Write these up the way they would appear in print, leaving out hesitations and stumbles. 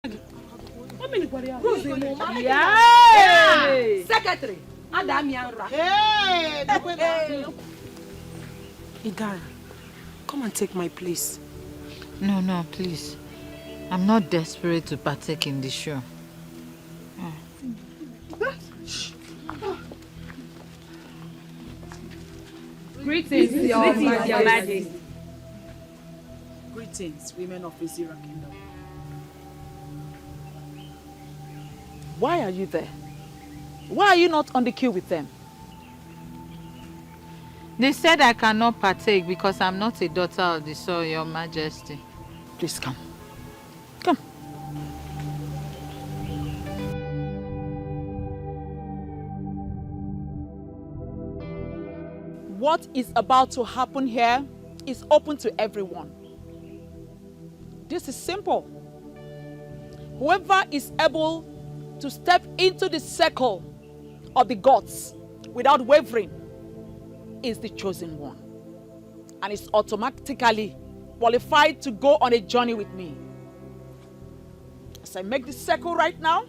Yeah. Secretary. Hey. Idara, come and take my place. No, please. I'm not desperate to partake in the show. Greetings, Your Majesty. Greetings, women of Izira Kingdom. Why are you there? Why are you not on the queue with them? They said I cannot partake because I'm not a daughter of the soil, Your Majesty. Please come. Come. What is about to happen here is open to everyone. This is simple. Whoever is able to step into the circle of the gods without wavering is the chosen one, and is automatically qualified to go on a journey with me. As I make the circle right now,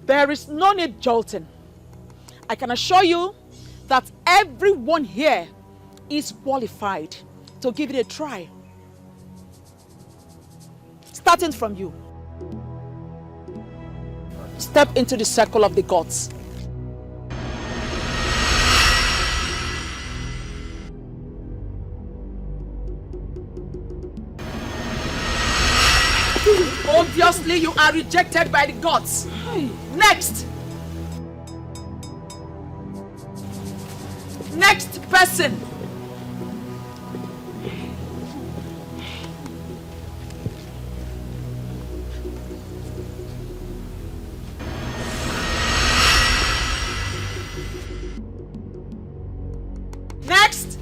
there is no need jolting. I can assure you that everyone here is qualified to give it a try. Starting from you. Step into the circle of the gods. Obviously, you are rejected by the gods. Next. Next person. Next.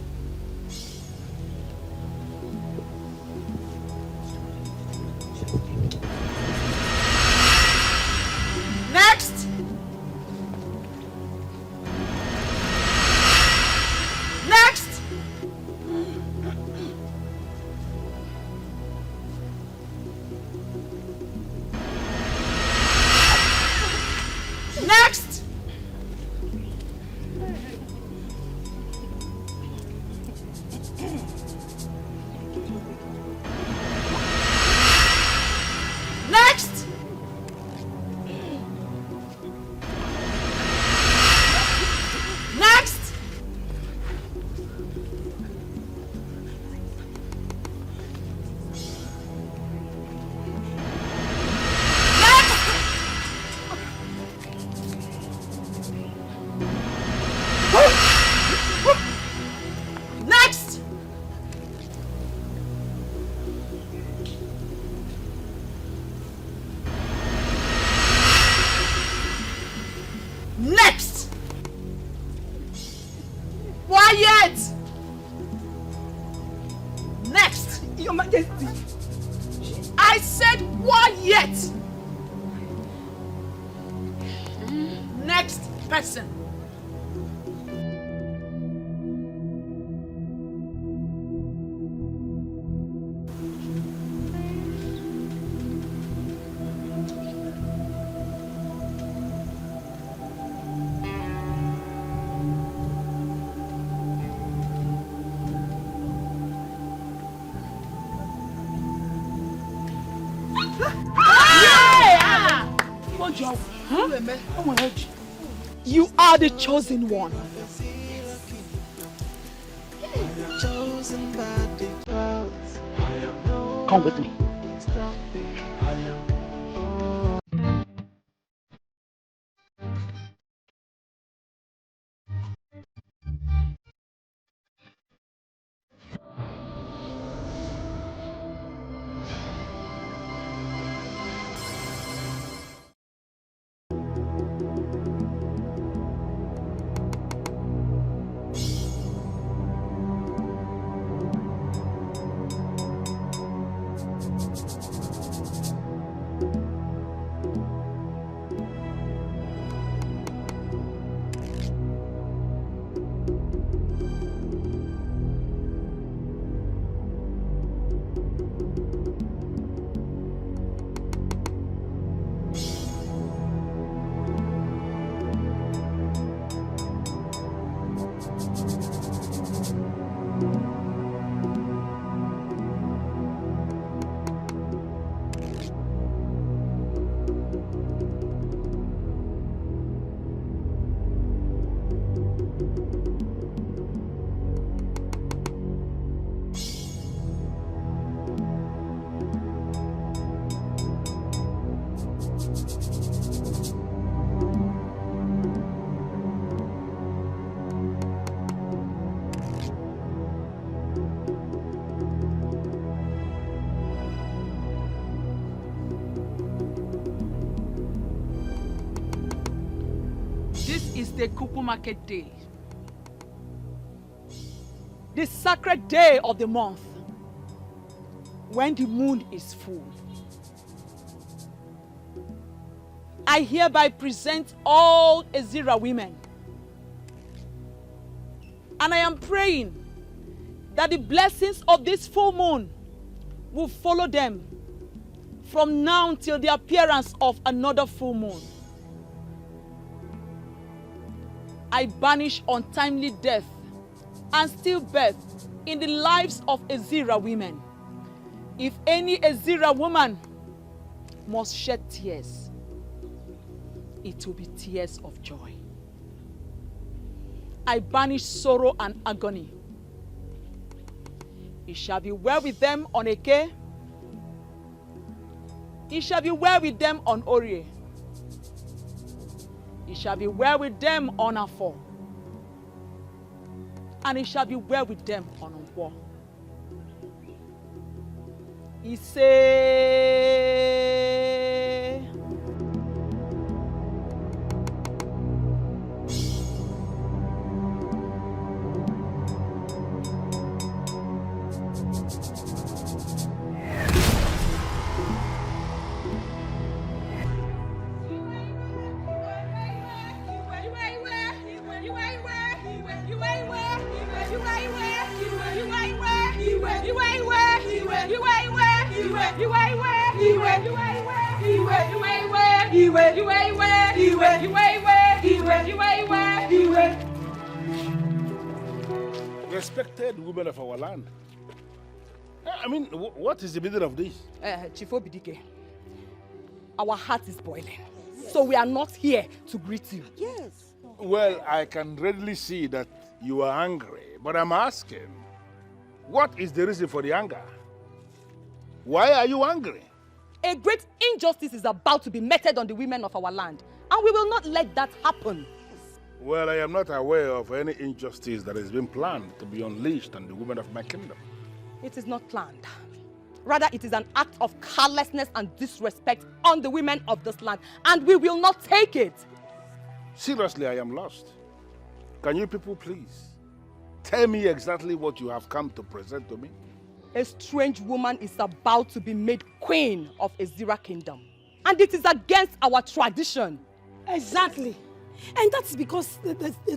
Next. Next. Next. Next. Next. Next. Next. Quiet. Next. Your Majesty. I said quiet. Next person. You are the chosen one. Come with me. is the Kuku Market Day, the sacred day of the month, when the moon is full. I hereby present all Ezira women, and I am praying that the blessings of this full moon will follow them from now till the appearance of another full moon. I banish untimely death and stillbirth in the lives of Ezira women. If any Ezira woman must shed tears, it will be tears of joy. I banish sorrow and agony. It shall be well with them on Eke. It shall be well with them on Orie. It shall be well with them on Afo. And it shall be well with them on Nkwo. Ise. Respected women of our land. I mean, what is the meaning of this? Chief Dikeh, our heart is boiling. So we are not here to greet you. Yes. Well, I can readily see that you are angry, but I'm asking, what is the reason for the anger? Why are you angry? A great injustice is about to be meted on the women of our land, and we will not let that happen. Well, I am not aware of any injustice that has been planned to be unleashed on the women of my kingdom. It is not planned. Rather, it is an act of carelessness and disrespect on the women of this land, and we will not take it. Seriously, I am lost. Can you people please tell me exactly what you have come to present to me? A strange woman is about to be made queen of Ezira kingdom, and it is against our tradition. Exactly. And that's because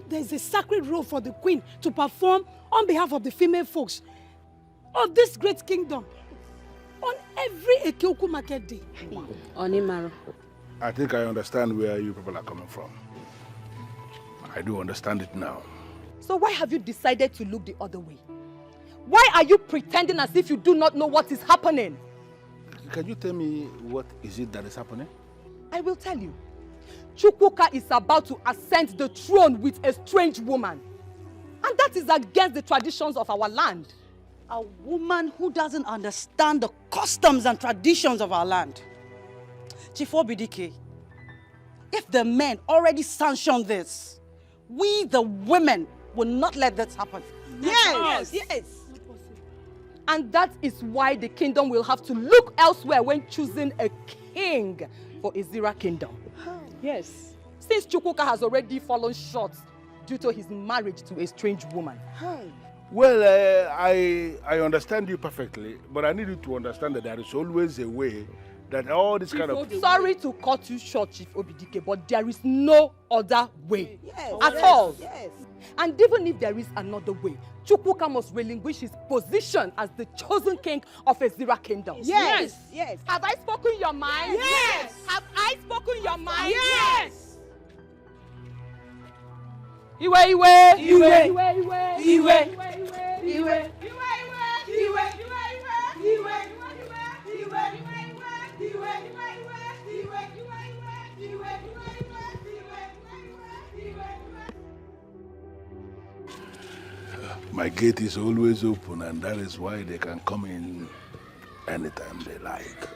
there's a sacred role for the queen to perform on behalf of the female folks of this great kingdom on every Ekeuku market day. Onimaro. I think I understand where you people are coming from. I do understand it now. So why have you decided to look the other way? Why are you pretending as if you do not know what is happening? Can you tell me what is it that is happening? I will tell you. Chuka is about to ascend the throne with a strange woman. And that is against the traditions of our land. A woman who doesn't understand the customs and traditions of our land. Chief Dikeh, if the men already sanctioned this, we the women will not let this happen. Yes. And that is why the kingdom will have to look elsewhere when choosing a king for Ezira kingdom. Yes. Since Chuka has already fallen short due to his marriage to a strange woman. Well, I understand you perfectly, but I need you to understand that there is always a way that all this kind of... Sorry to cut you short, Chief Dikeh, but there is no other way at all. Yes. And even if there is another way, Chuka must relinquish his position as the chosen king of Ezira kingdom. Yes. Have I spoken your mind? Yes. Have I spoken your mind? Yes. Iwe. My gate is always open, and that is why they can come in anytime they like.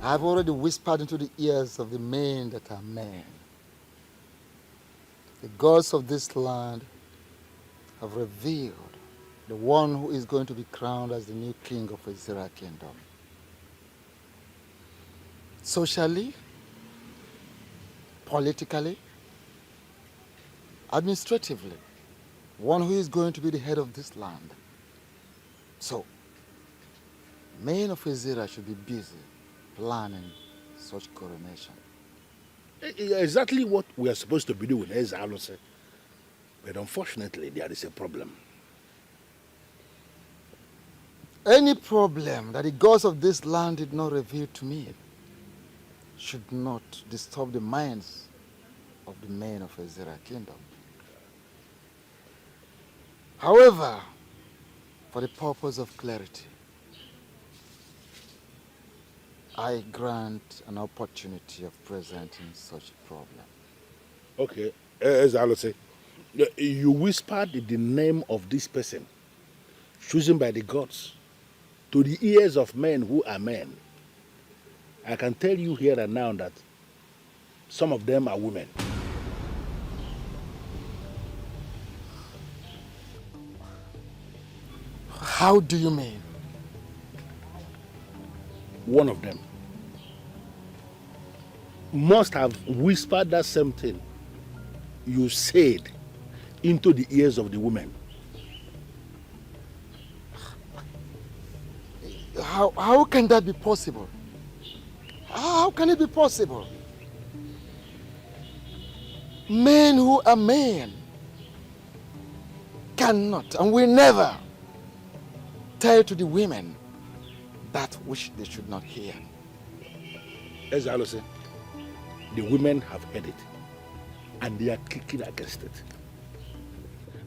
I've already whispered into the ears of the men that are men. The gods of this land have revealed the one who is going to be crowned as the new king of Ezira Kingdom. Socially, politically, administratively, one who is going to be the head of this land. So, men of Ezira should be busy planning such coronation. Exactly what we are supposed to be doing, as Alo said. But unfortunately, there is a problem. Any problem that the gods of this land did not reveal to me should not disturb the minds of the men of Ezira Kingdom. However, for the purpose of clarity, I grant an opportunity of presenting such a problem. Okay, as Alo said, you whispered the name of this person, chosen by the gods, to the ears of men who are men. I can tell you here and now that some of them are women. How do you mean? One of them must have whispered that same thing you said into the ears of the women. How can that be possible? How can it be possible? Men who are men cannot and will never tell to the women that which they should not hear. As I said, the women have heard it and they are kicking against it.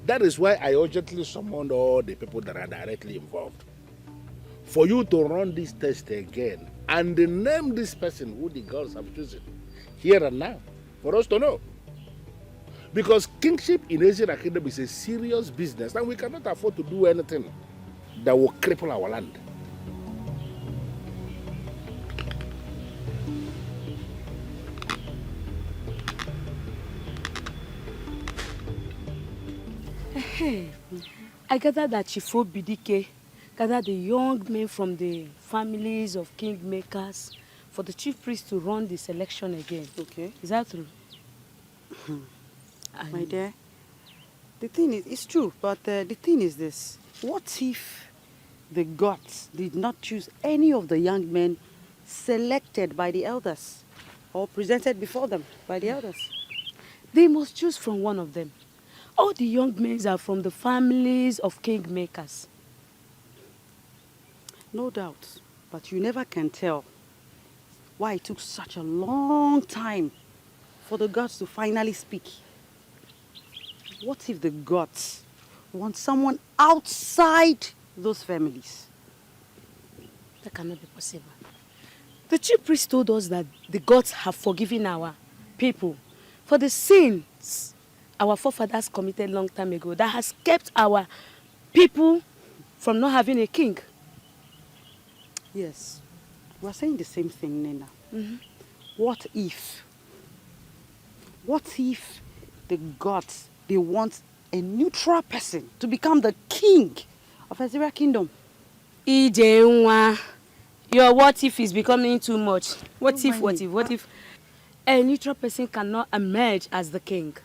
That is why I urgently summoned all the people that are directly involved for you to run this test again and name this person who the gods have chosen here and now for us to know. Because kingship in Ezira Kingdom is a serious business and we cannot afford to do anything that will cripple our land. Hey, I gather that Chifo Dikeh gathered the young men from the families of kingmakers for the chief priest to run this election again. Okay. Is that true? My dear, the thing is, it's true, but the thing is this. What if the gods did not choose any of the young men selected by the elders or presented before them by the elders? They must choose from one of them. All the young men are from the families of kingmakers. No doubt, but you never can tell why it took such a long time for the gods to finally speak. What if the gods want someone outside those families? That cannot be possible. The chief priest told us that the gods have forgiven our people for the sins our forefathers committed long time ago that has kept our people from not having a king. Yes, we're saying the same thing, Nena. Mm-hmm. What if the gods, they want a neutral person to become the king of Ezira Kingdom? Ijenwa, your what if is becoming too much. What if a neutral person cannot emerge as the king?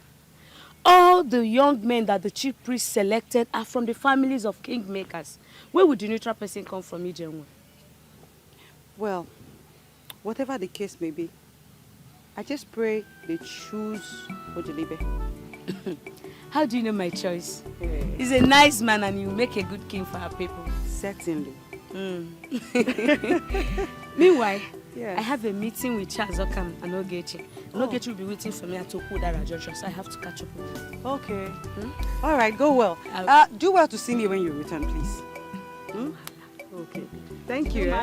All the young men that the chief priest selected are from the families of kingmakers. Where would the neutral person come from, Ijenwa? Well, whatever the case may be, I just pray they choose Ojelibe. How do you know my choice? He's a nice man and he'll make a good king for our people. Certainly. Meanwhile, yes. I have a meeting with Charles Okam and Ogechi. And Ogechi will be waiting for me at Okudara Junction, so I have to catch up with him. Okay. All right, go well. Do well to see me when you return, please. Okay. Thank you.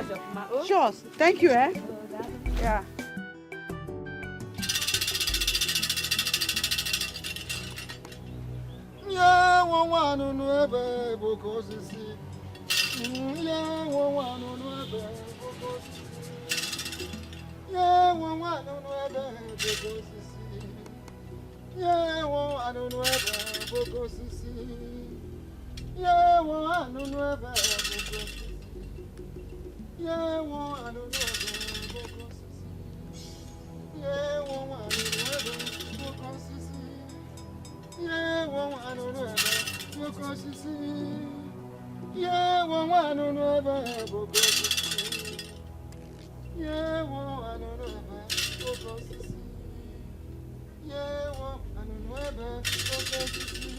Sure. Thank you, Yeah. Yeah, well, I don't know ever, Boko Sisi. Yeah, well, I don't know ever, Boko Sisi. Yeah, well, I don't know ever, Boko Sisi. Yeah, well, I don't know ever, Boko Sisi. Yeah, well, I don't know ever, Boko Sisi. Yeah, well, I don't know ever, Boko Sisi. Yeah, well, I don't know ever, Boko Sisi. Yeah, well, I don't know ever, Boko Sisi.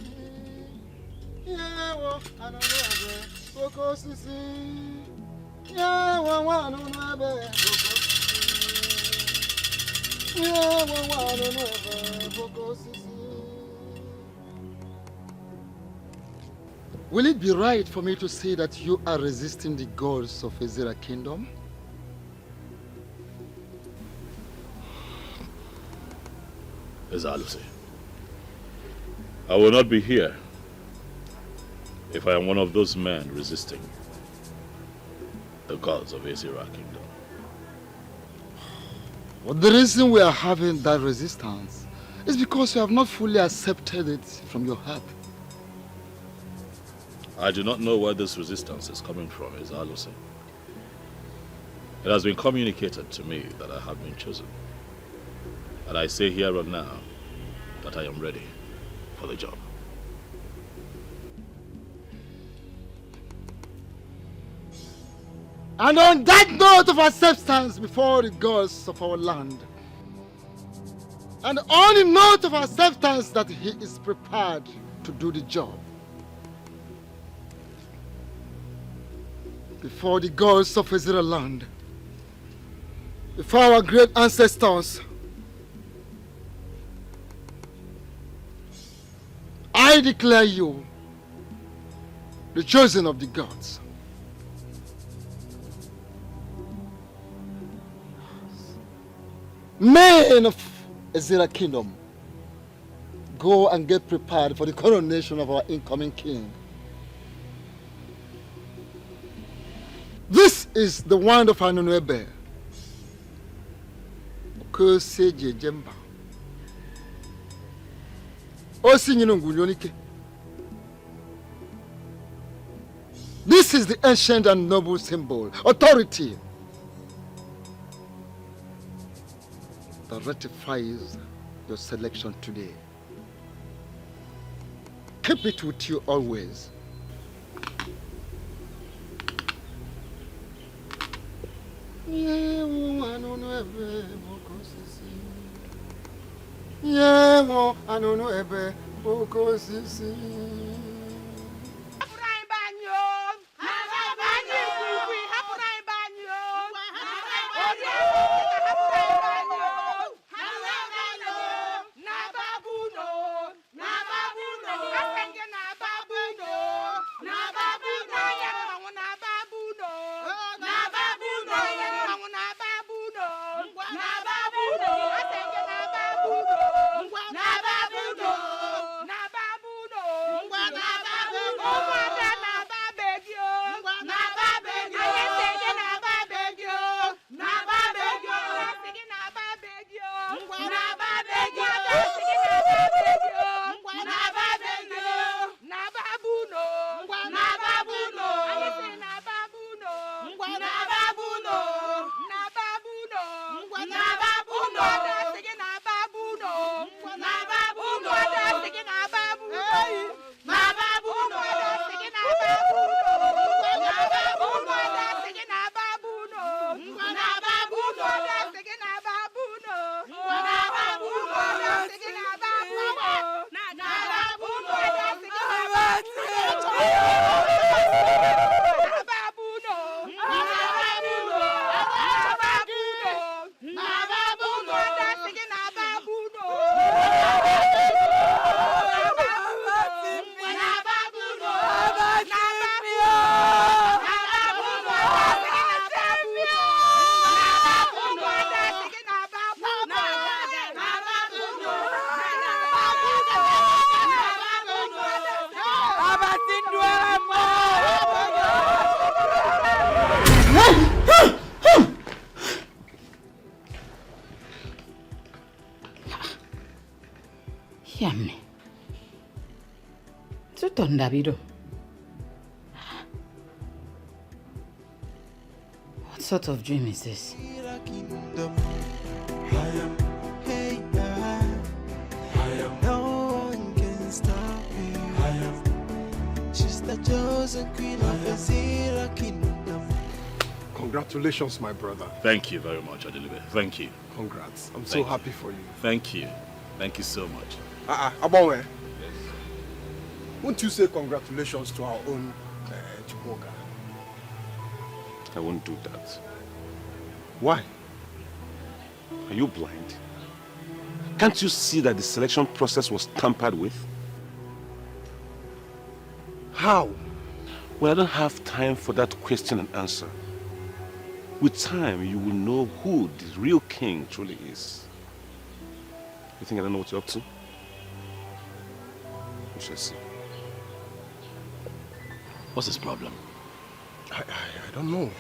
Yeah, well, I don't know ever, Boko Sisi. Yeah, well, I don't know ever, Boko Sisi. Yeah, well, I don't know ever, Boko Sisi. Will it be right for me to say that you are resisting the gods of Ezira Kingdom? Ezalusi, I will not be here if I am one of those men resisting the gods of Ezira Kingdom. Well, the reason we are having that resistance is because you have not fully accepted it from your heart. I do not know where this resistance is coming from, Ezalusi. It has been communicated to me that I have been chosen. And I say here and now that I am ready for the job. And on that note of acceptance before the gods of our land, and on the note of acceptance that he is prepared to do the job, before the gods of Israel land, before our great ancestors, I declare you the chosen of the gods. Men of Ezira Kingdom, go and get prepared for the coronation of our incoming king. This is the wand of Anunuebe. Okoseje Jemba. This is the ancient and noble symbol, authority, that ratifies your selection today. Keep it with you always. Yeah, I don't know ever, yeah, I don't know ever, Yummy. Davido. What sort of dream is this? No one can stop me. She's the chosen queen of the Zira kingdom. Congratulations, my brother. Thank you very much, Adelibe. Thank you. Congrats. I'm so happy for you. Thank you. Thank you so much. Abonwe. Yes. Won't you say congratulations to our own Chuka? I won't do that. Why? Are you blind? Can't you see that the selection process was tampered with? How? Well, I don't have time for that question and answer. With time, you will know who the real king truly is. You think I don't know what you're up to? We shall see. What's his problem? I don't know.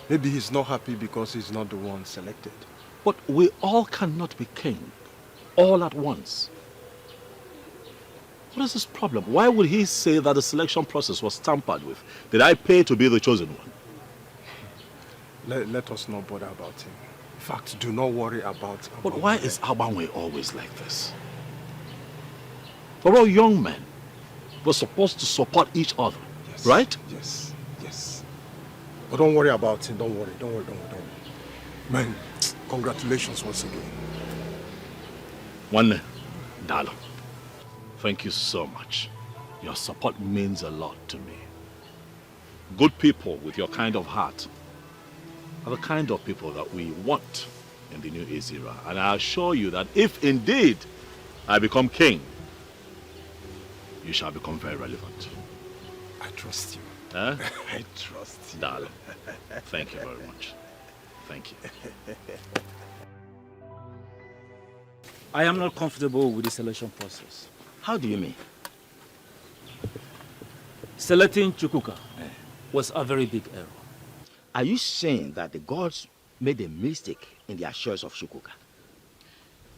Maybe he's not happy because he's not the one selected. But we all cannot be king all at once. What is his problem? Why would he say that the selection process was tampered with? Did I pay to be the chosen one? Let us not bother about him. In fact, do not worry about him. But why is Abanwe always like this? We're all young men. We're supposed to support each other, yes, right? Yes, yes. But don't worry about him. Don't worry. Man, congratulations once again. One, Dalo. Thank you so much. Your support means a lot to me. Good people with your kind of heart are the kind of people that we want in the new era. And I assure you that if indeed I become king, you shall become very relevant. I trust you. Huh? I trust you. Darling, thank you very much. Thank you. I am not comfortable with the selection process. How do you mean? Selecting Chuka was a very big error. Are you saying that the gods made a mistake in their choice of Chuka?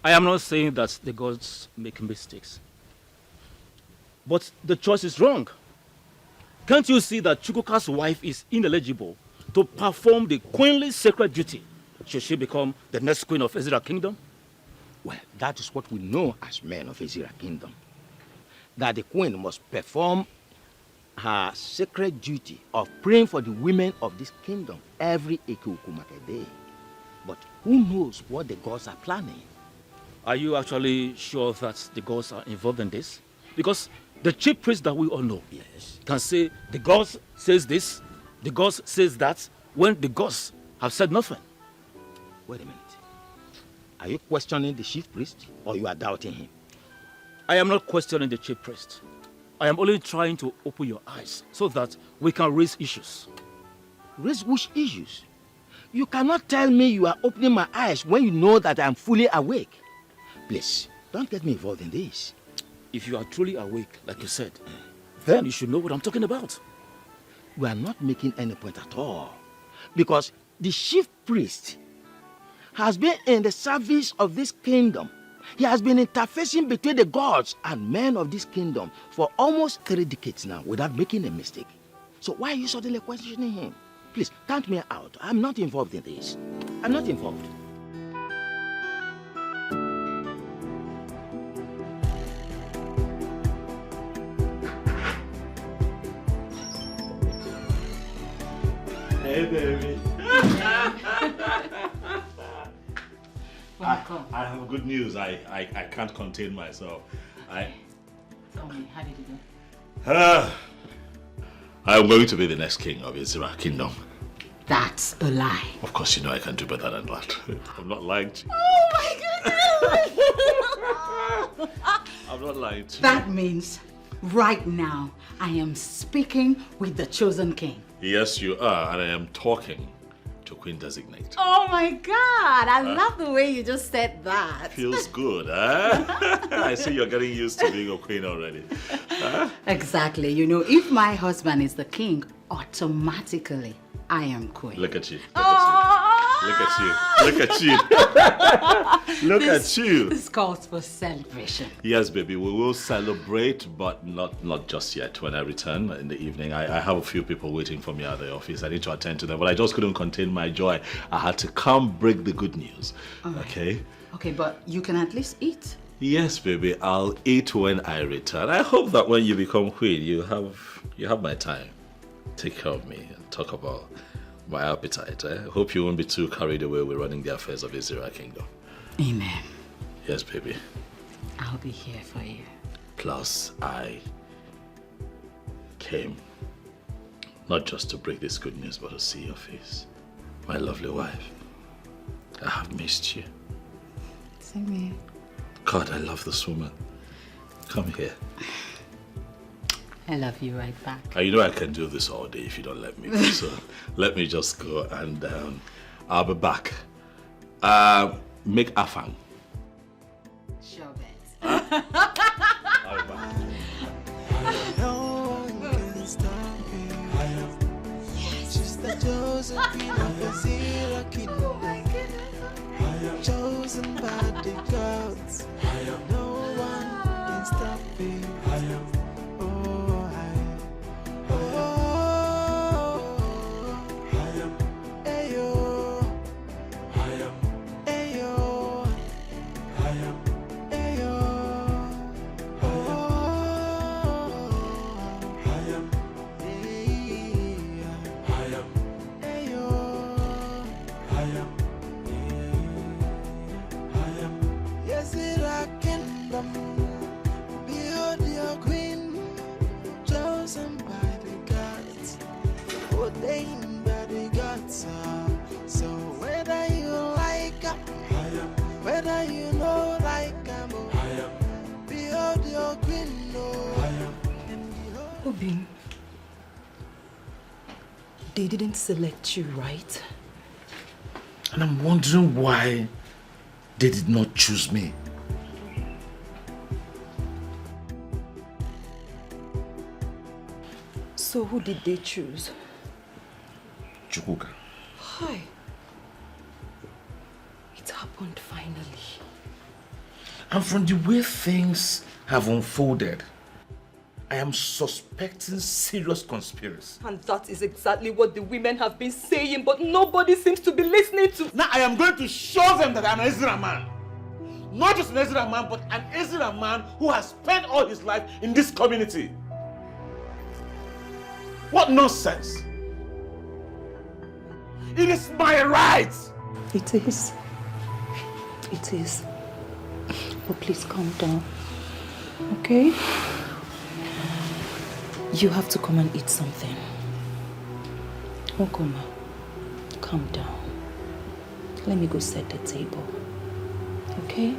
I am not saying that the gods make mistakes. But the choice is wrong. Can't you see that Chukwuka's wife is ineligible to perform the queenly sacred duty should she become the next queen of Ezra Kingdom? Well, that is what we know as men of Ezra Kingdom. That the queen must perform her sacred duty of praying for the women of this kingdom every Ekukumake day. But who knows what the gods are planning? Are you actually sure that the gods are involved in this? Because the chief priest that we all know can say the gods says this, the gods says that, when the gods have said nothing. Wait a minute. Are you questioning the chief priest or you are doubting him? I am not questioning the chief priest. I am only trying to open your eyes so that we can raise issues. Raise which issues? You cannot tell me you are opening my eyes when you know that I am fully awake. Please, don't get me involved in this. If you are truly awake, like you said, then you should know what I'm talking about. We are not making any point at all. Because the chief priest has been in the service of this kingdom. He has been interfacing between the gods and men of this kingdom for almost 3 decades now without making a mistake. So why are you suddenly questioning him? Please, count me out. I'm not involved in this. I'm not involved. Hey, baby. Welcome. I have good news. I can't contain myself. Tell me, how did it go? I'm going to be the next king of Ezra Kingdom. That's a lie. Of course, you know I can do better than that. I'm not lying to you. Oh my goodness! I'm not lying to you. That means right now I am speaking with the chosen king. Yes, you are, and I am talking to queen-designate. Oh my God! I love the way you just said that. Feels good, huh? I see you're getting used to being a queen already. Huh? Exactly. You know, if my husband is the king, automatically I am queen. Look at you. Look at at you. Look at you. Look at you. This calls for celebration. Yes, baby, we will celebrate, but not just yet. When I return in the evening, I have a few people waiting for me at the office. I need to attend to them, but I just couldn't contain my joy. I had to come break the good news. Okay? Okay, but you can at least eat. Yes, baby, I'll eat when I return. I hope that when you become queen, you have my time. Take care of me and talk about my appetite. I hope you won't be too carried away with running the affairs of Izira Kingdom. Amen. Yes, baby. I'll be here for you. Plus, I came not just to break this good news, but to see your face. My lovely wife. I have missed you. Same here. God, I love this woman. Come here. I love you right back. You know I can do this all day if you don't let me. So let me just go and I'll be back. Make afang. Sure bet. I'll be back. No one can stop me. She's the chosen queen of Azira Kingdom. Oh my goodness. Chosen by the gods. No one can stop me. So whether you like her, whether you know like her, behold your queen. Obin, they didn't select you, right? And I'm wondering why they did not choose me. So who did they choose? Chuka. Hi. It happened finally. And from the way things have unfolded, I am suspecting serious conspiracy. And that is exactly what the women have been saying, but nobody seems to be listening to. Now I am going to show them that I'm an Ezra man. Not just an Ezra man, but an Ezra man who has spent all his life in this community. What nonsense! It is my right! It is. It is. But please calm down. Okay? You have to come and eat something. Okoma, calm down. Let me go set the table. Okay?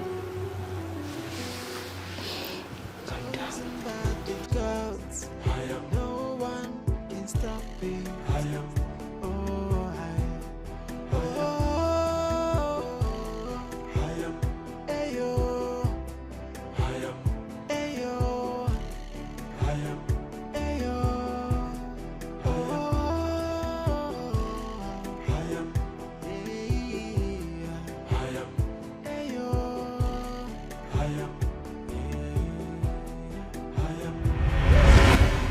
Calm down. No one can stop me.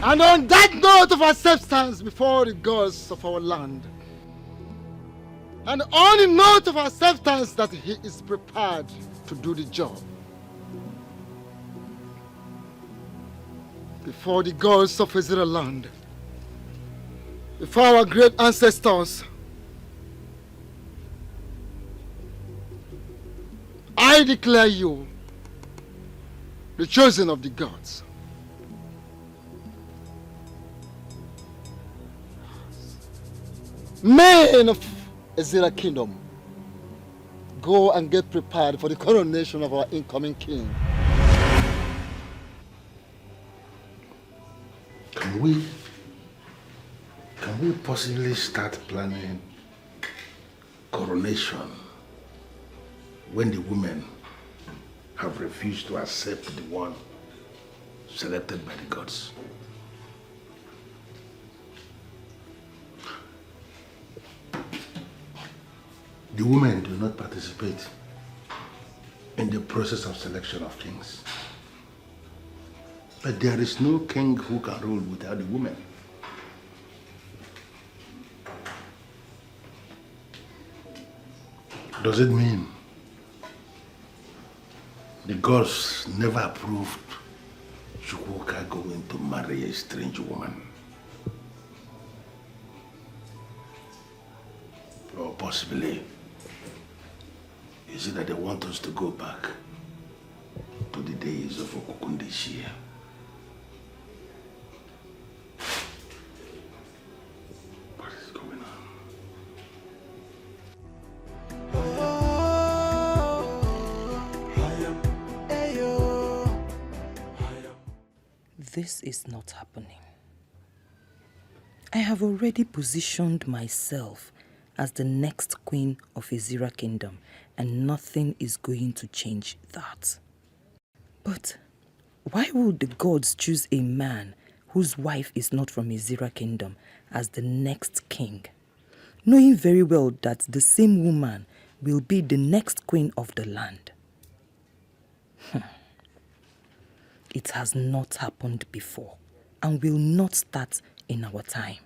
And on that note of acceptance before the gods of our land, and on the note of acceptance that he is prepared to do the job, before the gods of Israel land, before our great ancestors, I declare you the chosen of the gods. Men of Azira Kingdom, go and get prepared for the coronation of our incoming king. Can we possibly start planning coronation when the women have refused to accept the one selected by the gods? The women do not participate in the process of selection of kings. But there is no king who can rule without the women. Does it mean the gods never approved Chuka going to marry a strange woman? Or possibly, is it that they want us to go back to the days of Okukundeshia? What is going on? This is not happening. I have already positioned myself as the next queen of Izira Kingdom, and nothing is going to change that. But why would the gods choose a man whose wife is not from Izira Kingdom as the next king, knowing very well that the same woman will be the next queen of the land? It has not happened before and will not start in our time.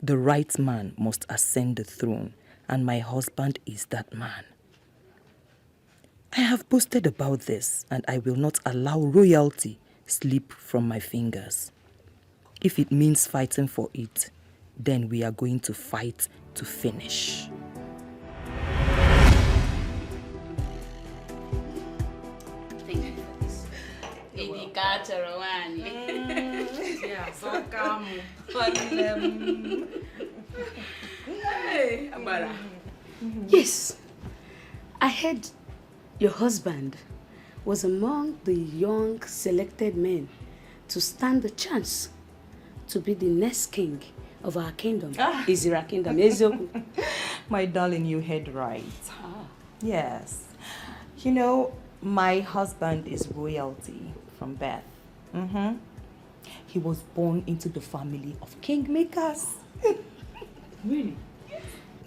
The right man must ascend the throne, and my husband is that man. I have boasted about this, and I will not allow royalty slip from my fingers. If it means fighting for it, then we are going to fight to finish. Thank you for this. Indicator one. Yeah, so come. Hey, Amara. Yes, I heard your husband was among the young selected men to stand the chance to be the next king of our kingdom, Izira Kingdom. My darling, you heard right. Yes. You know, my husband is royalty from birth. He was born into the family of kingmakers. Really?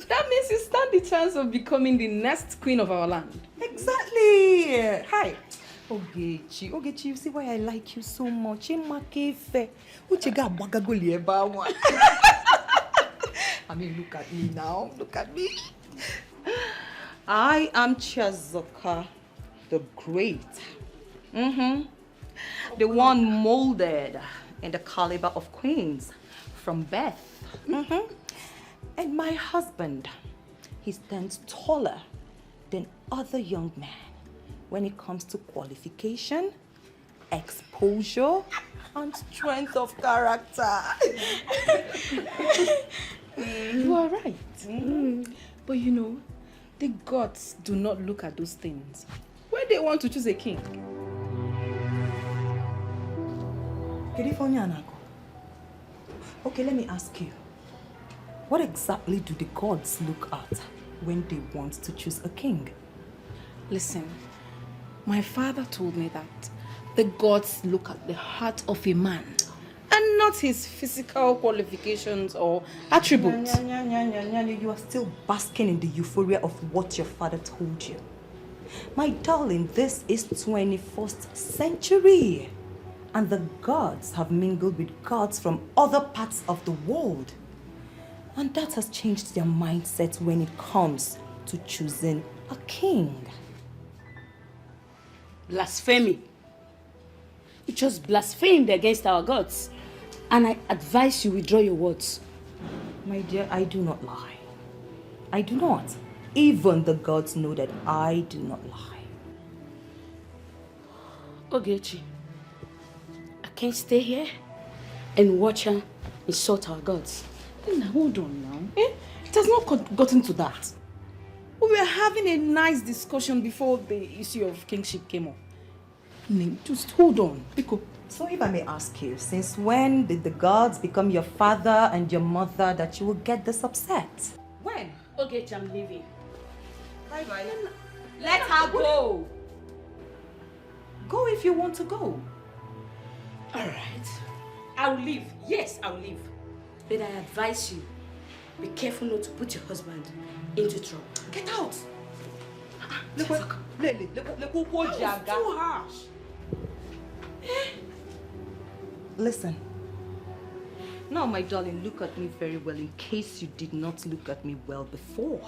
That means you stand the chance of becoming the next queen of our land. Exactly. Hi. Ogechi, you see why I like you so much? I mean, look at me now. Look at me. I am Chiazoka the Great. The one molded in the caliber of queens from birth. And my husband, he stands taller than other young men when it comes to qualification, exposure, and strength of character. You are right. But you know, the gods do not look at those things when they want to choose a king. Okay, let me ask you. What exactly do the gods look at when they want to choose a king? Listen, my father told me that the gods look at the heart of a man and not his physical qualifications or attributes. You are still basking in the euphoria of what your father told you. My darling, this is 21st century. And the gods have mingled with gods from other parts of the world. And that has changed their mindset when it comes to choosing a king. Blasphemy. You just blasphemed against our gods. And I advise you withdraw your words. My dear, I do not lie. I do not. Even the gods know that I do not lie. Ogechi, I can't stay here and watch her insult our gods. Now, hold on now. It has not gotten to that. We were having a nice discussion before the issue of kingship came up. Just hold on. So if I may ask you, since when did the gods become your father and your mother that you will get this upset? When? Ogechi, I'm leaving. Bye-bye. Let her go. Go if you want to go. All right. I'll leave. Yes, I'll leave. But I advise you, Be careful not to put your husband into trouble. Get out! Look, Too harsh. Listen. Now, my darling, look at me very well in case you did not look at me well before.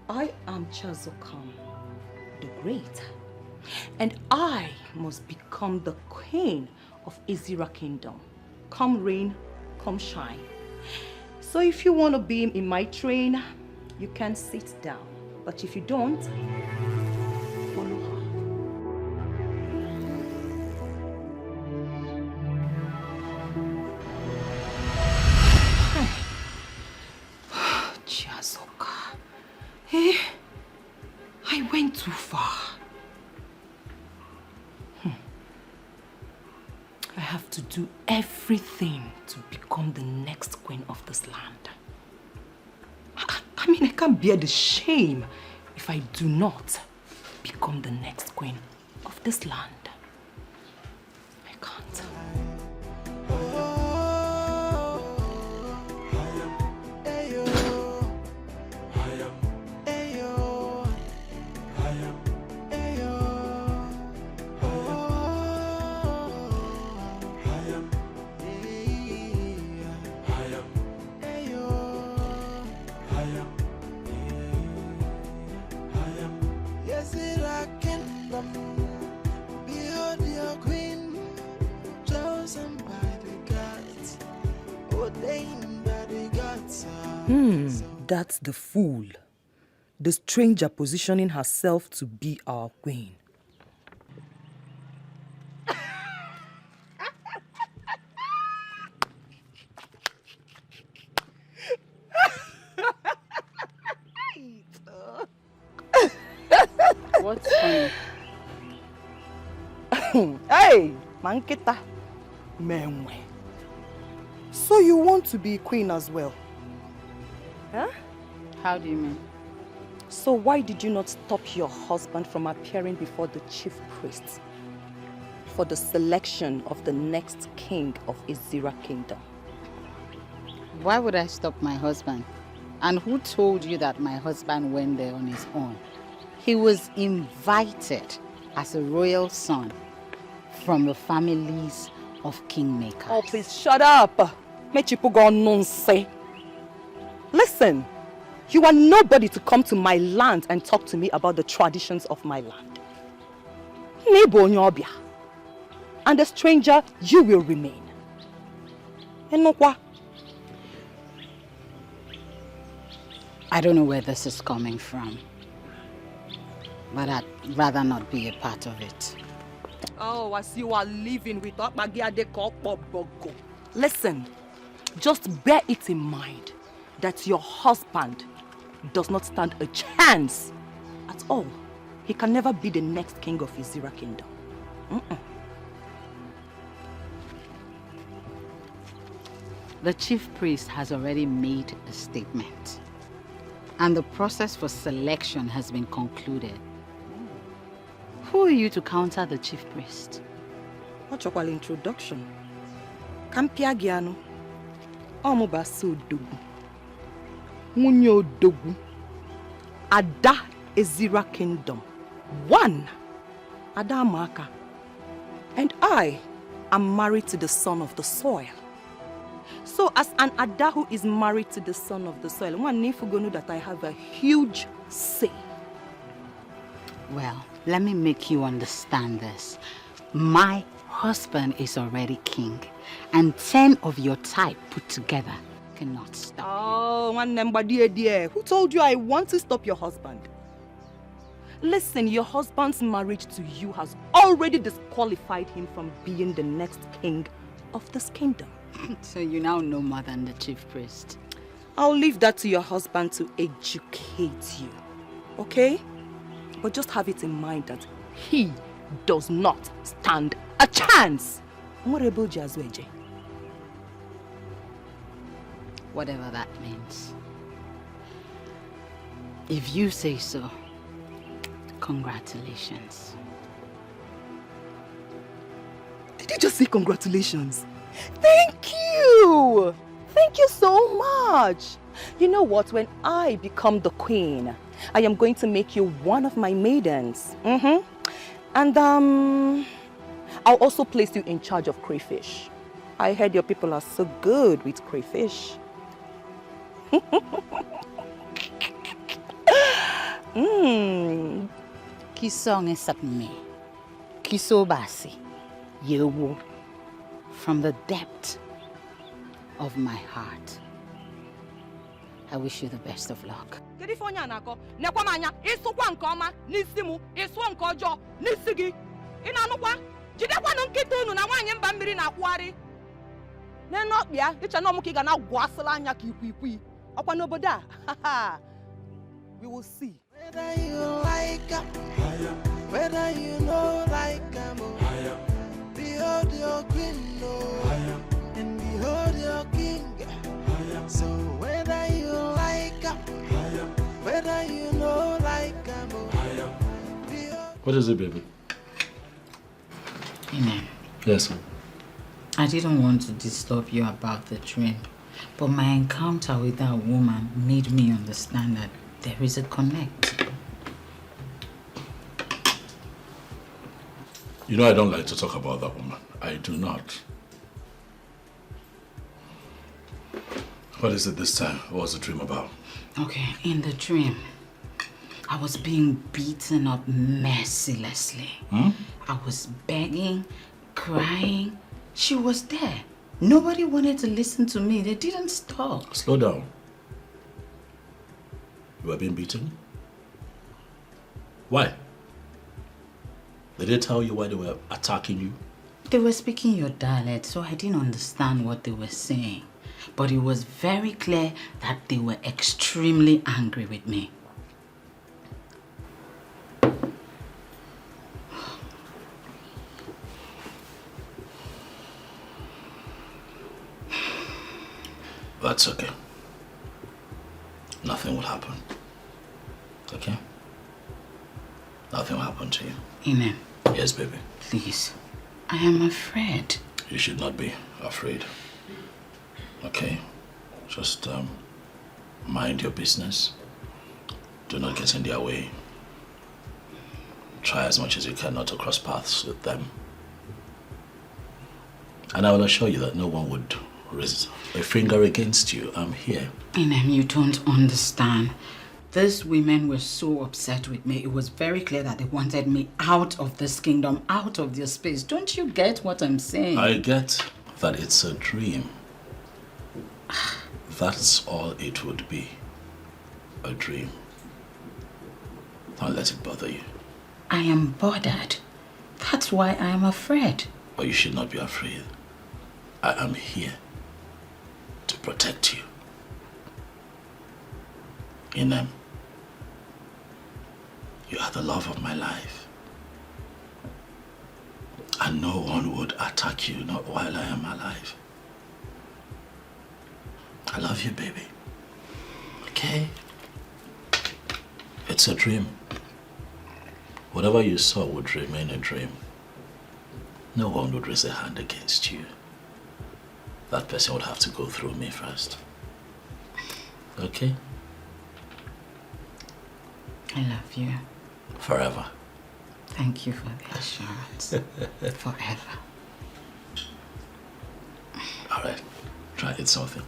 I am Chazokam, the Great, and I must become the queen of Ezira Kingdom. Come rain, come shine. So if you want to be in my train, you can sit down. But if you don't, follow her. Chiazoka. Eh? I went too far. I have to do everything to become the next queen of this land. I mean, I can't bear the shame if I do not become the next queen of this land. I can't. That's the fool. The stranger positioning herself to be our queen. What's funny? Hey, Mankita. Menwe. So you want to be queen as well? Huh? How do you mean? So why did you not stop your husband from appearing before the chief priest for the selection of the next king of Ezira Kingdom? Why would I stop my husband? And who told you that my husband went there on his own? He was invited as a royal son from the families of kingmakers. Oh, please shut up. Listen, you are nobody to come to my land and talk to me about the traditions of my land. And a stranger, you will remain. I don't know where this is coming from, but I'd rather not be a part of it. Oh, as you are living with Bogo. Listen, just bear it in mind that your husband does not stand a chance at all. He can never be the next king of Ezira Kingdom. The chief priest has already made a statement, and the process for selection has been concluded. Who are you to counter the chief priest? What's your introduction? Kampia Giano. Omobasu Dogu. Munyo Dogu. Ada Ezira Kingdom. One. Ada Maka. And I am married to the son of the soil. So as an Ada who is married to the son of the soil, one need to know that I have a huge say. Well, let me make you understand this. My husband is already king, and 10 of your type put together cannot stop. Oh, one number dear. Who told you I want to stop your husband? Listen, your husband's marriage to you has already disqualified him from being the next king of this kingdom. So you now know more than the chief priest. I'll leave that to your husband to educate you, okay? But just have it in mind that he does not stand a chance. Whatever that means. If you say so, congratulations. Did you just say congratulations? Thank you! Thank you so much. You know what? When I become the queen, I am going to make you one of my maidens. And I'll also place you in charge of crayfish. I heard your people are so good with crayfish. Kisong esapme, kisobasi, yewu, from the depth of my heart. I wish you the best of luck. We will see. Whether you like her, whether you know like her, behold your queen, and behold your king. So whether you like her, whether you know like her, What is it, baby? Ini, Yes, sir. I didn't want to disturb you about the dream, but my encounter with that woman made me understand that there is a connect. You know I don't like to talk about that woman. I do not. What is it this time? What was the dream about? Okay, in the dream, I was being beaten up mercilessly. I was begging, crying. She was there. Nobody wanted to listen to me. They didn't stop. Slow down. You were being beaten? Why? Did they tell you why they were attacking you? They were speaking your dialect, so I didn't understand what they were saying. But it was very clear that they were extremely angry with me. That's okay. Nothing will happen. Okay? Nothing will happen to you. Ini. Yes, baby. Please. I am afraid. You should not be afraid. Okay? Just mind your business. Do not get in their way. Try as much as you can not to cross paths with them. And I will assure you that no one would raise a finger against you. I'm here. Inem, you don't understand. These women were so upset with me. It was very clear that they wanted me out of this kingdom, out of their space. Don't you get what I'm saying? I get that it's a dream. That's all it would be. A dream. Don't let it bother you. I am bothered. That's why I am afraid. But you should not be afraid. I am here to protect you. Inem, you are the love of my life. And no one would attack you, not while I am alive. I love you, baby. Okay? It's a dream. Whatever you saw would remain a dream. No one would raise a hand against you. That person would have to go through me first. Okay? I love you. Forever. Thank you for the assurance. Forever. All right. Try eat something.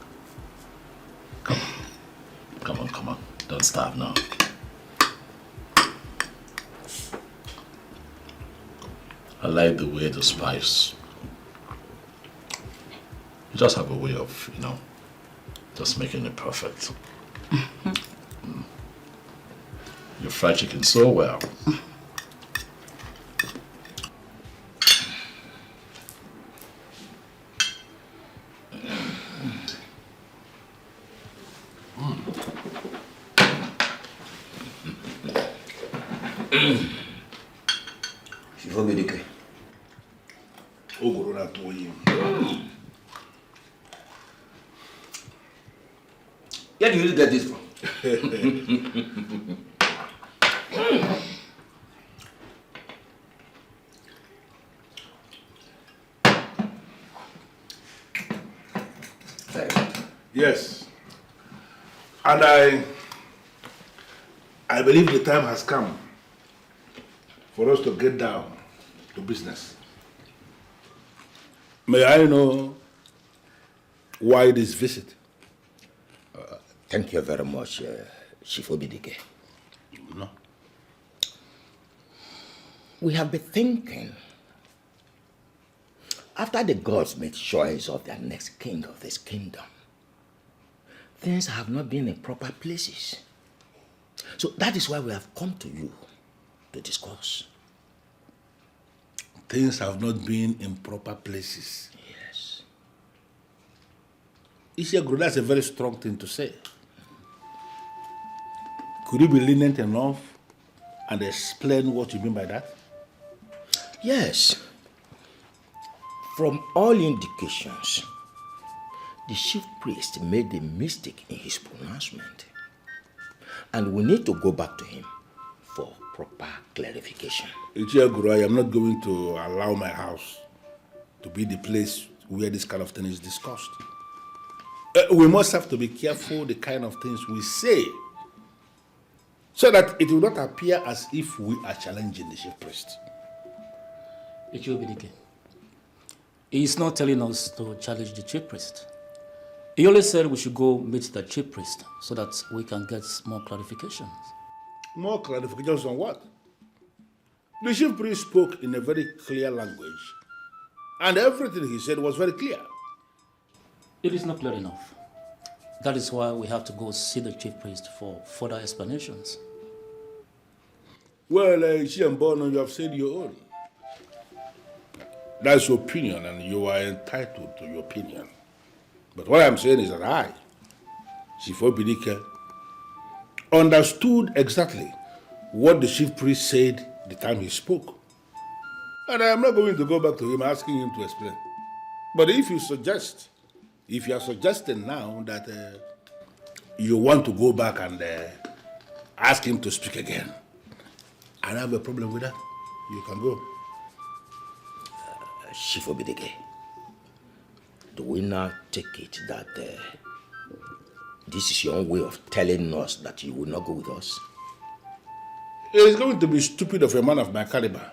Come on. Come on, come on. Don't starve now. I like the way the spice. You just have a way of, just making it perfect. You fry chicken so well. Dikeh. Where do you get this from? And I believe the time has come for us to get down to business. May I know why this visit? Thank you very much, Chief Dikeh. No. We have been thinking, after the gods made choice of their next king of this kingdom, things have not been in proper places. So that is why we have come to you to discuss. Things have not been in proper places. Yes. Isiagro, that's a very strong thing to say. Could you be lenient enough and explain what you mean by that? Yes. From all indications, the chief priest made a mistake in his pronouncement. And we need to go back to him for proper clarification. Ichiaguru, I am not going to allow my house to be the place where this kind of thing is discussed. We must have to be careful the kind of things we say, so that it will not appear as if we are challenging the chief priest. It will be Dikeh. He is not telling us to challenge the chief priest. He only said we should go meet the chief priest so that we can get more clarifications. More clarifications on what? The chief priest spoke in a very clear language, and everything he said was very clear. It is not clear enough. That is why we have to go see the chief priest for further explanations. Well, Ishiambono, you have said your own. That's your opinion, and you are entitled to your opinion. But what I'm saying is that I, Chief Dikeh, understood exactly what the chief priest said the time he spoke. And I am not going to go back to him asking him to explain. But if you are suggesting now that you want to go back and ask him to speak again, I don't have a problem with that. You can go. Chief Dikeh, do we now take it that this is your own way of telling us that you will not go with us? It's going to be stupid of a man of my caliber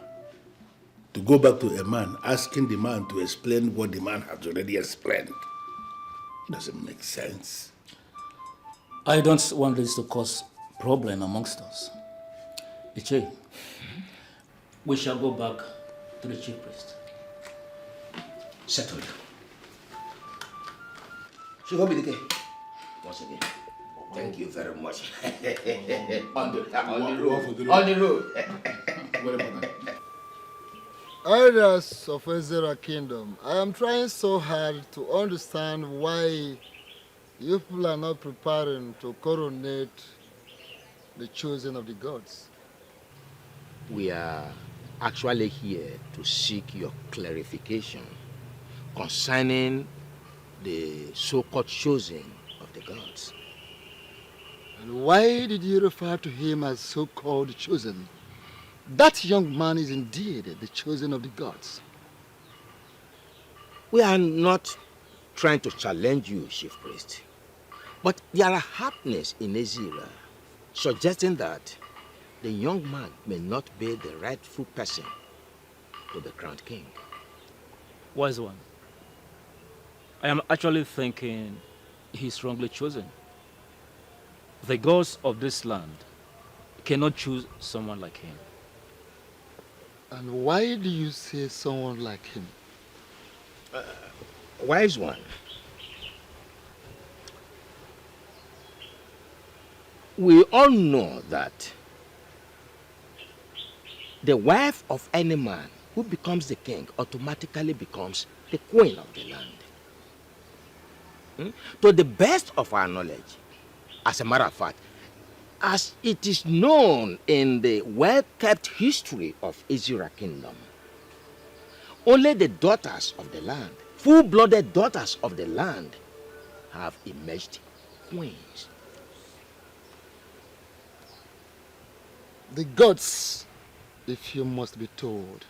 to go back to a man asking the man to explain what the man has already explained. It doesn't make sense. I don't want this to cause problem amongst us. Iche, we shall go back to the chief priest. Settled. Chief Dikeh, once again, thank you very much. on the road. Elders of Ezra Kingdom, I am trying so hard to understand why you people are not preparing to coronate the chosen of the gods. We are actually here to seek your clarification concerning the so-called chosen of the gods. And why did you refer to him as so-called chosen? That young man is indeed the chosen of the gods. We are not trying to challenge you, Chief Priest. But there are happenings in Ezra suggesting that the young man may not be the rightful person to be crowned king. Wise one, I am actually thinking he's wrongly chosen. The gods of this land cannot choose someone like him. And why do you say someone like him? Wise one, we all know that the wife of any man who becomes the king automatically becomes the queen of the land. To the best of our knowledge, as a matter of fact, as it is known in the well-kept history of Ezra Kingdom, only the daughters of the land, full-blooded daughters of the land, have emerged queens. The gods, if you must be told,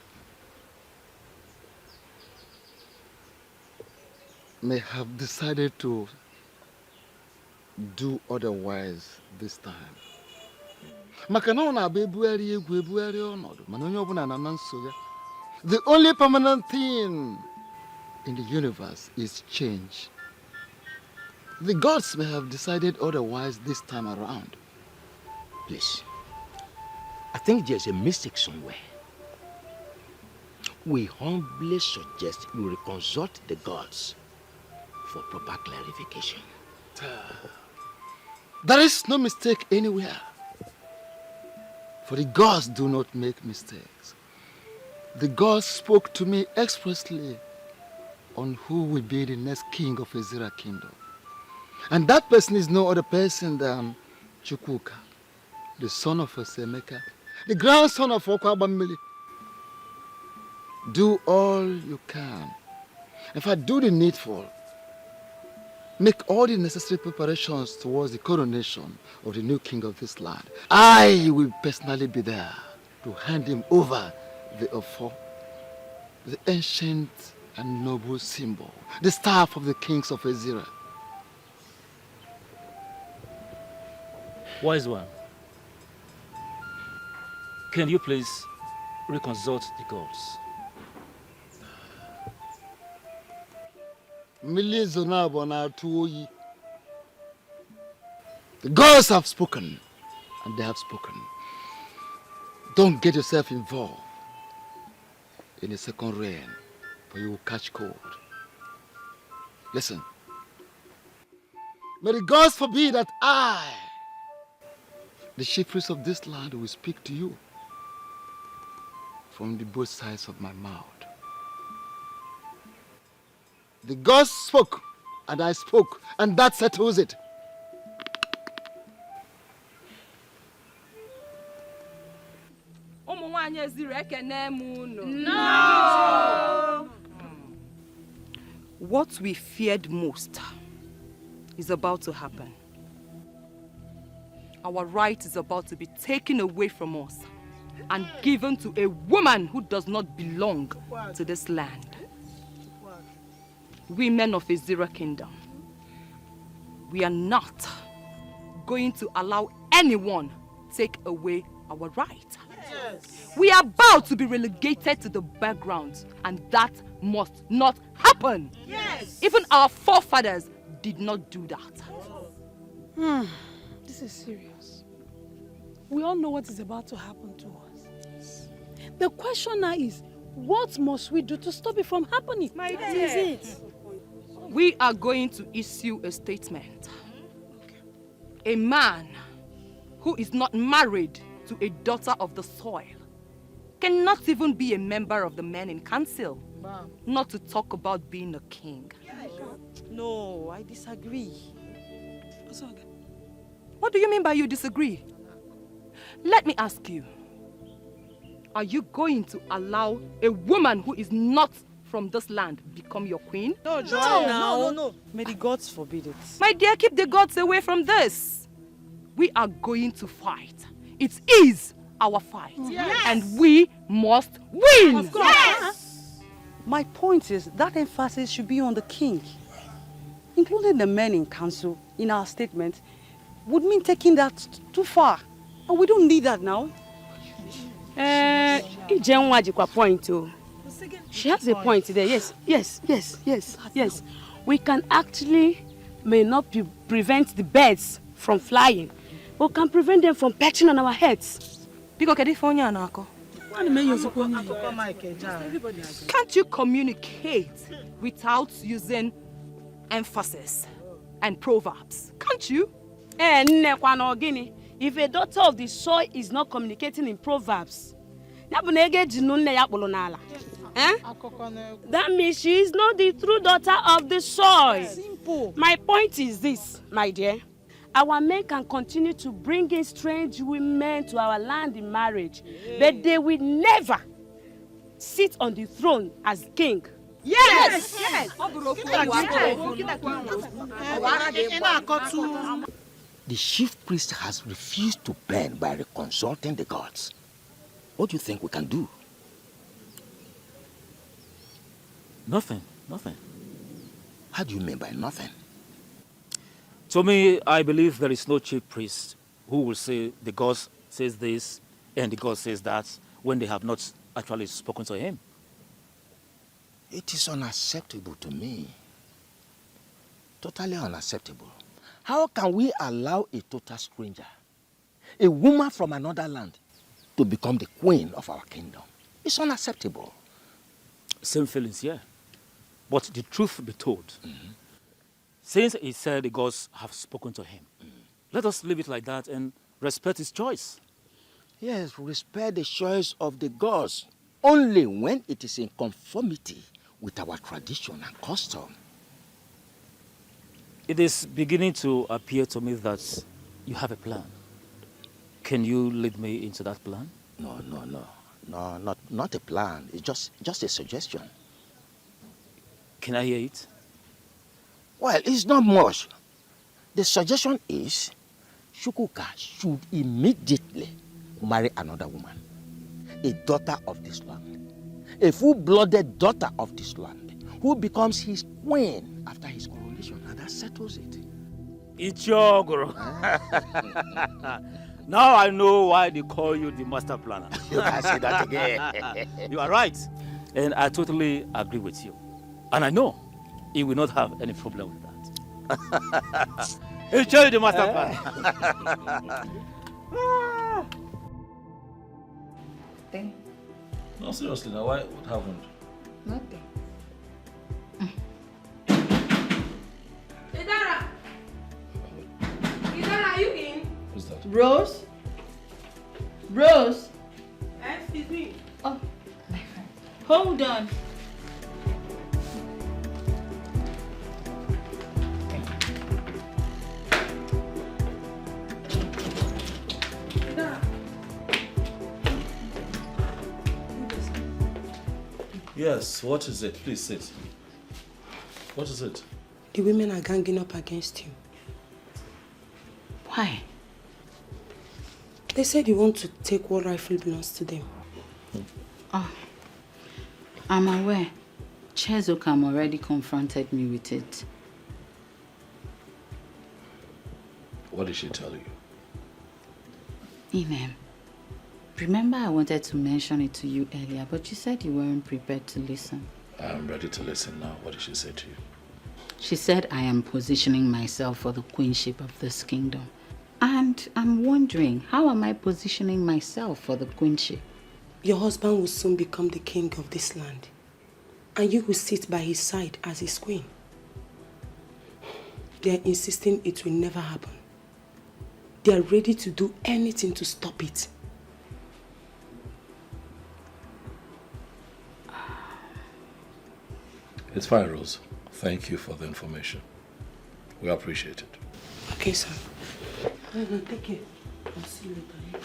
may have decided to do otherwise this time. The only permanent thing in the universe is change. The gods may have decided otherwise this time around. Please, I think there's a mistake somewhere. We humbly suggest you reconsult the gods for proper clarification. There is no mistake anywhere. For the gods do not make mistakes. The gods spoke to me expressly on who will be the next king of Ezira kingdom. And that person is no other person than Chuka, the son of Osemeka, the grandson of Okwabamili. Do all you can. In fact, do the needful. Make all the necessary preparations towards the coronation of the new king of this land. I will personally be there to hand him over the Ofo, the ancient and noble symbol, the staff of the kings of Ezira. Wise one, can you please reconsult the gods? The gods have spoken, and they have spoken. Don't get yourself involved in a second reign, for you will catch cold. Listen, may the gods forbid that I, the chief priest of this land, will speak to you from the both sides of my mouth. The gods spoke, and I spoke, and that settles it. No! What we feared most is about to happen. Our right is about to be taken away from us and given to a woman who does not belong to this land. Women of Ezira Kingdom, we are not going to allow anyone take away our right. Yes. We are about to be relegated to the background, and that must not happen. Yes. Even our forefathers did not do that. This is serious. We all know what is about to happen to us. The question now is, what must we do to stop it from happening? That is it. We are going to issue a statement. A man who is not married to a daughter of the soil cannot even be a member of the men in council, not to talk about being a king. No, I disagree. What do you mean by you disagree? Let me ask you, are you going to allow a woman who is not from this land become your queen? No, Joanna. No. May the gods forbid it. My dear, keep the gods away from this. We are going to fight. It is our fight. Yes. And we must win. Of course. Yes. My point is that emphasis should be on the king. Including the men in council in our statement would mean taking that too far. And we don't need that now. Point too. She has a point there. Yes. We can actually may not prevent the birds from flying, but can prevent them from perching on our heads. Can't you communicate without using emphasis and proverbs? Can't you? If a daughter of the soil is not communicating in proverbs, that means she is not the true daughter of the soil. Simple. My point is this, my dear. Our men can continue to bring in strange women to our land in marriage, but they will never sit on the throne as king. Yes! The chief priest has refused to burn by reconsulting the gods. What do you think we can do? Nothing. How do you mean by nothing? To me, I believe there is no chief priest who will say the God says this and the God says that when they have not actually spoken to him. It is unacceptable to me. Totally unacceptable. How can we allow a total stranger, a woman from another land, to become the queen of our kingdom? It's unacceptable. Same feelings, yeah. But the truth be told, since he said the gods have spoken to him, let us leave it like that and respect his choice. Yes, respect the choice of the gods only when it is in conformity with our tradition and custom. It is beginning to appear to me that you have a plan. Can you lead me into that plan? No, not a plan. It's just a suggestion. Can I hear it? Well, it's not much. The suggestion is Chuka should immediately marry another woman, a daughter of this land, a full-blooded daughter of this land, who becomes his queen after his coronation, and that settles it. Ichogoro. Now I know why they call you the master planner. You can say that again. You are right. And I totally agree with you. And I know he will not have any problem with that. He'll show you the master planner. Thing. No, seriously, now why? What happened? Nothing. Idara! Idara, are you in? Who's that? Rose? Rose? Excuse me. Oh, my friend. Hold on. Yes, what is it? Please sit. What is it? The women are ganging up against you. Why? They said you want to take what rightfully belongs to them. Oh, I'm aware. Chezokam already confronted me with it. What did she tell you? Inem, remember I wanted to mention it to you earlier, but you said you weren't prepared to listen. I'm ready to listen now. What did she say to you? She said I am positioning myself for the queenship of this kingdom. And I'm wondering, how am I positioning myself for the queenship? Your husband will soon become the king of this land. And you will sit by his side as his queen. They are insisting it will never happen. They are ready to do anything to stop it. It's fine, Rose. Thank you for the information. We appreciate it. Okay, sir. Take care. I'll see you later.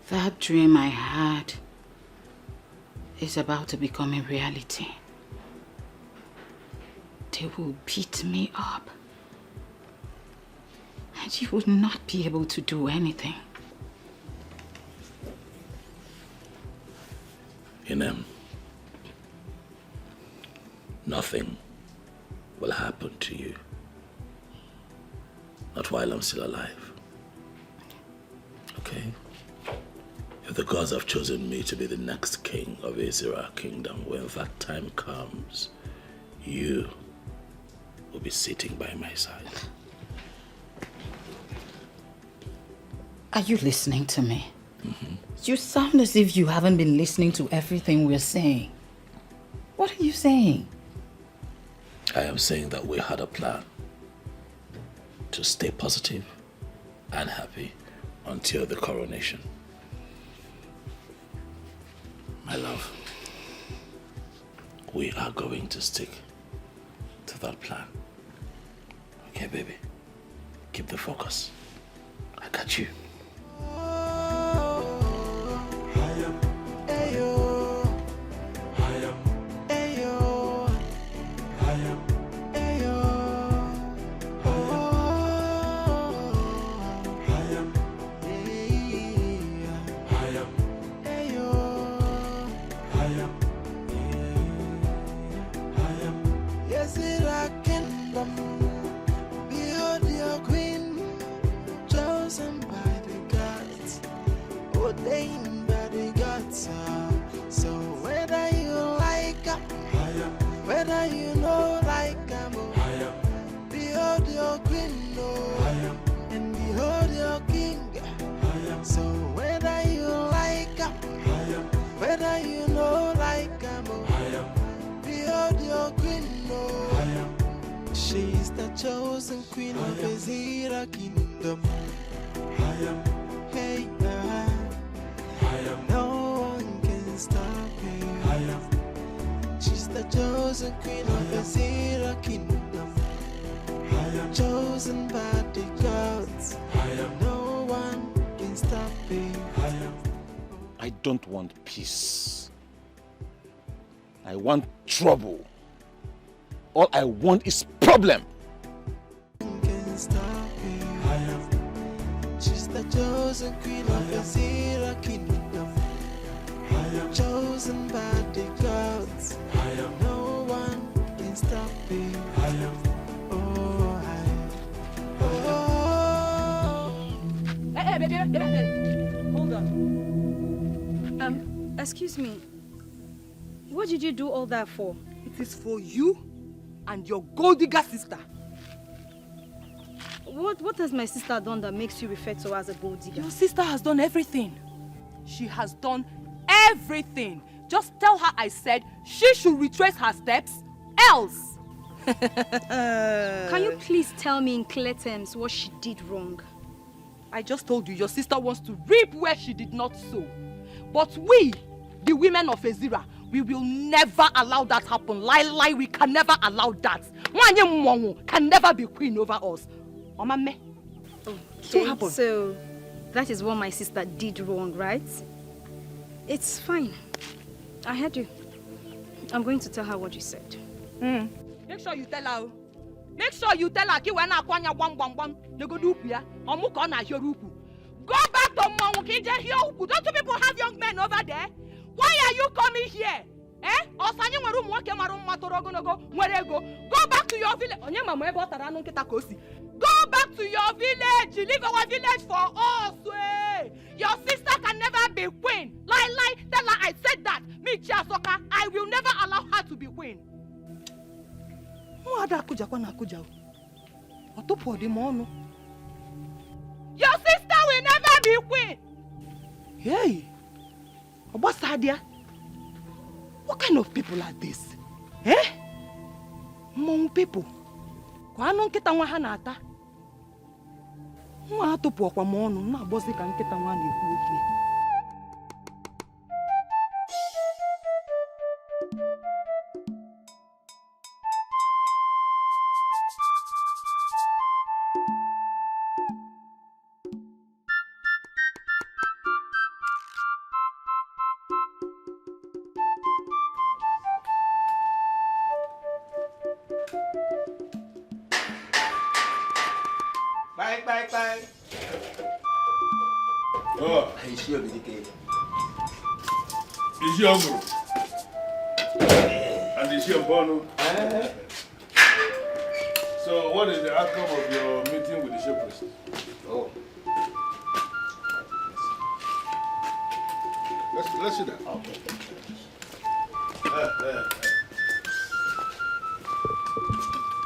That dream I had is about to become a reality. They will beat me up. And you will not be able to do anything. Inem, nothing will happen to you. Not while I'm still alive. Okay? If the gods have chosen me to be the next king of Azira kingdom, when that time comes, you will be sitting by my side. Are you listening to me? You sound as if you haven't been listening to everything we're saying. What are you saying? I am saying that we had a plan to stay positive and happy until the coronation. My love, we are going to stick to that plan. Okay, baby? Keep the focus. I got you. ordained by the gods. So whether you like her, whether you know like her, behold your queen, and behold your king. So whether you like her, whether you know like her, behold your queen. She's the chosen queen of Ezira kingdom. Hey, no one can stop her. She's the chosen queen of Ezira kingdom. Chosen by the gods. No one can stop her. I don't want peace. I want trouble. All I want is problem. Can stop her. She's the chosen queen of Ezira kingdom. Chosen by the gods. No one can stop her. Hey, baby. Hold on. Excuse me. What did you do all that for? It is for you and your gold digger sister. What has my sister done that makes you refer to her as a gold digger? Your sister has done everything. She has done everything. Just tell her I said she should retrace her steps, else. Can you please tell me in clear terms what she did wrong? I just told you your sister wants to reap where she did not sow. But we, the women of Ezira, we will never allow that happen. Lie, we can never allow that. Mwanye can never be queen over us. Okay, so that is what my sister did wrong, right? It's fine. I heard you. I'm going to tell her what you said. Make sure you tell her. Make sure you tell her when I kwanya wam. You go do ya. Omuko na hioruku. Go back to Mongo Kije Hioruku. Don't you people have young men over there? Why are you coming here? Go back to your village. Go back to your village. Leave our village for us. Your sister can never be queen. Lie. Tell her I said that. Me, Chiasoka, I will never allow her to be queen. Your sister will never be queen. Hey, what's that? What kind of people are this? Mong people. Kwano nkita nwa ha na-ata. Nwa atụpụ ọkwa m ọnụ na-agbọzi ka nkịta nwa na-ekwu okwu. Bye. Oh, I see you, Dikeh. Is your group? And is your bono? So, what is the outcome of your meeting with the show priest? Oh. Let's see that. Okay.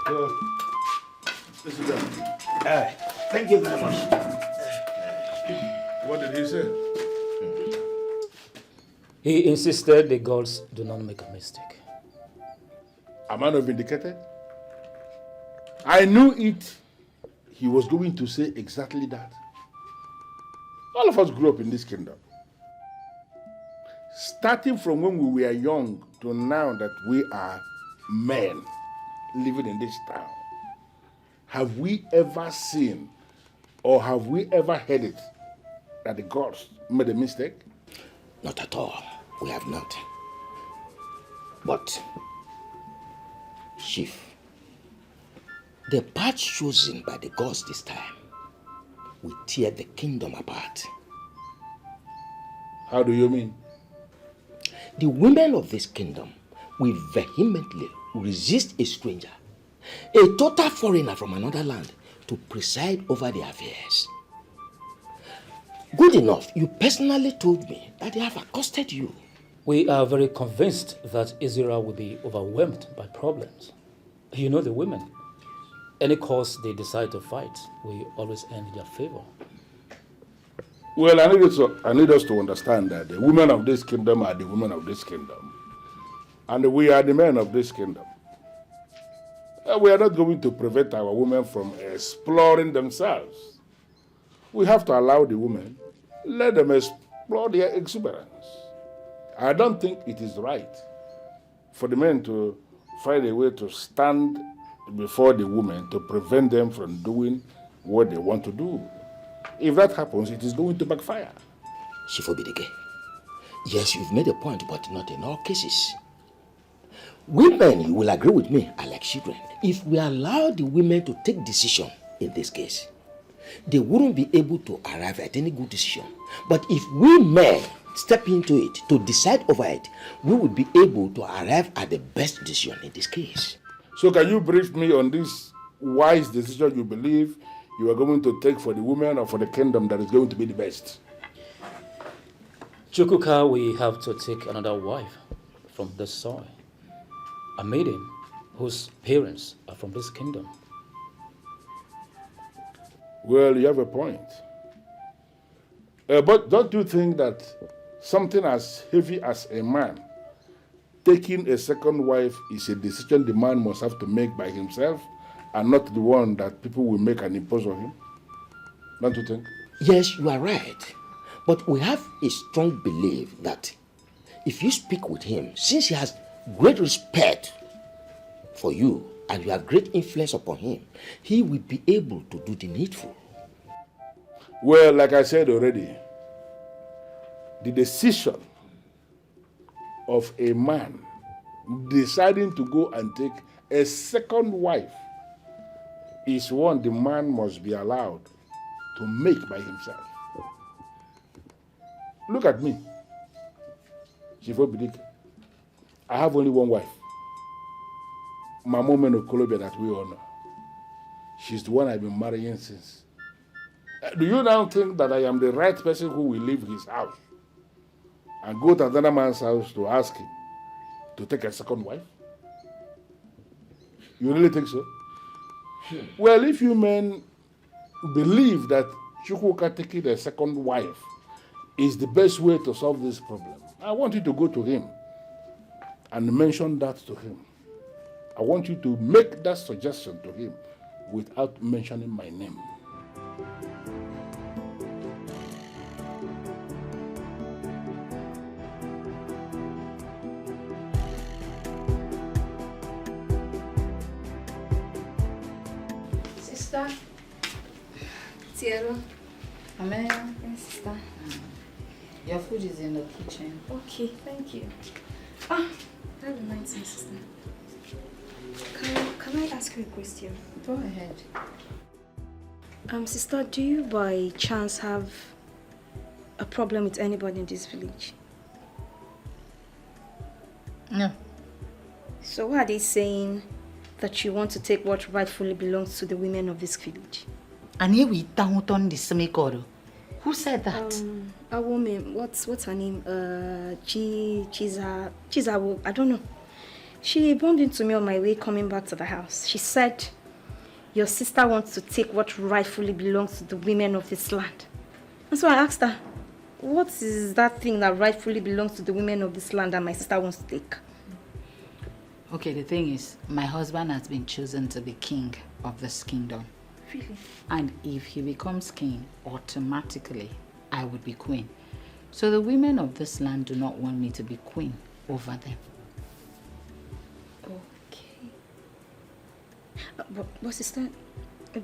So, let's see that. Thank you very much. What did he say? He insisted the gods do not make a mistake. Am I not vindicated? I knew it. He was going to say exactly that. All of us grew up in this kingdom. Starting from when we were young to now that we are men living in this town, have we ever seen or have we ever heard it that the gods made a mistake? Not at all. We have not. But, Chief, the path chosen by the gods this time will tear the kingdom apart. How do you mean? The women of this kingdom will vehemently resist a stranger, a total foreigner from another land, to preside over their affairs. Good enough. You personally told me that they have accosted you. We are very convinced that Israel will be overwhelmed by problems. You know the women. Any cause they decide to fight, we always end in their favor. Well, I need us to understand that the women of this kingdom are the women of this kingdom. And we are the men of this kingdom. We are not going to prevent our women from exploring themselves. We have to allow the women, let them explore their exuberance. I don't think it is right for the men to find a way to stand before the women to prevent them from doing what they want to do. If that happens, it is going to backfire. Dikeh. Yes, you've made a point, but not in all cases. Women, you will agree with me, are like children. If we allow the women to take decision in this case, they wouldn't be able to arrive at any good decision. But if we men step into it to decide over it, we would be able to arrive at the best decision in this case. So can you brief me on this wise decision you believe you are going to take for the women or for the kingdom that is going to be the best? Chuka, we have to take another wife from this soil. A maiden whose parents are from this kingdom. Well, you have a point. But don't you think that something as heavy as a man taking a second wife is a decision the man must have to make by himself and not the one that people will make and impose on him? Don't you think? Yes, you are right. But we have a strong belief that if you speak with him, since he has great respect for you and you have great influence upon him, he will be able to do the needful. Well, like I said already, the decision of a man deciding to go and take a second wife is one the man must be allowed to make by himself. Look at me. Dikeh. I have only one wife. My mom in Colombia that we honor. She's the one I've been marrying since. Do you now think that I am the right person who will leave his house and go to another man's house to ask him to take a second wife? You really think so? Well, if you men believe that Chuka taking a second wife is the best way to solve this problem, I want you to go to him and mention that to him. I want you to make that suggestion to him without mentioning my name. Sister. Tiero. Amen. Yes, sister. Your food is in the kitchen. Okay, thank you. That reminds me, sister. Can I ask you a question? Go ahead. Sister, do you by chance have a problem with anybody in this village? No. So why are they saying that you want to take what rightfully belongs to the women of this village? And here we down on the semikoro. Who said that? A woman, what's her name? Chiza, I don't know. She bumped into me on my way coming back to the house. She said, your sister wants to take what rightfully belongs to the women of this land. And so I asked her, what is that thing that rightfully belongs to the women of this land that my sister wants to take? Okay, the thing is, my husband has been chosen to be king of this kingdom. Really? And if he becomes king, automatically, I would be queen. So the women of this land do not want me to be queen over them. Okay. But sister,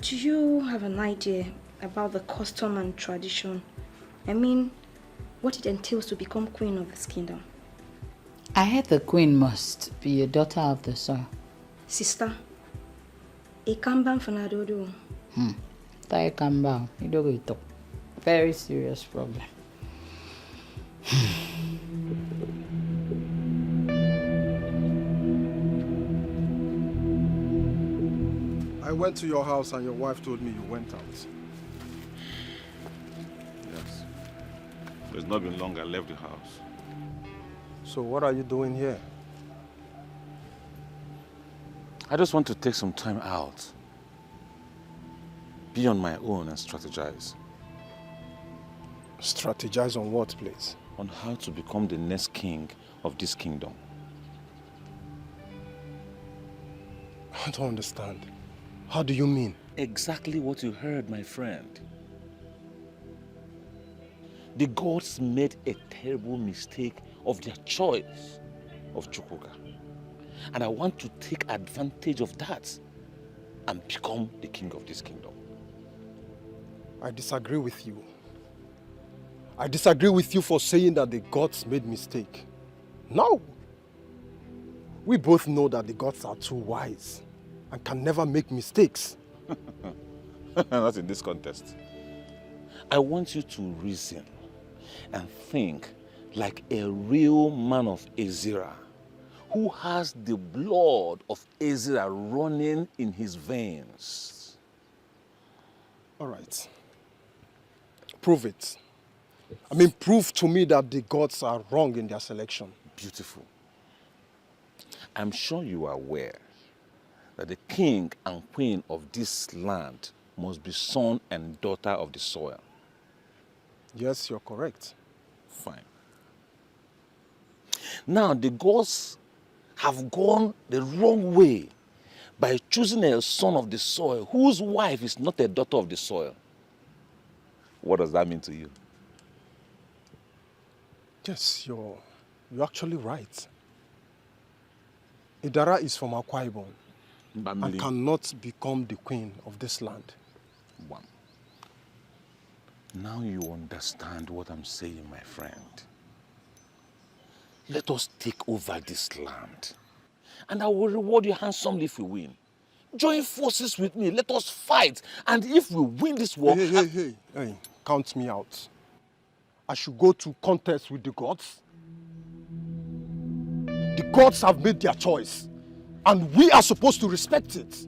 do you have an idea about the custom and tradition? I mean, what it entails to become queen of this kingdom? I heard the queen must be a daughter of the soil. Sister, a kamban fanadodo. Tai kamba, you don't go talk. Very serious problem. I went to your house and your wife told me you went out. Yes. It's not been long I left the house. So what are you doing here? I just want to take some time out. Be on my own and strategize. Strategize on what, please? On how to become the next king of this kingdom. I don't understand. How do you mean? Exactly what you heard, my friend. The gods made a terrible mistake of their choice of Chuka. And I want to take advantage of that and become the king of this kingdom. I disagree with you. I disagree with you for saying that the gods made mistake. No. We both know that the gods are too wise and can never make mistakes. Not in this context. I want you to reason and think like a real man of Ezra who has the blood of Ezra running in his veins. All right. Prove it. I mean, prove to me that the gods are wrong in their selection. Beautiful. I'm sure you are aware that the king and queen of this land must be son and daughter of the soil. Yes, you're correct. Fine. Now, the gods have gone the wrong way by choosing a son of the soil whose wife is not a daughter of the soil. What does that mean to you? Yes, you're actually right. Idara is from Akwa Ibom and cannot become the queen of this land. One. Now you understand what I'm saying, my friend. Let us take over this land. And I will reward you handsomely if we win. Join forces with me. Let us fight. And if we win this war... Hey, count me out. I should go to contest with the gods. The gods have made their choice. And we are supposed to respect it.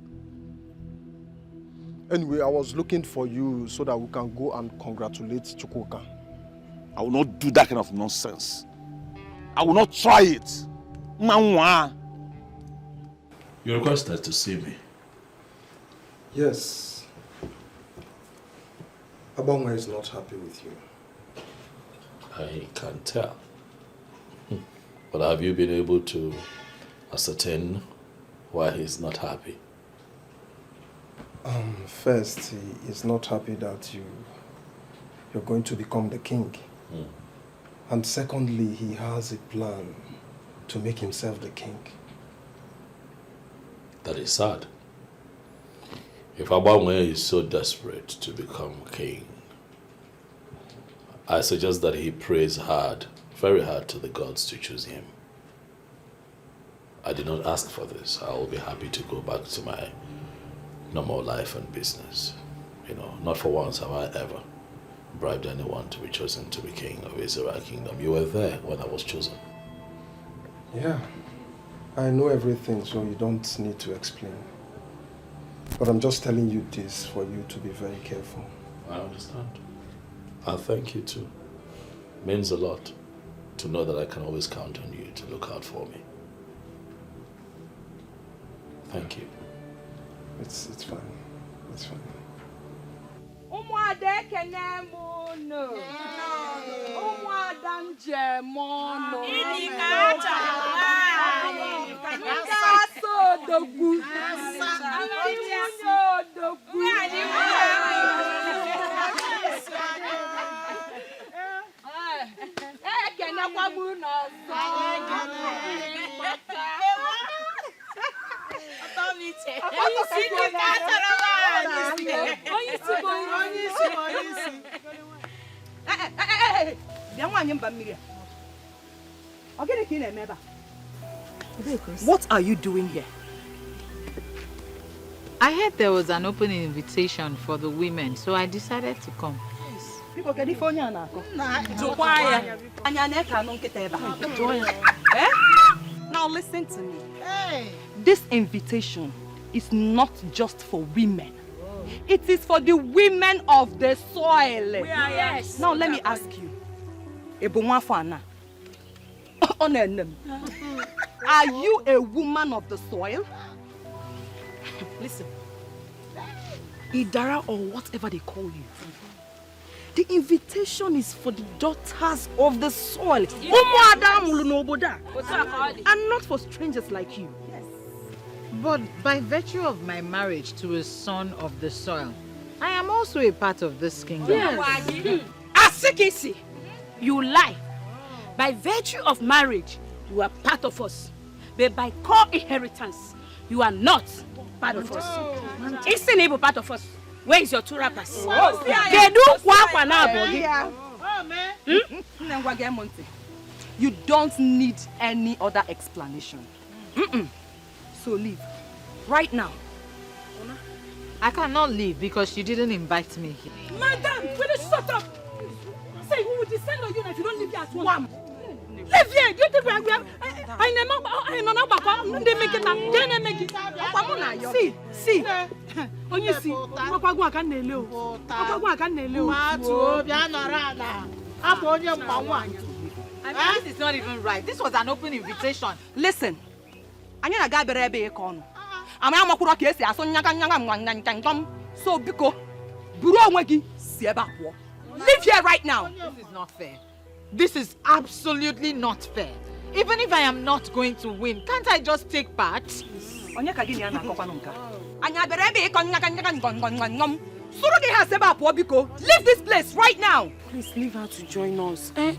Anyway, I was looking for you so that we can go and congratulate Chuka. I will not do that kind of nonsense. I will not try it. You requested to see me. Yes. Abonga is not happy with you. I can tell. But have you been able to ascertain why he's not happy? First, he is not happy that you're going to become the king. And secondly, he has a plan to make himself the king. That is sad. If Abonga is so desperate to become king, I suggest that he prays hard, very hard to the gods to choose him. I did not ask for this. I will be happy to go back to my normal life and business. You know, not for once have I ever bribed anyone to be chosen to be king of Israel kingdom. You were there when I was chosen. Yeah, I know everything, so you don't need to explain. But I'm just telling you this for you to be very careful. I understand. I thank you too. Means a lot to know that I can always count on you to look out for me. Thank you. It's fine. It's fine. What are you doing here? I heard there was an open invitation for the women, so I decided to come. Now listen to me. This invitation is not just for women. It is for the women of the soil. Yes. Now let me ask you. Are you a woman of the soil? Listen, Idara or whatever they call you, the invitation is for the daughters of the soil. And not for strangers like you. Yes. But by virtue of my marriage to a son of the soil, I am also a part of this kingdom. Yes. Asikisi, you lie. By virtue of marriage, you are part of us. But by core inheritance, you are not part of us. Esin Igbo part of us. Where is your two rappers? You don't need any other explanation. So leave. Right now. I cannot leave because you didn't invite me here. Madam, will you shut up? Say, we will descend on you if you don't leave here at once. Leave here. Do you think we are... See. When you see, this is not even right. This was an open invitation. Listen. So, Biko, leave here right now. This is not fair. This is absolutely not fair. Even if I am not going to win, can't I just take part? Leave this place right now. Please leave her to join us. Please.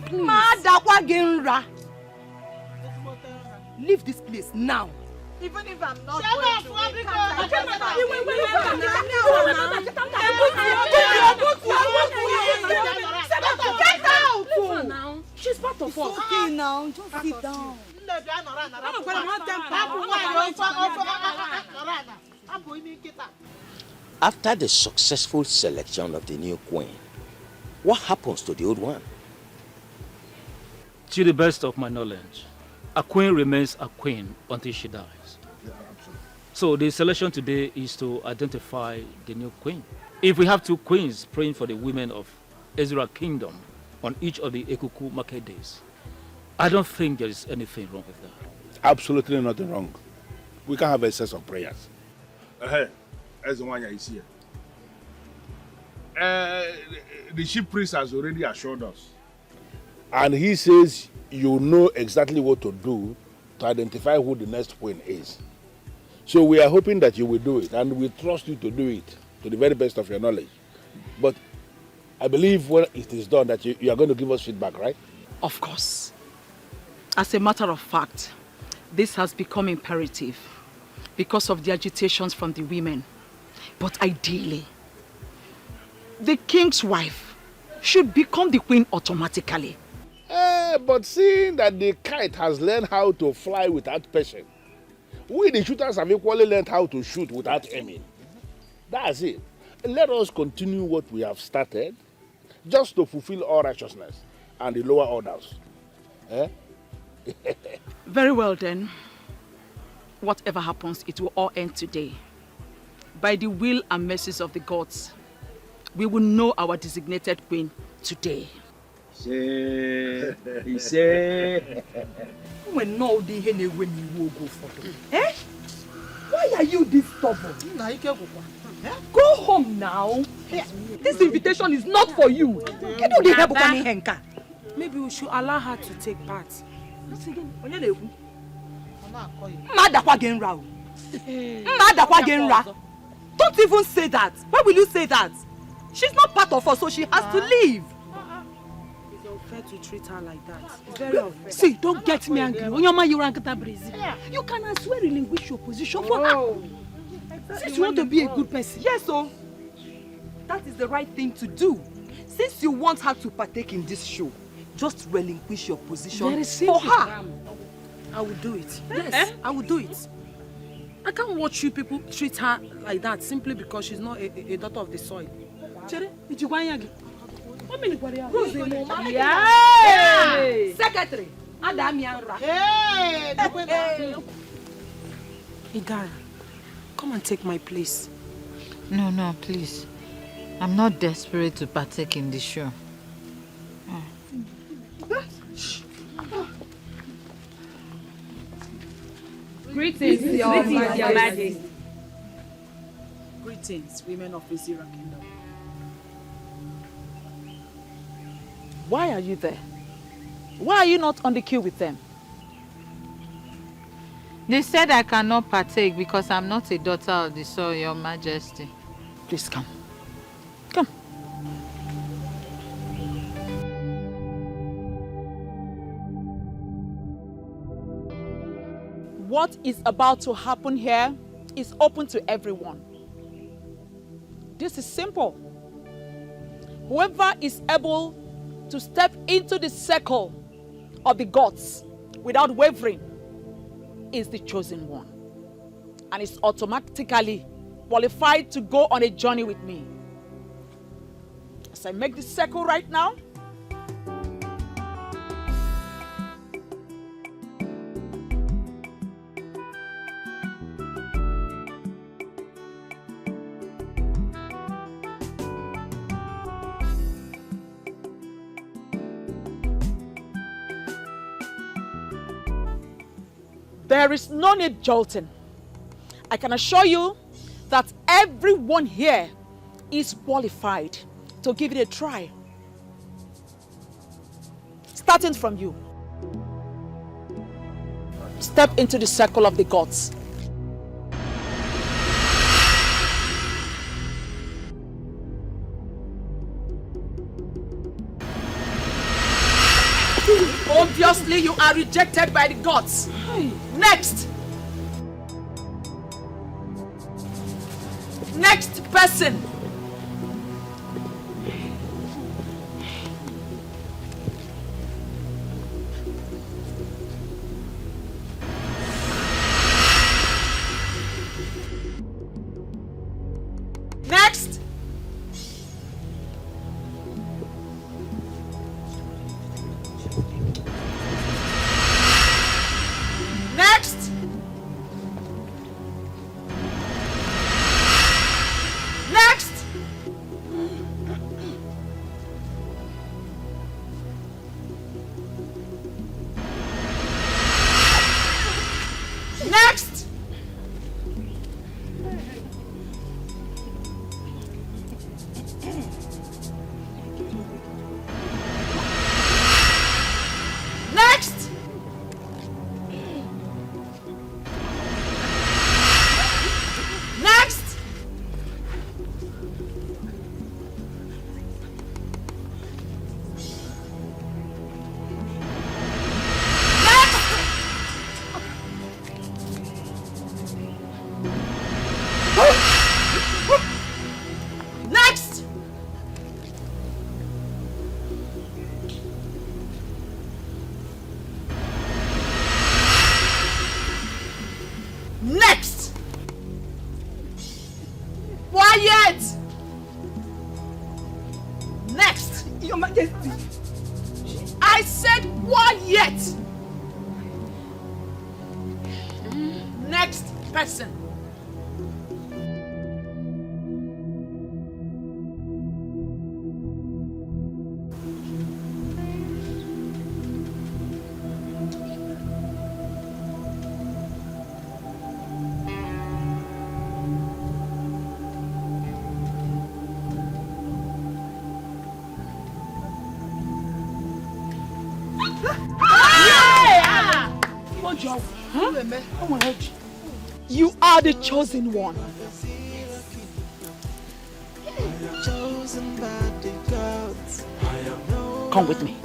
Leave this place now. Even if I'm not Get out! She's part of us. Okay now, just sit down. After the successful selection of the new queen, what happens to the old one? To the best of my knowledge, a queen remains a queen until she dies. Yeah, absolutely. So the selection today is to identify the new queen. If we have two queens praying for the women of Israel Kingdom on each of the Ekuku market days, I don't think there is anything wrong with that. Absolutely nothing wrong. We can have a set of prayers. Hey, as the one is here. The chief priest has already assured us. And he says you know exactly what to do to identify who the next queen is. So we are hoping that you will do it, and we trust you to do it to the very best of your knowledge. But I believe when it is done that you are going to give us feedback, right? Of course. As a matter of fact, this has become imperative because of the agitations from the women. But ideally, the king's wife should become the queen automatically. But seeing that the kite has learned how to fly without passion, we the shooters have equally learned how to shoot without aiming. That's it. Let us continue what we have started, just to fulfill all righteousness and the lower orders. Very well then. Whatever happens, it will all end today. By the will and mercies of the gods, we will know our designated queen today. When no the henny when you will go for them. Why are you this stubborn? Go home now. This invitation is not for you. Maybe we should allow her to take part. Don't even say that. Why will you say that? She's not part of us, so she has to leave. It's unfair to treat her like that. It's very unfair. See, don't get me angry. You can as well relinquish your position for her. Since you want to be a good person. Yes, so that is the right thing to do. Since you want her to partake in this show, just relinquish your position for her. I will do it. Yes, I will do it. I can't watch you people treat her like that simply because she's not a daughter of the soil. Yeah. Secretary. Igara, come and take my place. No, please. I'm not desperate to partake in the show. Greetings, Your Majesty. Greetings, women of Ezira Kingdom. Why are you there? Why are you not on the queue with them? They said I cannot partake because I'm not a daughter of the soil, Your Majesty. Please come. Come. What is about to happen here is open to everyone. This is simple. Whoever is able to step into the circle of the gods without wavering is the chosen one, and is automatically qualified to go on a journey with me. As I make this circle right now, there is no need jolting. I can assure you that everyone here is qualified to give it a try. Starting from you. Step into the circle of the gods. Obviously, you are rejected by the gods. Next. Next person. Next. Next. Next. Next. Next. Next. Next. Next. Quiet. Next. Your Majesty. I said quiet. Next person. You are the chosen one. Come with me.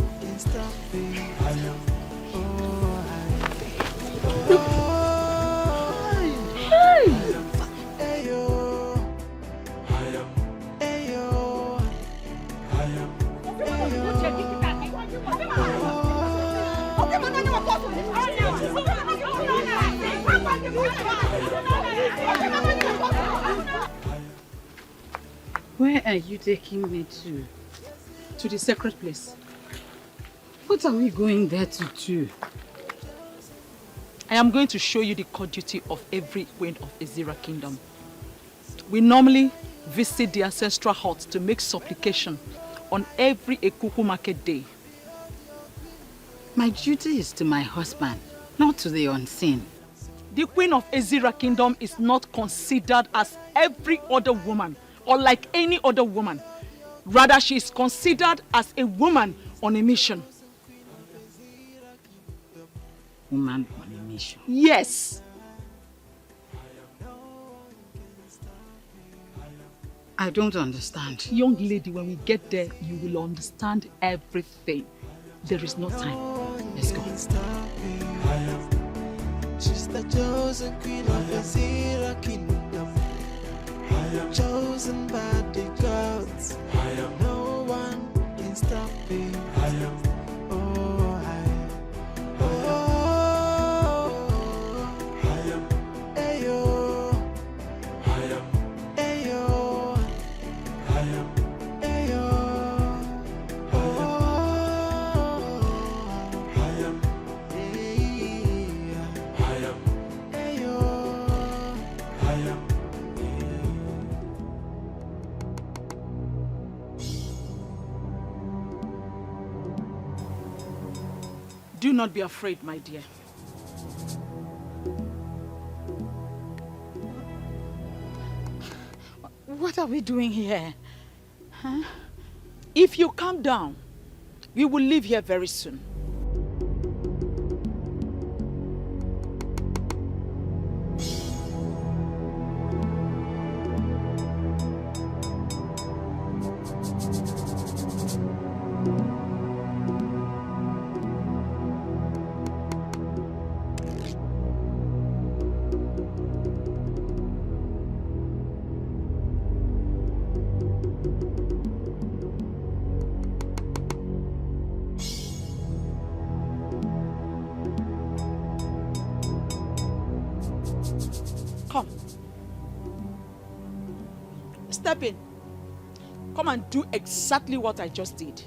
Where are you taking me to? To the sacred place. What are we going there to do? I am going to show you the core duty of every queen of Ezira Kingdom. We normally visit the ancestral hut to make supplication on every Ekuku market day. My duty is to my husband, not to the unseen. The queen of Ezira kingdom is not considered as every other woman or like any other woman. Rather, she is considered as a woman on a mission. Woman on a mission? Yes. I don't understand. Young lady, when we get there, you will understand everything. There is no time. Let's go. She's the chosen queen of Ezira kingdom. Chosen by the gods. No one can stop me. Do not be afraid, my dear. What are we doing here? Huh? If you calm down, we will leave here very soon. Step in. Come and do exactly what I just did.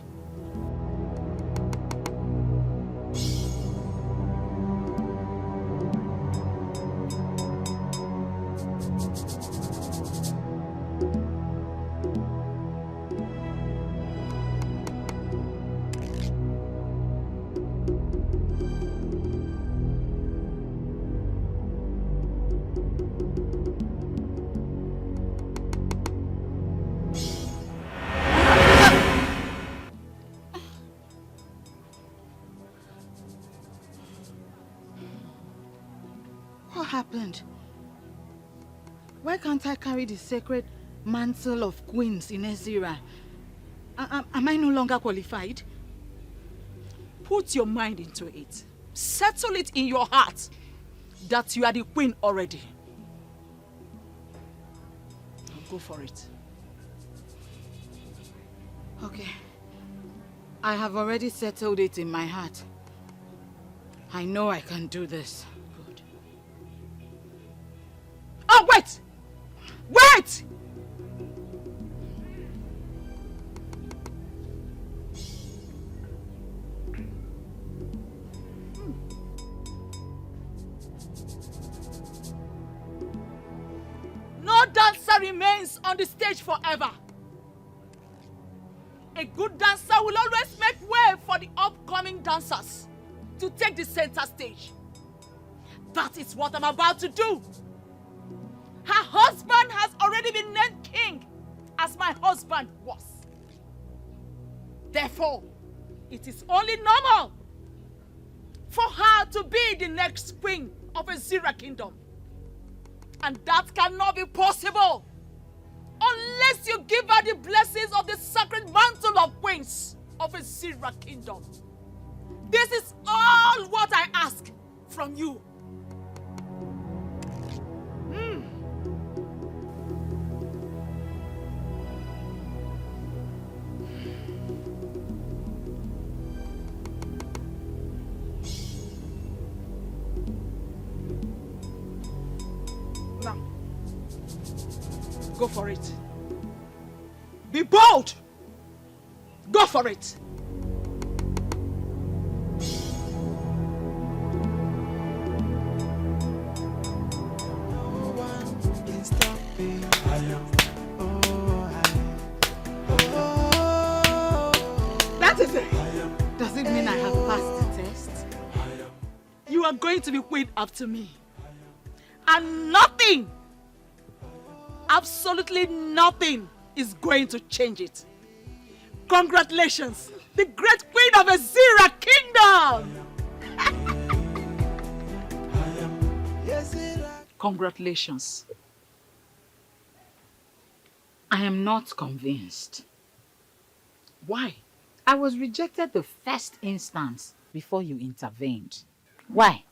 Happened? Why can't I carry the sacred mantle of queens in Ezira? Am I no longer qualified? Put your mind into it. Settle it in your heart that you are the queen already. Go for it. Okay. I have already settled it in my heart. I know I can do this. Oh, wait! Wait! No dancer remains on the stage forever. A good dancer will always make way for the upcoming dancers to take the center stage. That is what I'm about to do. Her husband has already been named king, as my husband was. Therefore, it is only normal for her to be the next queen of Ezira kingdom. And that cannot be possible unless you give her the blessings of the sacred mantle of queens of Ezira kingdom. This is all what I ask from you. Go for it. Be bold. Go for it. That is it. Does it mean I have passed the test? You are going to be queen after me. And nothing, absolutely nothing is going to change it. Congratulations, the great queen of Azira Kingdom! Congratulations. I am not convinced. Why? I was rejected the first instance before you intervened. Why?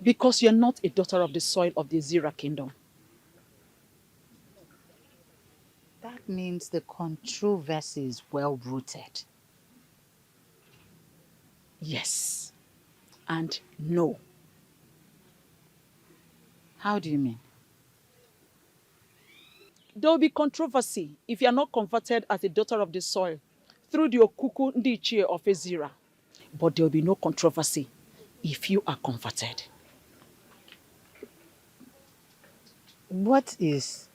Because you're not a daughter of the soil of the Azira Kingdom. That means the controversy is well rooted. Yes. And no. How do you mean? There will be controversy if you are not converted as a daughter of the soil through the Okuku Ndichie of Azira. But there will be no controversy if you are converted. What is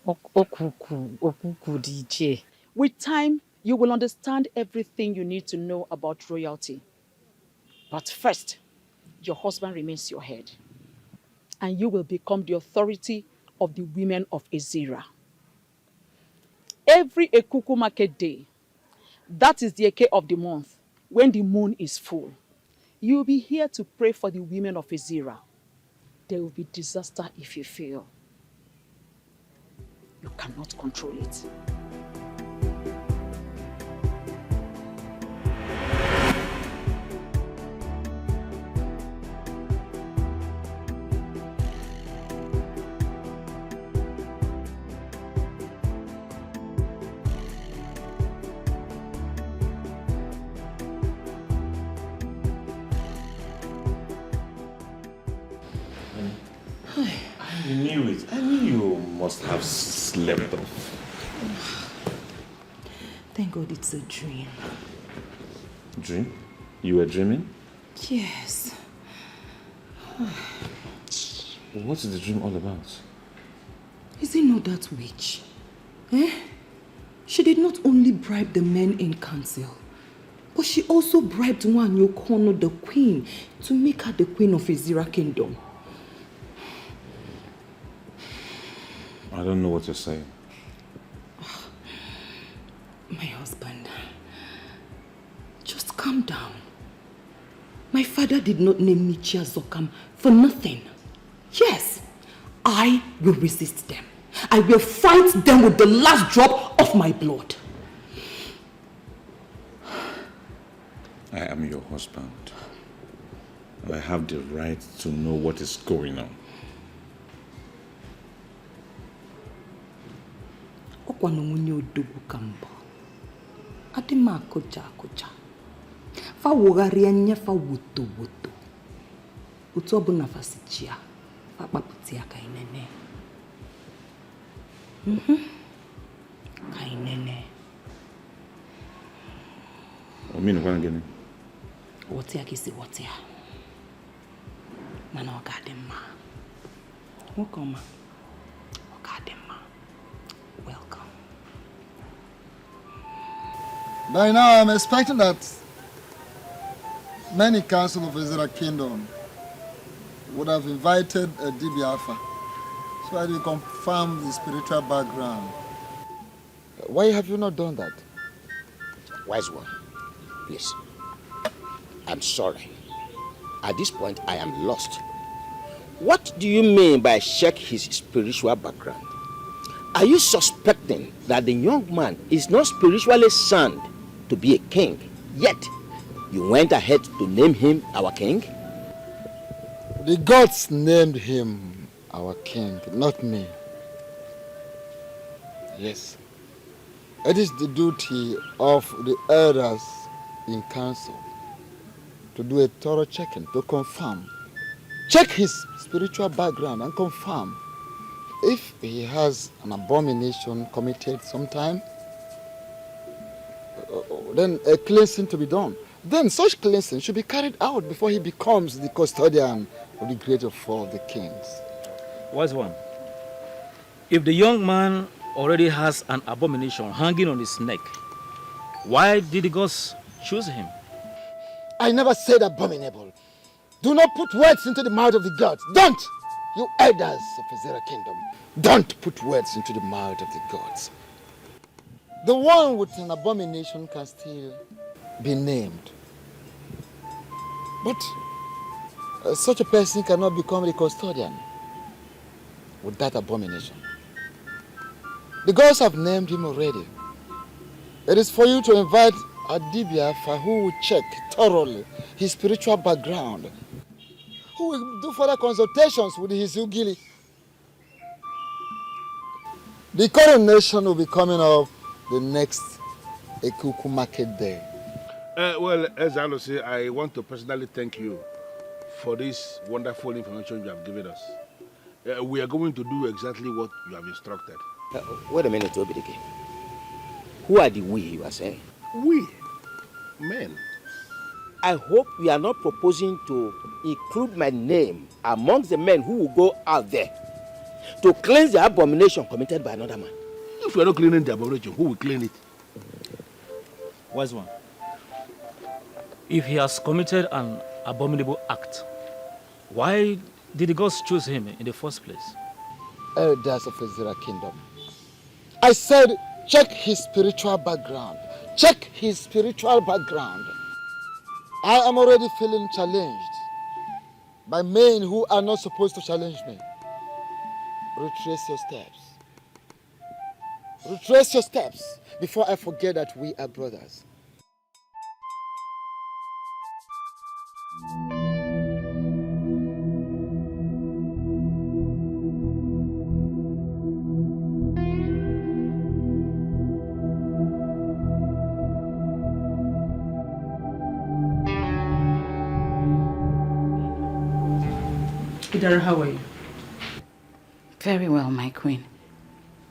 Okuku Ndichie? With time, you will understand everything you need to know about royalty. But first, your husband remains your head. And you will become the authority of the women of Azira. Every Ekuku market day, that is the Eke of the month, when the moon is full, you will be here to pray for the women of Azira. There will be disaster if you fail. You cannot control it. I knew it. I knew you must have slept off. Thank God it's a dream. Dream? You were dreaming? Yes. What is the dream all about? Is it not that witch? Eh? She did not only bribe the men in council, but she also bribed Nwanyi Okono, the queen, to make her the queen of Azira Kingdom. I don't know what you're saying. My husband, just calm down. My father did not name me Chiazokam for nothing. Yes, I will resist them. I will fight them with the last drop of my blood. I am your husband. I have the right to know what is going on. Okwano munye odogu kambo. Adima koja. Fa wogari anya fa woto. Utu obu na fasichia. Fa paputi aka inene. Kainene. Omino kwa ngene. Wotia kisi wotia. Mana ogadema. Wokoma. Ogadema. Welcome. By now, I'm expecting that many council of Azira Kingdom would have invited a Dibiafa so that you confirm the spiritual background. Why have you not done that? Wise one, please. I'm sorry. At this point, I am lost. What do you mean by check his spiritual background? Are you suspecting that the young man is not spiritually sound to be a king, yet you went ahead to name him our king? The gods named him our king, not me. Yes. It is the duty of the elders in council to do a thorough checking, to confirm. Check his spiritual background and confirm if he has an abomination committed sometime, then a cleansing to be done. Then such cleansing should be carried out before he becomes the custodian of the great of all the kings. Wise one. If the young man already has an abomination hanging on his neck, why did the gods choose him? I never said abominable. Do not put words into the mouth of the gods. Don't! You elders of Azera Kingdom, don't put words into the mouth of the gods. The one with an abomination can still be named. But such a person cannot become the custodian with that abomination. The gods have named him already. It is for you to invite Adibia who will check thoroughly his spiritual background, who will do further consultations with his Ugili. The coronation will be coming up the next Ekuku market day. Well, as I say, I want to personally thank you for this wonderful information you have given us. We are going to do exactly what you have instructed. Wait a minute, Obidike. Who are the we you are saying? We? Men. I hope you are not proposing to include my name amongst the men who will go out there to cleanse the abomination committed by another man. If we are not cleaning the abomination, who will clean it? Wise one. If he has committed an abominable act, why did the gods choose him in the first place? Elders of Azera Kingdom, I said check his spiritual background. Check his spiritual background. I am already feeling challenged by men who are not supposed to challenge me. Retrace your steps. Retrace your steps before I forget that we are brothers. Idara, how are you? Very well, my queen.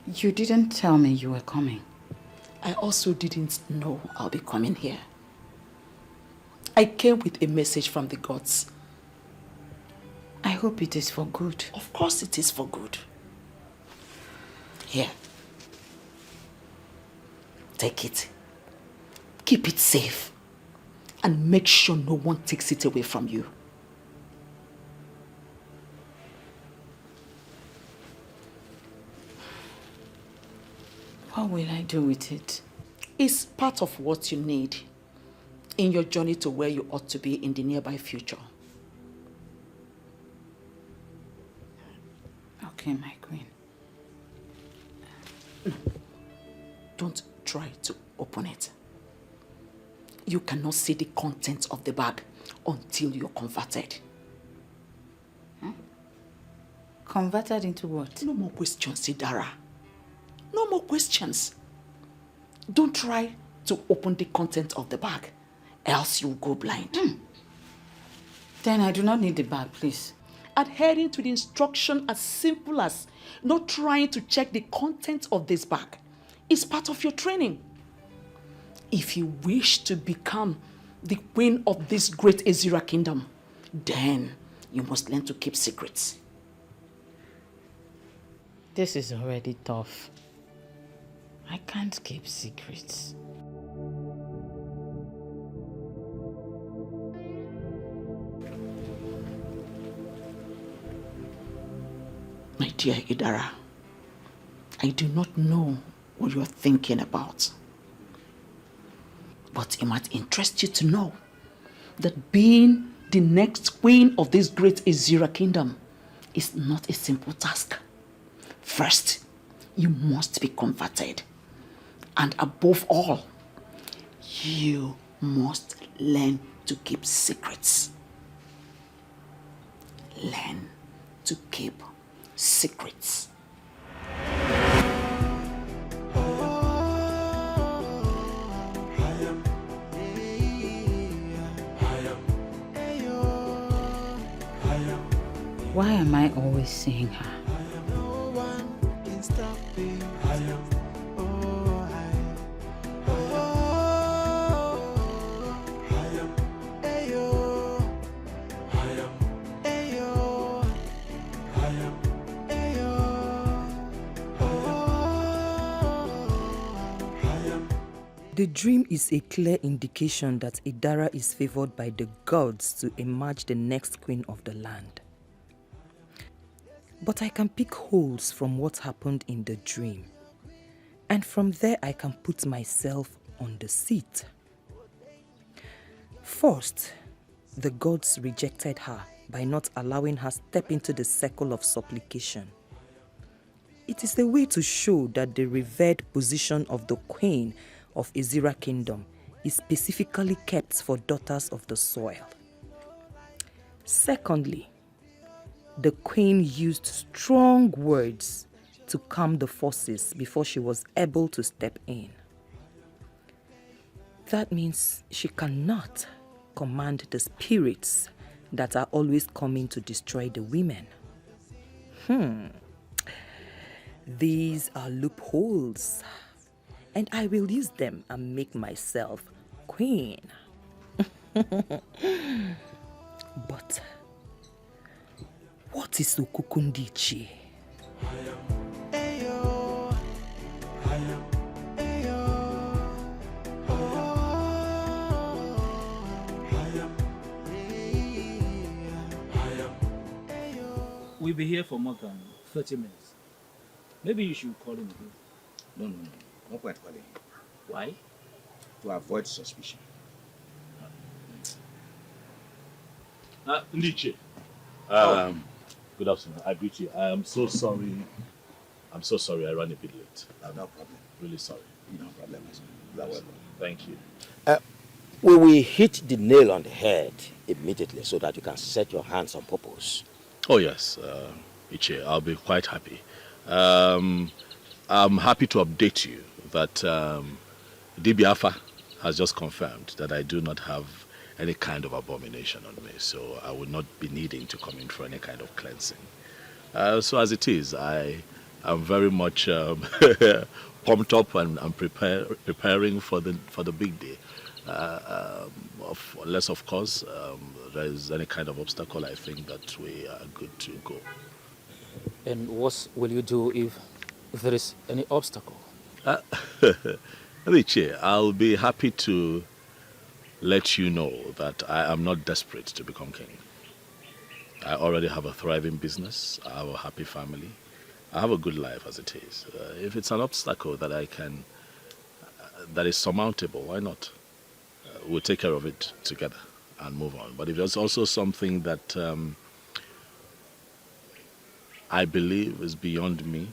You didn't tell me you were coming. I also didn't know I'll be coming here. I came with a message from the gods. I hope it is for good. Of course it is for good. Here. Take it. Keep it safe. And make sure no one takes it away from you. What will I do with it? It's part of what you need in your journey to where you ought to be in the nearby future. Okay, my queen. No. Don't try to open it. You cannot see the contents of the bag until you're converted. Huh? Converted into what? No more questions, Idara. No more questions. Don't try to open the content of the bag, else you'll go blind. Then I do not need the bag, please. Adhering to the instruction as simple as not trying to check the content of this bag is part of your training. If you wish to become the queen of this great Azera kingdom, then you must learn to keep secrets. This is already tough. I can't keep secrets. My dear Idara, I do not know what you're thinking about. But it might interest you to know that being the next queen of this great Azera kingdom is not a simple task. First, you must be converted. And above all, you must learn to keep secrets. Learn to keep secrets. Why am I always seeing her? The dream is a clear indication that Idara is favored by the gods to emerge the next queen of the land. But I can pick holes from what happened in the dream. And from there I can put myself on the seat. First, the gods rejected her by not allowing her step into the circle of supplication. It is a way to show that the revered position of the queen of Ezira Kingdom is specifically kept for daughters of the soil. Secondly, the queen used strong words to calm the forces before she was able to step in. That means she cannot command the spirits that are always coming to destroy the women. These are loopholes, and I will use them and make myself queen. But what is Ukukundichi? We'll be here for more than 30 minutes. Maybe you should call him again. No. Not quite calling. Why? To avoid suspicion. Ndiche. Good afternoon. I greet you. I am so sorry. I'm so sorry I ran a bit late. No problem. Really sorry. No problem. You're welcome. Thank you. We will hit the nail on the head immediately so that you can set your hands on purpose. Oh yes, Iche, I'll be quite happy. I'm happy to update you that DBAFA has just confirmed that I do not have any kind of abomination on me, so I will not be needing to come in for any kind of cleansing. So as it is, I am very much pumped up and preparing for the big day. Unless, of course, there is any kind of obstacle, I think that we are good to go. And what will you do if there is any obstacle? Richie, I'll be happy to let you know that I am not desperate to become king. I already have a thriving business. I have a happy family. I have a good life as it is. If it's an obstacle that I can, that is surmountable, why not? We'll take care of it together and move on. But if there's also something that I believe is beyond me,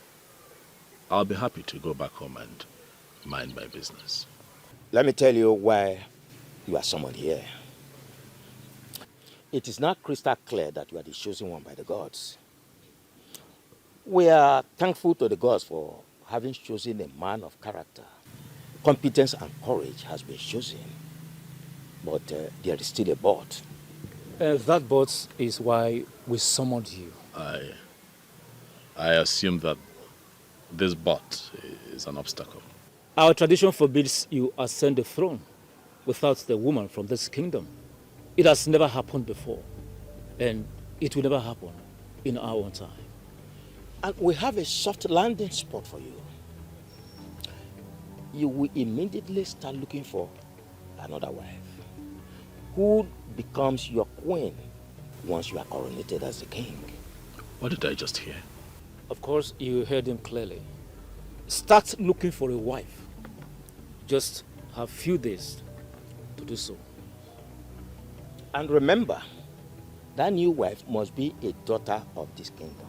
I'll be happy to go back home and mind my business. Let me tell you why you are summoned here. It is not crystal clear that you are the chosen one by the gods. We are thankful to the gods for having chosen a man of character. Competence and courage has been chosen. But there is still a but. That but is why we summoned you. I assume that this but is an obstacle. Our tradition forbids you ascend the throne without the woman from this kingdom. It has never happened before, and it will never happen in our own time. And we have a soft landing spot for you. You will immediately start looking for another wife, who becomes your queen once you are coronated as the king. What did I just hear? Of course, you heard him clearly. Start looking for a wife. Just have few days to do so. And remember, that new wife must be a daughter of this kingdom,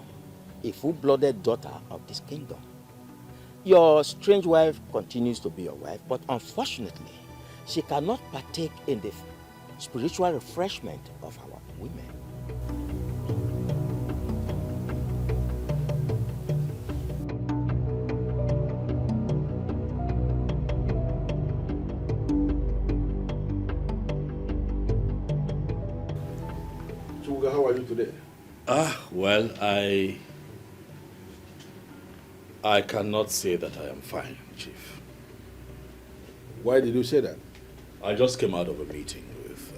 a full-blooded daughter of this kingdom. Your strange wife continues to be your wife, but unfortunately, she cannot partake in the spiritual refreshment of our women. Chuka, how are you today? Well, I cannot say that I am fine, Chief. Why did you say that? I just came out of a meeting with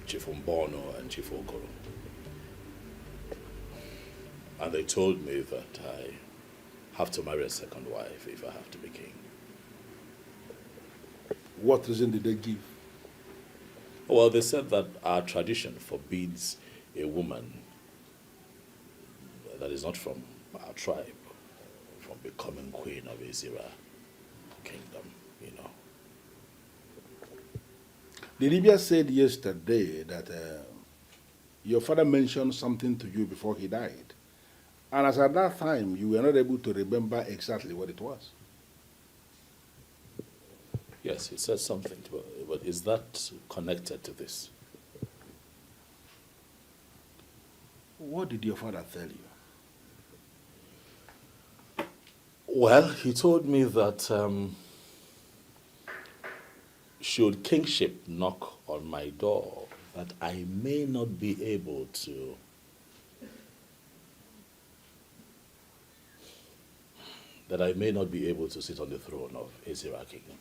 Chief Mbono and Chief Okoro. And they told me that I have to marry a second wife if I have to be king. What reason did they give? Well, they said that our tradition forbids a woman that is not from our tribe from becoming queen of Ezira kingdom, you know. The Libya said yesterday that your father mentioned something to you before he died. And as at that time, you were not able to remember exactly what it was. Yes, he said something, but is that connected to this? What did your father tell you? Well, he told me that should kingship knock on my door, that I may not be able to sit on the throne of Ezira kingdom.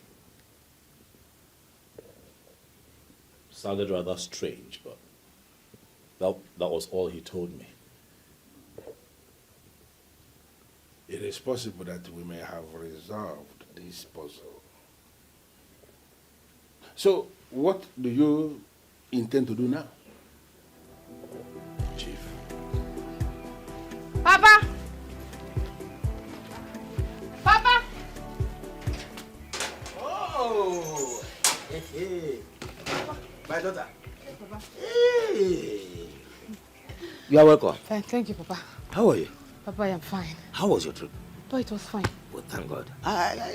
Sounded rather strange, but that was all he told me. It is possible that we may have resolved this puzzle. So, what do you intend to do now? Chief. Papa! Papa! Oh! Hey. My daughter. Yes, Papa. Hey! You are welcome. Fine, thank you, Papa. How are you? Papa, I am fine. How was your trip? Oh, it was fine. Well, thank God.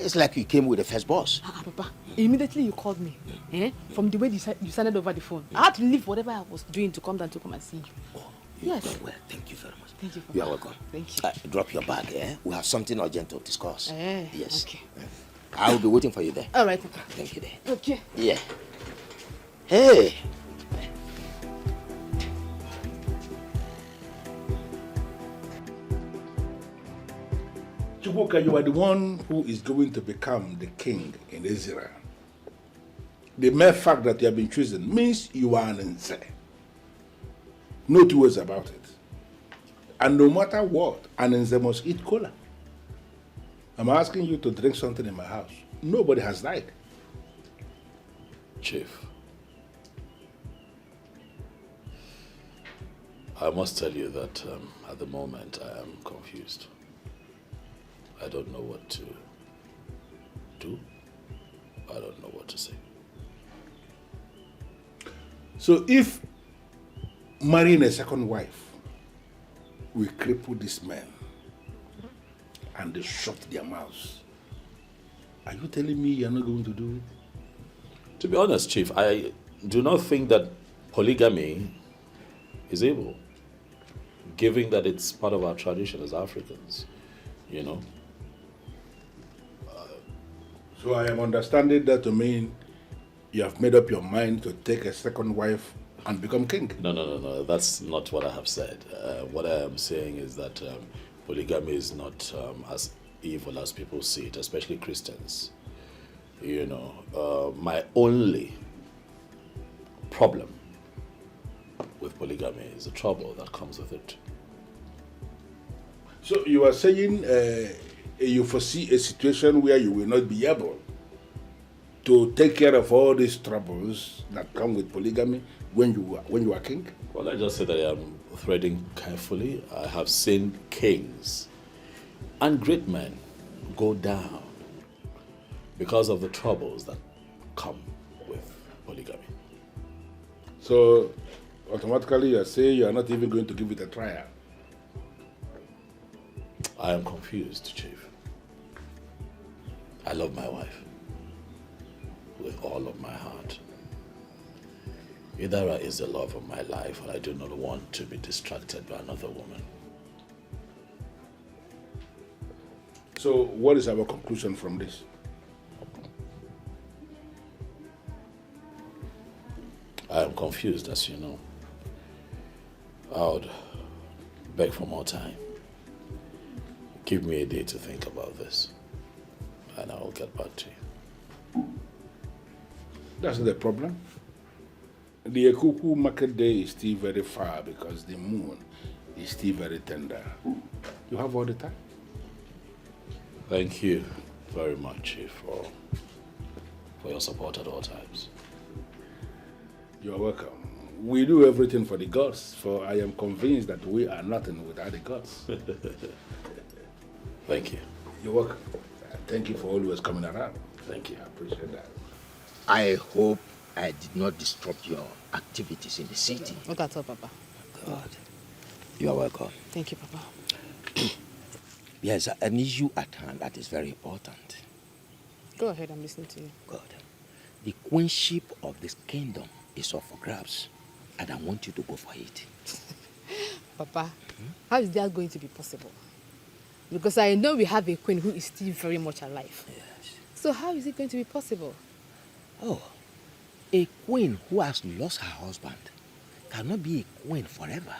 It's like you came with the first boss. Papa, immediately you called me. From the way you sounded over the phone. I had to leave whatever I was doing to come down to come and see you. Oh, yes. Well, thank you very much. Thank you, Papa. You are welcome. Thank you. Drop your bag, eh? We have something urgent to discuss. Yes. Okay. I will be waiting for you there. All right, Papa. Thank you there. Okay. Yeah. Hey! Chuka, you are the one who is going to become the king in Ezira. The mere fact that you have been chosen means you are an Nze. No two ways about it. And no matter what, an Nze must eat cola. I'm asking you to drink something in my house. Nobody has died. Chief, I must tell you that at the moment I am confused. I don't know what to do. I don't know what to say. So if marrying a second wife will cripple these men and they shut their mouths, are you telling me you're not going to do it? To be honest, Chief, I do not think that polygamy is able, given that it's part of our tradition as Africans, you know. So I am understanding that to mean you have made up your mind to take a second wife and become king. No. That's not what I have said. What I am saying is that polygamy is not as evil as people see it, especially Christians. You know, my only problem with polygamy is the trouble that comes with it. So you are saying you foresee a situation where you will not be able to take care of all these troubles that come with polygamy when you are king? Well, I just say that I am threading carefully. I have seen kings and great men go down because of the troubles that come with polygamy. So automatically you are saying you are not even going to give it a trial? I am confused, Chief. I love my wife with all of my heart. Idara is the love of my life, and I do not want to be distracted by another woman. So what is our conclusion from this? I am confused, as you know. I would beg for more time. Give me a day to think about this, and I will get back to you. That's the problem. The Ekuku market day is still very far because the moon is still very tender. You have all the time. Thank you very much, Chief, for for your support at all times. You're welcome. We do everything for the gods, for I am convinced that we are nothing without the gods. Thank you. You're welcome. Thank you for always coming around. Thank you. I appreciate that. I hope I did not disrupt your activities in the city. Not at all, Papa. God. You are welcome. Thank you, Papa. Yes, an issue at hand that is very important. Go ahead, I'm listening to you. God. The queenship of this kingdom is up for grabs, and I want you to go for it. Papa, how is that going to be possible? Because I know we have a queen who is still very much alive. Yes. So how is it going to be possible? Oh, a queen who has lost her husband cannot be a queen forever.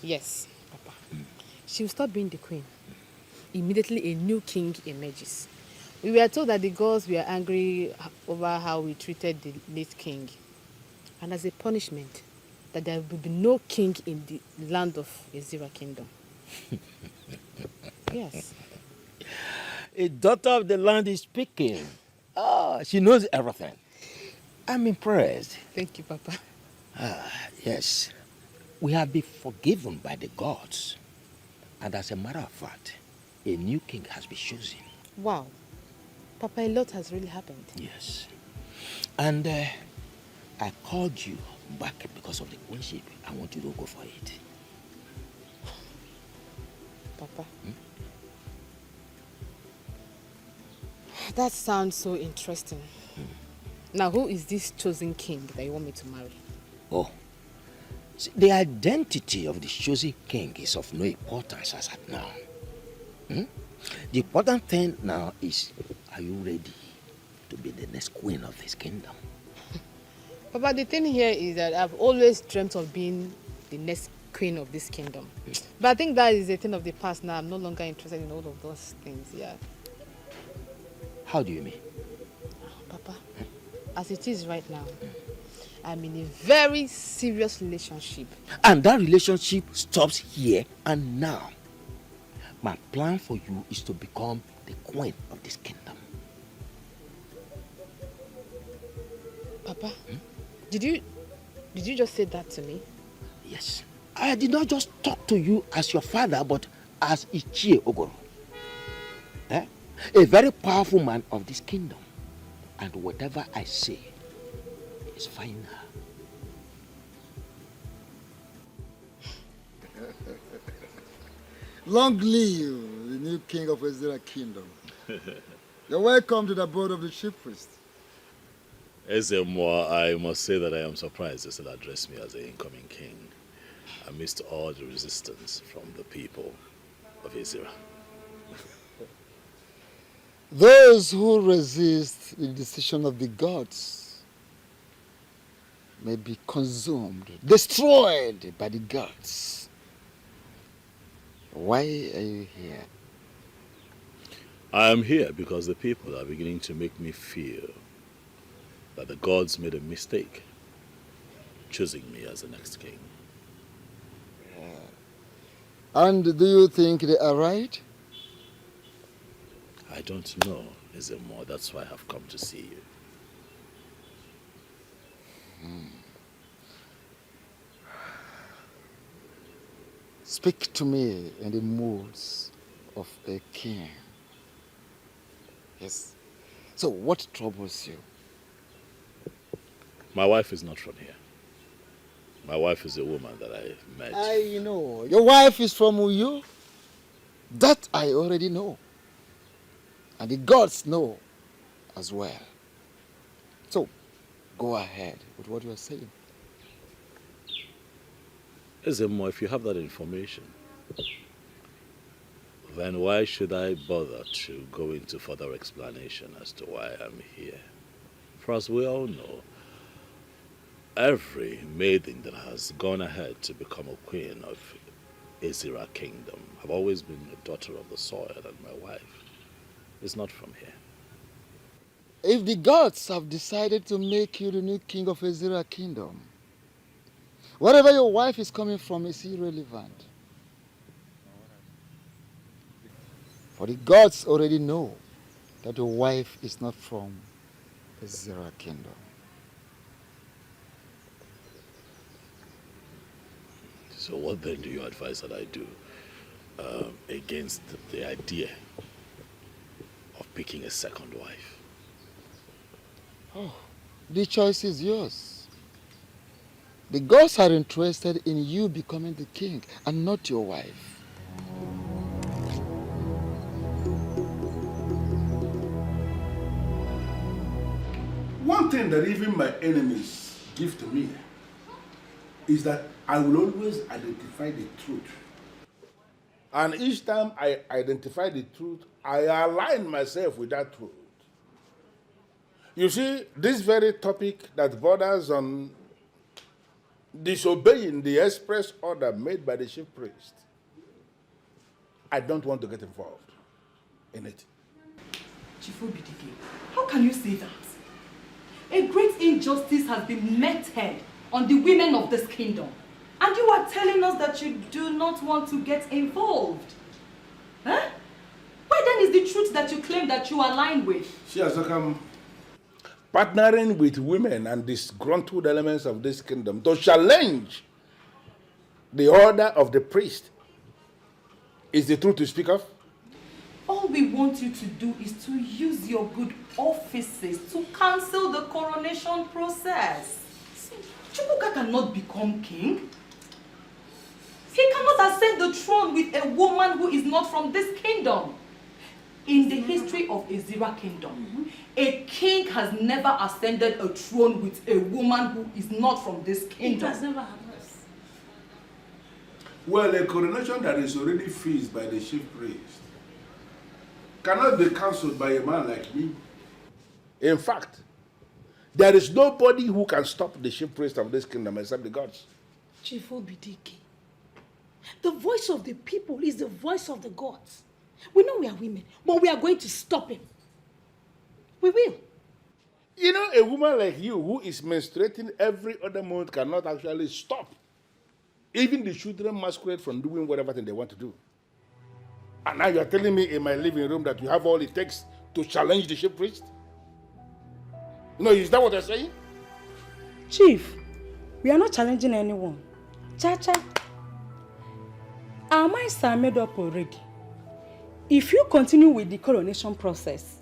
Yes, Papa. She will stop being the queen. Immediately a new king emerges. We were told that the gods were angry over how we treated the late king. And as a punishment, that there will be no king in the land of Ezira kingdom. Yes. A daughter of the land is speaking. Ah, she knows everything. I'm impressed. Thank you, Papa. Yes. We have been forgiven by the gods. And as a matter of fact, a new king has been chosen. Wow. Papa, a lot has really happened. Yes. And I called you back because of the queenship. I want you to go for it. Papa. That sounds so interesting. Now, who is this chosen king that you want me to marry? Oh. See, the identity of the chosen king is of no importance as at now. The important thing now is, are you ready to be the next queen of this kingdom? Papa, the thing here is that I've always dreamt of being the next queen of this kingdom. But I think that is a thing of the past now. I'm no longer interested in all of those things, yeah. How do you mean? Papa, as it is right now, I'm in a very serious relationship. And that relationship stops here and now. My plan for you is to become the queen of this kingdom. Papa, did you just say that to me? Yes. I did not just talk to you as your father, but as Ichie Ogoro. A very powerful man of this kingdom. And whatever I say is final. Long live the new king of Ezira kingdom. You're welcome to the board of the chief priest. Ezemo, I must say that I am surprised they still address me as the incoming king, amidst all the resistance from the people of Ezira. Those who resist the decision of the gods may be consumed, destroyed by the gods. Why are you here? I am here because the people are beginning to make me feel that the gods made a mistake choosing me as the next king. And do you think they are right? I don't know, Ezemo. That's why I have come to see you. Speak to me in the moods of a king. Yes. So what troubles you? My wife is not from here. My wife is a woman that I met. I know. Your wife is from Uyo. That I already know. And the gods know as well. So, go ahead with what you are saying. Ezemo, if you have that information, then why should I bother to go into further explanation as to why I'm here? For as we all know, every maiden that has gone ahead to become a queen of Ezira kingdom have always been a daughter of the soil, and my wife is not from here. If the gods have decided to make you the new king of Ezira kingdom, wherever your wife is coming from is irrelevant. For the gods already know that your wife is not from Ezra Kingdom. So what then do you advise that I do against the idea of picking a second wife? Oh, the choice is yours. The gods are interested in you becoming the king and not your wife. One thing that even my enemies give to me is that I will always identify the truth. And each time I identify the truth, I align myself with that truth. You see, this very topic that borders on disobeying the express order made by the chief priest, I don't want to get involved in it. Chief Dikeh, how can you say that? A great injustice has been meted on the women of this kingdom. And you are telling us that you do not want to get involved. Huh? Why then is the truth that you claim that you align with? She has become partnering with women and disgruntled elements of this kingdom to challenge the order of the priest is the truth to speak of? All we want you to do is to use your good offices to cancel the coronation process. See, Chuka cannot become king. He cannot ascend the throne with a woman who is not from this kingdom. In the history of Ezira kingdom, a king has never ascended a throne with a woman who is not from this kingdom. It has never happened. Well, a coronation that is already fixed by the chief priest cannot be cancelled by a man like me. In fact, there is nobody who can stop the chief priest of this kingdom except the gods. Chief Dikeh, the voice of the people is the voice of the gods. We know we are women, but we are going to stop him. We will. You know, a woman like you who is menstruating every other month cannot actually stop even the children masquerade from doing whatever thing they want to do. And now you are telling me in my living room that you have all it takes to challenge the chief priest? No, is that what you're saying? Chief, we are not challenging anyone. Cha-cha. Our minds are made up already. If you continue with the coronation process,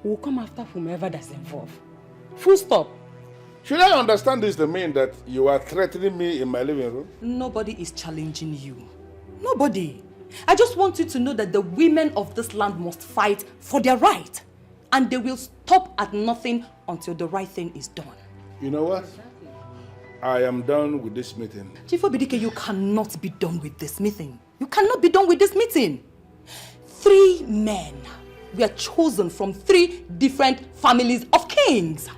we'll come after whomever that's involved. Full stop. Should I understand this to mean that you are threatening me in my living room? Nobody is challenging you. Nobody. I just want you to know that the women of this land must fight for their right. And they will stop at nothing until the right thing is done. You know what? I am done with this meeting. Chief Dikeh, you cannot be done with this meeting. You cannot be done with this meeting. 3 men were chosen from 3 different families of kings.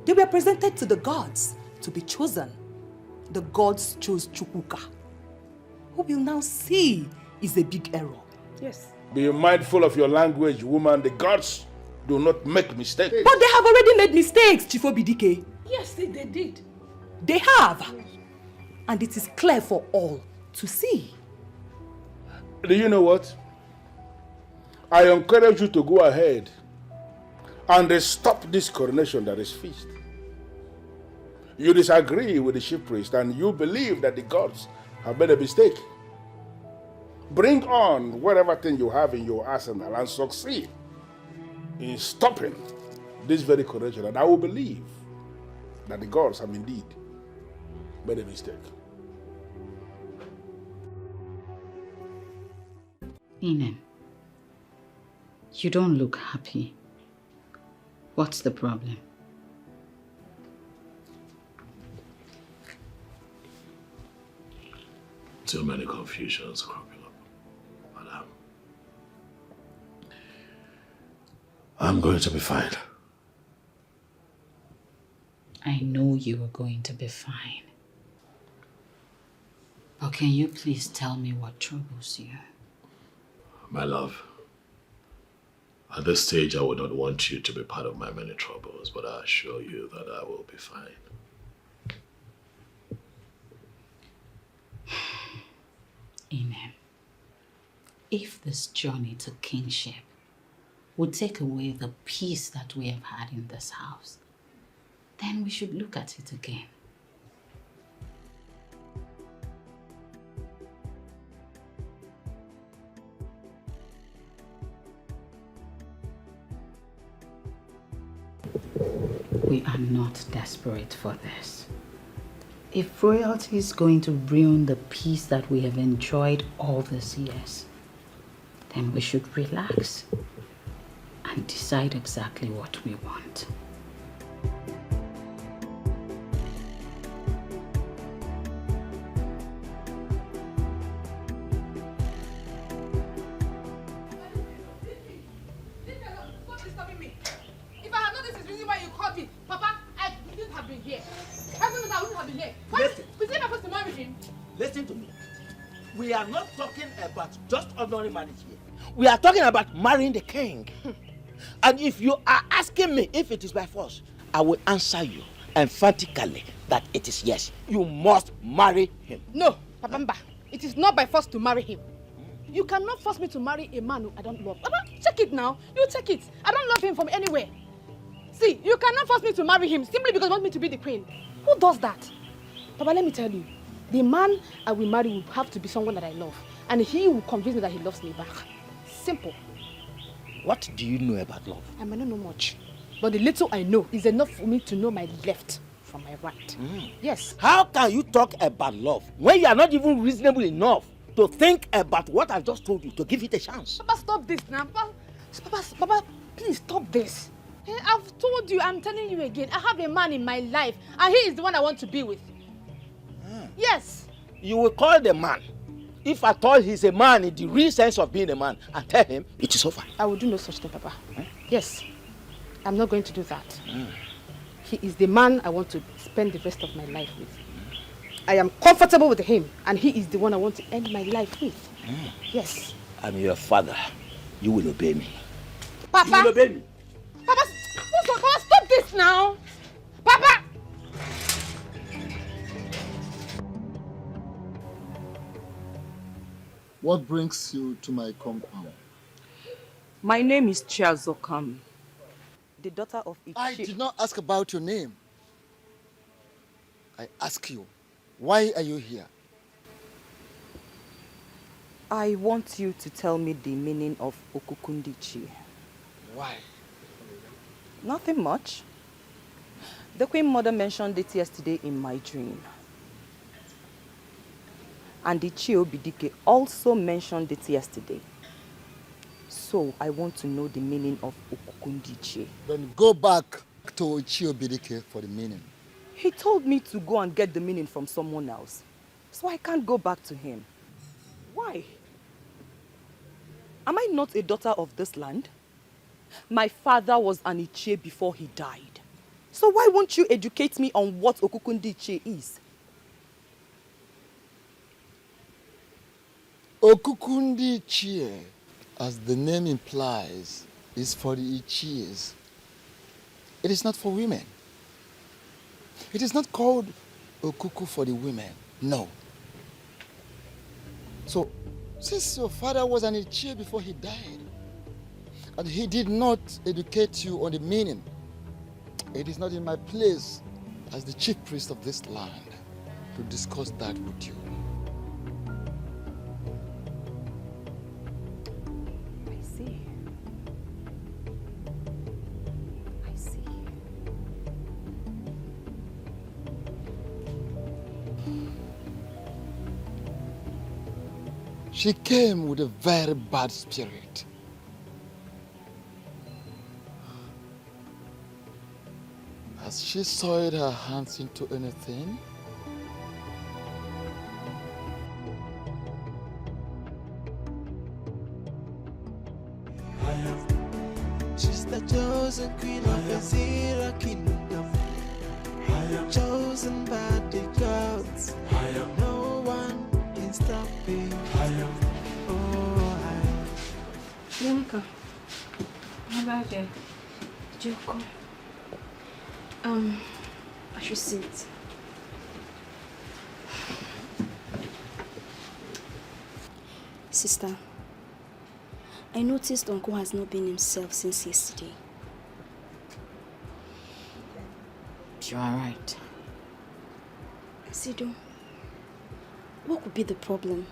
They were presented to the gods to be chosen. The gods chose Chuka, who will now see is a big error. Yes. Be mindful of your language, woman. The gods do not make mistakes. But they have already made mistakes, Chief Dikeh. Yes, they did. They have. And it is clear for all to see. Do you know what? I encourage you to go ahead and stop this coronation that is fixed. You disagree with the chief priest and you believe that the gods have made a mistake. Bring on whatever thing you have in your arsenal and succeed in stopping this very coronation, and I will believe that the gods have indeed made a mistake. Ini, you don't look happy. What's the problem? Too many confusions cropping up, madam. I'm going to be fine. I know you are going to be fine. But can you please tell me what troubles you? My love, at this stage I would not want you to be part of my many troubles, but I assure you that I will be fine. Ini, if this journey to kingship would take away the peace that we have had in this house, then we should look at it again. We are not desperate for this. If royalty is going to ruin the peace that we have enjoyed all these years, then we should relax and decide exactly what we want. Listen to me. We are not talking about just ordinary marriage here. We are talking about marrying the king. And if you are asking me if it is by force, I will answer you emphatically that it is yes. You must marry him. No, Papa, it is not by force to marry him. You cannot force me to marry a man who I don't love. Papa, check it now. You check it. I don't love him from anywhere. See, you cannot force me to marry him simply because you want me to be the queen. Who does that? Papa, let me tell you. The man I will marry will have to be someone that I love. And he will convince me that he loves me back. Simple. What do you know about love? I may not know much. But the little I know is enough for me to know my left from my right. Yes. How can you talk about love when you are not even reasonable enough to think about what I just told you, to give it a chance? Papa, stop this now. Papa, please stop this. I've told you, I'm telling you again, I have a man in my life and he is the one I want to be with. Yes. You will call the man, if at all he's a man in the real sense of being a man, and tell him it is over. I will do no such thing, Papa. Yes. I'm not going to do that. He is the man I want to spend the rest of my life with. I am comfortable with him, and he is the one I want to end my life with. Yes. I'm your father. You will obey me. Papa! You will obey me. Papa, stop this now! Papa! What brings you to my compound? My name is Chiazokam, the daughter of Ichi. I did not ask about your name. I ask you, why are you here? I want you to tell me the meaning of Okukundichi. Why? Nothing much. The Queen Mother mentioned it yesterday in my dream. And the Dikeh also mentioned it yesterday. So I want to know the meaning of Okukundichi. Then go back to Dikeh for the meaning. He told me to go and get the meaning from someone else. So I can't go back to him. Why? Am I not a daughter of this land? My father was an Ichie before he died. So why won't you educate me on what Okukundichi is? Okukundichi, as the name implies, is for the Ichies. It is not for women. It is not called Okuku for the women. No. So, since your father was an Ichie before he died, and he did not educate you on the meaning, it is not in my place as the chief priest of this land to discuss that with you. She came with a very bad spirit. Has she soiled her hands into anything? She's the chosen queen of the Zero Kingdom. Chosen by the gods. No one can stop me. Bianca, how about you? Joko. I should sit. Sister, I noticed Uncle has not been himself since yesterday. You are right. Sido, what could be the problem?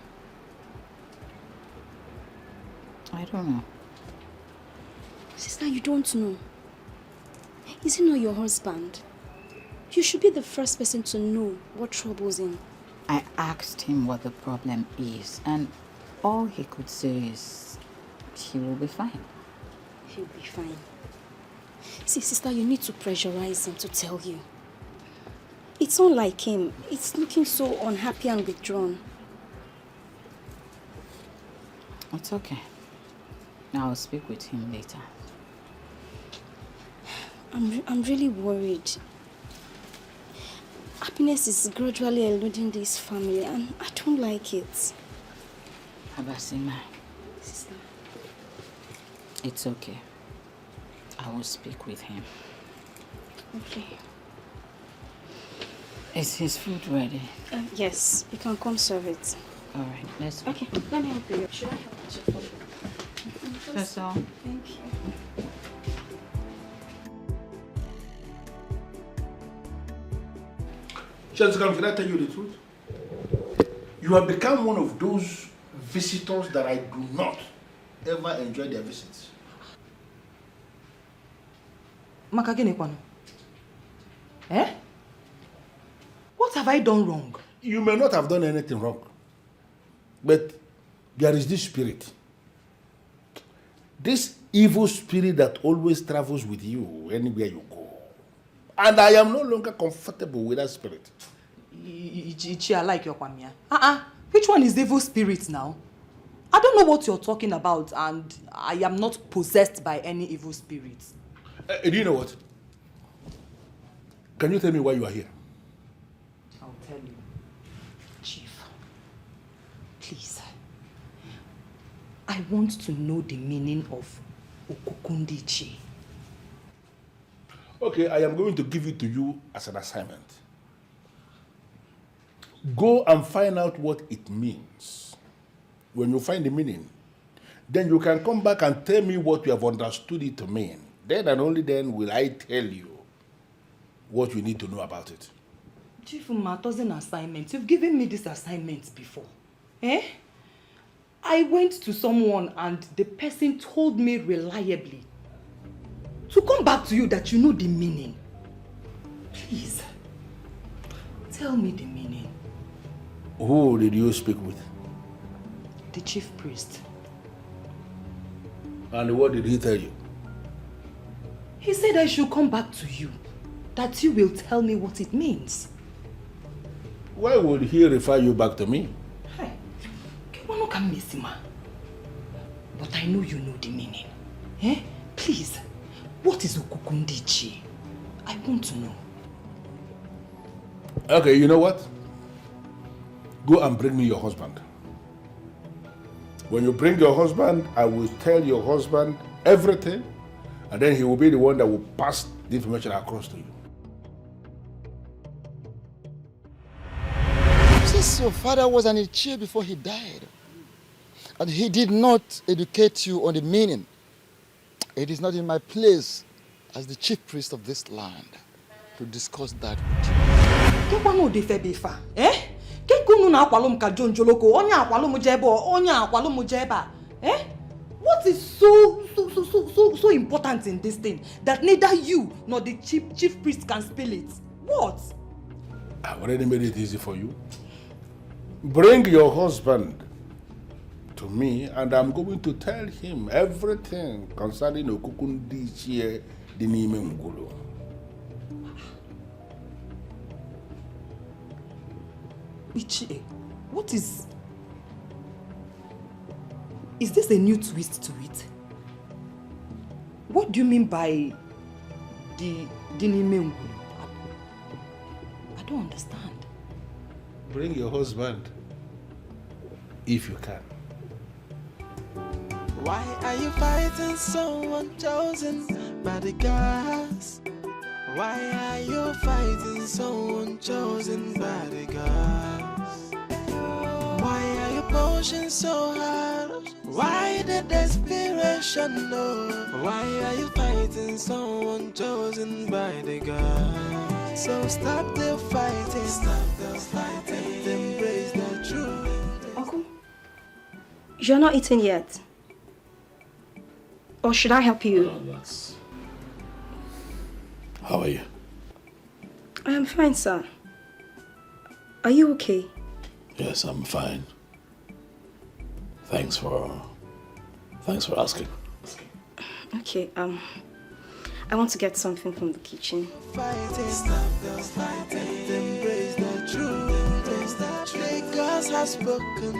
I don't know. Sister, you don't know. Is he not your husband? You should be the first person to know what troubles him. I asked him what the problem is, and all he could say is he will be fine. He'll be fine. See, sister, you need to pressurize him to tell you. It's not like him. It's looking so unhappy and withdrawn. It's okay. I'll speak with him later. I'm really worried. Happiness is gradually eluding this family, and I don't like it. Abasima. Sister. It's okay. I will speak with him. Okay. Is his food ready? Yes, you can come serve it. All right, let's go. Okay, let me help you. Should I help you? That's all. Thank you. Jessica, can I tell you the truth? You have become one of those visitors that I do not ever enjoy their visits. Makagene kwano. Eh? What have I done wrong? You may not have done anything wrong, but there is this spirit. This evil spirit that always travels with you anywhere you go. And I am no longer comfortable with that spirit. I like your kwamia. Which one is the evil spirit now? I don't know what you're talking about, and I am not possessed by any evil spirit. Do you know what? Can you tell me why you are here? I'll tell you. Chief, please. I want to know the meaning of Okukundichi. Okay, I am going to give it to you as an assignment. Go and find out what it means. When you find the meaning, then you can come back and tell me what you have understood it to mean. Then and only then will I tell you what you need to know about it. Chief Umato's assignment. You've given me this assignment before. Eh? I went to someone and the person told me reliably to come back to you that you know the meaning. Please, tell me the meaning. Who did you speak with? The chief priest. And what did he tell you? He said I should come back to you, that you will tell me what it means. Why would he refer you back to me? Hey, but I know you know the meaning. Eh? Please, what is Okukundichi? I want to know. Okay, you know what? Go and bring me your husband. When you bring your husband, I will tell your husband everything, and then he will be the one that will pass the information across to you. Since your father was an Ichie before he died, and he did not educate you on the meaning, it is not in my place as the chief priest of this land to discuss that with you. Eh? What is so important in this thing that neither you nor the chief priest can spill it? What? I've already made it easy for you. Bring your husband to me, and I'm going to tell him everything concerning Okukundichi Dinime Ngulu. Ichie, what is... Is this a new twist to it? What do you mean by the Dinime Ngulu? I don't understand. Bring your husband, if you can. Why are you fighting someone chosen by the gods? Why are you fighting someone chosen by the gods? Why are you emotion so hard? Why the desperation, no? Why are you fighting someone chosen by the God? So stop the fighting, and embrace the truth. Uncle, you're not eating yet. Or should I help you? How are you? I am fine, sir. Are you okay? Yes, I'm fine. Thanks for asking. Okay, I want to get something from the kitchen. Fighting, embrace the truth. Because has spoken,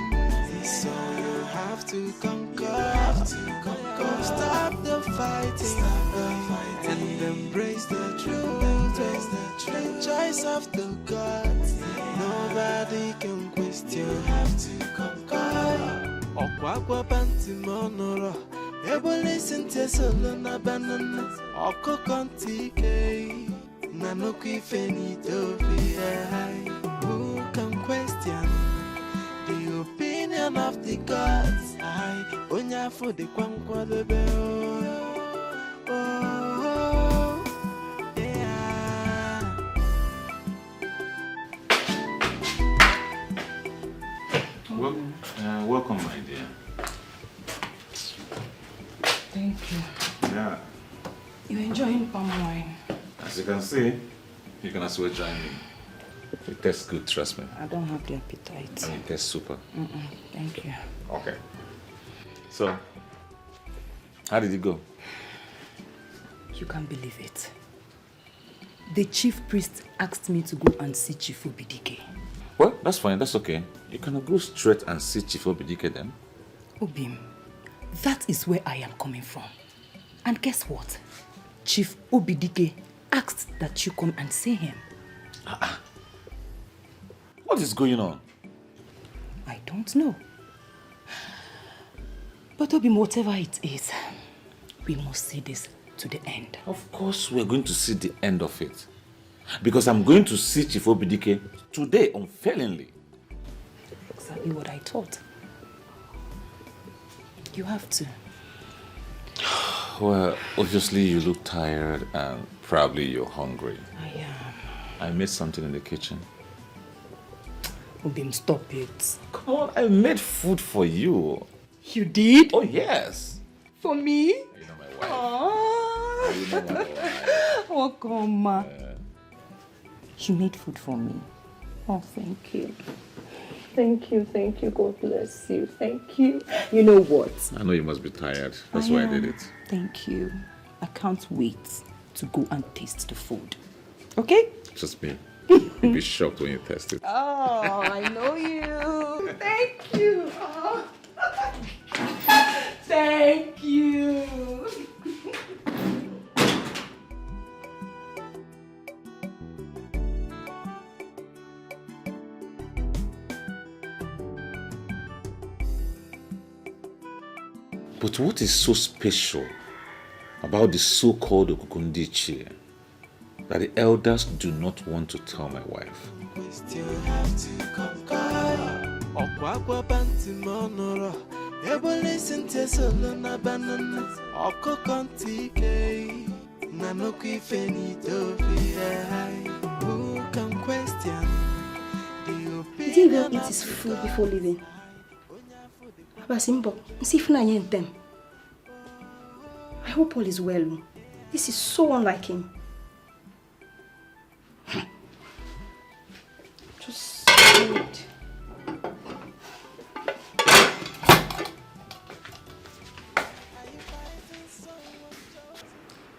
so you have to conquer. Stop the fighting, and embrace the truth. The choice of the gods, nobody can question. You have to conquer. Okwakwa panti monoro, ebo listen to solo na banana. Oko kontike, nanoku ifenito fi. Who can question the opinion of the gods? I onya for the kwankwa the bell. Oh, yeah. Welcome, my dear. Thank you. Yeah. You're enjoying palm wine. As you can see, you can as well join me. It tastes good, trust me. I don't have the appetite. I mean, it tastes super. Thank you. Okay. So, how did it go? You can't believe it. The chief priest asked me to go and see Chief Obidike. Well, that's fine, that's okay. You can go straight and see Chief Obidike then. Obim, that is where I am coming from. And guess what? Chief Obidike asked that you come and see him. What is going on? I don't know. But Obim, whatever it is, we must see this to the end. Of course we're going to see the end of it. Because I'm going to see Chief Obidike today, unfailingly. Exactly what I thought. You have to. Well, obviously you look tired and probably you're hungry. I am. I made something in the kitchen. Obim, stop it. Come on, I made food for you. You did? Oh, yes. For me? You know my wife. Oh, You know my wife. oh come on. You made food for me. Oh, thank you. Thank you, God bless you, thank you. You know what? I know you must be tired. That's why I did it. Thank you. I can't wait to go and taste the food. Okay? Trust me. You'll be shocked when you taste it. Oh, I know you. Thank you. Oh. Thank you. But what is so special about the so-called Okukundichi that the elders do not want to tell my wife? You have to conquer. Okwakwa panti monoro, ebo listen to solo na banana. Oko kontike, nanoku ifenito fi. Who can question the opinion? Did he go eat his food before leaving? Basimbo, see if I them. I hope all is well. This is so unlike him. Just wait.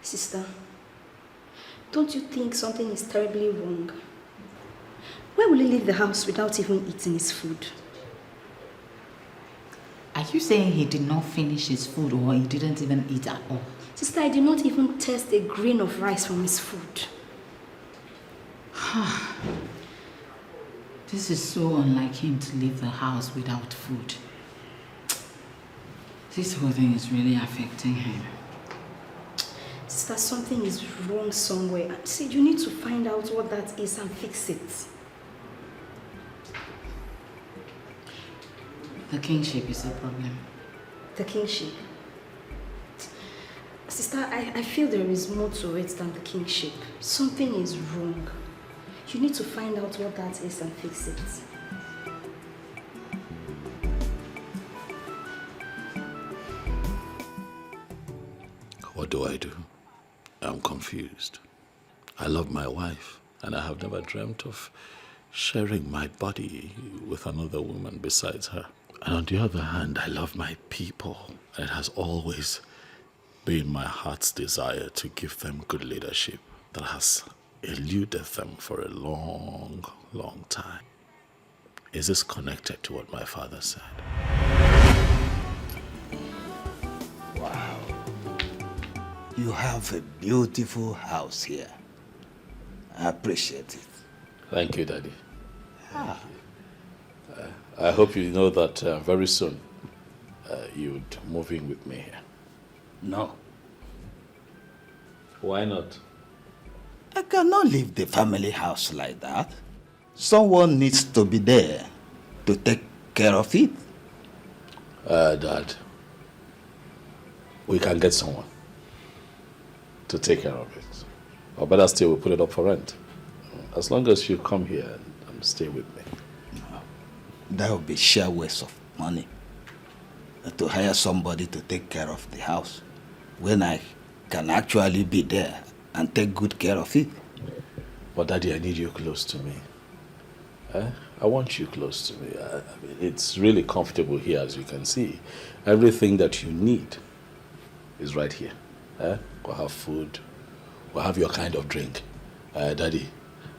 Sister, don't you think something is terribly wrong? Why will he leave the house without even eating his food? Are you saying he did not finish his food or he didn't even eat at all? Sister, I did not even taste a grain of rice from his food. This is so unlike him to leave the house without food. This whole thing is really affecting him. Sister, something is wrong somewhere. See, you need to find out what that is and fix it. The kingship is a problem. The kingship? Sister, I feel there is more to it than the kingship. Something is wrong. You need to find out what that is and fix it. What do I do? I'm confused. I love my wife, and I have never dreamt of sharing my body with another woman besides her. And on the other hand, I love my people. And it has always been my heart's desire to give them good leadership that has eluded them for a long, long time. Is this connected to what my father said? Wow. You have a beautiful house here. I appreciate it. Thank you, Daddy. I hope you know that very soon you'd move in with me here. No. Why not? I cannot leave the family house like that. Someone needs to be there to take care of it. Dad, we can get someone to take care of it. Or better still, we'll put it up for rent. As long as you come here and stay with me. No, that would be sheer waste of money. To hire somebody to take care of the house when I can actually be there and take good care of it. But Daddy, I need you close to me. I want you close to me. I mean, it's really comfortable here, as you can see. Everything that you need is right here. We'll have food. We'll have your kind of drink. Daddy,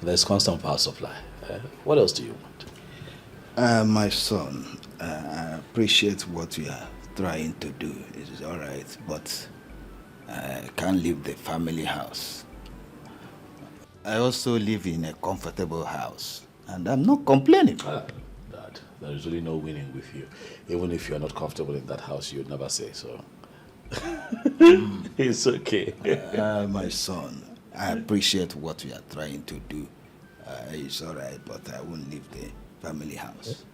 there's constant power supply. What else do you want? My son, I appreciate what you are trying to do. It is all right, but I can't leave the family house. I also live in a comfortable house, and I'm not complaining. Dad, there is really no winning with you. Even if you're not comfortable in that house, you'd never say so. It's okay. My son, I appreciate what you are trying to do. It's all right, but I won't leave the family house.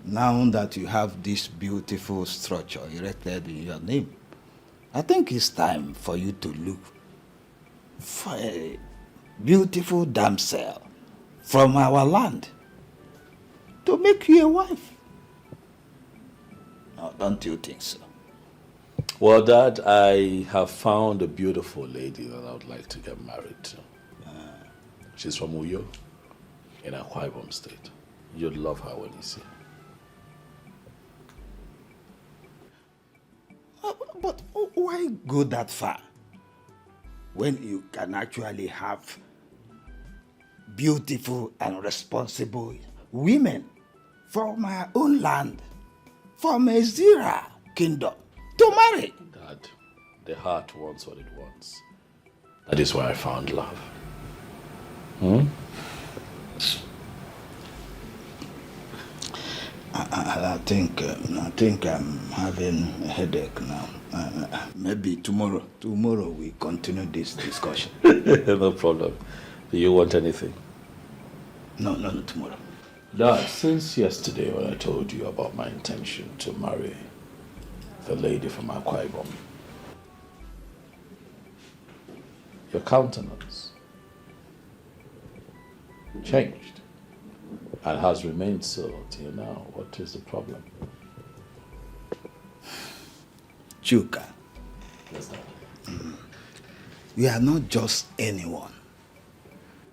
Now that you have this beautiful structure erected in your name, I think it's time for you to look for a beautiful damsel from our land to make you a wife. No, don't you think so? Well, Dad, I have found a beautiful lady that I would like to get married to. She's from Uyo, in Akwa Ibom State. You'd love her when you see her. But why go that far when you can actually have beautiful and responsible women from our own land, from a Zira kingdom, to marry? Dad, the heart wants what it wants. That is where I found love. I think I'm having a headache now. Maybe tomorrow we continue this discussion. No problem. Do you want anything? No, tomorrow. Dad, since yesterday when I told you about my intention to marry the lady from Akwa Ibom, your countenance changed and has remained so till now. What is the problem? Chuka. Yes, Dad. You are not just anyone.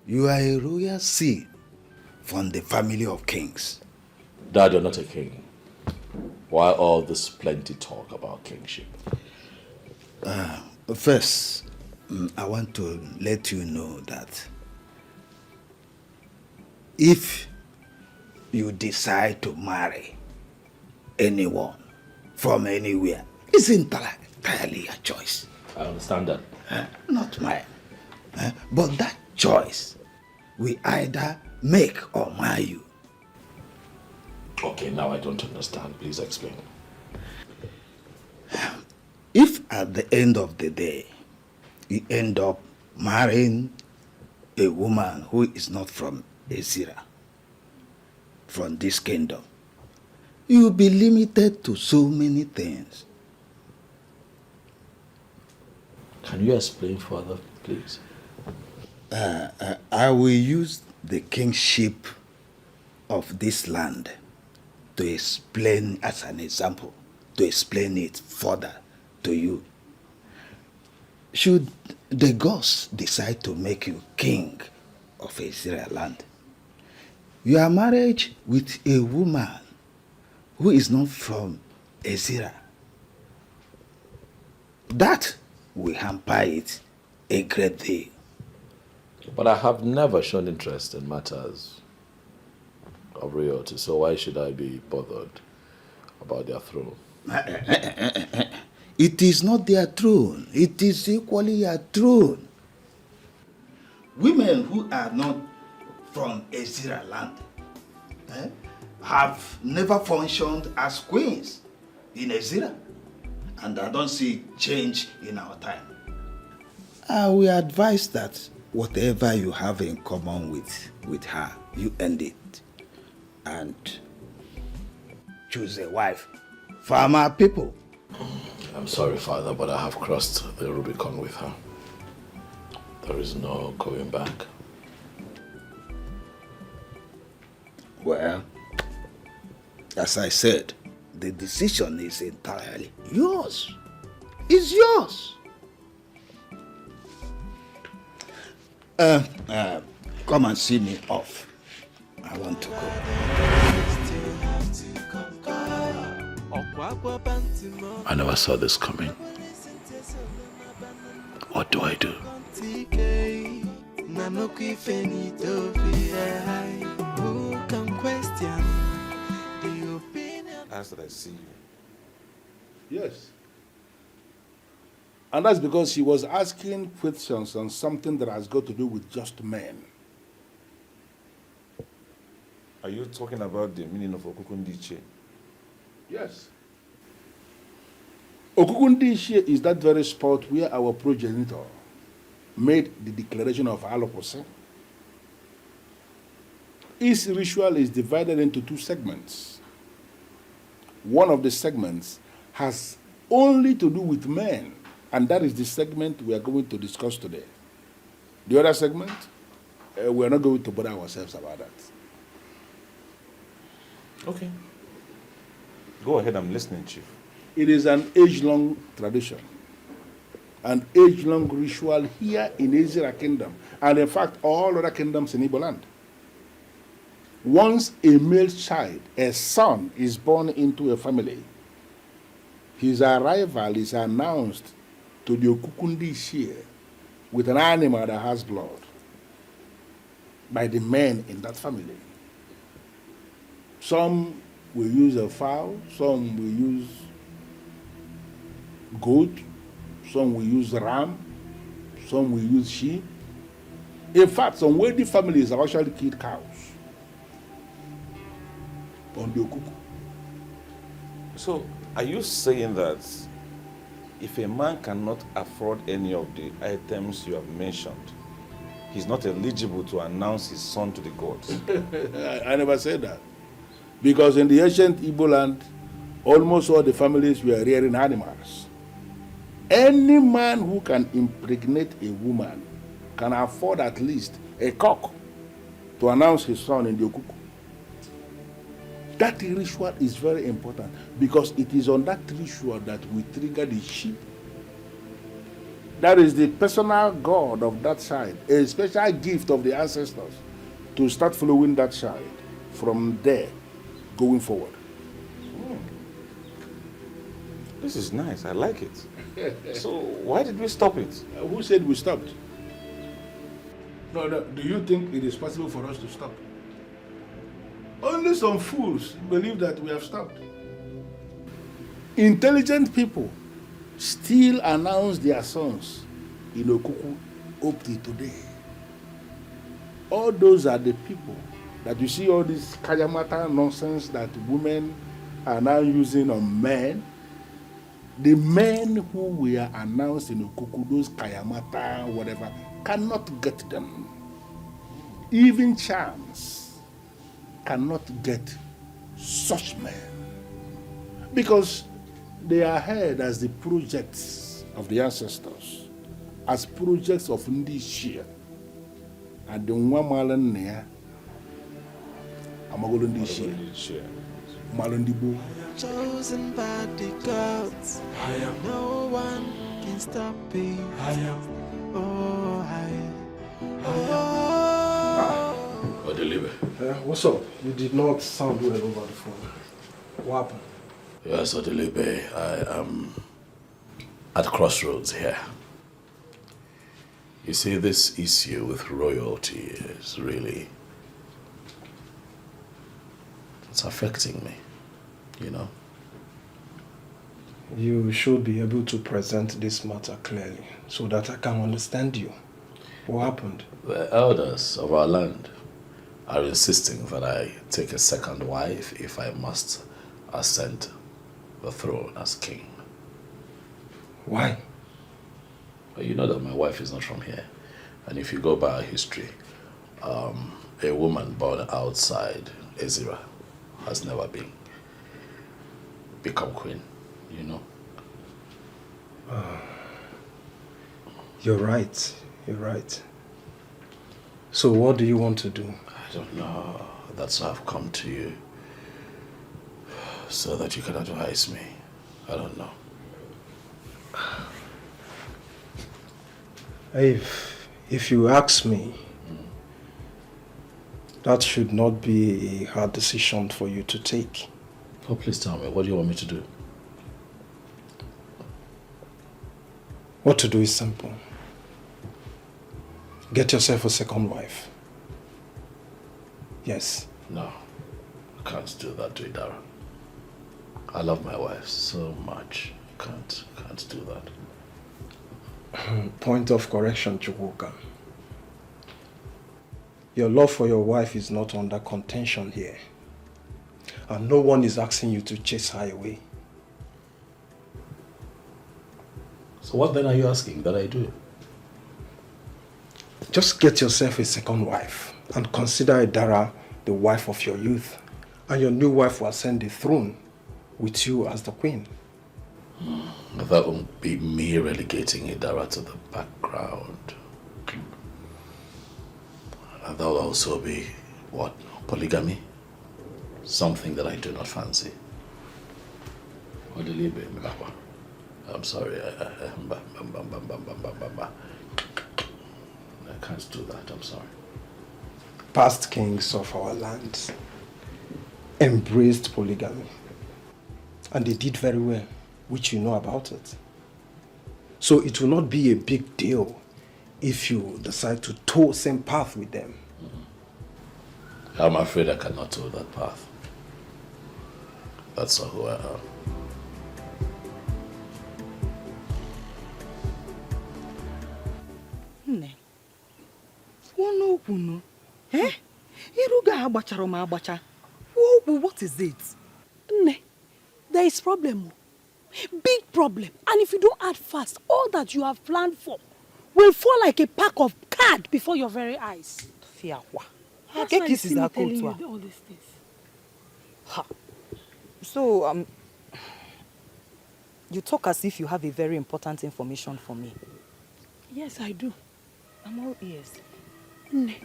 You are a royal seed from the family of kings. Dad, you're not a king. Why all this plenty talk about kingship? First, I want to let you know that if you decide to marry anyone from anywhere, it's entirely your choice. I understand that. Not mine. But that choice we either make or mar you. Okay, now I don't understand. Please explain. If at the end of the day, you end up marrying a woman who is not from Ezira, from this kingdom, you'll be limited to so many things. Can you explain further, please? I will use the kingship of this land to explain, as an example, to explain it further to you. Should the gods decide to make you king of Israel land, your marriage with a woman who is not from Ezra, that will hamper it a great deal. But I have never shown interest in matters of royalty, so why should I be bothered about their throne? It is not their throne. It is equally your throne. Women who are not from Ezra land have never functioned as queens in Ezra, and I don't see change in our time. I will advise that whatever you have in common with her, you end it and choose a wife from our people. I'm sorry, Father, but I have crossed the Rubicon with her. There is no going back. Well, as I said, the decision is entirely yours. It's yours. Come and see me off. I want to go. I never saw this coming. What do I do? As that I see you. Yes. And that's because she was asking questions on something that has got to do with just men. Are you talking about the meaning of Okukundiche? Yes. Okukundiche is that very spot where our progenitor made the declaration of allopsy. His ritual is divided into two segments. One of the segments has only to do with men, and that is the segment we are going to discuss today. The other segment, we are not going to bother ourselves about that. Okay. Go ahead, I'm listening, Chief. It is an age-long tradition, an age-long ritual here in Israel Kingdom, and in fact, all other kingdoms in Igbo land. Once a male child, a son, is born into a family, his arrival is announced to the Okukundiche with an animal that has blood by the men in that family. Some will use a fowl, some will use goat, some will use ram, some will use sheep. In fact, some wealthy families have actually killed cows on the Okuku. So, are you saying that if a man cannot afford any of the items you have mentioned, he's not eligible to announce his son to the gods? I never said that. Because in the ancient Igbo land, almost all the families were rearing animals. Any man who can impregnate a woman can afford at least a cock to announce his son in the Okuku. That ritual is very important because it is on that ritual that we trigger the sheep. That is the personal god of that child, a special gift of the ancestors to start following that child from there going forward. This is nice, I like it. So why did we stop it? Who said we stopped? No, do you think it is possible for us to stop? Only some fools believe that we have stopped. Intelligent people still announce their sons in Okuku up to today. All those are the people that you see all this kayamata nonsense that women are now using on men. The men who were announced in Okuku, those kayamata, whatever, cannot get them. Even charms cannot get such men. Because they are held as the projects of the ancestors, as projects of Ndishia. And the Wamalan Nea, Amagolo Ndishia, Malandibu. Chosen by the gods, no one can stop me. What's up? You did not sound well over the phone. What happened? Yes, Odelibe, I am at crossroads here. You see, this issue with royalty is really... it's affecting me, you know? You should be able to present this matter clearly so that I can understand you. What happened? The elders of our land are insisting that I take a second wife if I must ascend the throne as king. Why? Well, you know that my wife is not from here. And if you go by our history, a woman born outside Ezira has never become queen, you know? You're right. You're right. So what do you want to do? I don't know. That's why I've come to you. So that you can advise me. I don't know. If you ask me, that should not be a hard decision for you to take. Oh, please tell me, what do you want me to do? What to do is simple. Get yourself a second wife. Yes. No, I can't do that to Idara. I love my wife so much. Can't do that. Point of correction, Chuka. Your love for your wife is not under contention here. And no one is asking you to chase her away. So what then are you asking that I do? Just get yourself a second wife and consider Idara the wife of your youth. And your new wife will ascend the throne with you as the queen. That won't be me relegating Idara to the background. And that will also be, what, polygamy? Something that I do not fancy. I'm sorry, I can't do that, I'm sorry. Past kings of our land embraced polygamy. And they did very well, which you know about it. So it will not be a big deal if you decide to tow the same path with them. I'm afraid I cannot tow that path. That's not who I am. Nne, one okunu, eh? Iruga agbacharo ma agbacha. What is it? Nne, there is problem. Big problem. And if you don't act fast, all that you have planned for will fall like a pack of cards before your very eyes. Fiawa. That's why I'm telling you all these things. Ha. So, you talk as if you have a very important information for me. Yes, I do. I'm all ears. Nne,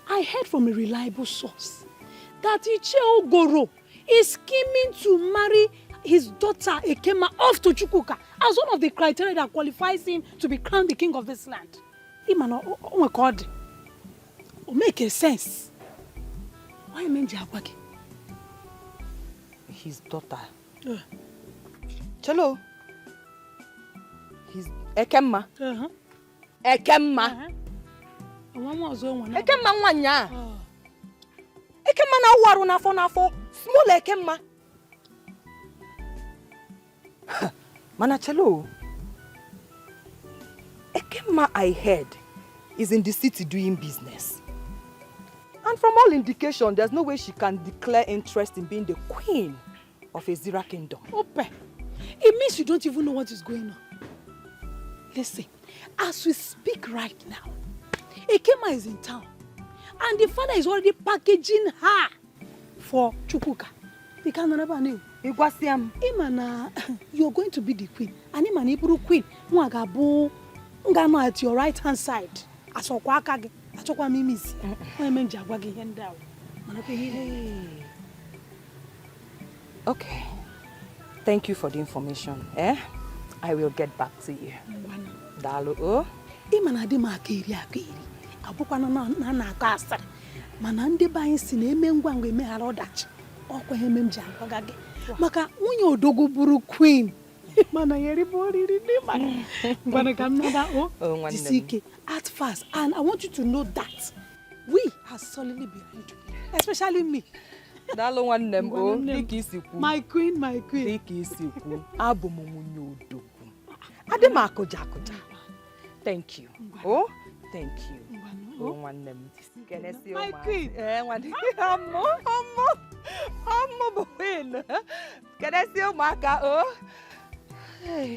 I heard from a reliable source that Iche Ogoro is scheming to marry his daughter Ekema off to Chuka as one of the criteria that qualifies him to be crowned the king of this land. Oh my God. It makes sense. Why Menji Abaki? His daughter. Chelo. His Ekema. Ekema. Ekema nwanya. Ekema na waru n'afọ. Small Ekema. Mana Chelo. Ekema I heard is in the city doing business. And from all indication, there's no way she can declare interest in being the queen of Ezira kingdom. Ope, it means you don't even know what is going on. Listen, as we speak right now, Ekema is in town. And the father is already packaging her for Chuka. The kind of never knew. Imana, you're going to be the queen. And Imana Iburu queen, Mwagabu, Ngano at your right hand side. Asokwakage, Asokwa Mimis. Jagwagi Hendao. Okay. Thank you for the information. I will get back to you. Dalu o. Imana di makiri akiri. Abukwa na akasa. Mana ndi ba yin si na eme ngwangwa eme hara odachi. Okwa heme m ji agwagage. Maka nwunye odogo buru queen. Mana yeri boriri ni mana. Ngwana ka nada o. Disike at first, and I want you to know that we are solidly behind you, especially me. Dalo nwanne m o, dịka isi kwu. My queen. Dịka isi kwu, abụ m nwunye odogo. Adị m akụja. Thank you. Oh, thank you. Oh, nwanne m. My queen. Nwanne. Ọmụ bụ queen. Kenesi ụmụaka o. Hey.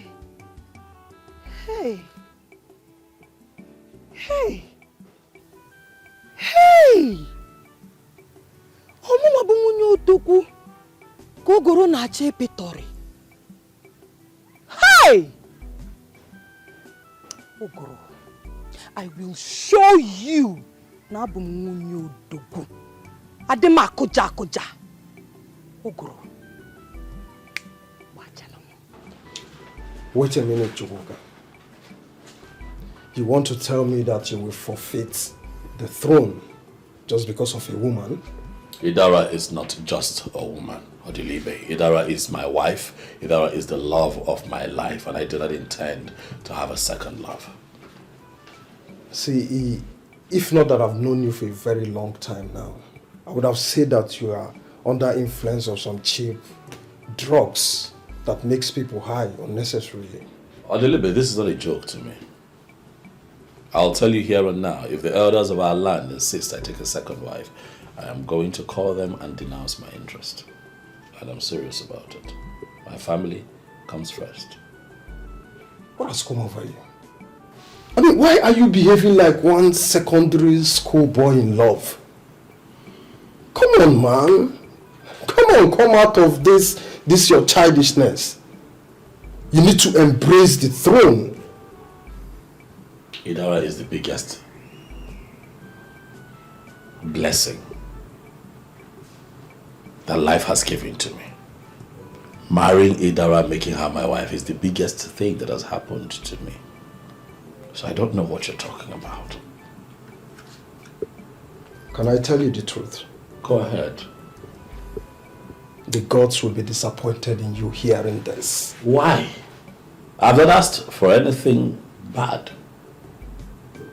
Ọmụma bụ nwunye odogwu ka ogoro na-acha epetori. Hey! Ogoro, I will show you na abụ m nwunye odogwu. Adị m akụja. Ogoro. Wait a minute, Chuka. You want to tell me that you will forfeit the throne just because of a woman? Idara is not just a woman, Odilibe. Idara is my wife. Idara is the love of my life, and I do not intend to have a second love. See, if not that I've known you for a very long time now, I would have said that you are under influence of some cheap drugs that makes people high unnecessarily. Odilibe, this is not a joke to me. I'll tell you here and now, if the elders of our land insist I take a second wife, I am going to call them and denounce my interest. And I'm serious about it. My family comes first. What has come over you? I mean, why are you behaving like one secondary school boy in love? Come on, man. Come out of this your childishness. You need to embrace the throne. Idara is the biggest blessing that life has given to me. Marrying Idara, making her my wife, is the biggest thing that has happened to me. So I don't know what you're talking about. Can I tell you the truth? Go ahead. The gods will be disappointed in you hearing this. Why? I've not asked for anything bad.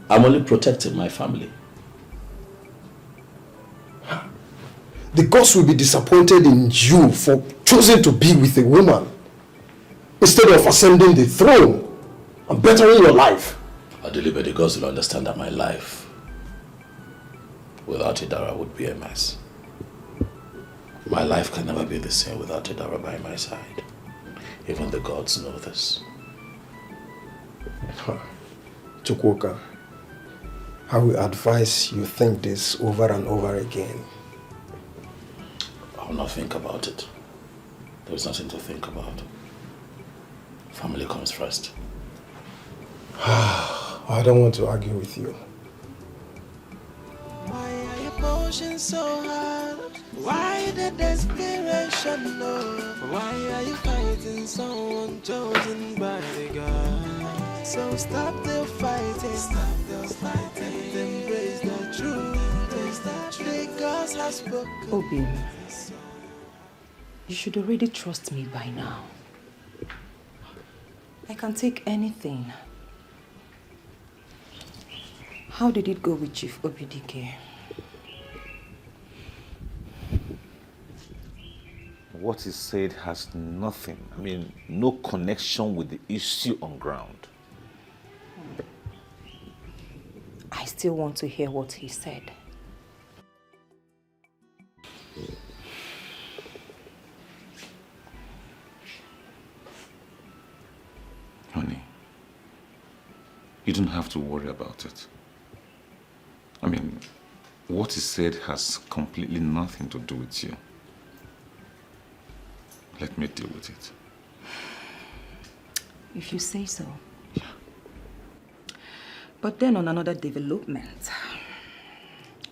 I'm only protecting my family. The gods will be disappointed in you for choosing to be with a woman instead of ascending the throne and bettering your life. Adelibe, the gods will understand that my life without Idara would be a mess. My life can never be the same without Idara by my side. Even the gods know this. Chuka, I will advise you think this over and over again. I will not think about it. There's nothing to think about. Family comes first. I don't want to argue with you. Why are your emotions so hard? Why the desperation, Lord? Why are you fighting someone chosen by the God? So stop the fighting, and embrace the truth. The gods have spoken. Oh, baby. You should already trust me by now. I can take anything. How did it go with Chief Dikeh? What he said has nothing, no connection with the issue on ground. I still want to hear what he said. Honey, you don't have to worry about it. What he said has completely nothing to do with you. Let me deal with it. If you say so. Yeah. But then on another development,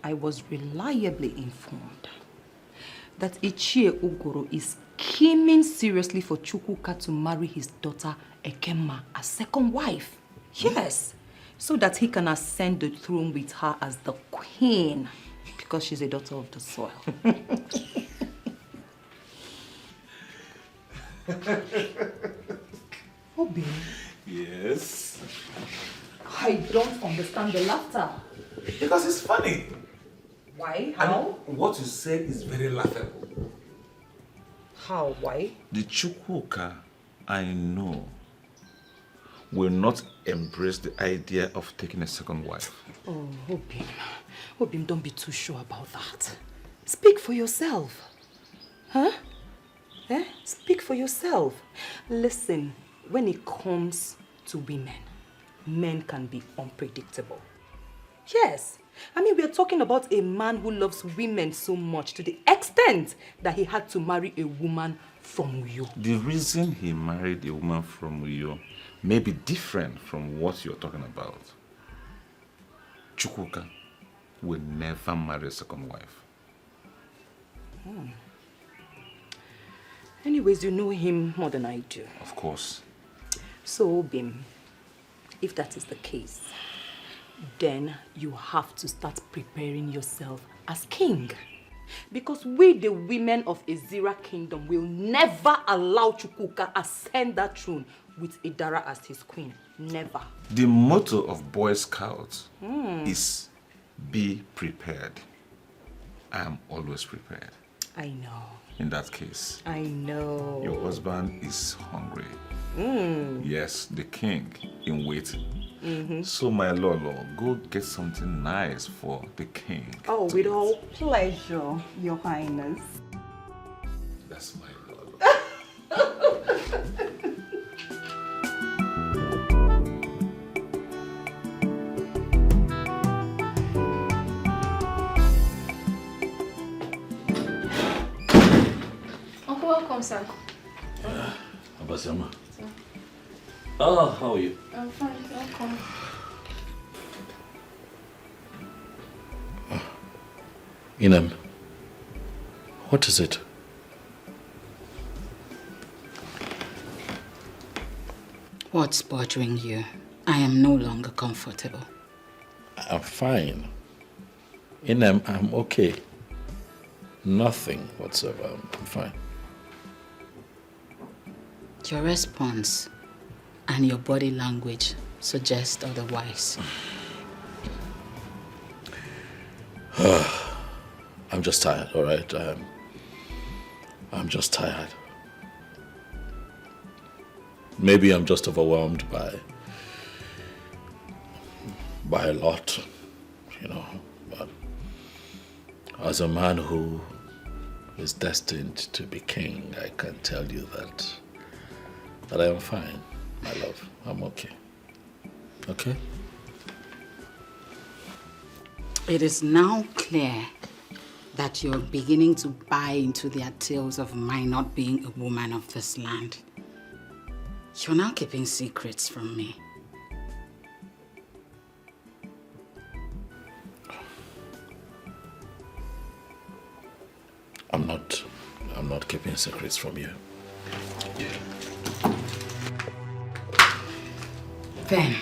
I was reliably informed that Ichie Ugoro is scheming seriously for Chuka to marry his daughter Ekema as second wife. Yes, so that he can ascend the throne with her as the queen, because she's a daughter of the soil. Obi. Yes? I don't understand the laughter. Because it's funny. Why? How? And what you say is very laughable. How? Why? The Chukwuka I know will not embrace the idea of taking a second wife. Oh, Obim. Obim, don't be too sure about that. Speak for yourself. Huh? Eh? Speak for yourself. Listen, when it comes to women, men can be unpredictable. Yes. I mean, we are talking about a man who loves women so much to the extent that he had to marry a woman from Uyo. The reason he married a woman from Uyo may be different from what you're talking about. Chukwuka will never marry a second wife. Hmm. Anyways, you know him more than I do. Of course. So, Obim, if that is the case, then you have to start preparing yourself as king. Because we, the women of Ezira Kingdom, will never allow Chukwuka ascend that throne with Idara as his queen. Never. The motto of Boy Scouts Hmm. is be prepared. I am always prepared. I know. In that case, I know. your husband is hungry. Mm. Yes, the king in waiting. Mm-hmm. So, my Lolo, go get something nice for the king. Oh, with all pleasure, Your Highness. That's my Lolo. Uncle, welcome, sir. Abasiama. Oh, how are you? I'm fine, welcome. Inem, what is it? What's bothering you? I am no longer comfortable. I'm fine. Inem, I'm okay. Nothing whatsoever. I'm fine. Your response and your body language suggest otherwise. I'm just tired, all right? I'm just tired. Maybe I'm just overwhelmed by a lot, you know. But as a man who is destined to be king, I can tell you that I am fine, my love. I'm okay. Okay? It is now clear that you're beginning to buy into their tales of my not being a woman of this land. You're now keeping secrets from me. I'm not keeping secrets from you. Then,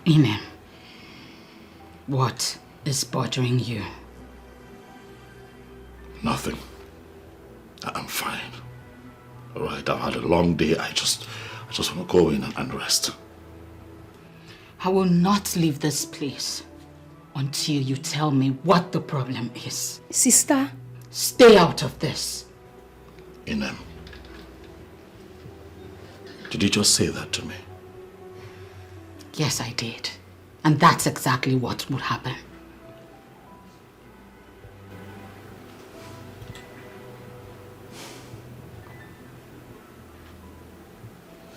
Inem, what is bothering you? Nothing. I'm fine. All right, I've had a long day. I just want to go in and rest. I will not leave this place until you tell me what the problem is. Sister, stay out of this. Inem, did you just say that to me? Yes, I did. And that's exactly what would happen.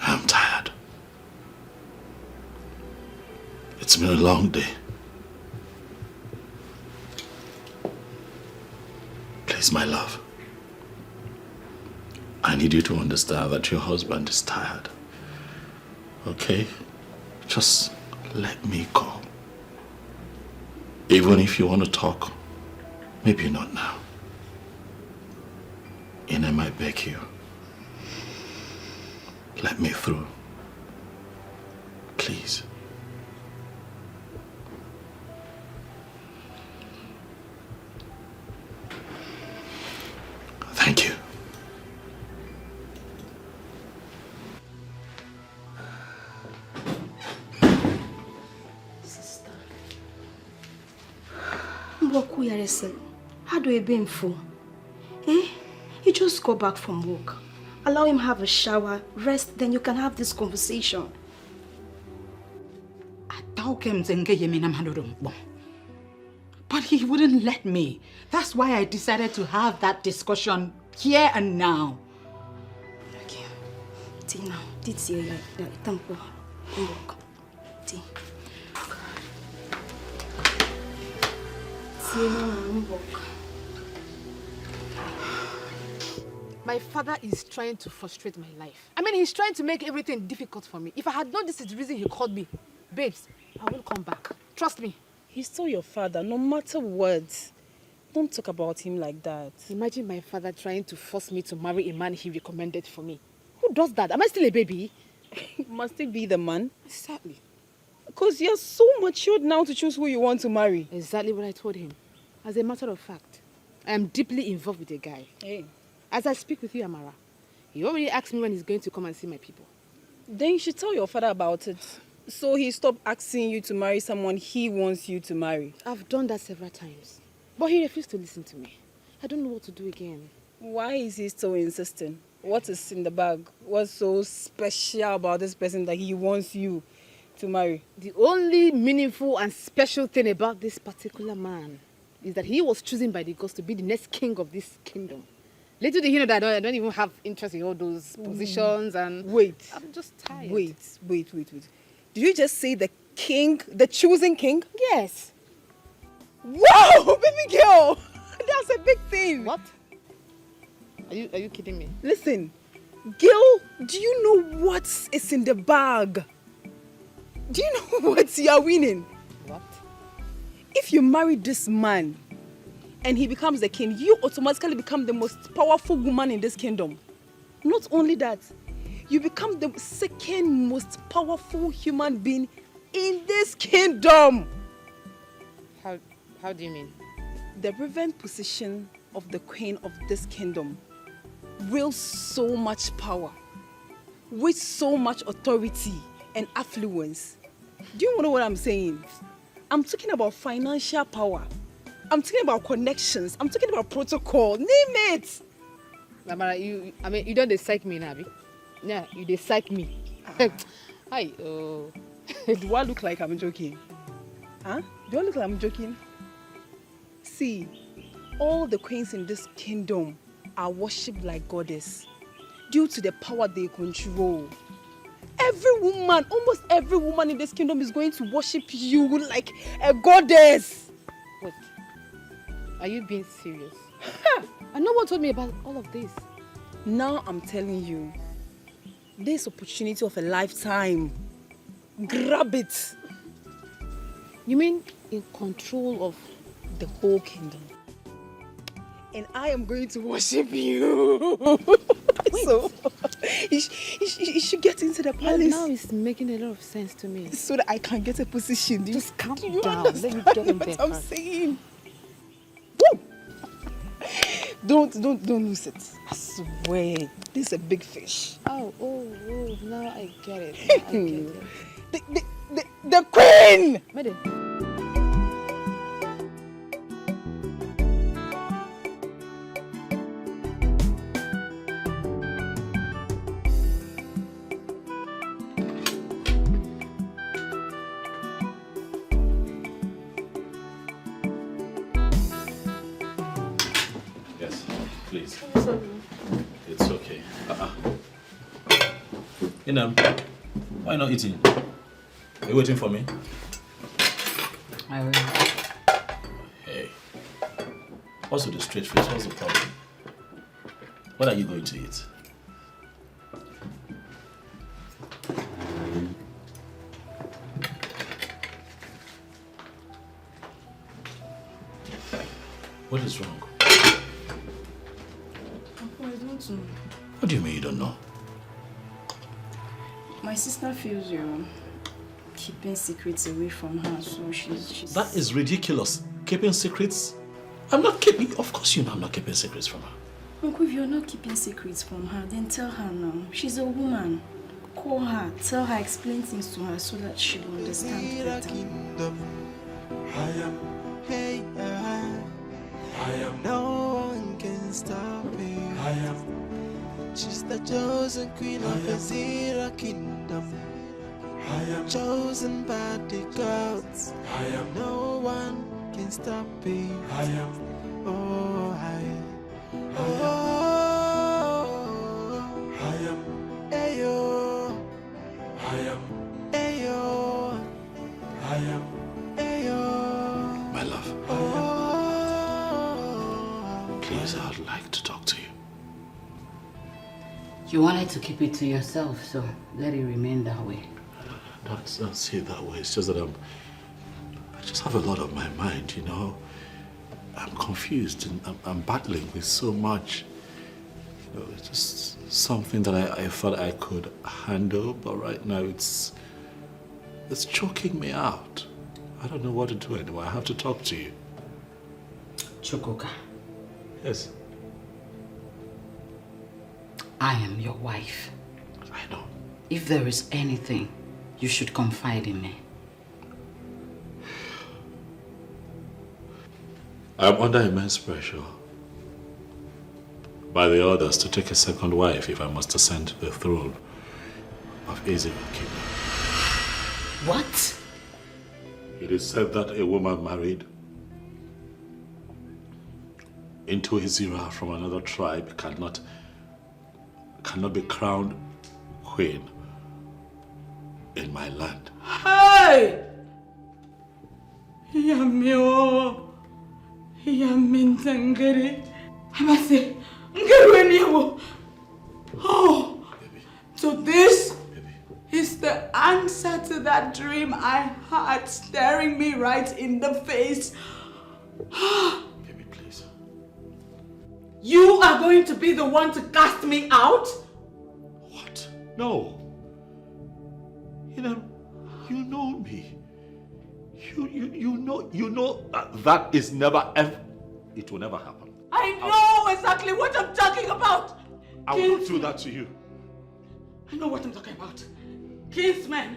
I'm tired. It's been a long day. Please, my love. I need you to understand that your husband is tired. Okay? Just let me go. Even if you want to talk, maybe not now. And I might beg you. Let me through. Please. Thank you. Sister. How do I be for? Eh? You just go back from work. Allow him have a shower, rest, then you can have this conversation. But he wouldn't let me. That's why I decided to have that discussion here and now. Okay. Tina, did see thank you. Work. Tina. My father is trying to frustrate my life. I mean, he's trying to make everything difficult for me. If I had known this is the reason he called me, babes, I will come back. Trust me. He's still your father, no matter what. Don't talk about him like that. Imagine my father trying to force me to marry a man he recommended for me. Who does that? Am I still a baby? Must it be the man? Exactly. Because you're so matured now to choose who you want to marry. Exactly what I told him. As a matter of fact, I am deeply involved with a guy. Hey. As I speak with you, Amara, he already asked me when he's going to come and see my people. Then you should tell your father about it. So he stopped asking you to marry someone he wants you to marry. I've done that several times. But he refused to listen to me. I don't know what to do again. Why is he still insisting? What is in the bag? What's so special about this person that he wants you to marry? The only meaningful and special thing about this particular man is that he was chosen by the gods to be the next king of this kingdom. Little did he know that I don't even have interest in all those positions and... Wait. I'm just tired. Wait. Did you just say the king, the chosen king? Yes. Wow, baby girl! That's a big thing. What? Are you kidding me? Listen, girl, do you know what is in the bag? Do you know what you are winning? What? If you marry this man and he becomes the king, you automatically become the most powerful woman in this kingdom. Not only that, you become the second most powerful human being in this kingdom. How do you mean? The reverend position of the queen of this kingdom wields so much power, with so much authority and affluence. Do you know what I'm saying? I'm talking about financial power. I'm talking about connections. I'm talking about protocol. Name it. Amara, you don't psych me, Nabi. Yeah, you psych me. Hi. Do I look like I'm joking? Huh? Do I look like I'm joking? See, all the queens in this kingdom are worshipped like goddess due to the power they control. Every woman, almost every woman in this kingdom is going to worship you like a goddess. Wait, are you being serious? And no one told me about all of this. Now I'm telling you, this opportunity of a lifetime. Grab it. You mean in control of the whole kingdom? And I am going to worship you. So, you should get into the palace. Now it's making a lot of sense to me. So that I can get a position. Just calm Do you down. understand Let me get in there what I'm first. saying? Woo! Don't lose it. I swear. This is a big fish. Oh, now I get it. The queen! Madam. Yes, please. It's okay. Why not eating? Are you waiting for me? I will. Hey. What's with the straight face? What's the problem? What are you going to eat? What is wrong? Papa, I don't know. What do you mean you don't know? My sister feels you're keeping secrets away from her, so she's... That is ridiculous. Keeping secrets? I'm not keeping... Of course you know I'm not keeping secrets from her. Uncle, if you're not keeping secrets from her, then tell her now. She's a woman. Call her, tell her, explain things to her so that she will understand better. I am, hey, I am, no one can stop me. I am, she's the chosen queen of the Zira kingdom. I am chosen by the gods. I am, no one can stop me. I am, oh, I am, ayo, I am, ayo, I am, ayo. My love. Please, I'd like to talk to you. You wanted to keep it to yourself, so let it remain that way. Don't say it that way. It's just that I just have a lot on my mind, you know. I'm confused and I'm battling with so much. You know, it's just something that I thought I could handle, but right now it's choking me out. I don't know what to do anymore. I have to talk to you. Chuka. Yes. I am your wife. I know. If there is anything, you should confide in me. I'm under immense pressure by the orders to take a second wife if I must ascend to the throne of Esin Kingdom. What? It is said that a woman married into Izira from another tribe cannot be crowned queen in my land. Hey! Yamio. Yamintangere. Amase. Ngerueniwo. Oh. So this is the answer to that dream I had staring me right in the face. Baby, please. You are going to be the one to cast me out? What? No. You know me. You know that is never ever. It will never happen. I know exactly what I'm talking about. I will not do that to you. I know what I'm talking about. Kinsmen,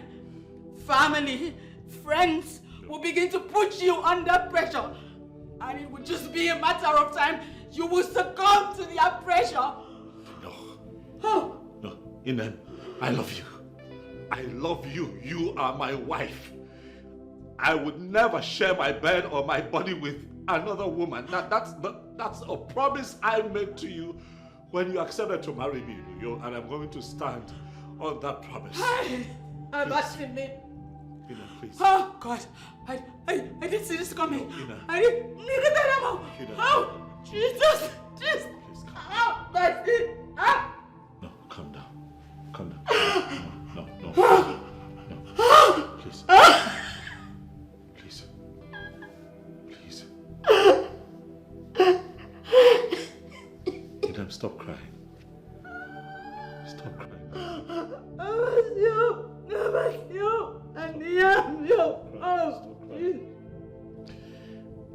family, friends will begin to put you under pressure. And it will just be a matter of time. You will succumb to their pressure. No. Oh. No. Ini, I love you. I love you. You are my wife. I would never share my bed or my body with another woman. That's a promise I made to you when you accepted to marry me, and I'm going to stand on that promise. I'm asking me. Ina, please. Oh God, I didn't see this coming. No, Ina. I didn't. Ina. Oh Jesus, Jesus. Oh, that's it. Ah. No, calm down. Calm down. No. Please. Please. Ina, stop crying. Stop crying.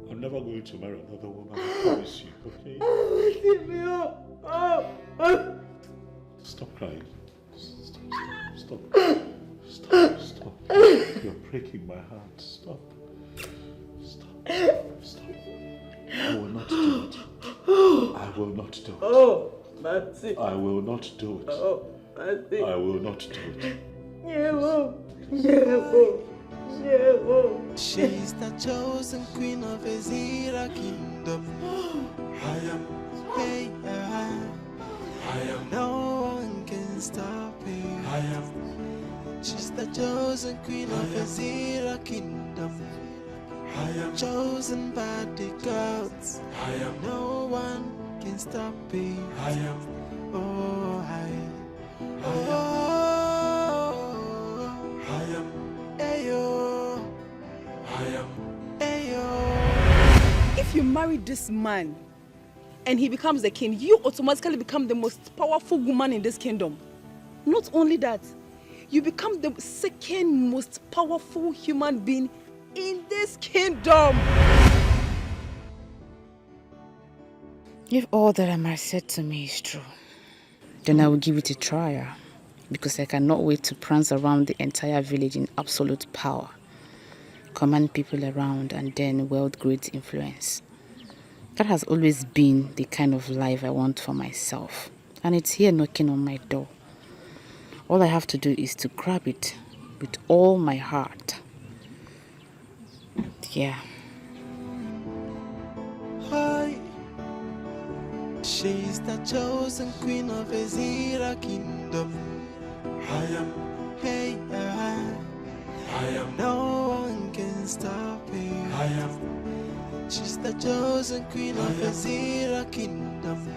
I'm never going to marry another woman, I promise you, okay? Stop crying. Stop. You're breaking my heart. Stop. I will not do it. I will not do it. Oh, that's it. I will not do it. Oh, that's it. I will not do it. She's the chosen queen of Ezira kingdom. I am, hey, I am, no one can stop me. I am, she's the chosen queen of Ezira kingdom. I am chosen by the gods. I am, no one can stop me. I am, oh, I am, ayo. I am, ayo. If you marry this man and he becomes the king, you automatically become the most powerful woman in this kingdom. Not only that, you become the second most powerful human being in this kingdom. If all that Amar said to me is true, then I will give it a try, because I cannot wait to prance around the entire village in absolute power, command people around, and then wield great influence. That has always been the kind of life I want for myself, and it's here knocking on my door. All I have to do is to grab it with all my heart. Yeah. Hi. She's the chosen queen of Ezira kingdom. I am. Hey, I am. No one can stop me. I am. She's the chosen queen of Ezira kingdom.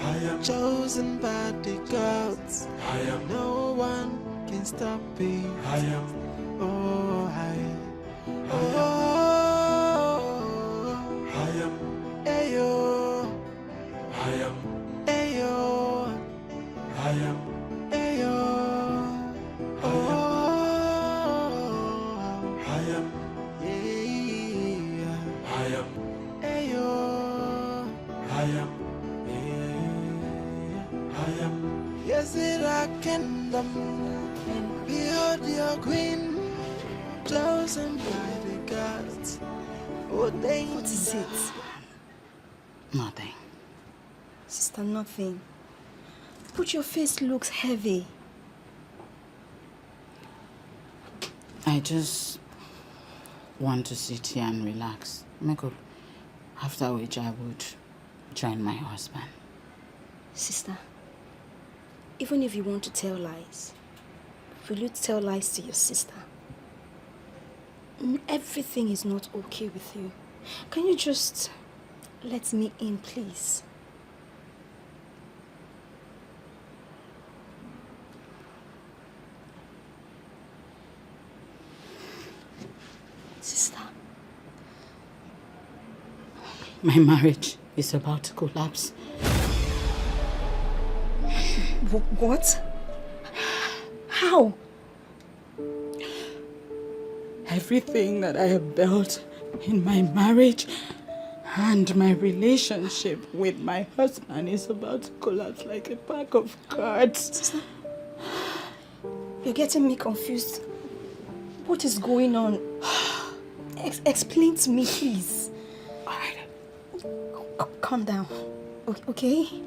I am chosen by the gods. I am. No one can stop me. I am. Oh, I am. Ayo. I am. Ayo. I am. Ayo. I am. Yeah. I am. Ayo. I am. I am. Yes, it I kingdom. Behold your queen, chosen by the gods. Oh, what is it? Nothing. Sister, nothing. But your face looks heavy. I just want to sit here and relax. Make up. After which I would join my husband. Sister, even if you want to tell lies, will you tell lies to your sister? Everything is not okay with you. Can you just let me in, please? Sister. My marriage is about to collapse. What? How? Everything that I have built in my marriage and my relationship with my husband is about to collapse like a pack of cards. Sister, you're getting me confused. What is going on? Explain to me, please. All right. Calm down, okay?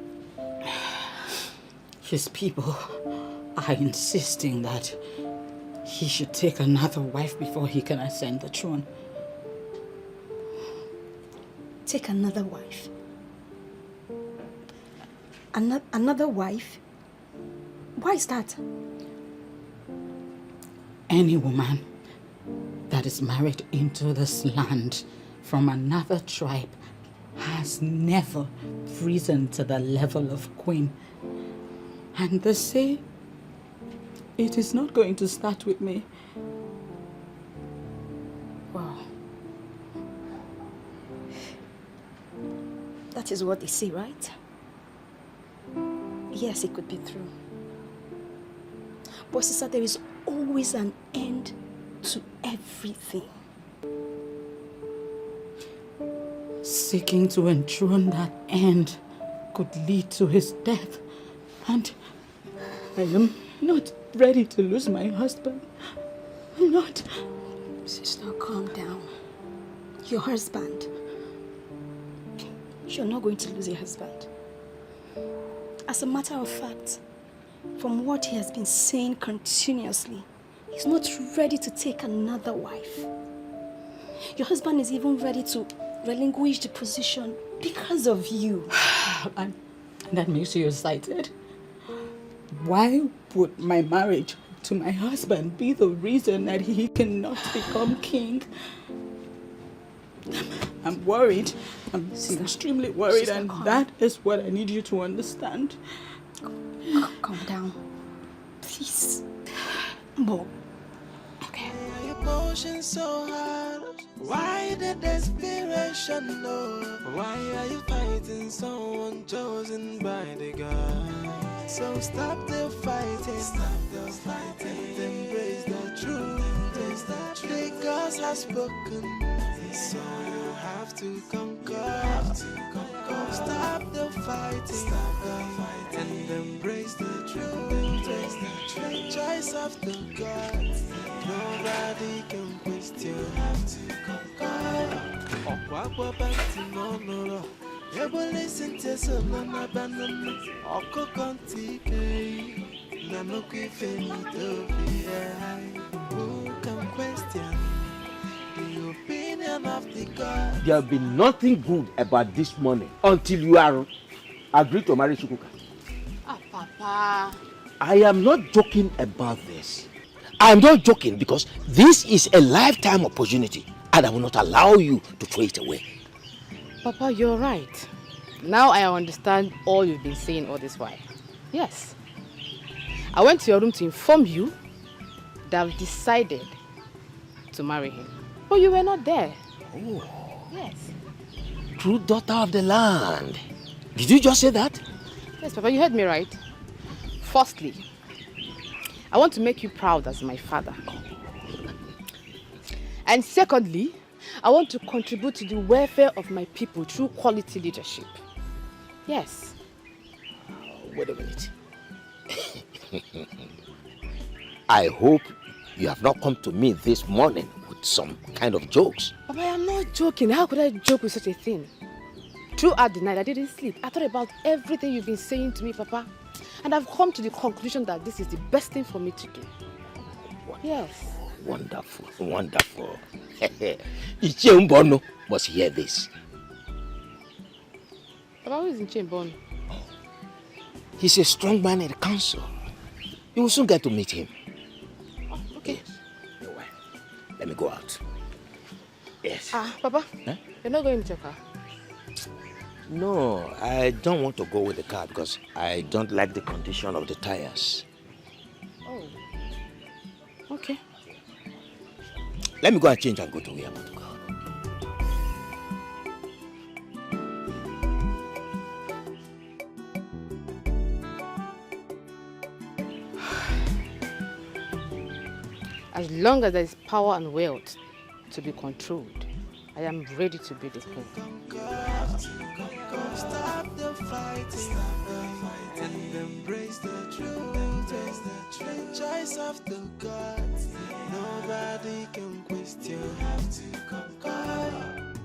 His people are insisting that he should take another wife before he can ascend the throne. Take another wife? Another wife? Why is that? Any woman that is married into this land from another tribe has never risen to the level of queen. And they say it is not going to start with me. Wow. That is what they say, right? Yes, it could be true. But sister, there is always an end to everything. Seeking to enthrone that end could lead to his death. And I am not ready to lose my husband. I'm not. Sister, calm down. Your husband. You're not going to lose your husband. As a matter of fact, from what he has been saying continuously, he's not ready to take another wife. Your husband is even ready to relinquish the position because of you. And that makes you excited. Why would my marriage to my husband be the reason that he cannot become king? I'm worried. I'm extremely worried, Sister, and calm. that is what I need you to understand. Calm down. Please. Mom. Okay. Emotion so hard. Why the desperation? confrontation, no. Why are you fighting someone chosen by the God? So stop the fighting, and embrace the truth. The gods have spoken, so you have to conquer. Stop the fighting, and embrace the truth. The choice of the gods, nobody can question. Okwa banti monoro, ebo listen to someone abandon. Oko konti kei, na no kifenito be. Who can question the opinion of the God? There will be nothing good about this money until you are agreed to marry Chuka. Papa. I am not joking about this. I am not joking because this is a lifetime opportunity and I will not allow you to throw it away. Papa, you're right. Now I understand all you've been saying all this while. Yes. I went to your room to inform you that I've decided to marry him. But you were not there. Oh. Yes. True daughter of the land. Did you just say that? Yes, Papa, you heard me right. Firstly, I want to make you proud as my father. And secondly, I want to contribute to the welfare of my people through quality leadership. Yes. Wait a minute. I hope you have not come to me this morning with some kind of jokes. Papa, I am not joking. How could I joke with such a thing? Throughout the night, I didn't sleep. I thought about everything you've been saying to me, Papa. And I've come to the conclusion that this is the best thing for me to do. Yes. Wonderful, wonderful. Ichembono must hear this. Papa, who is in Ichembono? He's a strong man in the council. You will soon get to meet him. Oh, okay. Yes. Let me go out. Yes. Papa, you're not going to your car? No, I don't want to go with the car because I don't like the condition of the tires. Oh. Okay. Let me go and change and go to where I want to go. As long as there is power and wealth to be controlled, I am ready to be the king. Stop the fighting, and embrace the truth. The choice of the gods, nobody can question.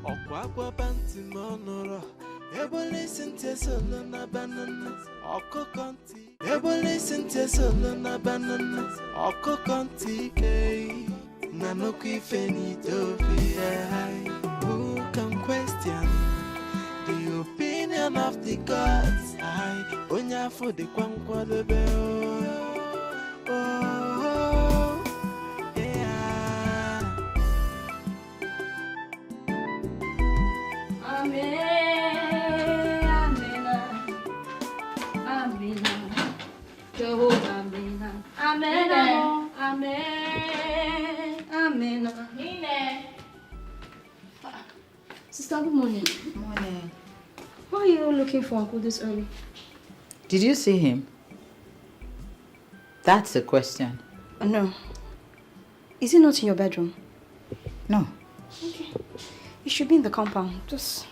Okwa banti monoro, ebo listen to solo na banana. Oko konti, ebo listen to solo na banana. Oko konti kei, na no kifenito be. Who can question the opinion of the gods? I onya for the kwankwa the bell. Oh, yeah. Amen, amen, amen. Jehovah, amen, amen, amen, amen. Ini. Sister, good morning. Good morning. Why are you looking for Uncle this early? Did you see him? That's a question. No. Is he not in your bedroom? No. Okay. He should be in the compound. Just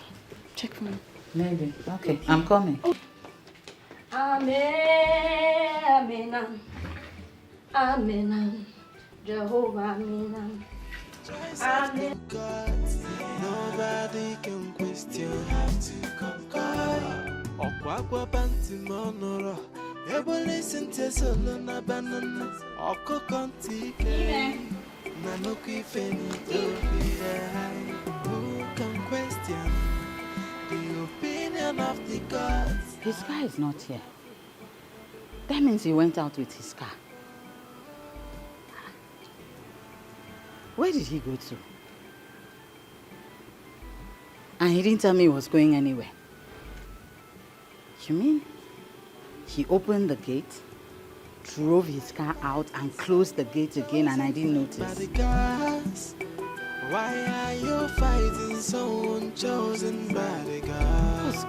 check for me. Maybe. Okay, I'm coming. Oh. Amen, amen, amen. Jehovah, amen. Amen. Nobody can question. Okwa banti monoro, ebo listen to solo na banana. Oko konti kei, na no kifenito be. Who can question the opinion of the gods? His car is not here. That means he went out with his car. Where did he go to? And he didn't tell me he was going anywhere. You mean he opened the gate, drove his car out and closed the gate again and I didn't notice? Why are you fighting someone chosen by the gods?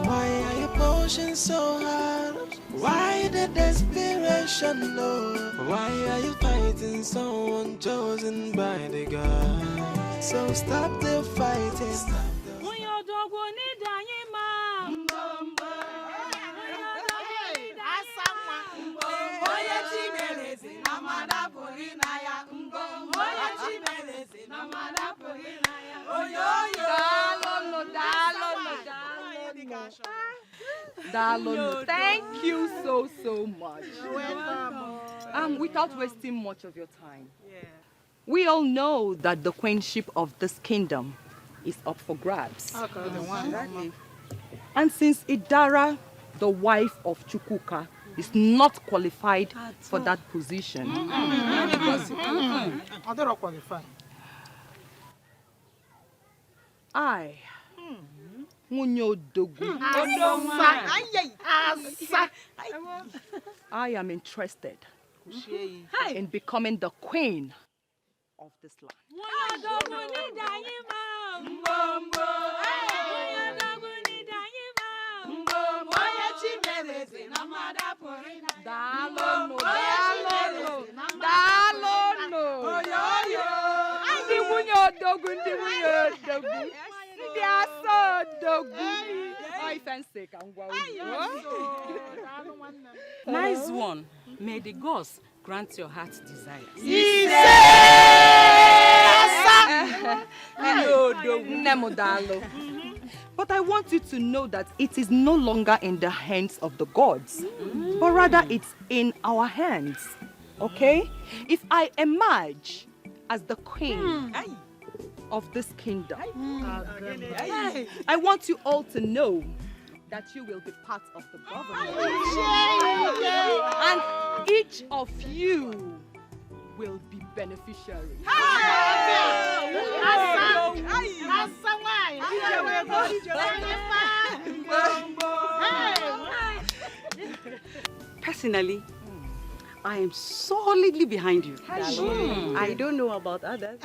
Why are you pushing so hard? Why the desperation, no? Why are you fighting someone chosen by the gods? So stop the fighting. Darling, thank you so much. Without wasting much of your time, we all know that the queenship of this kingdom is up for grabs. And since Idara, the wife of Chuka, is not qualified for that position, I, I am interested in becoming the queen of this land. Nice one. May the gods grant your heart's desires. But I want you to know that it is no longer in the hands of the gods, but rather it's in our hands. Okay? If I emerge as the queen of this kingdom, I want you all to know that you will be part of the government. And each of you will be beneficiaries. Personally, I am solidly behind you. I don't know about others.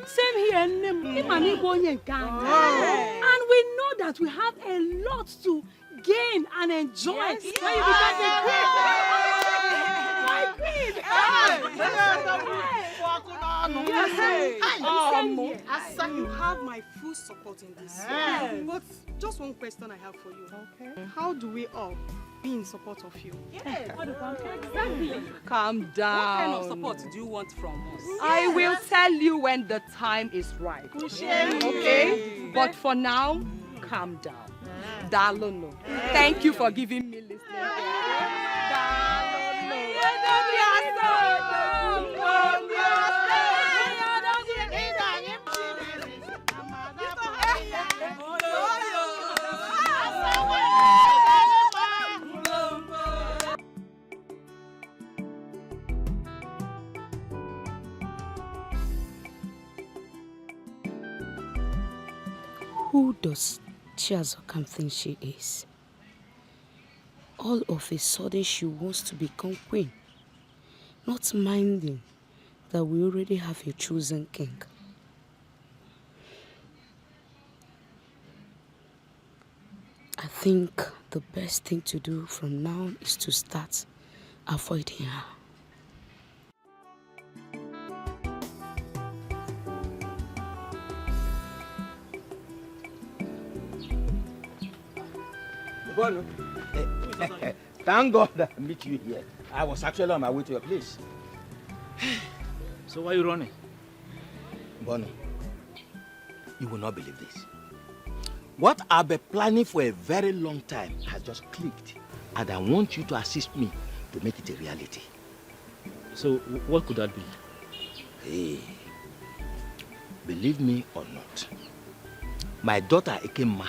Same here. And we know that we have a lot to gain and enjoy when you become the queen. My queen! You have my full support in this. But just one question I have for you. Okay. How do we all be in support of you? Exactly. Calm down. What kind of support do you want from us? I will tell you when the time is right. Okay? But for now, calm down. Dalono. Thank you for giving me listening. Who does Chiazokam think she is? All of a sudden she wants to become queen, not minding that we already have a chosen king. I think the best thing to do from now is to start avoiding her. Bono, thank God that I meet you here. I was actually on my way to your place. So why are you running? Bono, you will not believe this. What I've been planning for a very long time has just clicked. And I want you to assist me to make it a reality. So what could that be? Hey, believe me or not, my daughter Ekemma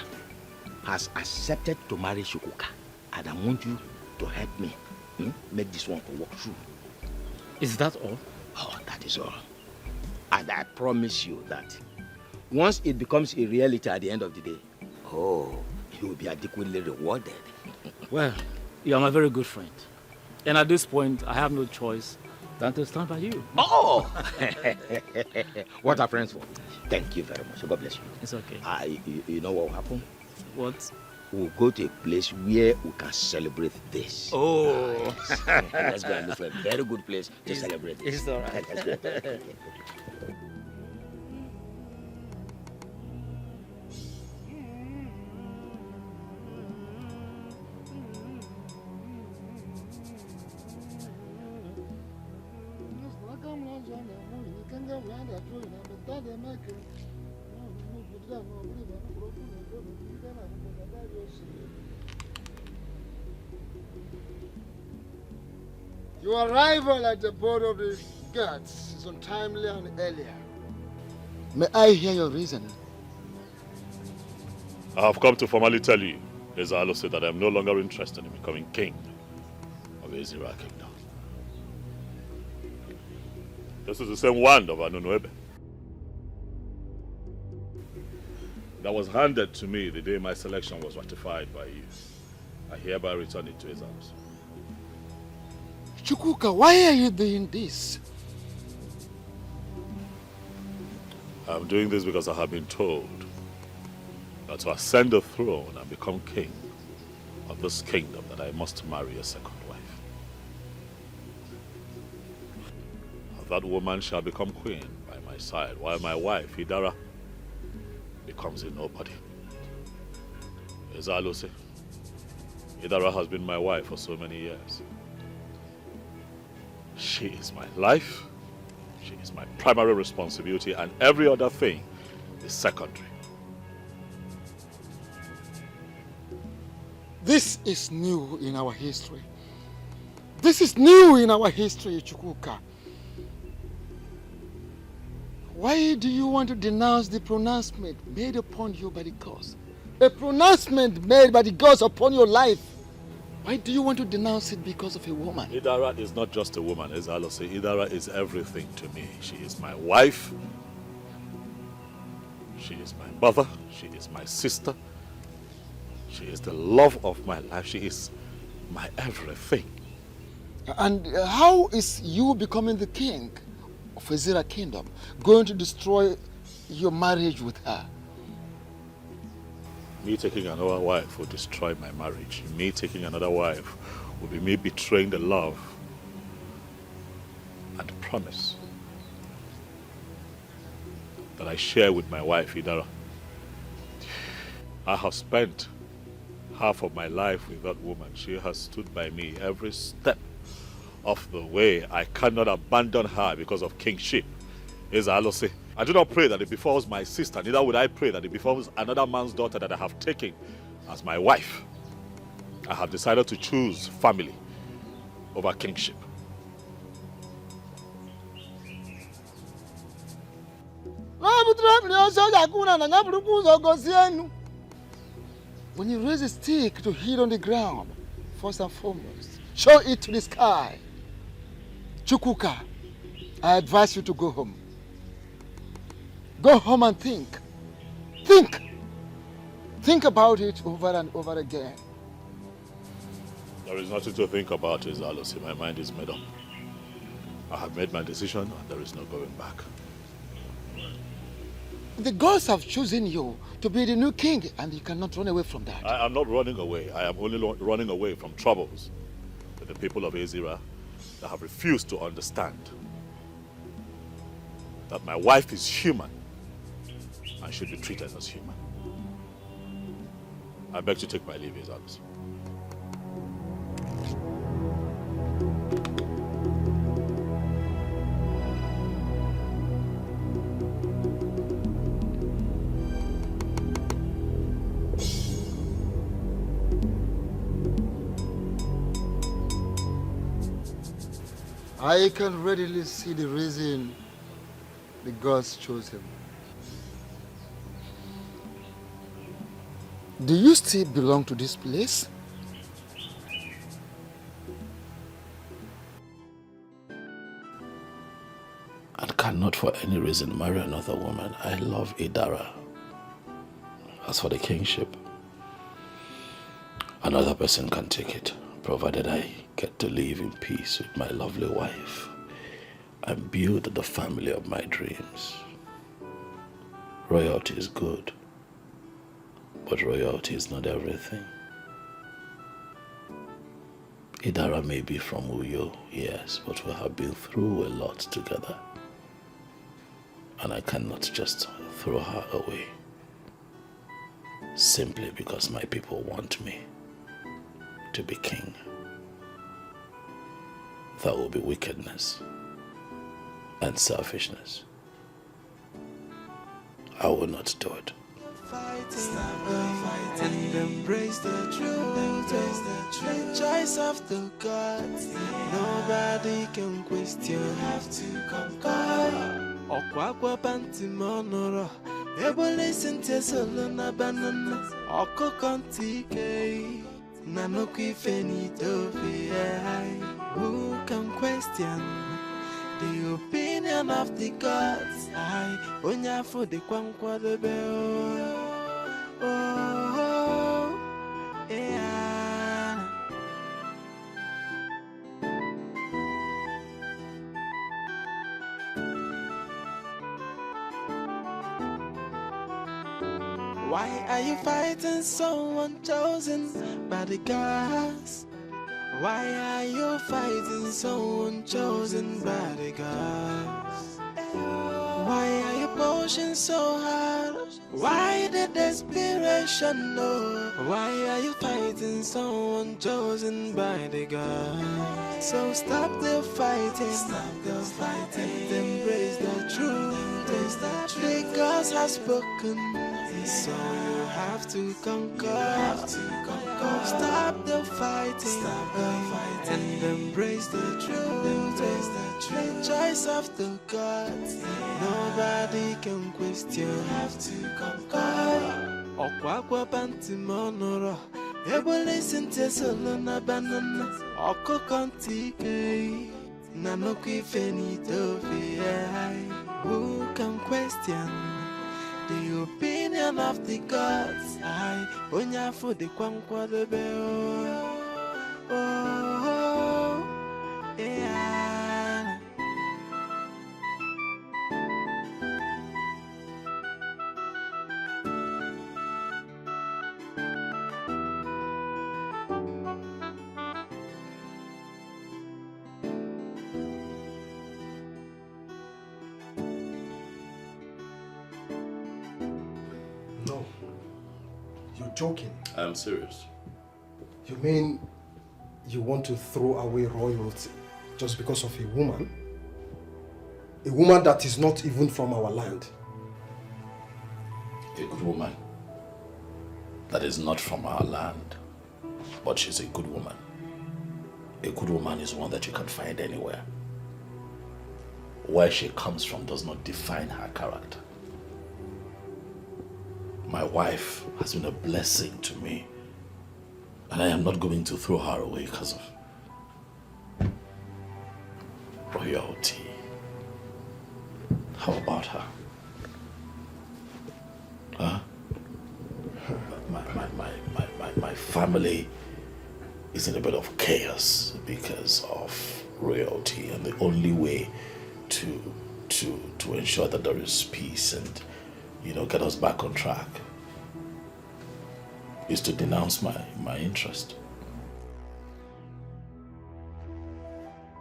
has accepted to marry Chuka, and I want you to help me make this one to work through. Is that all? Oh, that is all. And I promise you that once it becomes a reality at the end of the day, oh, you will be adequately rewarded. Well, you are my very good friend. And at this point, I have no choice than to stand by you. Oh! What are friends for? Thank you very much. God bless you. It's okay. You know what will happen? What? We'll go to a place where we can celebrate this. Oh! Let's go and look for a very good place to celebrate this. It's all right. Let's go. Your arrival at the board of the guards is untimely and earlier. May I hear your reason? I have come to formally tell you, Ezalo said, that I am no longer interested in becoming king of Ezira Kingdom. This is the same wand of Anunuebe that was handed to me the day my selection was ratified by you. I hereby return it to Ezalo's. Chuka, why are you doing this? I'm doing this because I have been told that to ascend the throne and become king of this kingdom, that I must marry a second wife. That woman shall become queen by my side, while my wife, Idara, becomes a nobody. Ezalo say, Idara has been my wife for so many years. She is my life, she is my primary responsibility, and every other thing is secondary. This is new in our history. This is new in our history, Chuka. Why do you want to denounce the pronouncement made upon you by the gods? A pronouncement made by the gods upon your life. Why do you want to denounce it because of a woman? Idara is not just a woman, as Alo say. Idara is everything to me. She is my wife. She is my mother. She is my sister. She is the love of my life. She is my everything. And how is you becoming the king of Ezira Kingdom going to destroy your marriage with her? Me taking another wife will destroy my marriage. Me taking another wife will be me betraying the love and promise that I share with my wife, Idara. I have spent half of my life with that woman. She has stood by me every step of the way. I cannot abandon her because of kingship. As I say, I do not pray that it befalls my sister, neither would I pray that it befalls another man's daughter that I have taken as my wife. I have decided to choose family over kingship. When you raise a stick to hit on the ground, first and foremost, show it to the sky. Chuka, I advise you to go home. Go home and think. Think. Think about it over and over again. There is nothing to think about, Izalo. My mind is made up. I have made my decision and there is no going back. The gods have chosen you to be the new king and you cannot run away from that. I am not running away. I am only running away from troubles with the people of Ezira that have refused to understand that my wife is human and should be treated as human. I beg to take my leave, Izalos. I can readily see the reason the gods chose him. Do you still belong to this place? And cannot for any reason marry another woman. I love Idara. As for the kingship, another person can take it, provided I get to live in peace with my lovely wife and build the family of my dreams. Royalty is good, but royalty is not everything. Idara may be from Uyo, yes, but we have been through a lot together. And I cannot just throw her away simply because my people want me to be king. That will be wickedness and selfishness. I will not do it. And embrace the truth, the choice of the gods. Nobody can question. You have to conquer. Okwakwa panti monoro. Ebole sente solo na banana. Oko kontike. Nanoki fenito fi. Who can question the opinion of the gods? I onya for the kwankwa the bell. Oh, yeah. Why are you fighting someone chosen by the gods? Why are you fighting someone chosen by the gods? Why are you pushing so hard? Why the desperation? No. Why are you fighting someone chosen by the gods? So stop the fighting. Stop the fighting. And embrace the truth. The gods have spoken. So you have to conquer. Stop the fighting. Stop the fighting. And embrace the truth. The choice of the gods. Nobody can question. You have to conquer. Okwakwa panti monoro. Ebole sente solo na banana. Oko kontike. Nanoki fenito fi. Who can question the opinion of the gods? I onya for the kwankwa the bell. Oh, yeah. No. You're joking. I'm serious. You mean you want to throw away royalty just because of a woman? A woman that is not even from our land. A good woman that is not from our land, but she's a good woman. A good woman is one that you can find anywhere. Where she comes from does not define her character. My wife has been a blessing to me, and I am not going to throw her away because of royalty. How about her? Huh? My family is in a bit of chaos because of royalty, and the only way to ensure that there is peace and, you know, get us back on track is to denounce my interest.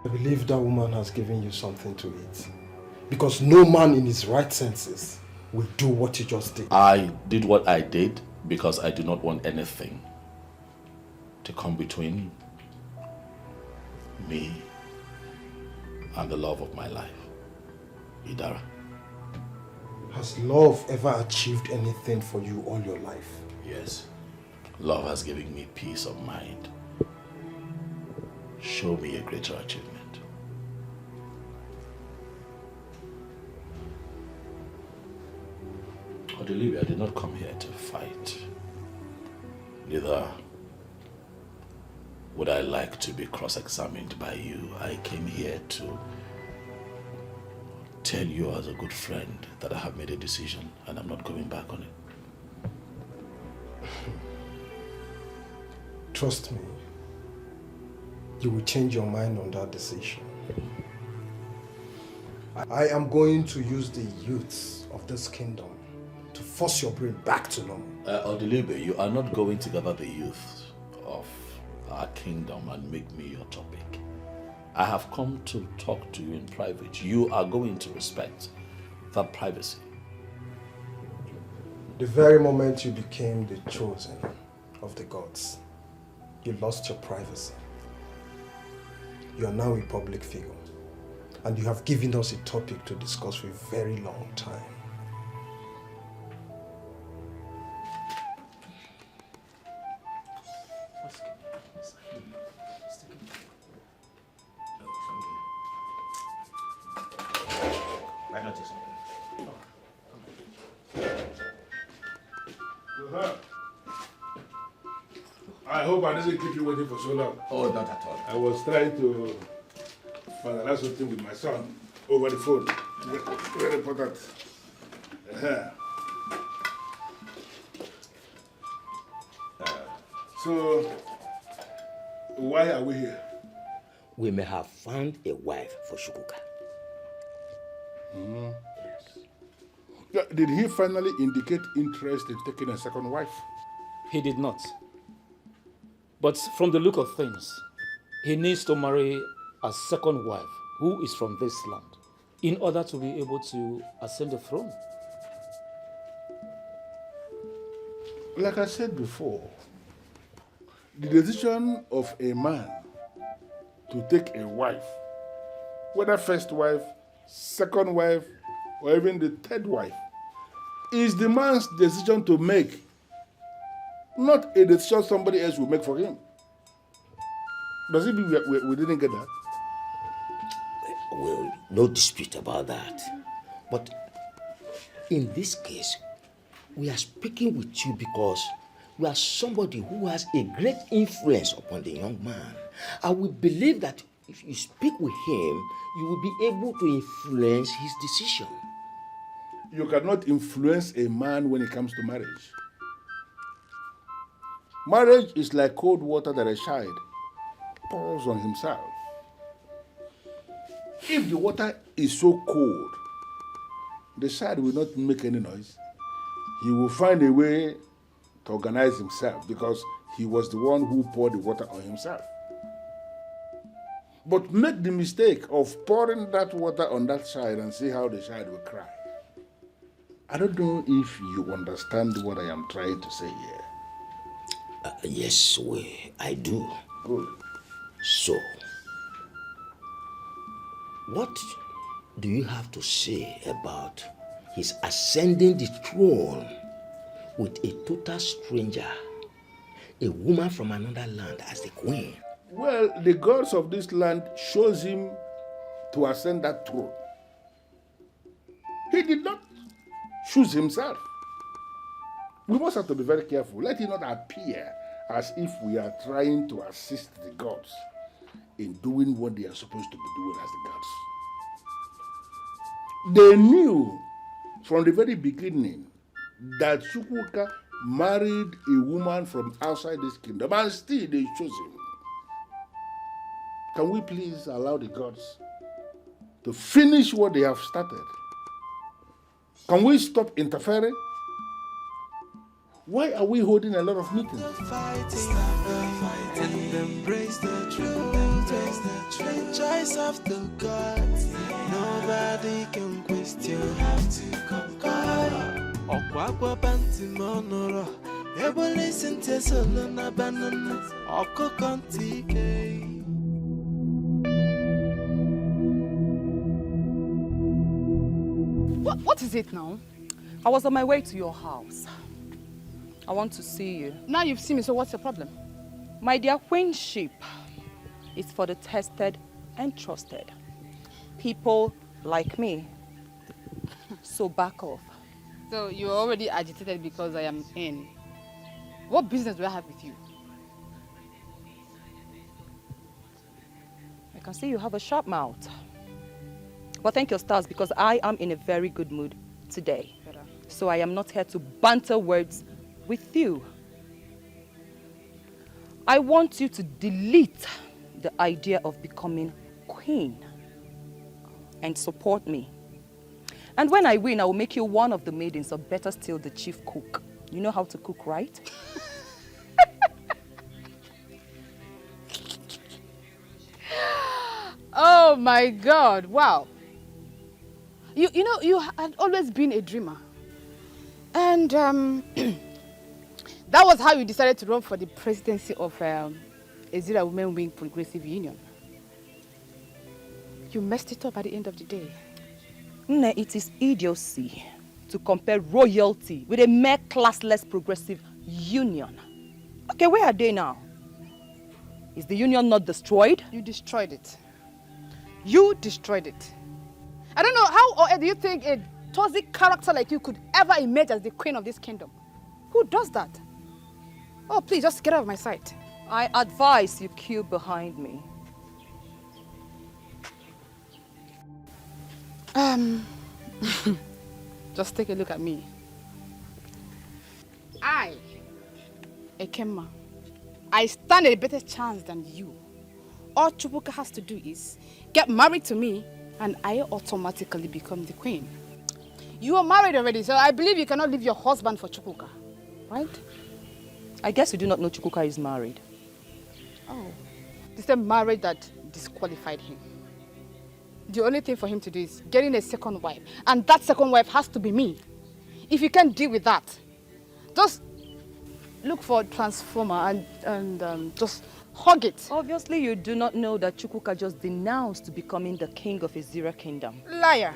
I believe that woman has given you something to eat. Because no man in his right senses will do what you just did. I did what I did because I do not want anything to come between me and the love of my life, Idara. Has love ever achieved anything for you all your life? Yes. Love has given me peace of mind. Show me a greater achievement. Olivia, I did not come here to fight. Neither would I like to be cross-examined by you. I came here to tell you as a good friend that I have made a decision and I'm not going back on it. Trust me. you will change your mind on that decision. I am going to use the youths of this kingdom to force your brain back to normal. Odilibe, you are not going to gather the youth of our kingdom and make me your topic. I have come to talk to you in private. You are going to respect that privacy. The very moment you became the chosen of the gods, you lost your privacy. You are now a public figure, and you have given us a topic to discuss for a very long time. I hope I didn't keep you waiting for so long. Oh, not at all. I was trying to finalize something with my son over the phone. Very important. So, why are we here? We may have found a wife for Chuka. Yes. Did he finally indicate interest in taking a second wife? He did not. But from the look of things, he needs to marry a second wife who is from this land in order to be able to ascend the throne. Like I said before, the decision of a man to take a wife, whether first wife, second wife, or even the third wife, is the man's decision to make, not a decision somebody else will make for him. Does it mean we didn't get that? Well, no dispute about that. But in this case, we are speaking with you because we are somebody who has a great influence upon the young man. And we believe that if you speak with him, you will be able to influence his decision. You cannot influence a man when it comes to marriage. Marriage is like cold water that a child pours on himself. If the water is so cold, the child will not make any noise. He will find a way to organize himself because he was the one who poured the water on himself. But make the mistake of pouring that water on that child and see how the child will cry. I don't know if you understand what I am trying to say here. Yes, I do. Good. So, what do you have to say about his ascending the throne with a total stranger, a woman from another land as the queen? Well, the gods of this land chose him to ascend that throne. He did not choose himself. We must have to be very careful. Let it not appear as if we are trying to assist the gods in doing what they are supposed to be doing as the gods. They knew from the very beginning that Chuka married a woman from outside this kingdom, and still they chose him. Can we please allow the gods to finish what they have started? Can we stop interfering? Why are we holding a lot of meetings? And embrace the truth, the choice of the gods. Nobody can question. You have to conquer. Okwakwa banti monoro. Ebo listen to solo na banana. Oko kontike. What is it now? I was on my way to your house. I want to see you. Now you've seen me, so what's the problem? My dear queenship is for the tested and trusted. People like me. So back off. So you're already agitated because I am in. What business do I have with you? I can see you have a sharp mouth. But thank your stars because I am in a very good mood today. So I am not here to banter words with you. I want you to delete the idea of becoming queen and support me. And when I win, I will make you one of the maidens, or better still, the chief cook. You know how to cook, right? Oh my God, wow. You know, you had always been a dreamer. And that was how you decided to run for the presidency of Ezira Women Wing Progressive Union. You messed it up at the end of the day. No, it is idiocy to compare royalty with a mere classless progressive union. Okay, where are they now? Is the union not destroyed? You destroyed it. You destroyed it. I don't know how do you think a toxic character like you could ever emerge as the queen of this kingdom? Who does that? Oh, please, just get out of my sight. I advise you queue behind me. Just take a look at me. Ekema, I stand a better chance than you. All Chuka has to do is get married to me and I automatically become the queen. You are married already, so I believe you cannot leave your husband for Chuka, right? I guess you do not know Chuka is married. Oh, the same marriage that disqualified him. The only thing for him to do is getting a second wife, and that second wife has to be me. If you can't deal with that, just look for a transformer and just hug it. Obviously, you do not know that Chuka just denounced becoming the king of Ezira Kingdom. Liar.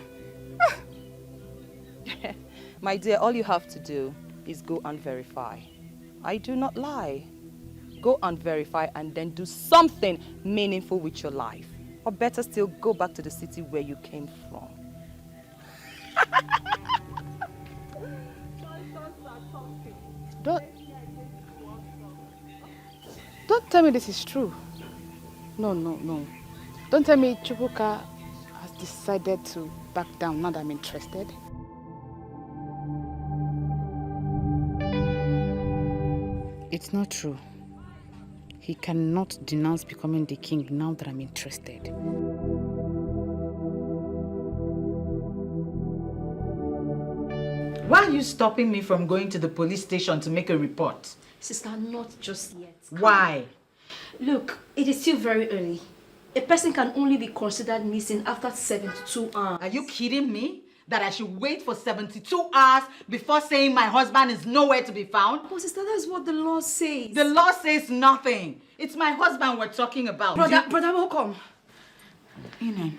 My dear, all you have to do is go and verify. I do not lie. Go and verify and then do something meaningful with your life. Or better still, go back to the city where you came from. Don't tell me this is true. No. Don't tell me Chuka has decided to back down now that I'm interested. It's not true. He cannot denounce becoming the king now that I'm interested. Why are you stopping me from going to the police station to make a report? Sister, not just yet. Why? Look, it is still very early. A person can only be considered missing after 72 hours. Are you kidding me? That I should wait for 72 hours before saying my husband is nowhere to be found? Oh, sister, that's what the law says. The law says nothing. It's my husband we're talking about. Brother, welcome. Ini.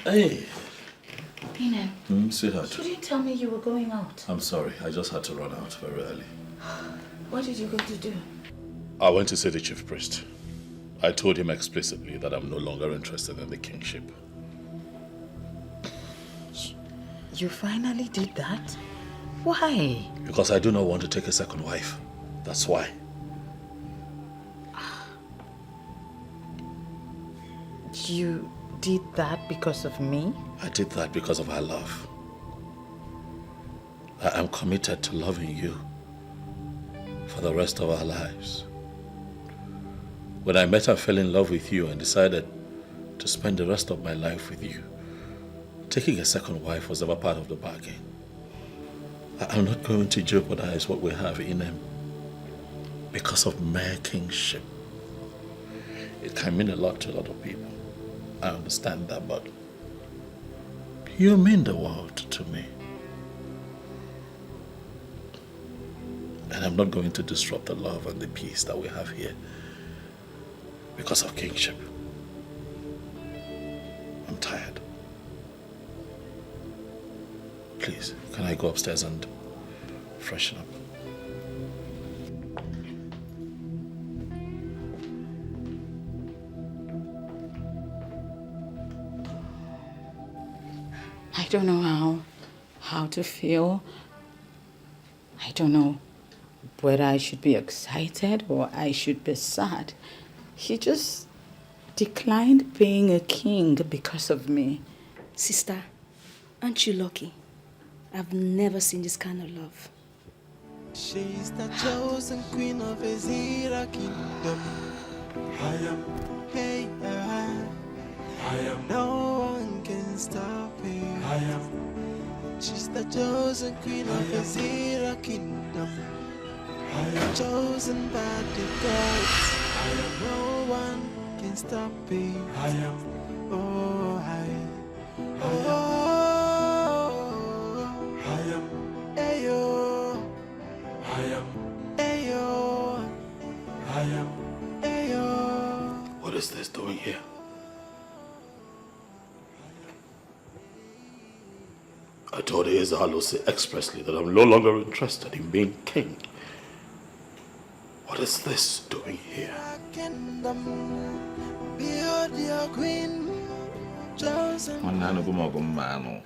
Hey. Ini. Sweetheart. You didn't tell me you were going out. I'm sorry. I just had to run out very early. What did you go to do? I went to see the chief priest. I told him explicitly that I'm no longer interested in the kingship. You finally did that? Why? Because I do not want to take a second wife. That's why. You did that because of me? I did that because of our love. I am committed to loving you for the rest of our lives. When I met and fell in love with you and decided to spend the rest of my life with you, taking a second wife was never part of the bargain. I'm not going to jeopardize what we have in him because of mere kingship. It can mean a lot to a lot of people. I understand that, but you mean the world to me. And I'm not going to disrupt the love and the peace that we have here because of kingship. I'm tired. Please, can I go upstairs and freshen up? I don't know how to feel. I don't know whether I should be excited or I should be sad. He just declined being a king because of me. Sister, aren't you lucky? I've never seen this kind of love. She's the chosen queen of Ezira Kingdom. Hey, no one can stop her. She's the chosen queen of the Zero Kingdom. Chosen by the gods. No one can stop me. Oh, Ayo. Ayo. What is this doing here? I told Esin expressly that I'm no longer interested in being king. What is this doing here?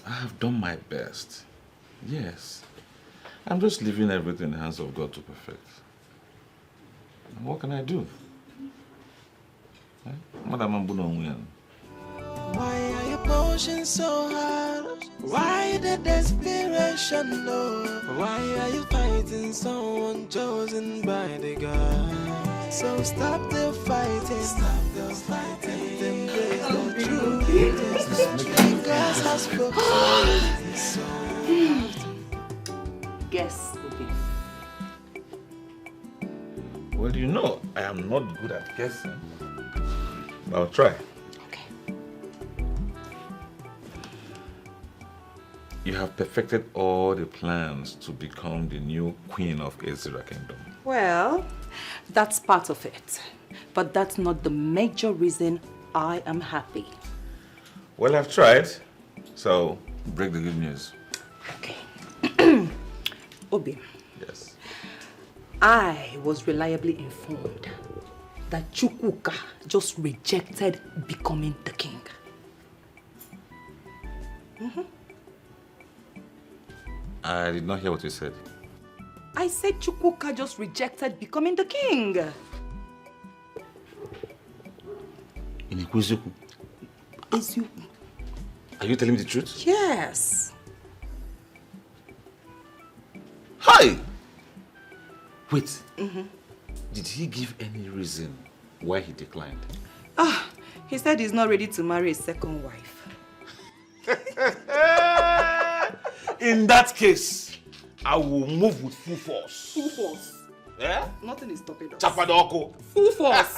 I have done my best. Yes. I'm just leaving everything in the hands of God to perfect. And what can I do? Madam Ambuno. Why are you pushing so hard? Why the desperation, no? Why are you fighting someone chosen by the God? So stop the fighting, stop the fighting. Embrace the truth. Glass has broken. Guess, Well, you know, I am not good at guessing. But I'll try. You have perfected all the plans to become the new queen of Ezra Kingdom. Well, that's part of it. But that's not the major reason I am happy. Well, I've tried. So, break the good news. Okay. Obi. Yes. I was reliably informed that Chuka just rejected becoming the king. I did not hear what you said. I said Chuka just rejected becoming the king. In Ugezu. Esu. Are you telling me the truth? Yes. Hi! Wait. Did he give any reason why he declined? He said he's not ready to marry a second wife. In that case, I will move with full force. Full force? Yeah? Nothing is stopping us. Chapadoko. Full force.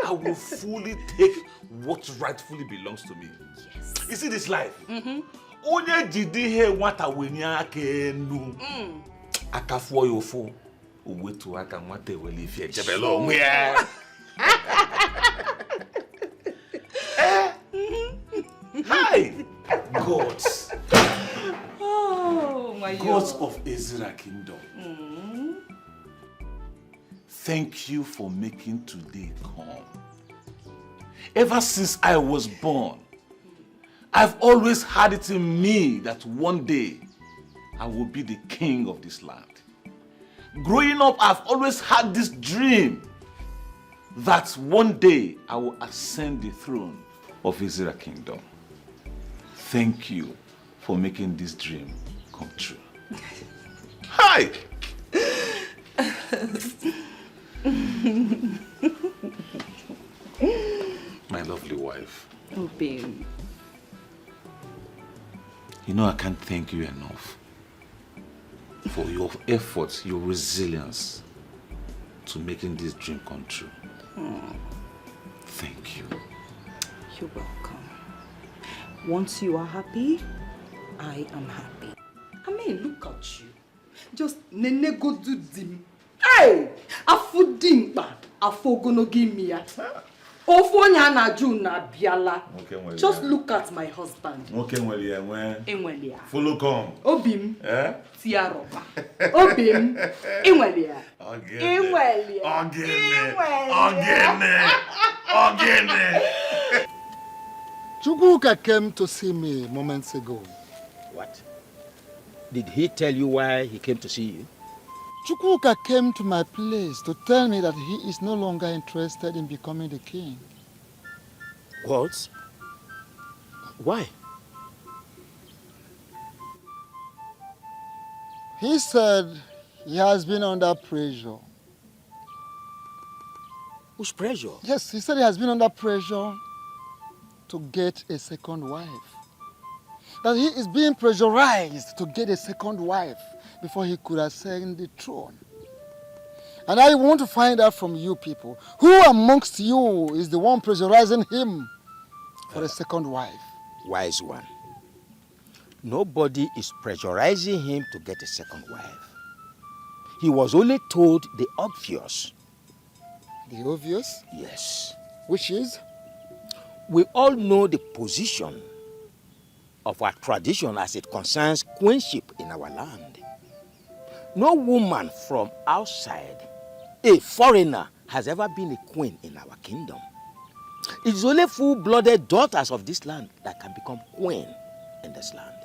I will fully take what rightfully belongs to me. Yes. You see this life? Onye jidi he nwata wenye aka enu. Akafuo yofo. Owetu aka nwata wele ifi ejebelo onwe ya. Hi! Gods. Oh my God. Gods of Ezra Kingdom. Thank you for making today come. Ever since I was born, I've always had it in me that one day I will be the king of this land. Growing up, I've always had this dream that one day I will ascend the throne of Ezra Kingdom. Thank you for making this dream come true. Hi! My lovely wife. Oh, babe. You know I can't thank you enough for your efforts, your resilience to making this dream come true. Thank you. You're welcome. Once you are happy, I am happy. I mean, look at you. Just nene go do dim. Hey! Afudimba. Afogono give me a. Ofonya na juna biala. Just look at my husband. Okay, well, yeah, when. Enwelia. Follow come. Obim. Eh? Tiaroba. Obim. Enwelia. Ogene. Chuka came to see me moments ago. What? Did he tell you why he came to see you? Chuka came to my place to tell me that he is no longer interested in becoming the king. What? Why? He said he has been under pressure Whose pressure? Yes, he said he has been under pressure to get a second wife. That he is being pressurized to get a second wife before he could ascend the throne. And I want to find out from you people, who amongst you is the one pressurizing him for a second wife? Wise one. Nobody is pressurizing him to get a second wife. He was only told the obvious. The obvious? Yes. Which is? We all know the position of our tradition as it concerns queenship in our land. No woman from outside, a foreigner, has ever been a queen in our kingdom. It is only full-blooded daughters of this land that can become queen in this land.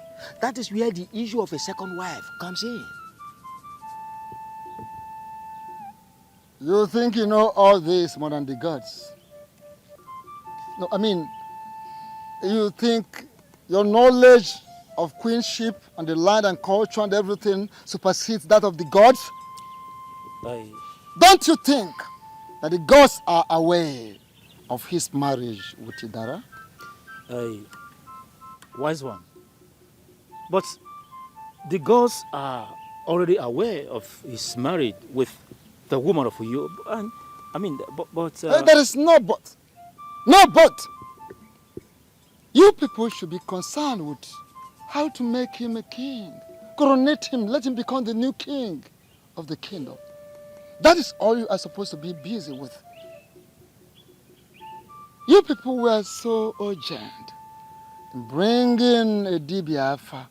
That is where the issue of a second wife comes in. You think you know all this more than the gods? No, I mean, you think your knowledge of queenship and the land and culture and everything supersedes that of the gods? Don't you think that the gods are aware of his marriage with Idara? Wise one. But the gods are already aware of his marriage with the woman of you. And I mean, but there is no but. No but. You people should be concerned with how to make him a king. Coronate him. Let him become the new king of the kingdom. That is all you are supposed to be busy with. You people were so urgent in bringing a Dibiafa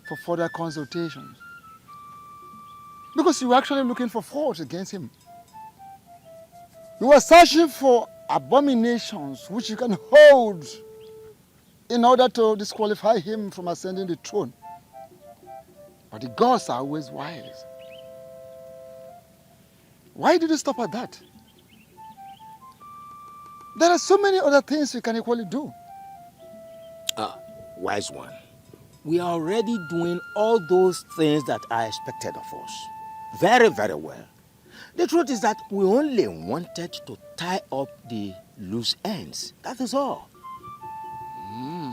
for further consultations. Because you were actually looking for faults against him. You were searching for abominations which you can hold in order to disqualify him from ascending the throne. But the gods are always wise. Why did you stop at that? There are so many other things you can equally do. Wise one. We are already doing all those things that are expected of us. Very, very well. The truth is that we only wanted to tie up the loose ends. That is all.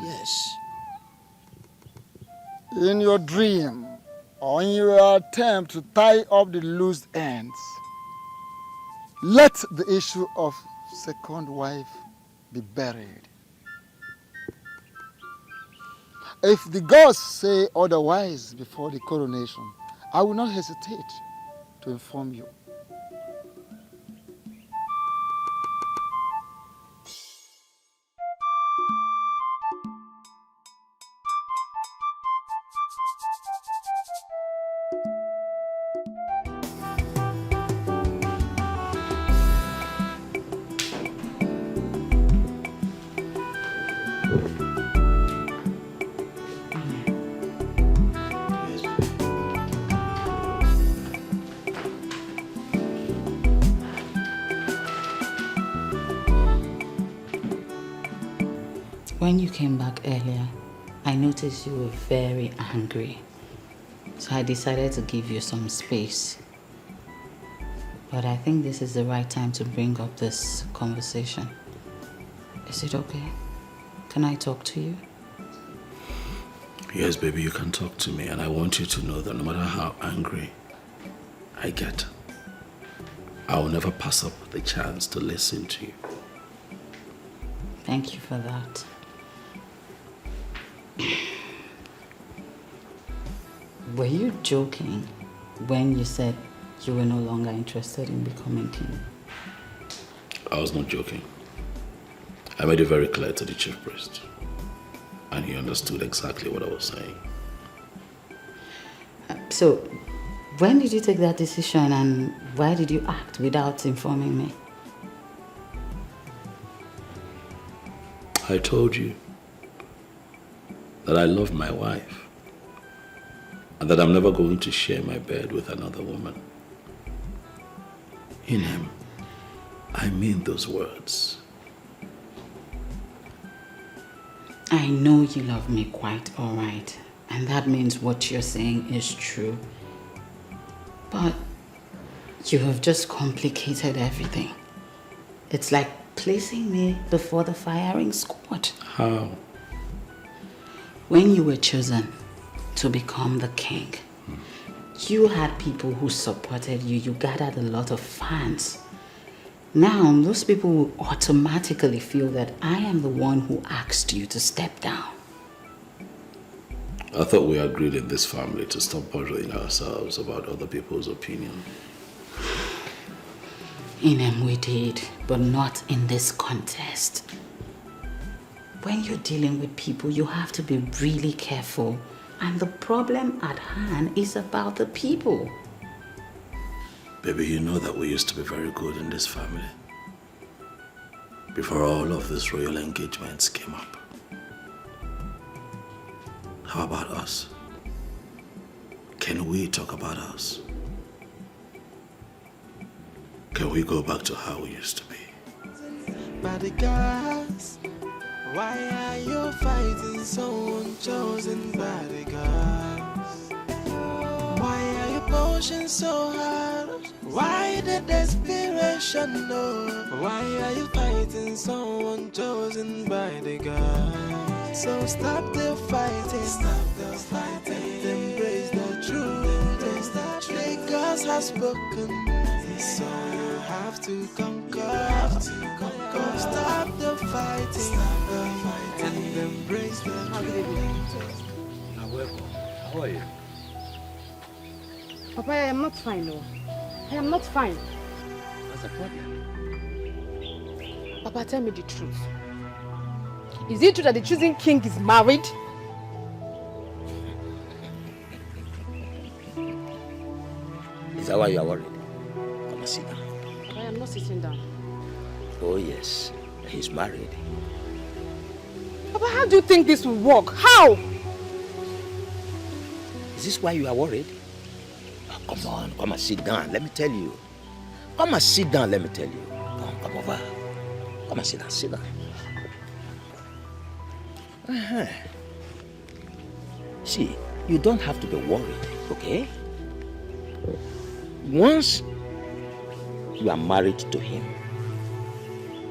Yes. In your dream, or in your attempt to tie up the loose ends, let the issue of second wife be buried. If the gods say otherwise before the coronation, I will not hesitate to inform you. When you came back earlier, I noticed you were very angry. So I decided to give you some space. But I think this is the right time to bring up this conversation. Is it okay? Can I talk to you? Yes, baby, you can talk to me, and I want you to know that no matter how angry I get, I will never pass up the chance to listen to you. Thank you for that. Were you joking when you said you were no longer interested in becoming king? I was not joking. I made it very clear to the chief priest, and he understood exactly what I was saying. So, when did you take that decision, and why did you act without informing me? I told you that I love my wife and that I'm never going to share my bed with another woman. In him, I mean those words. I know you love me quite all right, and that means what you're saying is true. But You have just complicated everything. It's like placing me before the firing squad. How? When you were chosen to become the king, you had people who supported you. You gathered a lot of fans. Now, those people will automatically feel that I am the one who asked you to step down. I thought we agreed in this family to stop bothering ourselves about other people's opinion. We did, but not in this contest. When you're dealing with people, you have to be really careful. And the problem at hand is about the people. Baby, you know that we used to be very good in this family. Before all of these royal engagements came up. How about us? Can we talk about us? Can we go back to how we used to be? Bodyguards, why are you fighting so unchosen bodyguards? Why are you pushing so hard? Why the desperation, no? Why are you fighting so unchosen bodyguards? So stop the fighting, and embrace the truth. The gods have spoken, so you have to conquer. Stop the fighting, and embrace the truth. You're welcome. How are you? Papa, I am not fine, no. I am not fine. What's the problem? Papa, tell me the truth. Is it true that the chosen king is married? Is that why you are worried? Come and sit down. I am not sitting down. Oh yes, he's married. Papa, how do you think this will work? How? Is this why you are worried? Oh, come on, come and sit down. Let me tell you. Come and sit down, let me tell you. Come over. Come and sit down, sit down. See, you don't have to be worried, okay? Once you are married to him,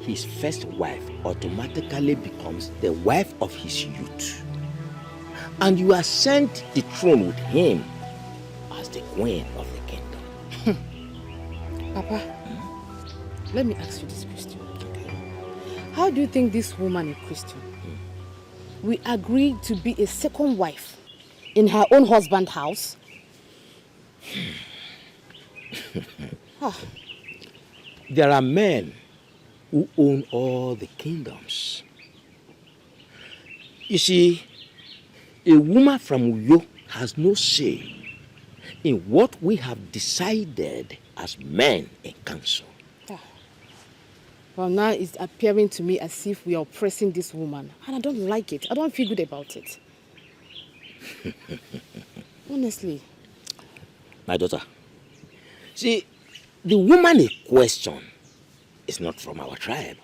his first wife automatically becomes the wife of his youth. And you are sent the throne with him as the queen of the kingdom. Papa, let me ask you this question. How do you think this woman is Christian? We agreed to be a second wife in her own husband's house? There are men who own all the kingdoms. You see, a woman from Uyo has no say in what we have decided as men in council. Well, now it's appearing to me as if we are oppressing this woman. And I don't like it. I don't feel good about it. Honestly. My daughter, see, the woman in question is not from our tribe.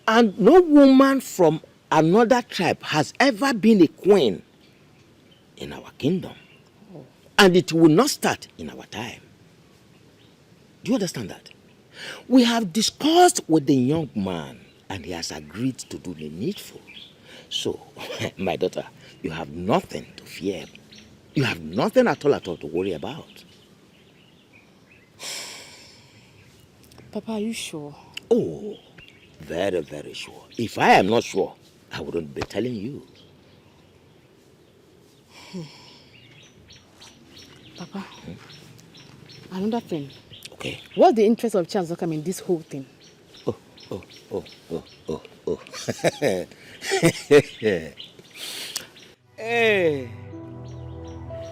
And no woman from another tribe has ever been a queen in our kingdom. And it will not start in our time. Do you understand that? We have discussed with the young man and he has agreed to do the needful. So, my daughter, you have nothing to fear. You have nothing at all to worry about. Papa, are you sure? Oh, very, very sure. If I am not sure, I wouldn't be telling you. Papa, another thing. Okay. What's the interest of Charles Zokam in this whole thing? Oh. Hey.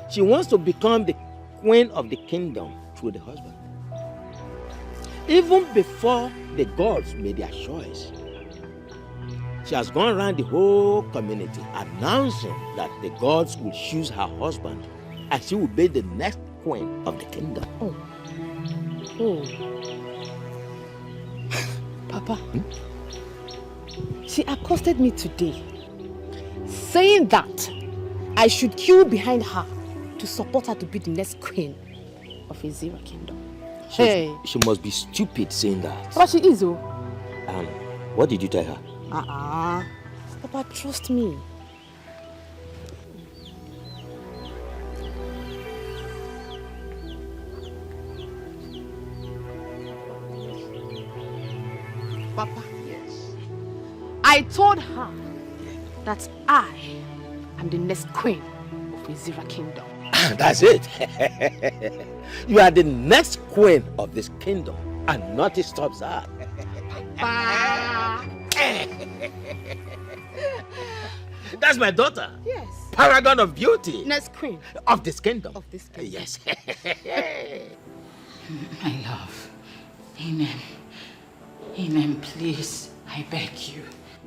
She wants to become the queen of the kingdom through the husband. Even before the gods made their choice, she has gone around the whole community announcing that the gods will choose her husband and she will be the next queen of the kingdom. Oh. Papa, she accosted me today, saying that I should queue behind her to support her to be the next queen. of Ezira Kingdom. She must be stupid saying that. But she is, oh. What did you tell her? Papa, trust me. Papa, yes. I told her that I am the next queen of Ezira Kingdom. That's it. You are the next queen of this kingdom, and nothing stops her. That's my daughter. Yes. Paragon of beauty. Next queen of this kingdom. Of this kingdom. Yes. My love. Inem, please, I beg you.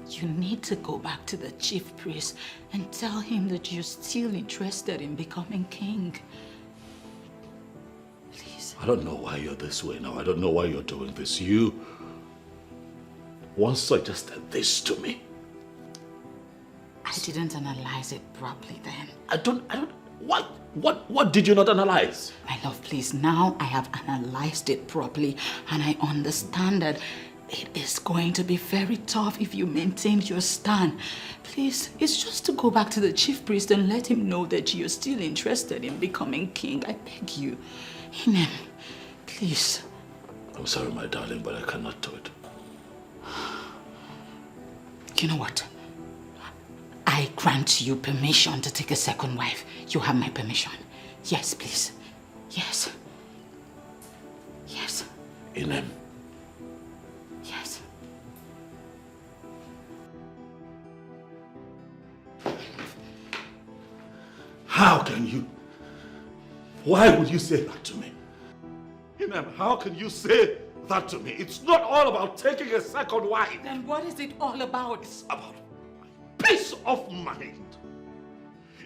You need to go back to the chief priest and tell him that you're still interested in becoming king. Please. I don't know why you're this way now. I don't know why you're doing this. You once suggested this to me. I didn't analyze it properly then. What did you not analyze? My love, please, now I have analyzed it properly and I understand that it is going to be very tough if you maintain your stand. Please, it's just to go back to the chief priest and let him know that you're still interested in becoming king. I beg you. Inem, please. I'm sorry, my darling, but I cannot do it. You know what? I grant you permission to take a second wife. You have my permission. Yes, please. Yes. Yes. Inem. Yes. How can you? Why would you say that to me? Inem, how can you say that to me? It's not all about taking a second wife. Then what is it all about? It's about peace of mind.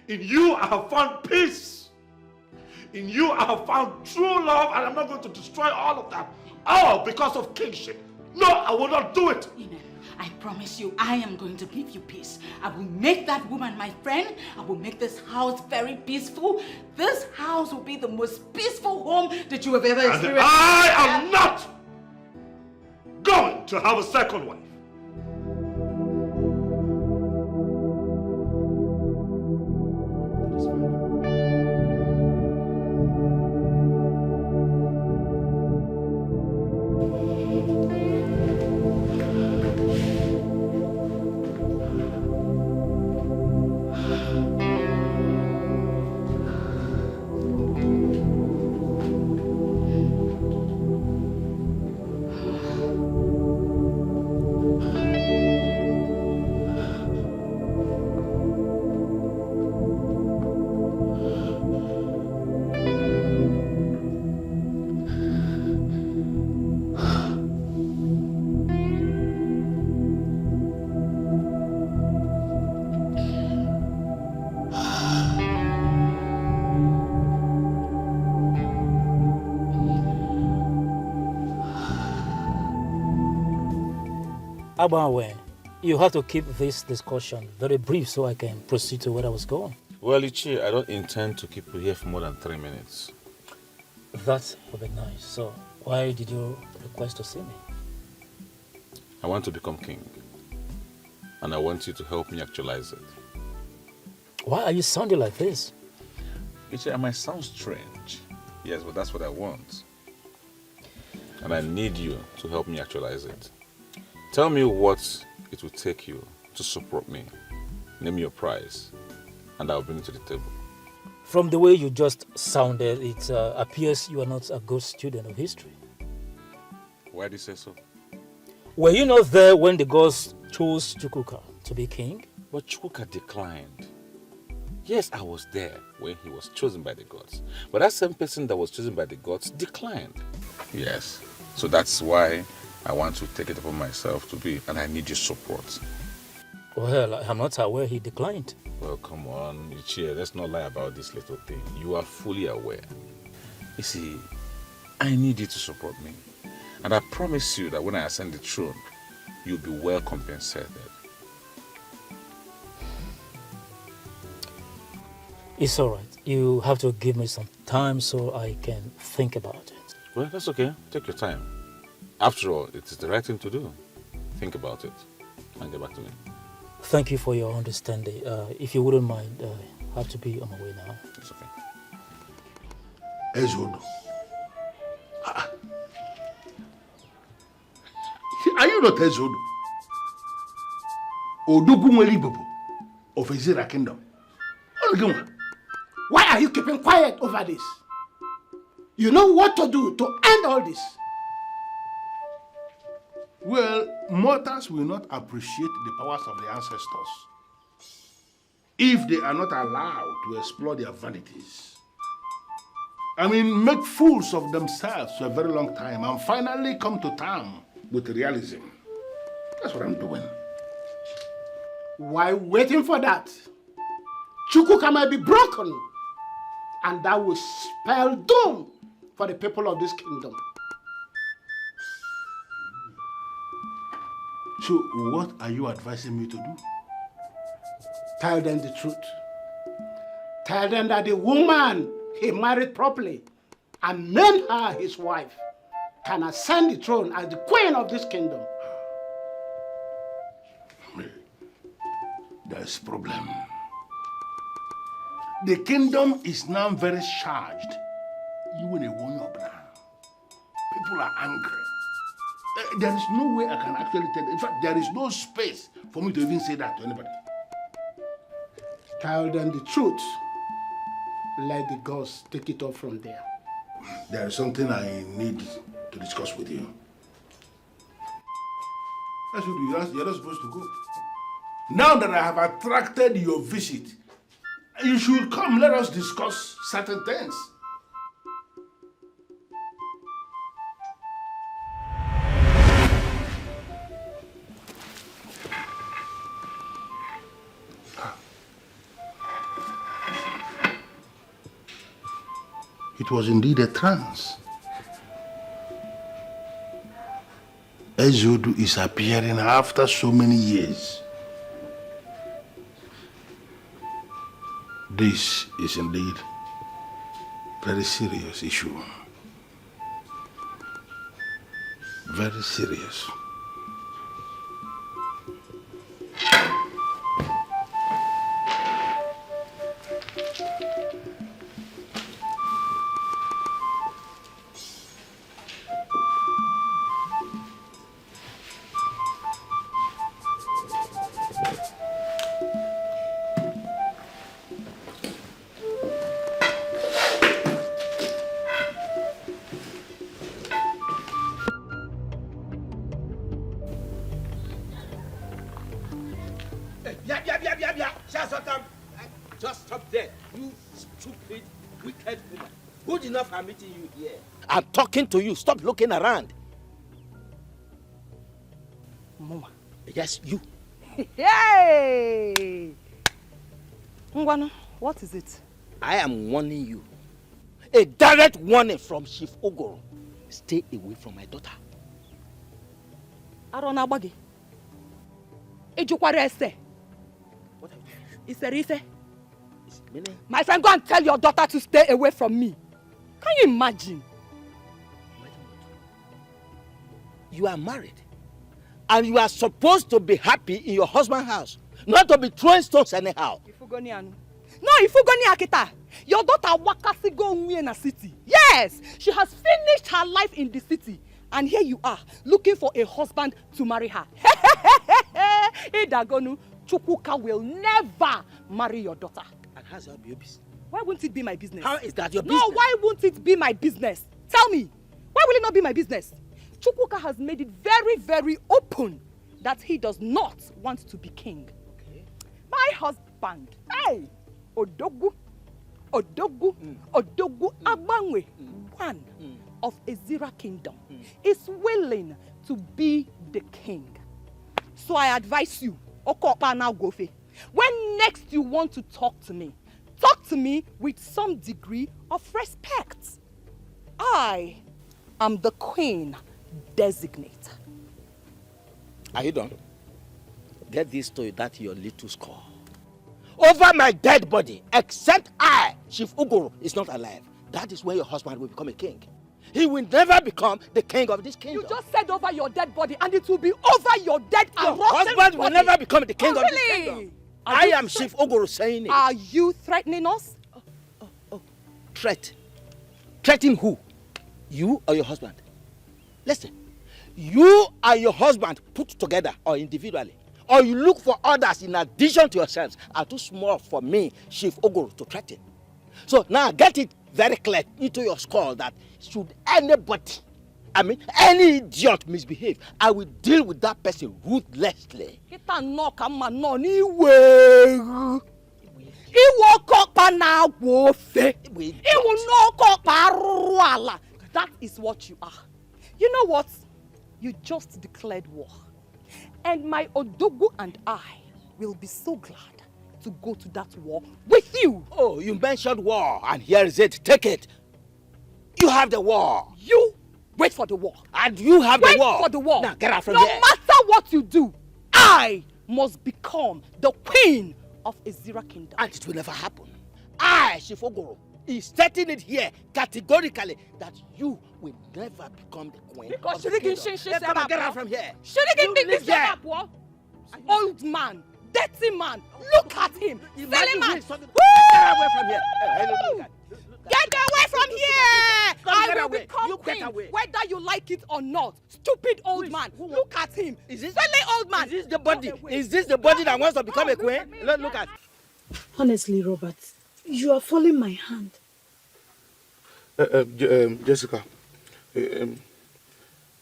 In you I have found peace. In you I have found true love, and I'm not going to destroy all of that. All because of kingship. No, I will not do it. Inem, I promise you, I am going to give you peace. I will make that woman my friend. I will make this house very peaceful. This house will be the most peaceful home that you have ever experienced. And I am not going to have a second wife. Abawe, you have to keep this discussion very brief so I can proceed to where I was going. Well, Ichi, I don't intend to keep you here for more than 3 minutes. That would be nice. So, why did you request to see me? I want to become king. And I want you to help me actualize it. Why are you sounding like this? Ichi, I might sound strange. Yes, but that's what I want. And I need you to help me actualize it. Tell me what it will take you to support me. Name your price, and I'll bring it to the table. From the way you just sounded, it appears you are not a good student of history. Why do you say so? Were you not there when the gods chose Chuka to be king? But Chuka declined. Yes, I was there when he was chosen by the gods. But that same person that was chosen by the gods declined. Yes, so that's why I want to take it upon myself to be, and I need your support. Well, I'm not aware he declined. Well, come on, Ichie, let's not lie about this little thing. You are fully aware. You see, I need you to support me. And I promise you that when I ascend the throne, you'll be well compensated. It's all right. You have to give me some time so I can think about it. Well, that's okay. Take your time. After all, it is the right thing to do. Think about it and get back to me. Thank you for your understanding. If you wouldn't mind, I have to be on my way now. It's okay. Ezodo. Are you not Ezodo? Odugunwelibobo of Ezira Kingdom. Why are you keeping quiet over this? You know what to do to end all this. Well, mortals will not appreciate the powers of the ancestors if they are not allowed to explore their vanities. I mean, make fools of themselves for a very long time and finally come to terms with realism. That's what I'm doing. While waiting for that, Chuka might be broken, and that will spell doom for the people of this kingdom. So, what are you advising me to do? Tell them the truth. Tell them that the woman he married properly and named her his wife can ascend the throne as the queen of this kingdom. There's a problem. The kingdom is now very charged. You will not now. People are angry. There is no way I can actually tell. In fact, there is no space for me to even say that to anybody. Tell them the truth. Let the gods take it off from there. There is something I need to discuss with you. That's what you're not supposed to go. Now that I have attracted your visit, you should come. Let us discuss certain things. It was indeed a trance. Ezodo is appearing after so many years. This is indeed a very serious issue. Very serious. Just stop there, you stupid, wicked woman. Good enough I'm meeting you here. I'm talking to you. Stop looking around. Mama. Yes, you. Hey! Ngwanu, what is it? I am warning you. A direct warning from Chief Ogoro. Stay away from my daughter. Arona Bagi. Ejukwara Ese. What are you doing? Ise. Meaning? My friend, go and tell your daughter to stay away from me. Can you imagine? You are married. And you are supposed to be happy in your husband's house. Not to be throwing stones anyhow. No, Ifugoni Akita. Your daughter Wakasi go in a city. Yes, she has finished her life in the city. And here you are, looking for a husband to marry her. Idagonu, Chuka will never marry your daughter. And how's that your business? Why won't it be my business? How is that your business? No, why won't it be my business? Tell me, why will it not be my business? Chukwuka has made it very, very open that he does not want to be king. Okay. My husband, hey, Odogu Agbangwe, one of Ezira Kingdom, is willing to be the king. So I advise you, Okopa now Gofe, when next you want to talk to me with some degree of respect. I am the queen-designate. Are you done? Get this to that your little score. over my dead body, except I, Chief Uguru, is not alive, that is when your husband will become a king. He will never become the king of this kingdom. You just said over your dead body, and it will be over your dead and Your rotten husband will body. never become the king Oh, of this really? kingdom. Are I you am Chief Uguru saying it. Are you threatening us? Threat? Threatening who? You or your husband? Listen, you and your husband put together or individually, or you look for others in addition to yourselves, are too small for me, Chief Uguru, to threaten. So now get it very clear into your skull that should anybody, any idiot misbehave, I will deal with that person ruthlessly. That is what you are. You know what? You just declared war. And my Odogu and I will be so glad to go to that war with you. Oh, you mentioned war, and here is it. Take it. You have the war. You wait for the war. And you have the war. Wait for the war. Now get out from no here. No matter what you do, I must become the queen of Ezira Kingdom. And it will never happen. I, Chief Uguru, is stating it here categorically that you will never become the queen. Because of the kingdom. Come on, get out from here. Old man, dirty man, look at him. Silly man. Get away from here. Get away from here! I will become You queen, get away. whether you like it or not. Stupid old man, look at him. Is this silly old man? Is this the body? Is this the body that wants to become a queen? Look at. Honestly, Robert, you are following my hand. Jessica,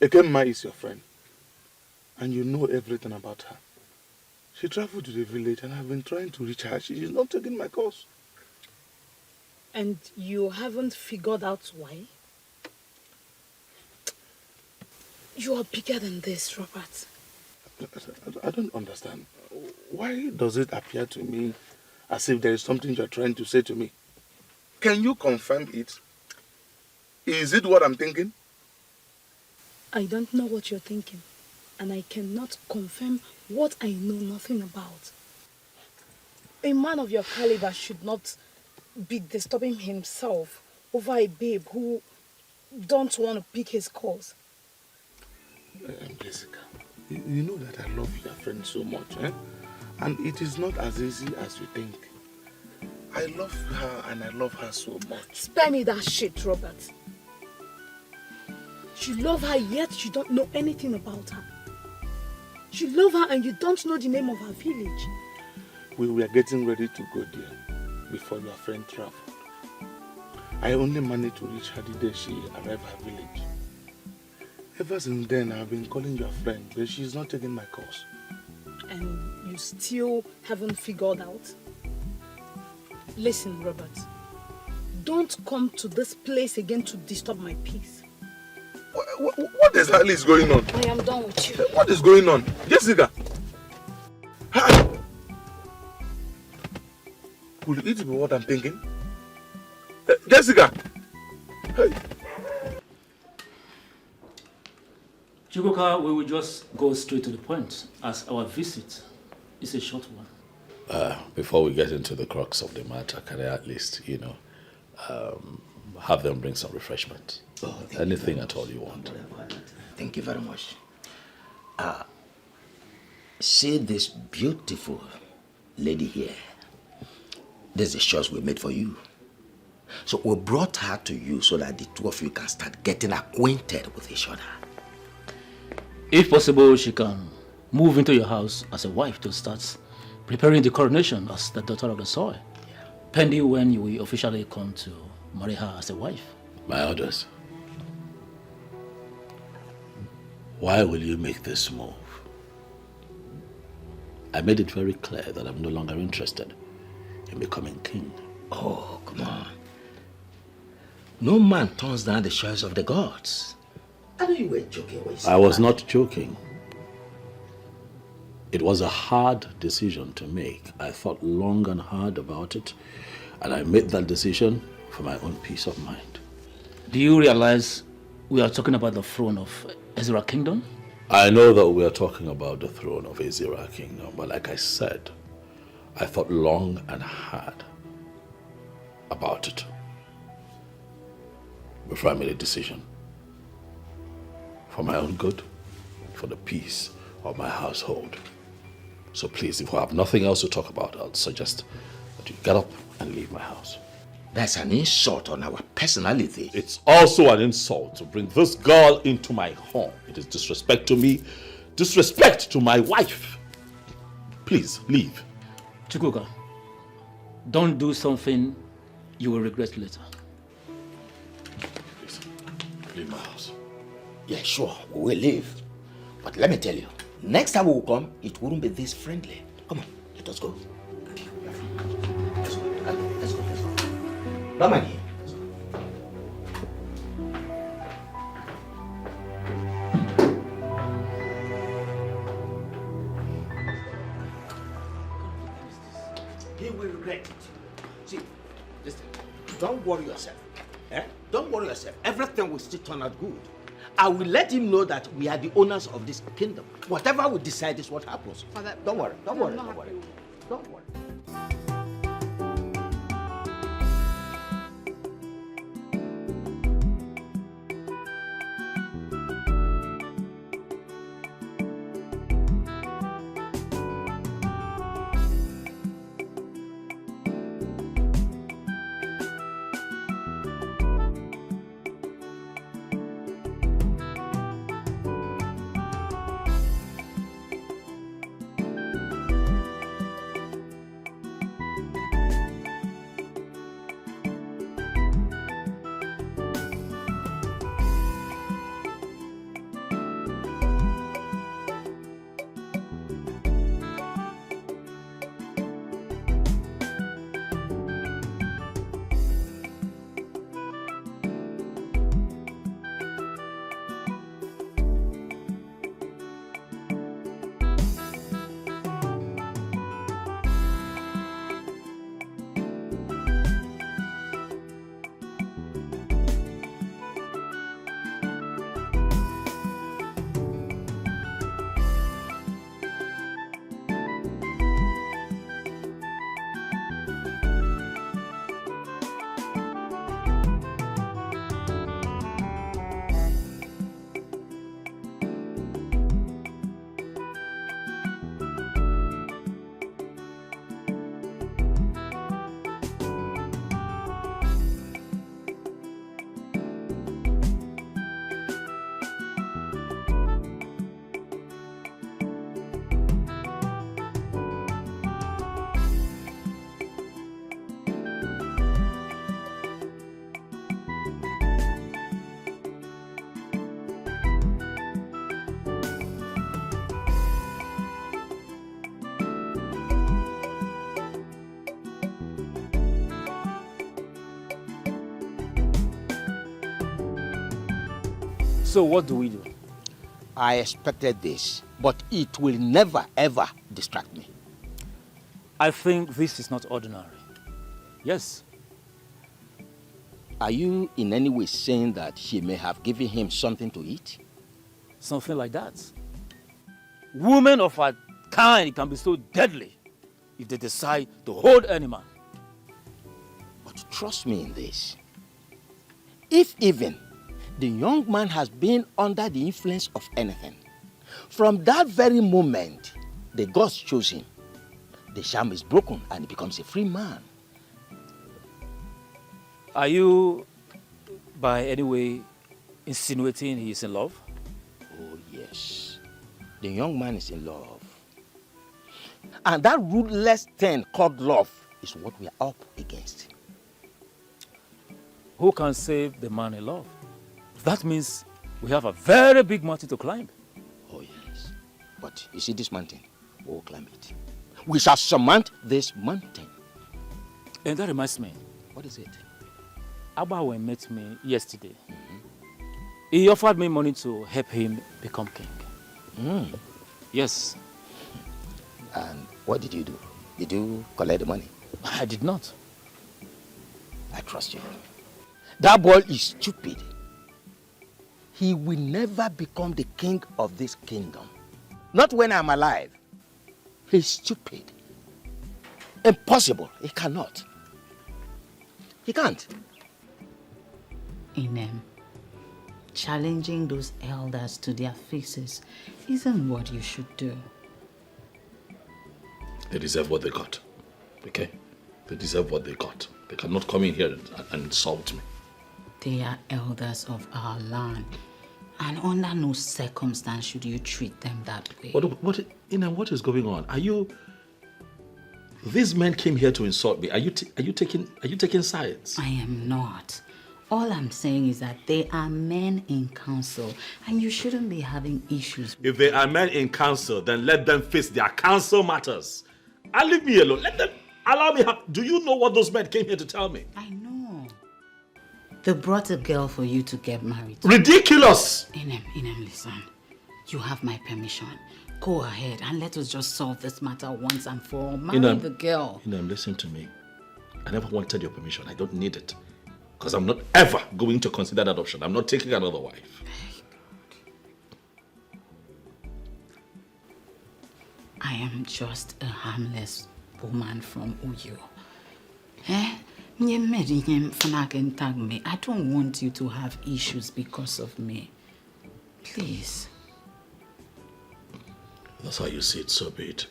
Ekemma is your friend, and you know everything about her. She traveled to the village, and I've been trying to reach her. She is not taking my calls. And you haven't figured out why? You are bigger than this, Robert. I don't understand. Why does it appear to me as if there is something you're trying to say to me? Can you confirm it? Is it what I'm thinking? I don't know what you're thinking, and I cannot confirm what I know nothing about. A man of your caliber should not be disturbing himself over a babe who don't want to pick his calls. Jessica, you know that I love your friend so much, eh? And it is not as easy as you think. I love her and I love her so much. Spare me that shit, Robert. You love her, yet you don't know anything about her. You love her and you don't know the name of her village. We were getting ready to go there before your friend traveled. I only managed to reach her the day she arrived at her village. Ever since then, I've been calling your friend, but she's not taking my calls. And you still haven't figured out? Listen, Robert. Don't come to this place again to disturb my peace. What exactly is going on? I am done with you. What is going on? Jessica! Hi! Could it be what I'm thinking? Jessica! Hey! Chuka, we will just go straight to the point, as our visit is a short one. Before we get into the crux of the matter, can I at least, have them bring some refreshment? Anything at all you want. Thank you very much. See this beautiful lady here. This is the choice we made for you. So we brought her to you so that the two of you can start getting acquainted with each other. If possible, she can move into your house as a wife to start preparing the coronation as the daughter of the soil. Pending when you will officially come to marry her as a wife. My orders. Why will you make this move? I made it very clear that I'm no longer interested in becoming king. Oh, come on. No man turns down the choice of the gods. I know you were joking when you said I was that. not joking. It was a hard decision to make. I thought long and hard about it, and I made that decision for my own peace of mind. Do you realize we are talking about the throne of Ezira Kingdom? I know that we are talking about the throne of Ezira Kingdom, but like I said, I thought long and hard about it before I made a decision. For my own good, for the peace of my household. So please, if we have nothing else to talk about, I'll suggest that you get up and leave my house. That's an insult on our personality. It's also an insult to bring this girl into my home. It is disrespect to me, disrespect to my wife. Please, leave. Chuka, don't do something you will regret later. Please, leave my house. Yeah, sure, we will leave. But let me tell you, next time we will come, it wouldn't be this friendly. Come on, let us go. Let's go. Let's go. Come on here. He will regret it. See, listen, don't worry yourself. Don't worry yourself. Everything will still turn out good. I will let him know that we are the owners of this kingdom. Whatever we decide is what happens. Father, don't worry. Don't worry. Don't worry. So what do we do? I expected this, but it will never ever distract me. I think this is not ordinary. Yes. Are you in any way saying that she may have given him something to eat? Something like that. Women of our kind can be so deadly if they decide to hold any man. But trust me in this. If even the young man has been under the influence of anything, from that very moment the gods chose him, the charm is broken and he becomes a free man. Are you, by any way, insinuating he is in love? Oh, yes. The young man is in love. And that ruthless thing called love is what we are up against. Who can save the man in love? That means we have a very big mountain to climb. Oh, yes. But you see this mountain? We'll climb it. We shall surmount this mountain. And that reminds me. What is it? Abawe met me yesterday. He offered me money to help him become king. Yes. And what did you do? Did you collect the money? I did not. I trust you. That boy is stupid. He will never become the king of this kingdom. Not when I'm alive. He's stupid. Impossible. He cannot. He can't. Inem, challenging those elders to their faces isn't what you should do. They deserve what they got. Okay? They deserve what they got. They cannot come in here and insult me. They are elders of our land. And under no circumstance should you treat them that way. What is going on? Are you... These men came here to insult me. Are you taking sides? I am not. All I'm saying is that they are men in council, and you shouldn't be having issues. If they are men in council, then let them face their council matters. And leave me alone. Let them allow me. Do you know what those men came here to tell me? I know. They brought a girl for you to get married to. Ridiculous! Inem, listen. You have my permission. Go ahead and let us just solve this matter once and for all. Marry the girl. Inem, listen to me. I never wanted your permission. I don't need it. Because I'm not ever going to consider that option. I'm not taking another wife. I am just a harmless woman from Uyo. I don't want you to have issues because of me. Please. That's how you see it, so be it.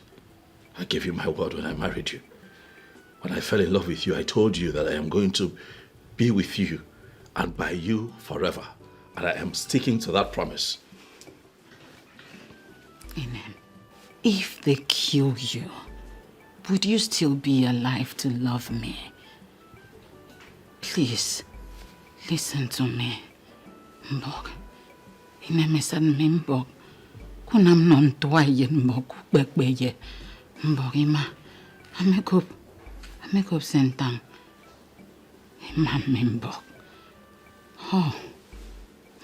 I gave you my word when I married you. When I fell in love with you, I told you that I am going to be with you and by you forever. And I am sticking to that promise. Amen. If they kill you, would you still be alive to love me? Please, listen to me. Mbok. Inemesan mimbok. Kunam non toyen mbok bekbeye. Mbok ima. Amekup sentang. Ima mimbok. Oh.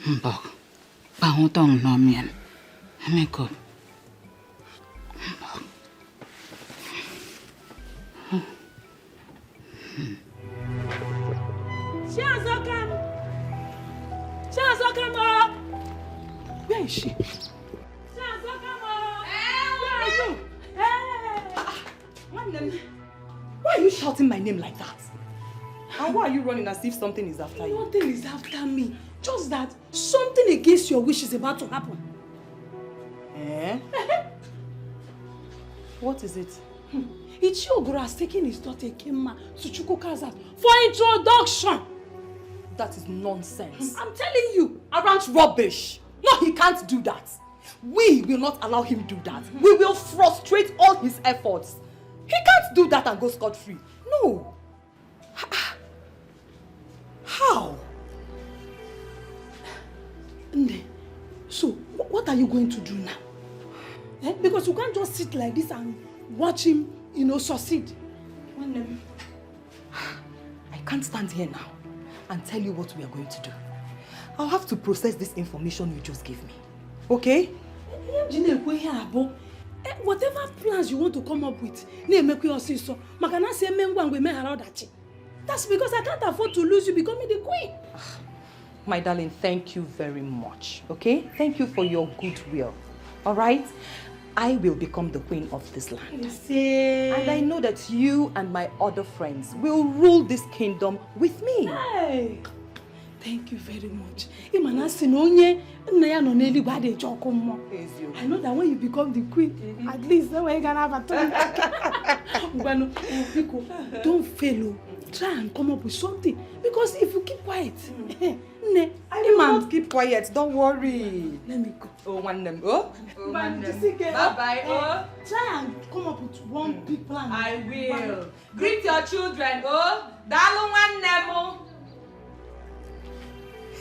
Mbok. Pautong nomien. Amekup. Mbok. Shazokam! Where is she? Why are you shouting my name like that? And why are you running as if something is after you? Nothing is after me. Just that something against your wish is about to happen. Eh? What is it? Ichiogoro has taken his daughter Ekema to Chuka's house for introduction. That is nonsense. I'm telling you. Arrant rubbish. No, he can't do that. We will not allow him do that. We will frustrate all his efforts. He can't do that and go scot-free. No. How? So, what are you going to do now? Because you can't just sit like this and watch him, succeed. I can't stand here now and tell you what we are going to do. I'll have to process this information you just gave me. Okay? Whatever plans you want to come up with, that's because I can't afford to lose you becoming the queen. My darling, thank you very much. Okay? Thank you for your goodwill. Alright? I will become the queen of this land. And I know that you and my other friends will rule this kingdom with me. Hey. Thank you very much. I know that when you become the queen, at least then you can have a turn. Don't fail. Try and come up with something. Because if you keep quiet, I will not keep quiet. Don't worry. Let me go. Oh, one them. Oh, one them. Bye-bye. Oh. Try and come up with one big plan. I will. Greet your children. Oh, dalu one them.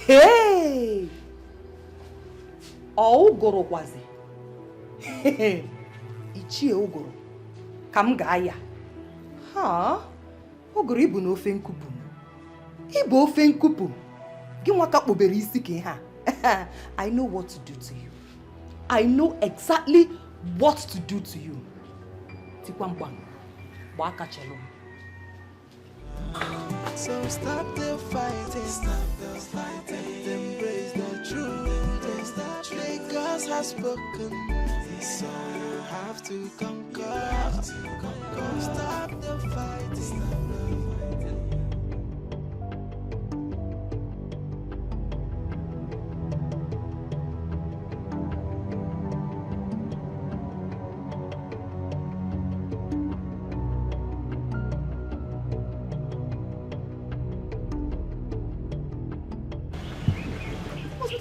Hey! Ogoro kwazi. Ichie ogoro. Kam gaya. Ha? Ogoro ibu na ofe nkupu. Ibu ofe nkupu. Ginwa ka kpobere isi ke ha. I know what to do to you. I know exactly what to do to you. Tikwamkwam. Baka chelo. So stop the fighting, embrace the truth. Lagos has spoken, so you have to conquer. Stop the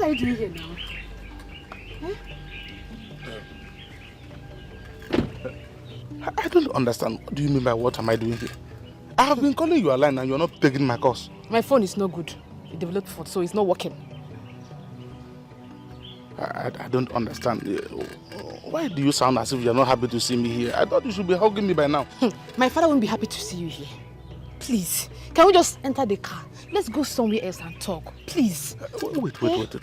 are you doing here now? I don't understand. What do you mean by what am I doing here? I have been calling you a line and you're not taking my calls. My phone is no good. It developed fault, so it's not working. I don't understand. Why do you sound as if you're not happy to see me here? I thought you should be hugging me by now. My father won't be happy to see you here. Please, can we just enter the car? Let's go somewhere else and talk. Please. Wait.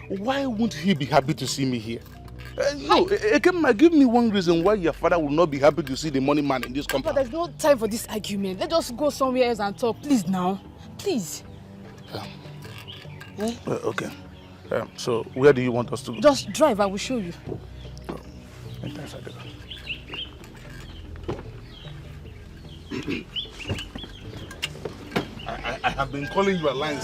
Why won't he be happy to see me here? No, give me one reason why your father will not be happy to see the money man in this compound. But there's no time for this argument. Let's just go somewhere else and talk. Please now. Please. Okay. So, where do you want us to go? Just drive, I will show you. Enter inside the car. I have been calling you a line. Who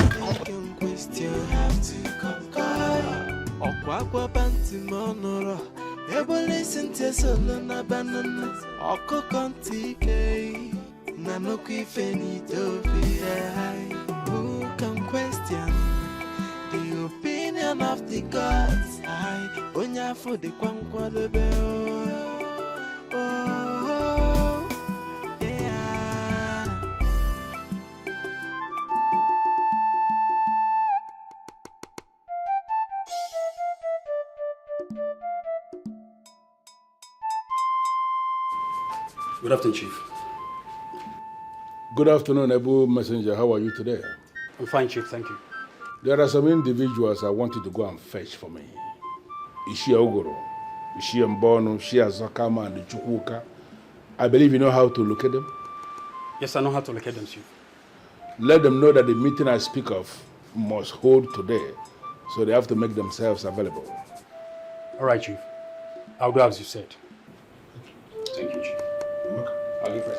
can question the opinion of the gods? I onya for the kwankwa the bell. Oh, yeah. Good afternoon, Chief. Good afternoon, Abu Messenger. How are you today? I'm fine, Chief. Thank you. There are some individuals I want you to go and fetch for me. Ishia Ogoro, Ishia Mbono, Ishia Zakama, and the Chuka. I believe you know how to locate them? Yes, I know how to locate them, Chief. Let them know that the meeting I speak of must hold today, so they have to make themselves available. All right, Chief. I'll do as you said. Thank you, Chief. Look, I'll give you.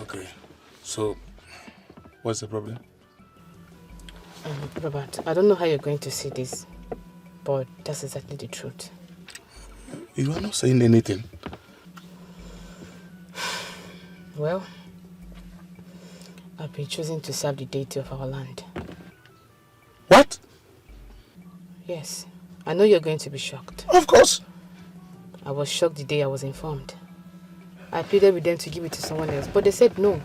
Okay, so what's the problem? Robert, I don't know how you're going to see this, but that's exactly the truth. You are not saying anything. Well, I've been choosing to serve the deity of our land. What? Yes, I know you're going to be shocked. Of course. I was shocked the day I was informed. I pleaded with them to give it to someone else, but they said no.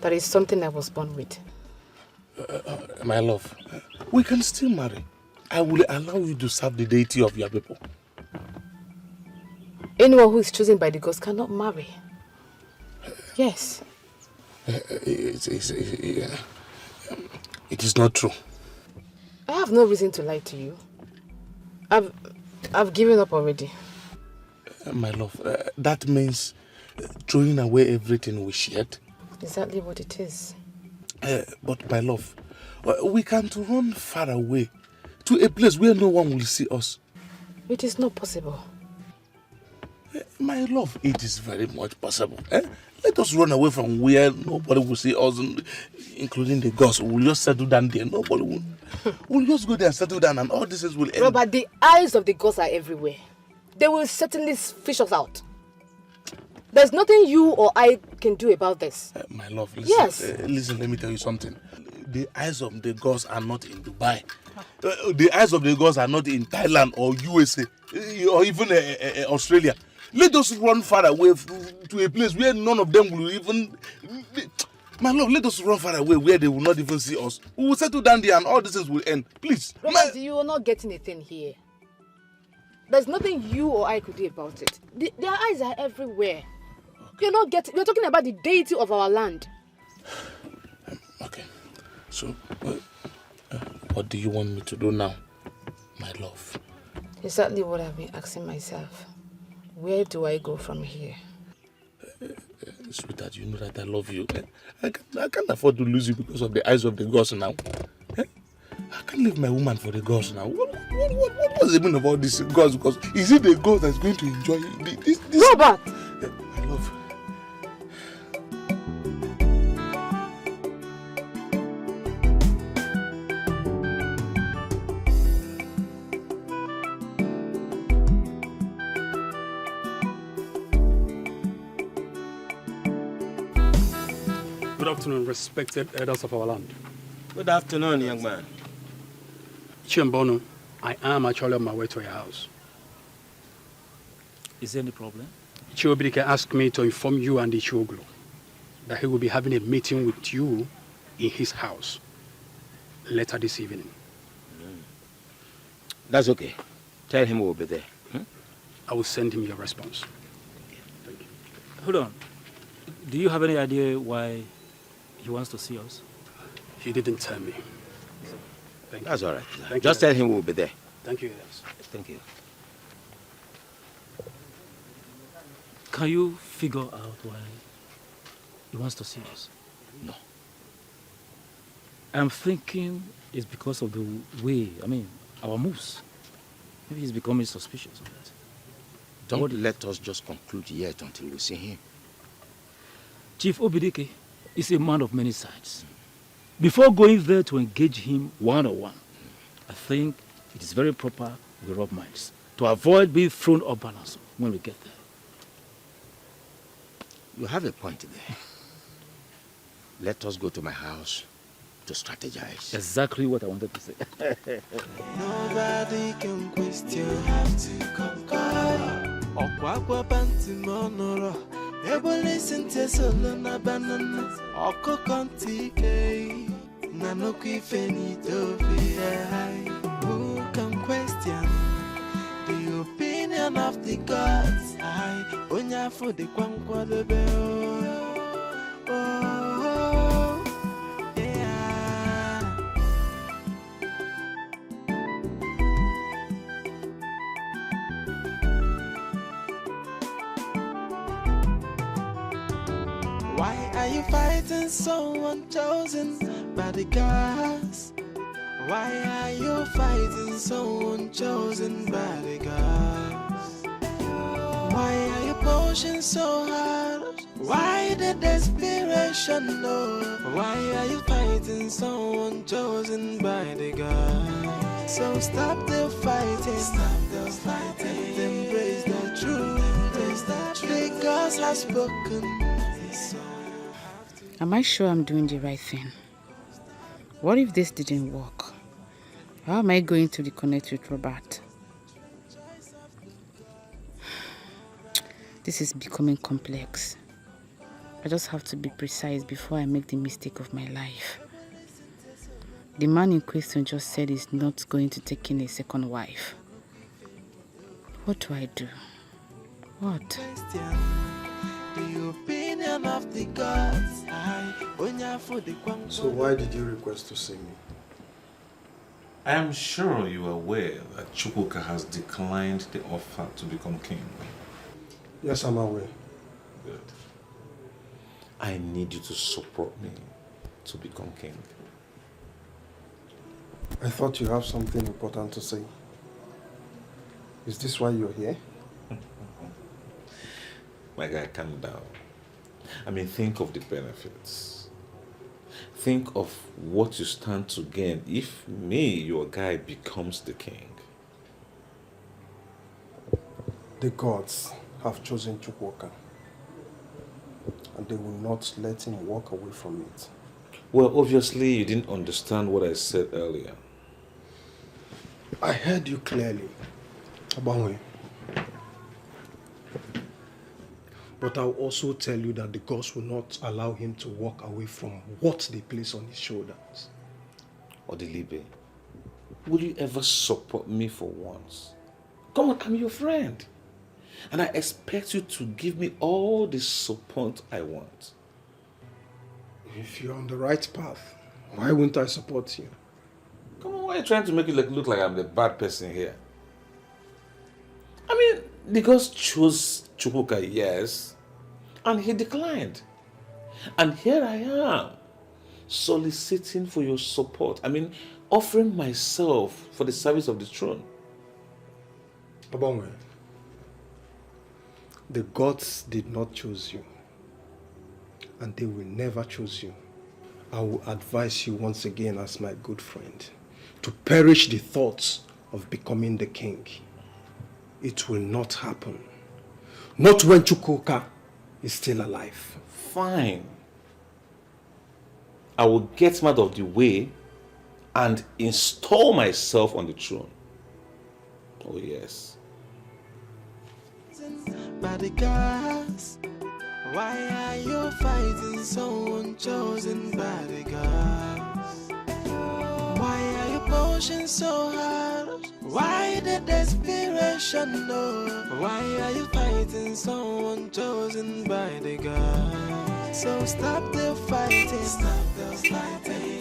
That is something I was born with. My love, we can still marry. I will allow you to serve the deity of your people. Anyone who is chosen by the gods cannot marry. Yes. It is not true. I have no reason to lie to you. I've given up already. My love, that means throwing away everything we shared. Exactly what it is. But my love, we can't run far away to a place where no one will see us. It is not possible. My love, it is very much possible. Let us run away from where nobody will see us, including the gods. We'll just settle down there. Nobody will. We'll just go there and settle down and all this will end. Robert, the eyes of the gods are everywhere. They will certainly fish us out. There's nothing you or I can do about this. My love, listen. Yes. Listen, let me tell you something. The eyes of the gods are not in Dubai. The eyes of the gods are not in Thailand or USA or even Australia. Let us run far away to a place where none of them will even... My love, let us run far away where they will not even see us. We will settle down there and all this will end. Please. Robert, you are not getting a thing here. There's nothing you or I could do about it. Their eyes are everywhere. You're not getting... You're talking about the deity of our land. Okay. So, what do you want me to do now, my love? Exactly what I've been asking myself. Where do I go from here? Sweetheart, you know that I love you. I can't afford to lose you because of the eyes of the gods now. I can't leave my woman for the gods now. What's the meaning of all these gods? Because is it the god that's going to enjoy this? Robert! I love you. Good afternoon, respected elders of our land. Good afternoon, young man. Chiembono, I am actually on my way to your house. Is there any problem? Chiobidike asked me to inform you and the Ichioglu that he will be having a meeting with you in his house later this evening. That's okay. Tell him we'll be there. I will send him your response. Thank you. Hold on. Do you have any idea why he wants to see us? He didn't tell me. Thank you. That's all right. Thank Just you. tell him we'll be there. Thank you, yes. Thank you. Can you figure out why he wants to see us? No. I'm thinking it's because of the way, our moves. Maybe he's becoming suspicious of that. Don't let us just conclude yet until we see him. Chief Obidike is a man of many sides. Before going there to engage him one-on-one, I think it is very proper we rub minds to avoid being thrown off balance when we get there. You have a point there. Let us go to my house to strategize. Exactly what I wanted to say. Nobody can question. You have to conquer. Okwakwa panti monoro. Ebo listen to solo na banana. Oko kontike. Nanoki fenito fi. Who can question the opinion of the gods? I onya for the kwankwa lebe. Oh, yeah. Why are you fighting someone chosen by the gods? Why are you fighting someone chosen by the gods? Why are you pushing so hard? Why the desperation, Lord? Why are you fighting someone chosen by the gods? So stop the fighting, stop the fighting, embrace the truth, embrace the truth. The gods have spoken. Am I sure I'm doing the right thing? What if this didn't work? How am I going to reconnect with Robert? This is becoming complex. I just have to be precise before I make the mistake of my life. The man in question just said he's not going to take in a second wife. What do I do? What? The opinion of the gods. So why did you request to see me? I am sure you are aware that Chuka has declined the offer to become king. Yes, I'm aware. Good. I need you to support me to become king. I thought you have something important to say. Is this why you're here? My guy, calm down. Think of the benefits. Think of what you stand to gain if me, your guy, becomes the king. The gods have chosen Chuka, and they will not let him walk away from it. Well, obviously you didn't understand what I said earlier. I heard you clearly, Abanwe. But I'll also tell you that the gods will not allow him to walk away from what they place on his shoulders. Odilibe, will you ever support me for once? Come on, I'm your friend. And I expect you to give me all the support I want. If you're on the right path, why wouldn't I support you? Come on, why are you trying to make it look like I'm the bad person here? The gods chose Chuka, yes, and he declined. And here I am, soliciting for your support. I mean, offering myself for the service of the throne. Abongwe, the gods did not choose you, and they will never choose you. I will advise you once again as my good friend to perish the thoughts of becoming the king. It will not happen. Not when Chuka is still alive. Fine. I will get him out of the way and install myself on the throne. Oh yes. By the gods, why are you fighting someone chosen by the gods? Why are you pushing so hard? Why the desperation? No. Why are you fighting someone chosen by the gods? So stop the fighting,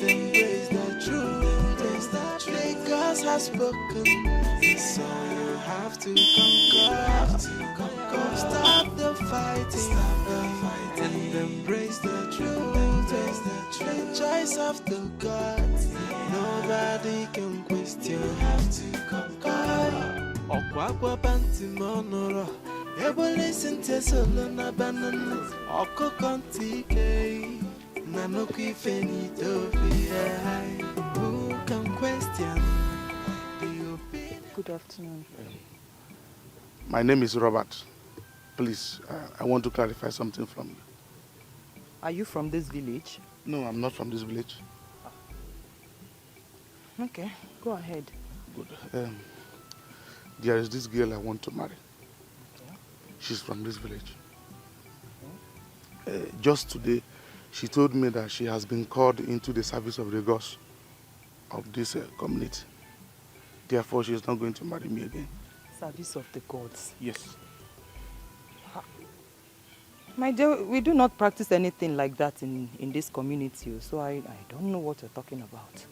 embrace the truth. The gods have spoken, so you have to conquer. Stop the fighting, and embrace the truth. The choice of the gods, nobody can question. You have to conquer. Okwakwa panti monoro, ebo listen to solo na banana. Oko kontike, nanoki fenito be. Who can question the opinion? Good afternoon. My name is Robert. Please, I want to clarify something from you. Are you from this village? No, I'm not from this village. Okay, go ahead. Good. There is this girl I want to marry. She's from this village. Just today, she told me that she has been called into the service of the gods of this community. Therefore, she is not going to marry me again. Service of the gods? Yes. My dear, we do not practice anything like that in this community, so I don't know what you're talking about.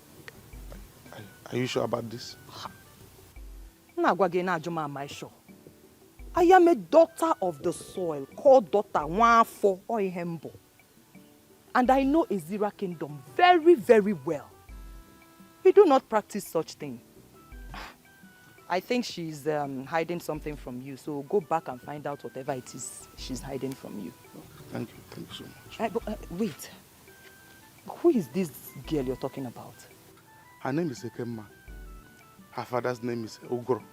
Are you sure about this? Am I sure? I am a daughter of the soil, called daughter Nwafo Oyembo. And I know Ezira kingdom very, very well. We do not practice such thing. I think she's hiding something from you, so go back and find out whatever it is she's hiding from you. Thank you so much. Wait, who is this girl you're talking about? Her name is Ekemma. Her father's name is Ogro.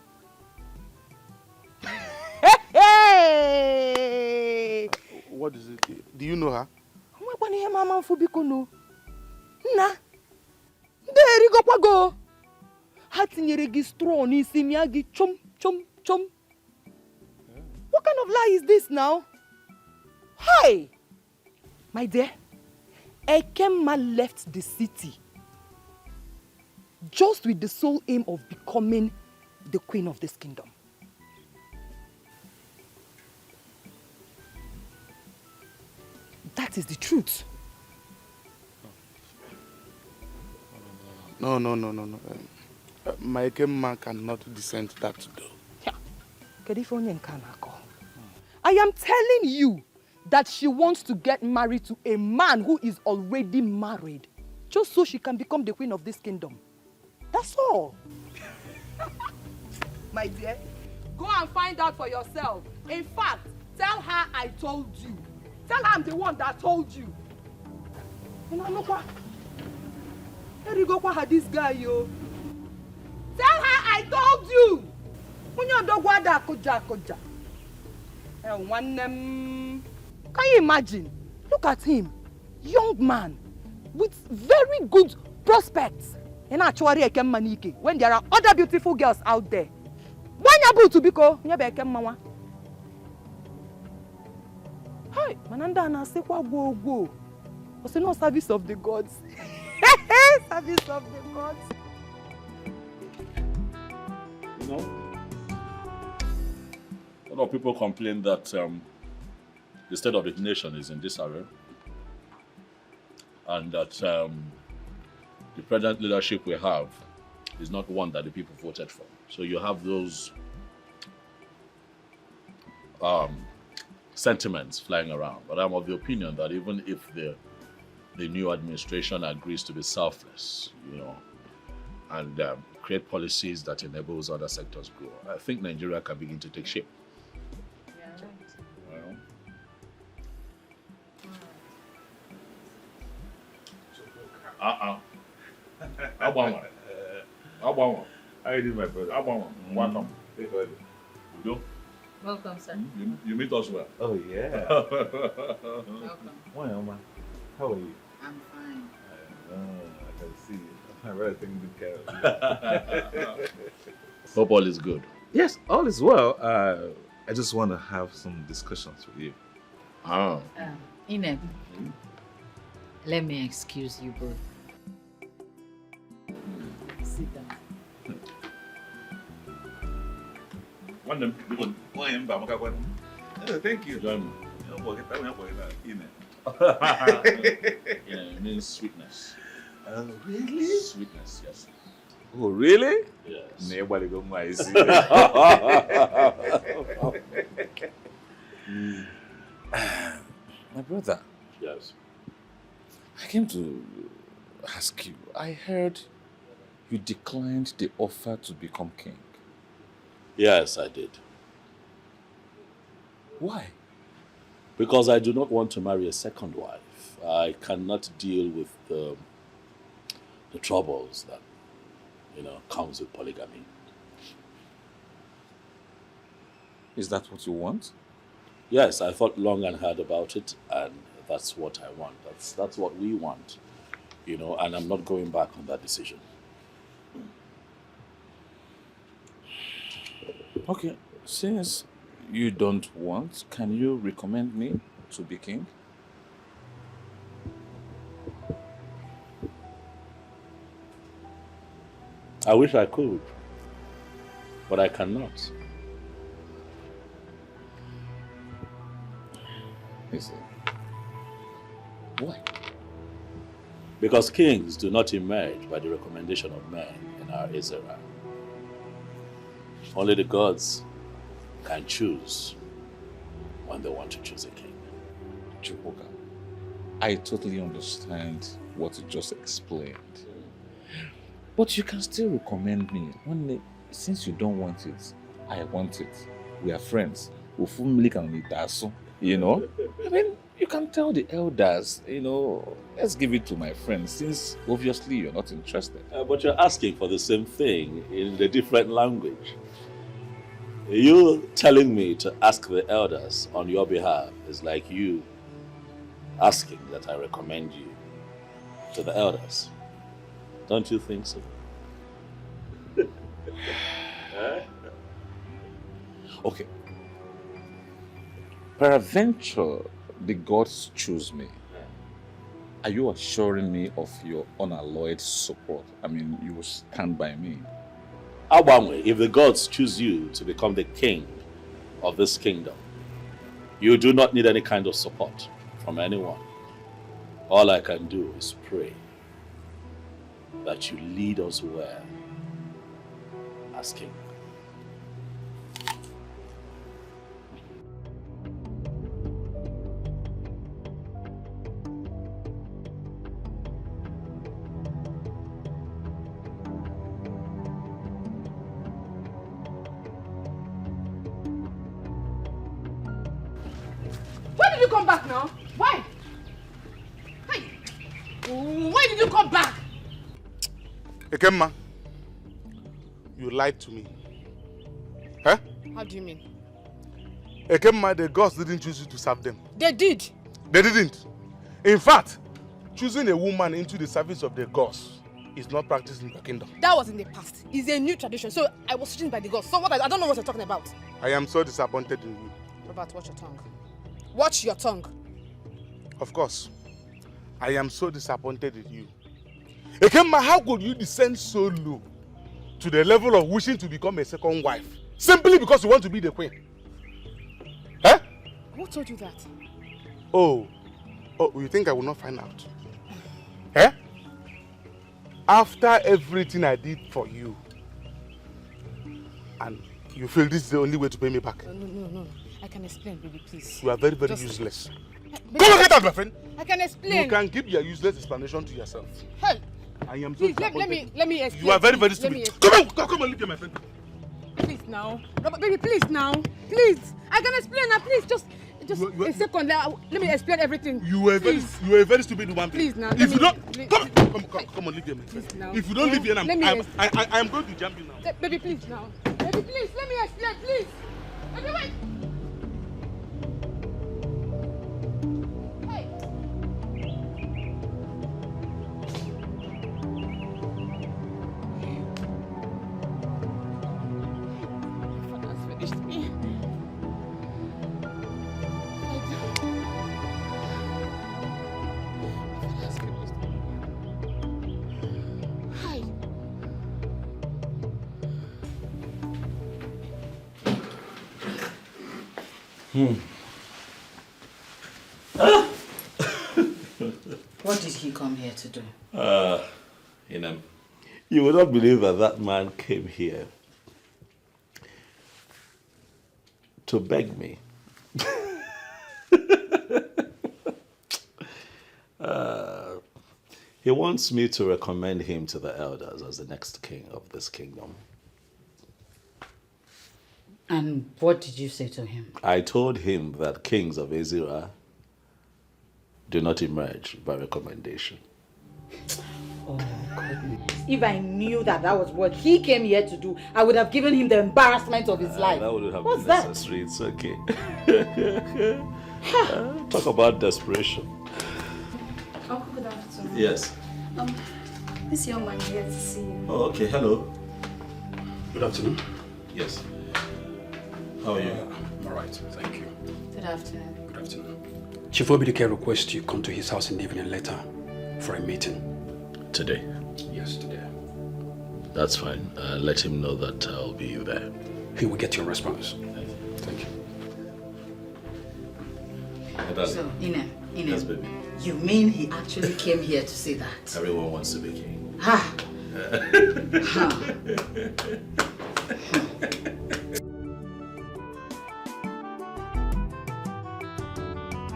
Hey! What is it? Do you know her? Nna, there you go. Ha tinyere gị straw n'isi mịa gị chom chom chom. What kind of lie is this now? Hi! My dear, Ekemma left the city just with the sole aim of becoming the queen of this kingdom. That is the truth. No. My Ekemma cannot descend that door. I am telling you that she wants to get married to a man who is already married, just so she can become the queen of this kingdom. That's all. My dear, go and find out for yourself. In fact, tell her I told you. Tell her I'm the one that told you. Here you go, this guy, yo. Tell her I told you. Can you imagine? Look at him. Young man with very good prospects. When there are other beautiful girls out there. Hi, Mananda na say go. What's no service of the gods? Service of the gods. You know, a lot of people complain that the state of the nation is in disarray, and that the present leadership we have is not one that the people voted for. So you have those sentiments flying around. But I'm of the opinion that even if the new administration agrees to be selfless, you know, and create policies that enables other sectors grow, I think Nigeria can begin to take shape. How you doing, my brother? Welcome. Welcome, sir. You meet us well. Oh, yeah. Welcome. Why, Oma? How are you? I'm fine. I can see you. I'm really taking good care of you. Hope all is good. Yes, all is well. I just want to have some discussions with you. Ini, let me excuse you both. Sit down. Thank you. Join me. Yeah, it means sweetness. Really? Sweetness, yes. Oh, really? Yes. Nobody go my see. My brother. Yes. I came to ask you. I heard you declined the offer to become king. Yes, I did. Why? Because I do not want to marry a second wife. I cannot deal with the troubles that, you know, comes with polygamy. Is that what you want? Yes, I thought long and hard about it, and that's what I want. That's what we want, you know, and I'm not going back on that decision. Okay, since you don't want, can you recommend me to be king? I wish I could, but I cannot. Listen. Why? Because kings do not emerge by the recommendation of men in our Israel. Only the gods can choose when they want to choose a king. Chuka, I totally understand what you just explained. But you can still recommend me. Only since you don't want it, I want it. We are friends. You know? I mean, you can tell the elders, you know, let's give it to my friends, since obviously you're not interested. But you're asking for the same thing in a different language. You telling me to ask the elders on your behalf is like you asking that I recommend you to the elders. Don't you think so? Okay. Peradventure, the gods choose me. Are you assuring me of your unalloyed support? I mean, you will stand by me. Abangwe, if the gods choose you to become the king of this kingdom, you do not need any kind of support from anyone. All I can do is pray that you lead us well as king. Why did you come back now? Why? Hey! Why did you come back? Ekemma, you lied to me. Huh? How do you mean? Ekemma, the gods didn't choose you to serve them. They did. They didn't. In fact, choosing a woman into the service of the gods is not practiced in the kingdom. That was in the past. It's a new tradition. So I was chosen by the gods. So what? I don't know what you're talking about. I am so disappointed in you. Robert, watch your tongue. Watch your tongue. Of course. I am so disappointed in you. Ekemma, how could you descend so low to the level of wishing to become a second wife simply because you want to be the queen? Huh? Who told you that? Oh, you think I will not find out? Eh? After everything I did for you, and you feel this is the only way to pay me back? No. I can explain, baby, please. You are very, very Just- useless. Baby, Come on, get out, my friend. I can explain. You can give your useless explanation to yourself. Help. I am so Please, disappointed. let me explain. You are very, very please. Let me stupid. Come on, leave here, my friend. Please now. No, but baby, please now. Please. I can explain now. Please, just a second. Let me explain everything. You are a very stupid woman. Please now. If you don't, come on, leave here, my friend. Please now. If you don't leave here, I am going to jump you now. Baby, please now. Baby, please, let me explain, please. Baby, wait. Hey. Father's finished me. Father's finished me. Hi. What did he come here to do? You would not believe that man came here to beg me. He wants me to recommend him to the elders as the next king of this kingdom. And what did you say to him? I told him that kings of Ezira do not emerge by recommendation. Oh, goodness. If I knew that that was what he came here to do, I would have given him the embarrassment of his life. That would have What's been necessary. It's okay. Talk about desperation. Uncle, good afternoon. Yes. This young man here to see you. Oh, okay. Hello. Good afternoon. Yes. How are you? I'm all right, thank you. Good afternoon. Good afternoon. Chief Obidike requests you come to his house in the evening later for a meeting. Today? Yes, today. That's fine. Let him know that I'll be there. He will get your response. Thank you. So, Ine, Yes, baby. you mean he actually came here to say that? Everyone wants to be king. Ha!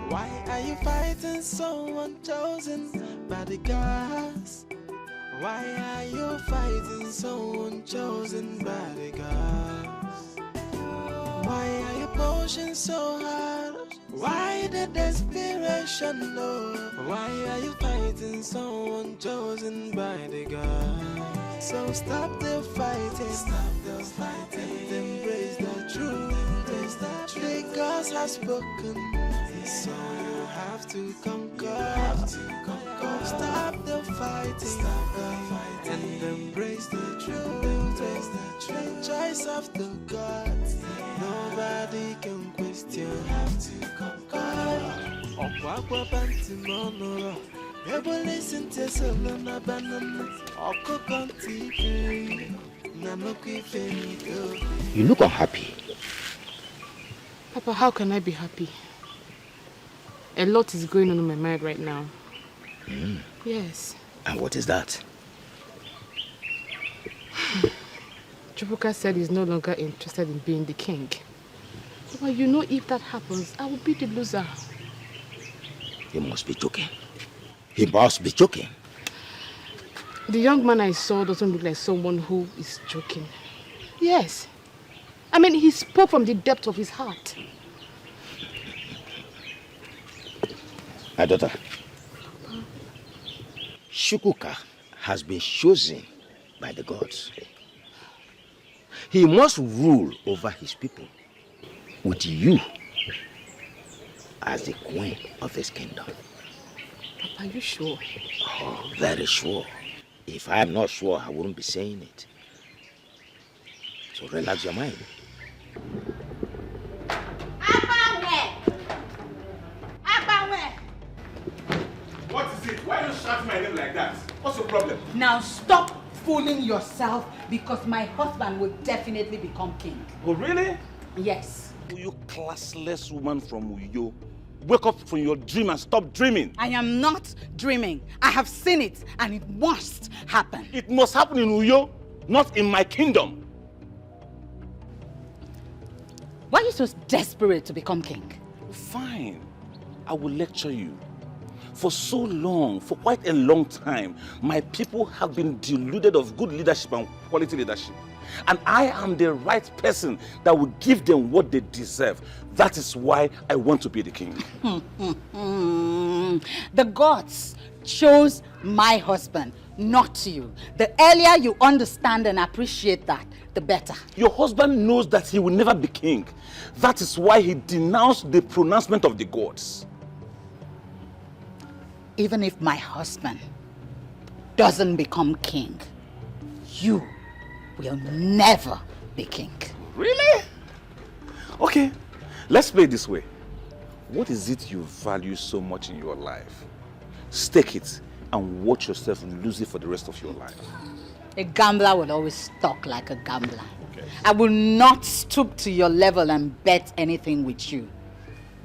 Why are you fighting someone chosen by the gods? Why are you fighting someone chosen by the gods? Why are you pushing so hard? Why the desperation, Lord? Why are you fighting someone chosen by the gods? So stop the fighting, and embrace the truth. The gods have spoken, so you have to conquer. Stop the fighting, and embrace the truth. The choice of the gods, nobody can question. Have to conquer. Okwa bantu mono, ebo listen to solona banana. Oko konti, na no kifeni. You look unhappy. Papa, how can I be happy? A lot is going on in my mind right now. Yes. And what is that? Chuka said he's no longer interested in being the king. Papa, you know if that happens, I will be the loser. He must be joking. He must be joking. The young man I saw doesn't look like someone who is joking. Yes. I mean, he spoke from the depth of his heart. My daughter, Chuka has been chosen by the gods. He must rule over his people with you as the queen of this kingdom. Papa, are you sure? Oh, very sure. If I am not sure, I wouldn't be saying it. So relax your mind. What is it? Why are you shouting my name like that? What's your problem? Now stop fooling yourself, because my husband will definitely become king. Oh, really? Yes. You classless woman from Uyo. Wake up from your dream and stop dreaming. I am not dreaming. I have seen it, and it must happen. It must happen in Uyo, not in my kingdom. Why are you so desperate to become king? Fine. I will lecture you. For so long, for quite a long time, my people have been deluded of good leadership and quality leadership. And I am the right person that will give them what they deserve. That is why I want to be the king. The gods chose my husband, not you. The earlier you understand and appreciate that, the better. Your husband knows that he will never be king. That is why he denounced the pronouncement of the gods. Even if my husband doesn't become king, you will never be king. Really? Okay, let's play it this way. What is it you value so much in your life? Stake it and watch yourself lose it for the rest of your life. A gambler will always talk like a gambler. Okay. I will not stoop to your level and bet anything with you.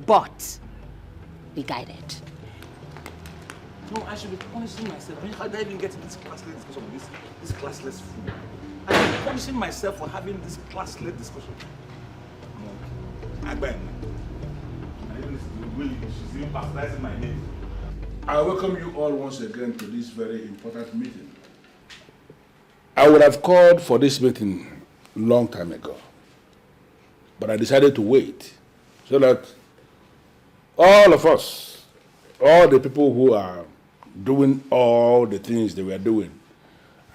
But be guided. No, I should be punishing myself. How did I even get into this classless discussion with this classless fool? I should be punishing myself for having this classless discussion. I she's even baptizing my name. I welcome you all once again to this very important meeting. I would have called for this meeting a long time ago, but I decided to wait so that all of us, all the people who are doing all the things they were doing,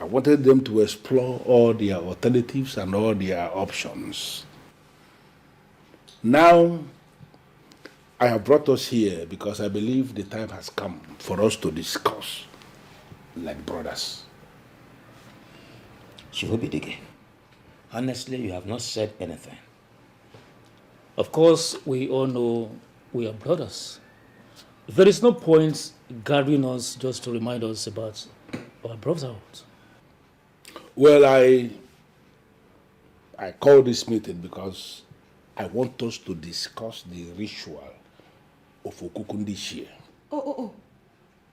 I wanted them to explore all their alternatives and all their options. Now, I have brought us here because I believe the time has come for us to discuss like brothers. Dikeh, honestly, you have not said anything. Of course, we all know we are brothers. There is no point gathering us just to remind us about our brotherhood. Well, I called this meeting because I want us to discuss the ritual of Okuku this year. Oh.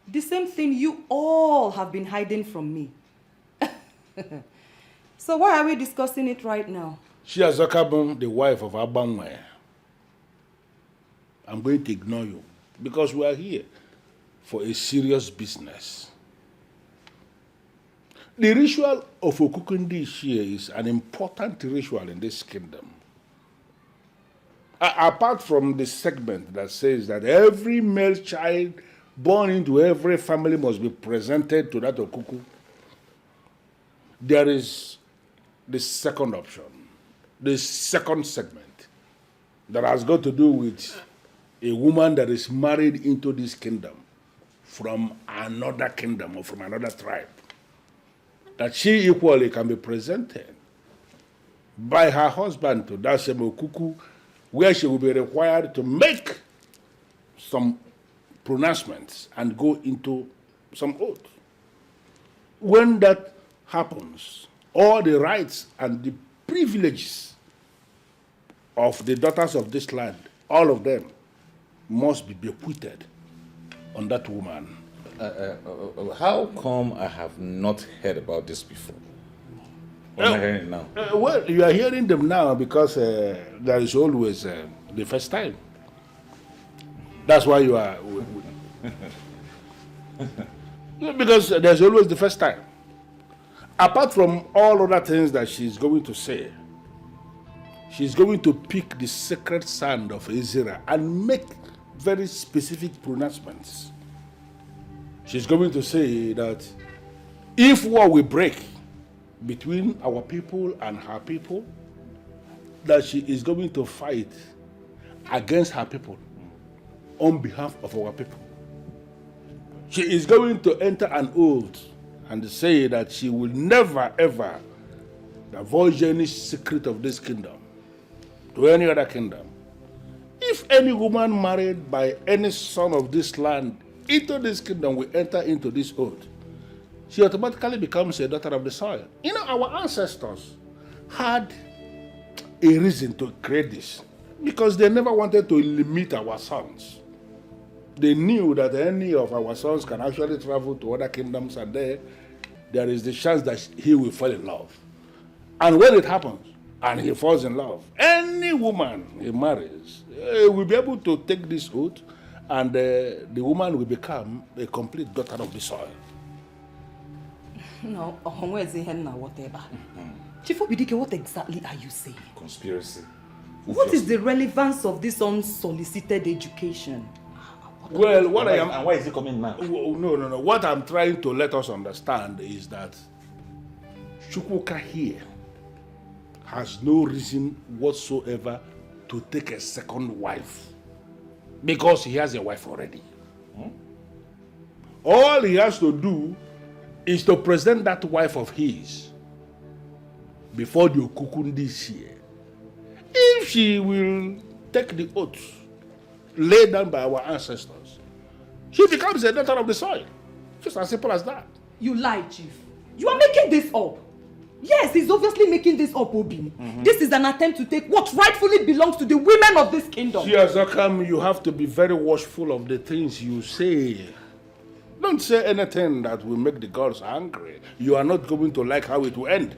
The same thing you all have been hiding from me. So why are we discussing it right now? She has become the wife of Abanwe. I'm going to ignore you because we are here for a serious business. The ritual of Okuku this year is an important ritual in this kingdom. Apart from the segment that says that every male child born into every family must be presented to that Okuku, there is the second option, the second segment, that has got to do with a woman that is married into this kingdom from another kingdom or from another tribe, that she equally can be presented by her husband to that same Okuku, where she will be required to make some pronouncements and go into some oath. When that happens, all the rights and the privileges of the daughters of this land, all of them, must be bequeathed on that woman. How come I have not heard about this before? Or am I hearing it now? Well, you are hearing them now because there is always the first time. That's why you are... because there's always the first time. Apart from all other things that she's going to say, she's going to pick the sacred sand of Ezra and make very specific pronouncements. She's going to say that if war will break between our people and her people, that she is going to fight against her people on behalf of our people. She is going to enter an oath and say that she will never ever divulge any secret of this kingdom to any other kingdom. If any woman married by any son of this land into this kingdom will enter into this oath, she automatically becomes a daughter of the soil. You know, our ancestors had a reason to create this because they never wanted to limit our sons. They knew that any of our sons can actually travel to other kingdoms, and there is the chance that he will fall in love. And when it happens, and he falls in love, any woman he marries will be able to take this oath, and the woman will become a complete daughter of the soil. No, whatever. Chief Obidike, what exactly are you saying? Conspiracy. What is the relevance of this unsolicited education? Well, what I am... And why is he coming now? No. What I'm trying to let us understand is that Chuka here has no reason whatsoever to take a second wife because he has a wife already. All he has to do is to present that wife of his before the Okukun this year. If she will take the oath laid down by our ancestors, she becomes a daughter of the soil. Just as simple as that. You lie, Chief. You are making this up. Yes, he's obviously making this up, Obi. This is an attempt to take what rightfully belongs to the women of this kingdom. Zakam, you have to be very watchful of the things you say. Don't say anything that will make the gods angry. You are not going to like how it will end.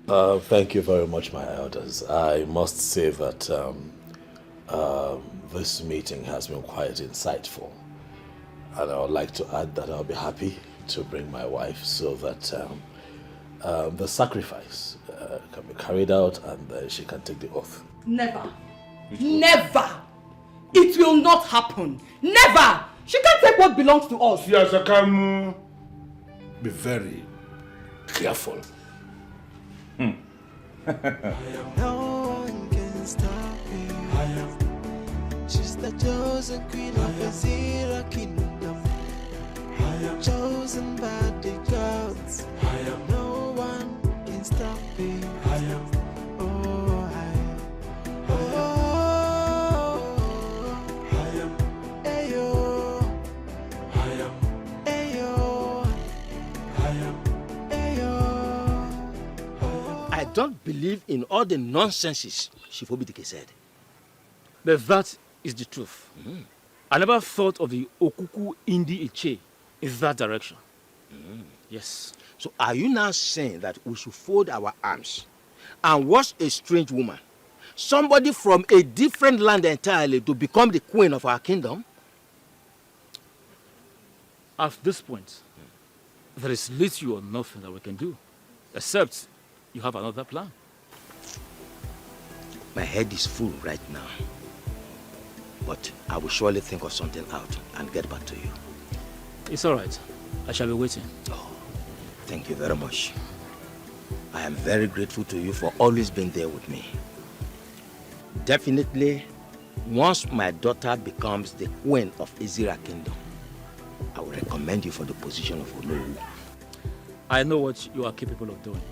Thank you very much, my elders. I must say that this meeting has been quite insightful. And I would like to add that I'll be happy to bring my wife so that the sacrifice can be carried out and she can take the oath. Never. Never. It will not happen. Never. She can't take what belongs to us. Zakam, be very careful. No one can stop me. She's the chosen queen of the Zira kingdom. Chosen by the gods. No one can stop me. I don't believe in all the nonsenses Chief Obidike said. But that is the truth. I never thought of the Okuku Indi Iche in that direction. Yes. So are you now saying that we should fold our arms and watch a strange woman, somebody from a different land entirely, to become the queen of our kingdom? At this point, there is little or nothing that we can do, except you have another plan. My head is full right now. But I will surely think of something out and get back to you. It's all right. I shall be waiting. Oh, thank you very much. I am very grateful to you for always being there with me. Definitely, once my daughter becomes the queen of Izira Kingdom, I will recommend you for the position of Olowu. I know what you are capable of doing.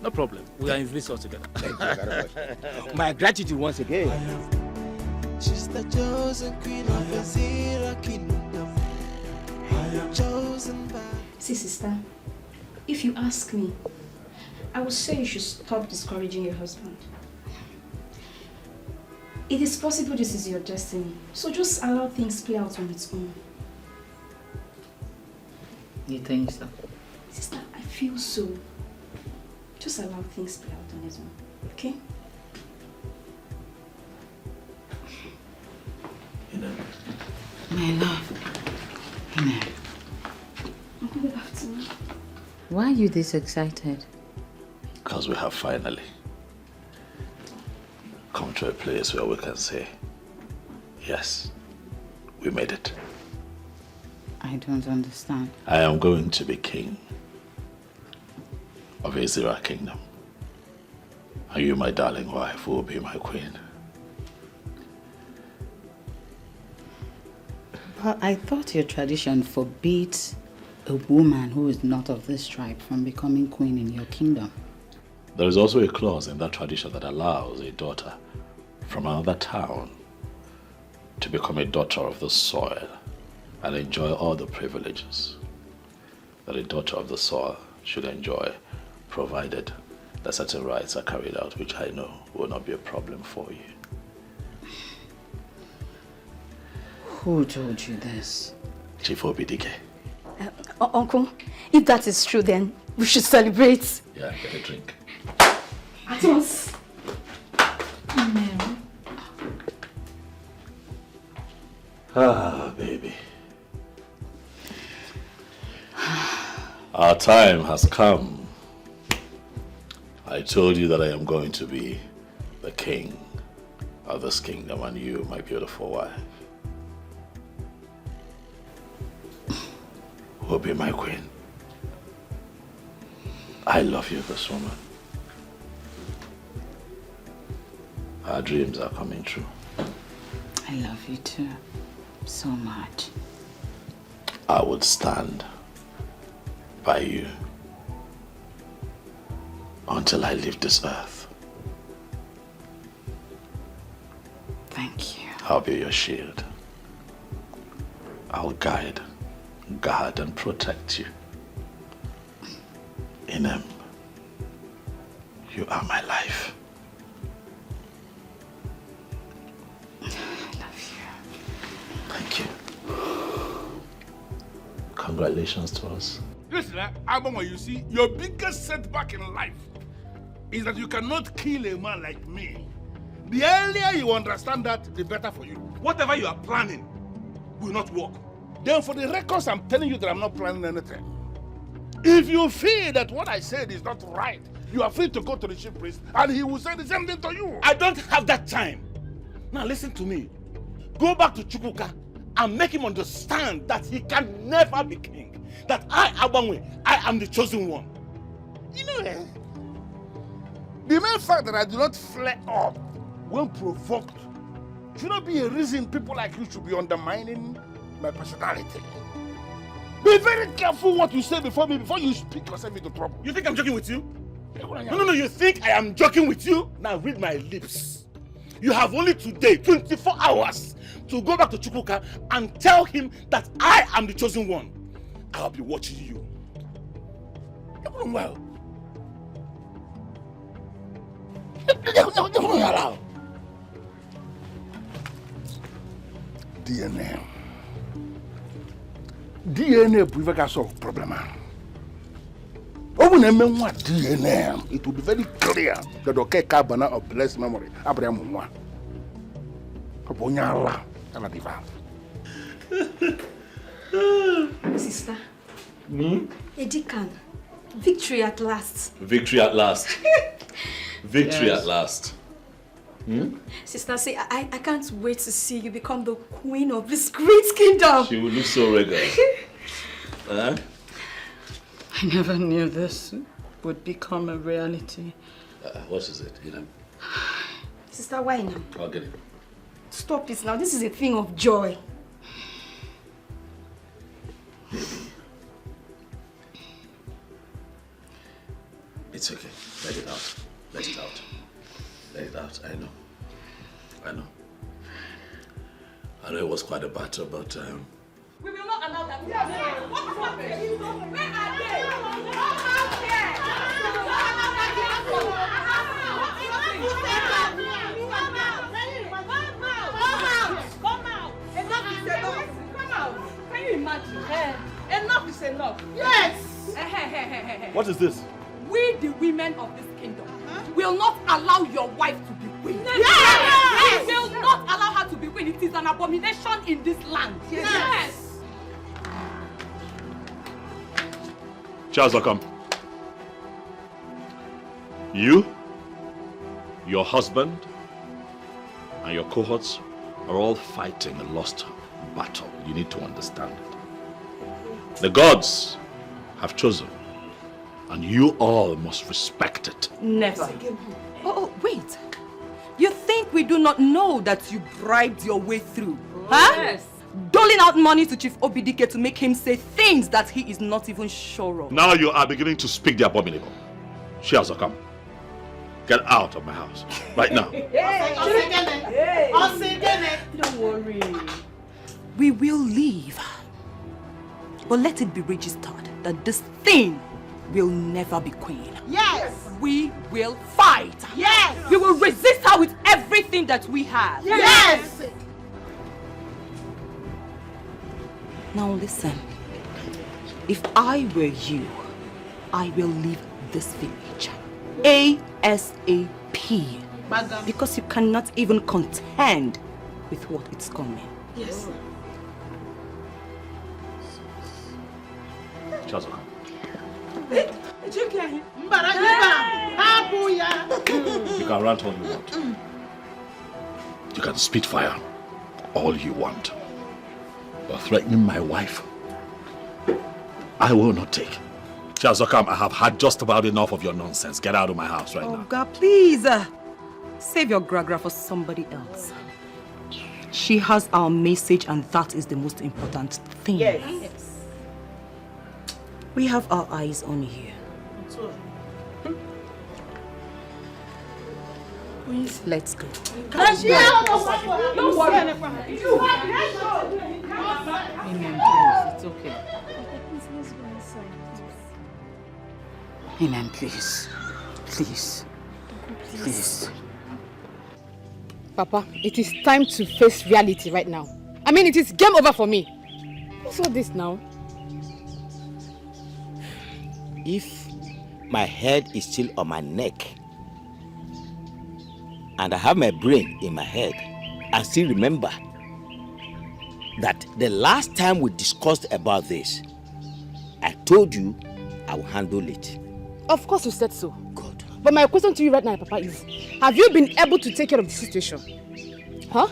No problem. We are in this all together. Thank you very much. My gratitude once again. She's the chosen queen of the Zira kingdom. Chosen by... See, sister, if you ask me, I would say you should stop discouraging your husband. It is possible this is your destiny, so just allow things play out on its own. You think so? Sister, I feel so. Just allow things play out on its own, okay? My love. Good afternoon. Why are you this excited? Because we have finally come to a place where we can say, yes, we made it. I don't understand. I am going to be king of Izira Kingdom. And you, my darling wife, will be my queen. But I thought your tradition forbids a woman who is not of this tribe from becoming queen in your kingdom. There is also a clause in that tradition that allows a daughter from another town to become a daughter of the soil and enjoy all the privileges that a daughter of the soil should enjoy, provided that certain rights are carried out, which I know will not be a problem for you. Who told you this? Chief Dikeh. Uncle, if that is true, then we should celebrate. Yeah, get a drink. At once. Ah, baby. Our time has come. I told you that I am going to be the king of this kingdom, and you, my beautiful wife, will be my queen. I love you, this woman. Our dreams are coming true. I love you too, so much. I would stand by you until I leave this earth. Thank you. I'll be your shield. I'll guide, guard, and protect you. Inem, you are my life. I love you. Thank you. Congratulations to us. Listen, Abama, you see, your biggest setback in life is that you cannot kill a man like me. The earlier you understand that, the better for you. Whatever you are planning will not work. Then for the records, I'm telling you that I'm not planning anything. If you feel that what I said is not right, you are free to go to the chief priest and he will say the same thing to you. I don't have that time. Now listen to me. Go back to Chuka and make him understand that he can never be king. That I, Abanwe, I am the chosen one. You know, the mere fact that I do not flare up when provoked should not be a reason people like you should be undermining my personality. Be very careful what you say before me, before you speak yourself into trouble. You think I'm joking with you? No, you think I am joking with you? Now read my lips. You have only today, 24 hours, to go back to Chuka and tell him that I am the chosen one. I'll be watching you. Well. DNA will be solve problem. When I mean what DNA, it will be very clear that the okay carbon of blessed memory. Abraham one. Sister. Edikan. Victory at last. Victory at last. Victory Yes. at last. Sister, see, I can't wait to see you become the queen of this great kingdom. She will look so regal. Huh? I never knew this would become a reality. What is it? You know? Sister, why now? I'll get it. Stop it now. This is a thing of joy. It's okay. Let it out. Let it out. Let it out. I know. I know. I know it was quite a battle, but We will not allow that. What is happening? Where are they? Come out! Enough is enough. Come out. Can you imagine? Enough is enough. Yes. What is this? We, the women of this kingdom, will not allow your wife to be queen. Yes. We will not allow her to be queen. It is an abomination in this land. Yes. Charles, come. You, your husband, and your cohorts are all fighting a lost battle. You need to understand it. The gods have chosen, and you all must respect it. Never. Oh, wait. You think we do not know that you bribed your way through? Huh? Yes. Doling out money to Chief Dikeh to make him say things that he is not even sure of. Now you are beginning to speak the abominable. Charles, come. Get out of my house right now. Don't worry. We will leave. But let it be registered that this thing will never be queen. Yes. We will fight. Yes. We will resist her with everything that we have. Yes. Now listen. If I were you, I will leave this village ASAP. Because you cannot even contend with what is coming. Yes. Chuka. You can rant all you want. You can spit fire all you want. But threatening my wife, I will not take. Chazokam, I have had just about enough of your nonsense. Get out of my house right now. Oh God, please. Save your gragra for somebody else. She has our message and that is the most important thing. Yes. We have our eyes on you. Let's go. Don't worry. It's okay. Amen, please. Please. Please. Papa, it is time to face reality right now. I mean, it is game over for me. What's all this now? If my head is still on my neck and I have my brain in my head, I still remember that the last time we discussed about this, I told you I will handle it. Of course you said so. Good. But my question to you right now, Papa, is have you been able to take care of the situation? Huh?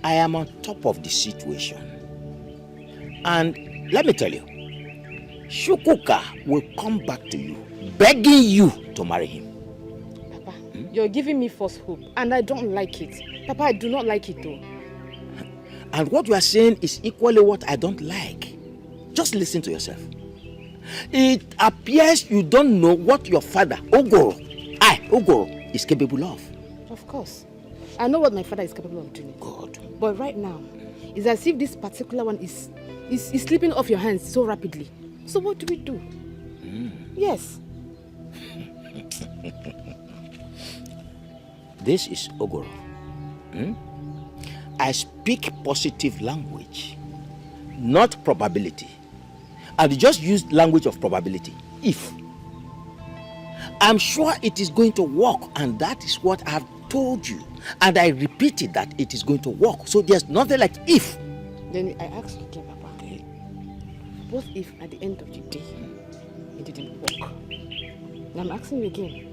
I am on top of the situation. And let me tell you, Chuka will come back to you, begging you to marry him. Papa, you're giving me false hope, and I don't like it. Papa, I do not like it though. And what you are saying is equally what I don't like. Just listen to yourself. It appears you don't know what your father, Ogoro, is capable of. Of course. I know what my father is capable of doing. God. But right now, it's as if this particular one is slipping off your hands so rapidly. So what do we do? Yes. This is Ogoro. I speak positive language, not probability. And just use language of probability. If. I'm sure it is going to work, and that is what I have told you. And I repeated that it is going to work. So there's nothing like if. Then I ask you again, Papa. Okay. What if at the end of the day, it didn't work? And I'm asking you again.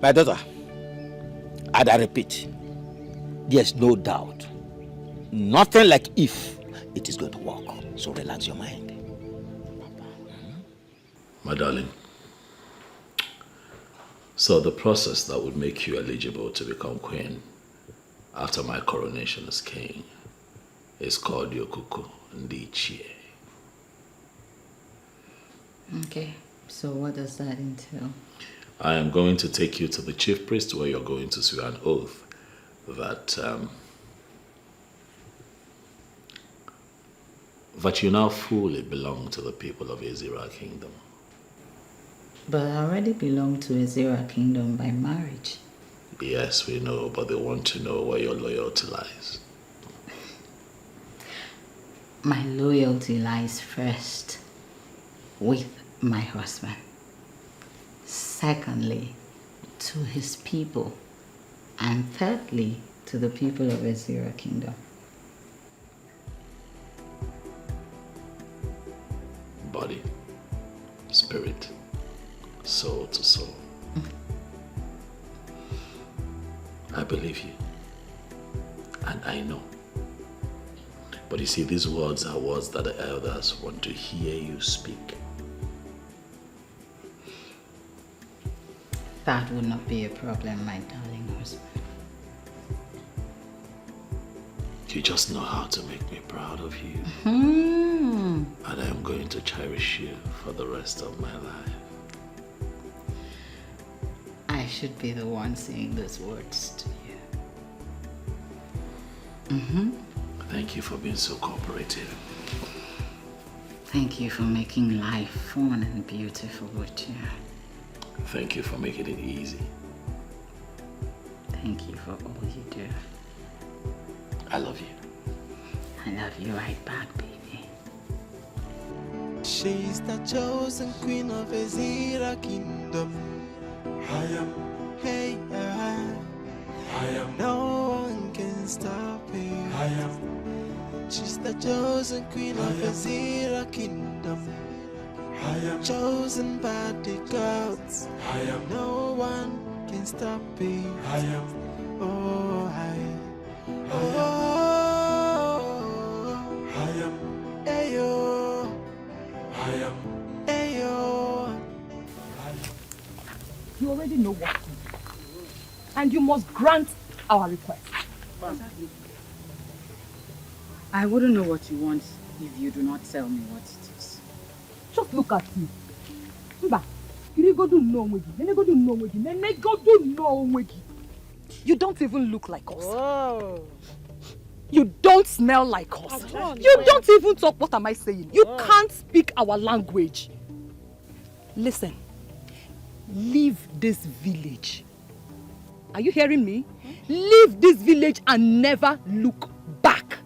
My daughter, and I repeat, there's no doubt. Nothing like if it is going to work. So relax your mind. My darling, so the process that would make you eligible to become queen after my coronation as king is called Yokuku Ndichie. Okay, so what does that entail? I am going to take you to the chief priest where you're going to swear an oath that you now fully belong to the people of Ezira Kingdom. But I already belong to Ezira Kingdom by marriage. Yes, we know, but they want to know where your loyalty lies. My loyalty lies first with my husband. Secondly, to his people. And thirdly, to the people of Ezira Kingdom. Body, spirit, soul to soul. I believe you. And I know. But you see, these words are words that the elders want to hear you speak. That would not be a problem, my darling husband. You just know how to make me proud of you. Hmm. And I am going to cherish you for the rest of my life. I should be the one saying those words to you. Thank you for being so cooperative. Thank you for making life fun and beautiful with you. Thank you for making it easy. Thank you for all you do. I love you. I love you right back, baby. She's the chosen queen of Ezira kingdom. Hey, no one can stop her. She's the chosen queen of Ezira kingdom. Chosen by the gods. No one can stop her. Oh, Ayo. Ayo. You already know what to do. And you must grant our request. I wouldn't know what you want if you do not tell me what it is. Just look at you. You don't even look like us. Whoa. You don't smell like us. You don't even talk. What am I saying? You can't speak our language. Listen. Leave this village. Are you hearing me? Leave this village and never look back.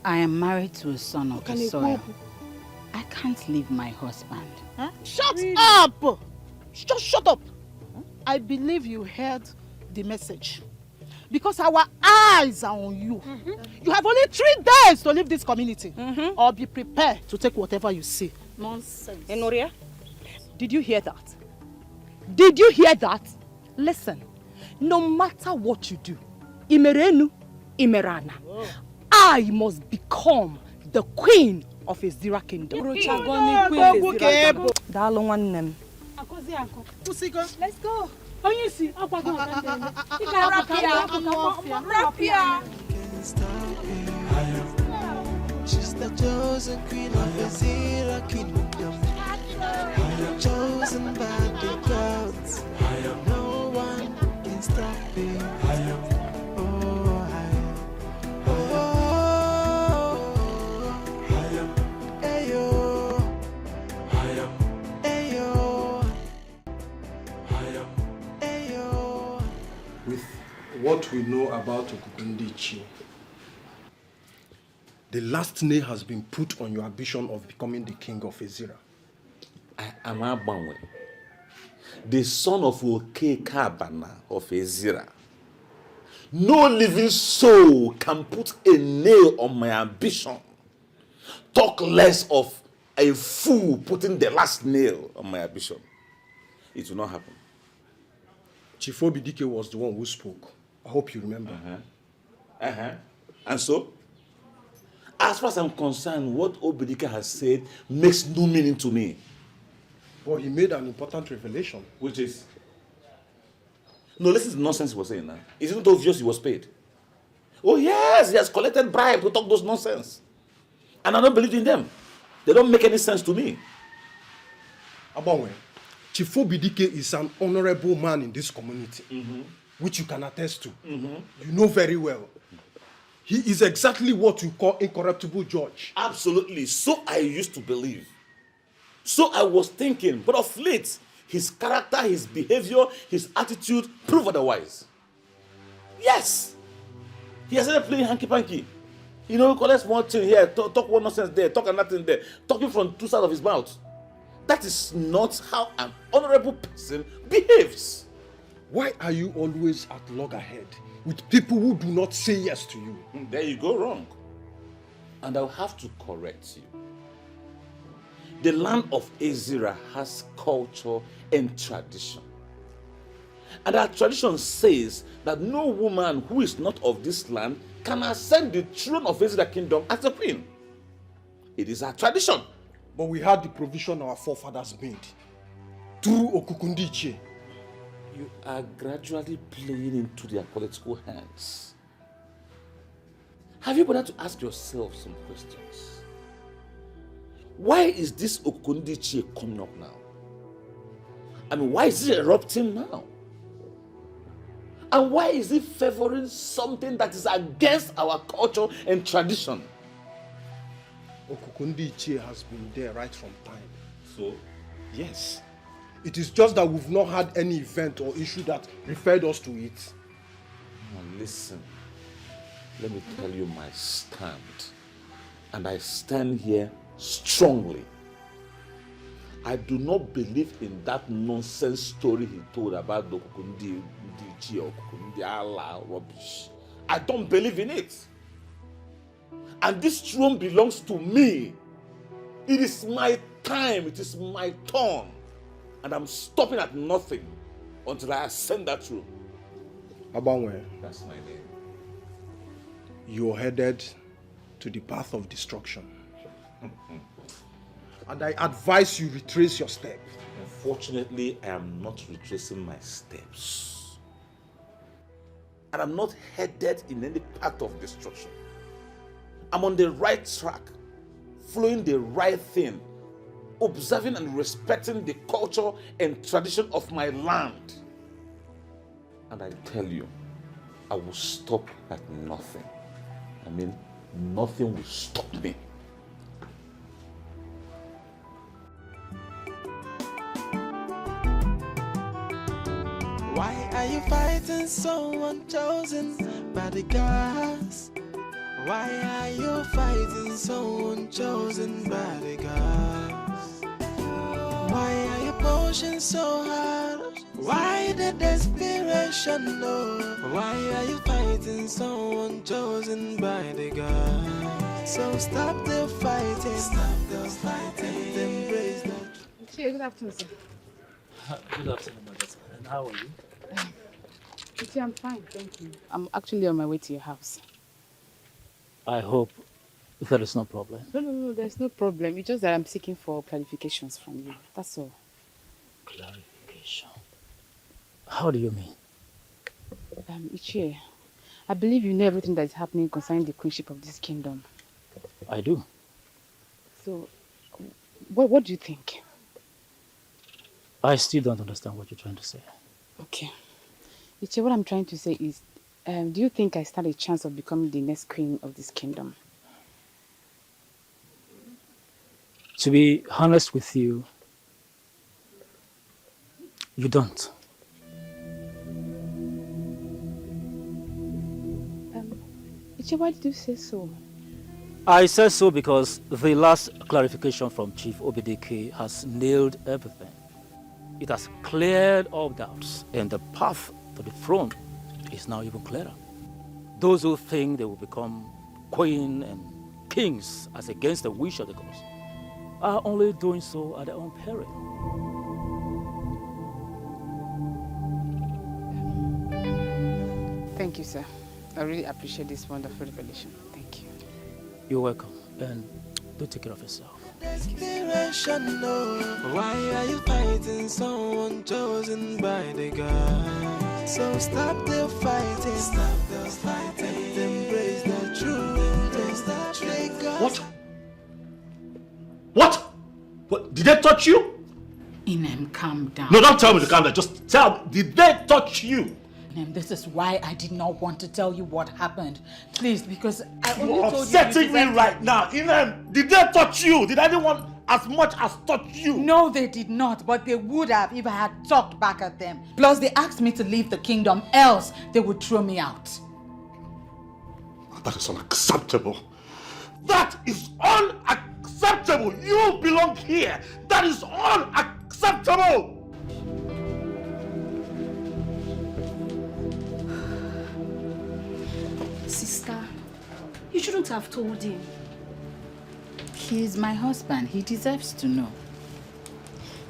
I am married to a son of the soil. I can't leave my husband. Huh? Shut up! Just shut up! I believe you heard the message. Because our eyes are on you. You have only 3 days to leave this community. Or be prepared to take whatever you see. Nonsense. Enoria, did you hear that? Did you hear that? Listen, no matter what you do, Imerenu, Imerana, I must become the queen of Ezira kingdom. Let's go. Oh, you see, She's the chosen queen of Ezira kingdom. Chosen by the gods. No one can stop me. With what we know about Okukundichi, the last nail has been put on your ambition of becoming the king of Ezira. I am Abanwe, the son of Okekabana of Ezira. No living soul can put a nail on my ambition. Talk less of a fool putting the last nail on my ambition. It will not happen. Chief Dikeh was the one who spoke. I hope you remember. And so? As far as I'm concerned, what Obidike has said makes no meaning to me. But he made an important revelation. Which is? No, listen to the nonsense he was saying now. Isn't it obvious he was paid? Oh yes, he has collected bribe to talk those nonsense. And I don't believe in them. They don't make any sense to me. Abanwe, Chief Dikeh is an honorable man in this community, which you can attest to. You know very well. He is exactly what you call incorruptible judge. Absolutely. So I used to believe. So I was thinking, but of late, his character, his behavior, his attitude prove otherwise. Yes. He has started playing hanky-panky. You know, collect one thing here, talk one nonsense there, talk another thing there, talking from 2 sides of his mouth. That is not how an honorable person behaves. Why are you always at loggerhead with people who do not say yes to you? There you go wrong. And I'll have to correct you. The land of Ezira has culture and tradition. And our tradition says that no woman who is not of this land can ascend the throne of Ezira kingdom as a queen. It is our tradition. But we had the provision our forefathers made through Okukundichi. You are gradually playing into their political hands. Have you bothered to ask yourself some questions? Why is this Okukundichi coming up now? I mean, why is it erupting now? And why is it favoring something that is against our culture and tradition? Okukundichi has been there right from time. So? Yes. It is just that we've not had any event or issue that referred us to it. Now listen. let me tell you my stand. And I stand here strongly. I do not believe in that nonsense story he told about the Kukundi or Kukundi Allah rubbish. I don't believe in it. And this throne belongs to me. It is my time. It is my turn. And I'm stopping at nothing until I ascend that throne. Abanwe. That's my name. You're headed to the path of destruction. And I advise you retrace your step. Unfortunately, I am not retracing my steps. And I'm not headed in any path of destruction. I'm on the right track, following the right thing, observing and respecting the culture and tradition of my land. And I tell you, I will stop at nothing. I mean, nothing will stop me. Why are you fighting someone chosen by the gods? Why are you fighting someone chosen by the gods? Why are you pushing so hard? Why the desperation? No. Why are you fighting someone chosen by the gods? So stop the fighting. Stop the fighting. Embrace the truth. Good afternoon, sir. Good afternoon, madam. And how are you? I'm fine, thank you. I'm actually on my way to your house. I hope there is no problem. No, there's no problem. It's just that I'm seeking for clarifications from you. That's all. Clarification? How do you mean? Ichie, I believe you know everything that is happening concerning the queenship of this kingdom. I do. So, what do you think? I still don't understand what you're trying to say. Okay. Ichie, what I'm trying to say is, do you think I stand a chance of becoming the next queen of this kingdom? To be honest with you, you don't. Ichie, why did you say so? I said so because the last clarification from Chief Dikeh has nailed everything. It has cleared all doubts, and the path to the throne is now even clearer. Those who think they will become queen and kings as against the wish of the gods are only doing so at their own peril. Thank you, sir. I really appreciate this wonderful revelation. Thank you. You're welcome, and do take care of yourself. Desperation, no. Why are you fighting someone chosen by the gods? So stop the fighting. Stop the fighting. Embrace the truth. What? Did they touch you? Inem, calm down. No, don't tell me to calm down. Just tell me, did they touch you? Inem, this is why I did not want to tell you what happened. Please, because I only You're told you. upsetting me right now. Inem, did they touch you? Did anyone as much as touch you? No, they did not, but they would have if I had talked back at them. Plus, they asked me to leave the kingdom, else they would throw me out. That is unacceptable. That is unacceptable. You belong here. That is unacceptable. Sister, you shouldn't have told him. He's my husband. He deserves to know.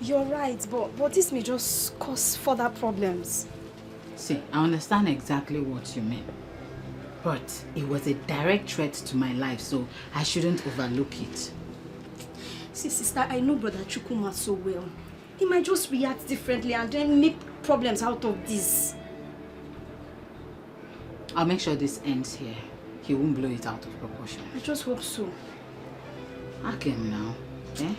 You're right, but this may just cause further problems. See, I understand exactly what you mean. But it was a direct threat to my life, so I shouldn't overlook it. See, sister, I know Brother Chukuma so well. He might just react differently and then make problems out of this. I'll make sure this ends here. He won't blow it out of proportion. I just hope so. Ask him now. Eh?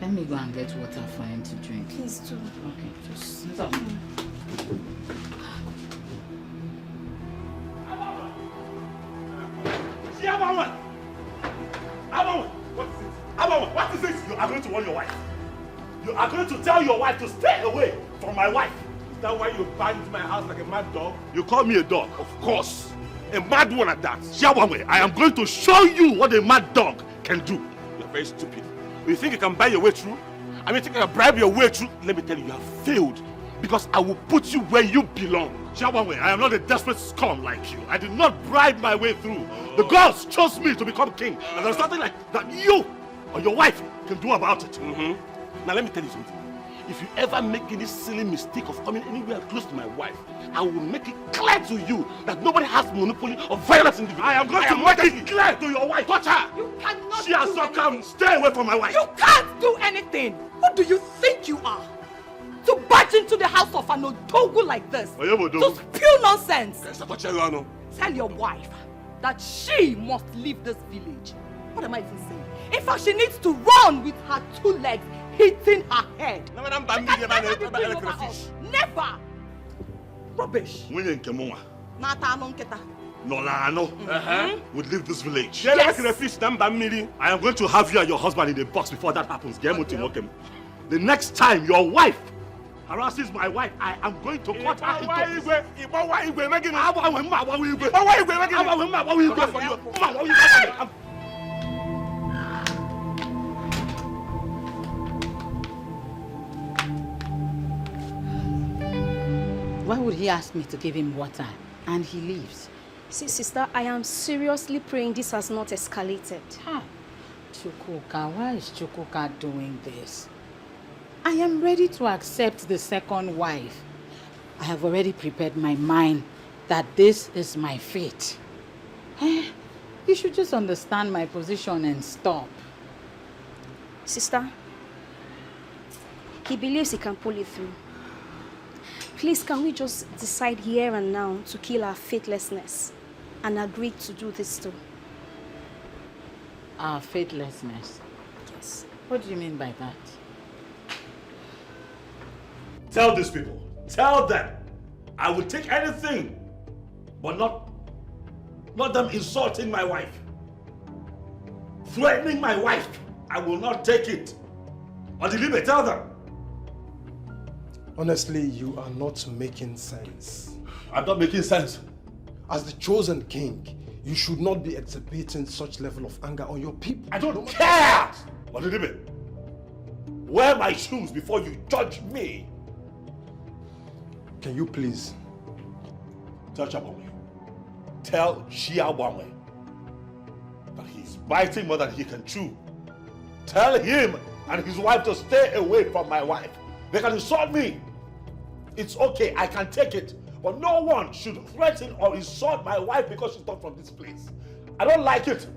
Let me go and get water for him to drink. Please do. Okay, just stop. What is this? You are going to warn your wife. You are going to tell your wife to stay away from my wife. Is that why you banged my house like a mad dog? You call me a dog, of course. A mad one at that. Yawame, I am going to show you what a mad dog can do. You're very stupid. You think you can buy your way through? I mean, you think you can bribe your way through? Let me tell you, you have failed. Because I will put you where you belong. Yawame, I am not a desperate scum like you. I did not bribe my way through. The gods chose me to become king. And there's nothing like that you or your wife can do about it. Now let me tell you something. If you ever make any silly mistake of coming anywhere close to my wife, I will make it clear to you that nobody has monopoly of violence in the village. I am going to make it clear to your wife. Touch her! You cannot She has not come. Stay away from my wife. You can't do anything. Who do you think you are? To barge into the house of an Odogu like this? To spew nonsense? Tell your wife that she must leave this village. What am I even saying? In fact, she needs to run with her 2 legs hitting her head. Never! Rubbish. Nolano would leave this village. Yes. I am going to have you and your husband in the box before that happens. The next time your wife harasses my wife, I am going to cut her into Why would he ask me to give him water and he leaves? See, sister, I am seriously praying this has not escalated. Chuka, why is Chuka doing this? I am ready to accept the second wife. I have already prepared my mind that this is my fate. You should just understand my position and stop. Sister, he believes he can pull it through. Please, can we just decide here and now to kill our faithlessness and agree to do this too? Our faithlessness? Yes. What do you mean by that? Tell these people, tell them, I will take anything, but not them insulting my wife, threatening my wife. I will not take it. Odilibe, tell them. Honestly, you are not making sense. I'm not making sense. As the chosen king, you should not be exhibiting such level of anger on your people. I don't care! Odilibe, wear my shoes before you judge me. Can you please? Tell Chabonwe, tell Shiawamwe that he's biting more than he can chew. Tell him and his wife to stay away from my wife. They can insult me. It's okay, I can take it. But no one should threaten or insult my wife because she's not from this place. I don't like it.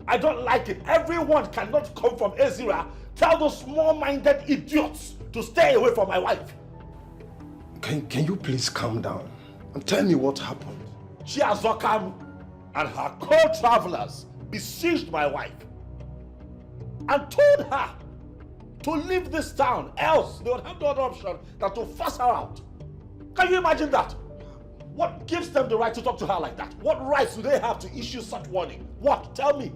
I don't like it. Everyone cannot come from Ezira. Tell those small-minded idiots to stay away from my wife. Can you please calm down and tell me what happened? Chiazokam and her co-travelers besieged my wife and told her to leave this town, else they would have no other option than to force her out. Can you imagine that? What gives them the right to talk to her like that? What rights do they have to issue such warning? What? Tell me.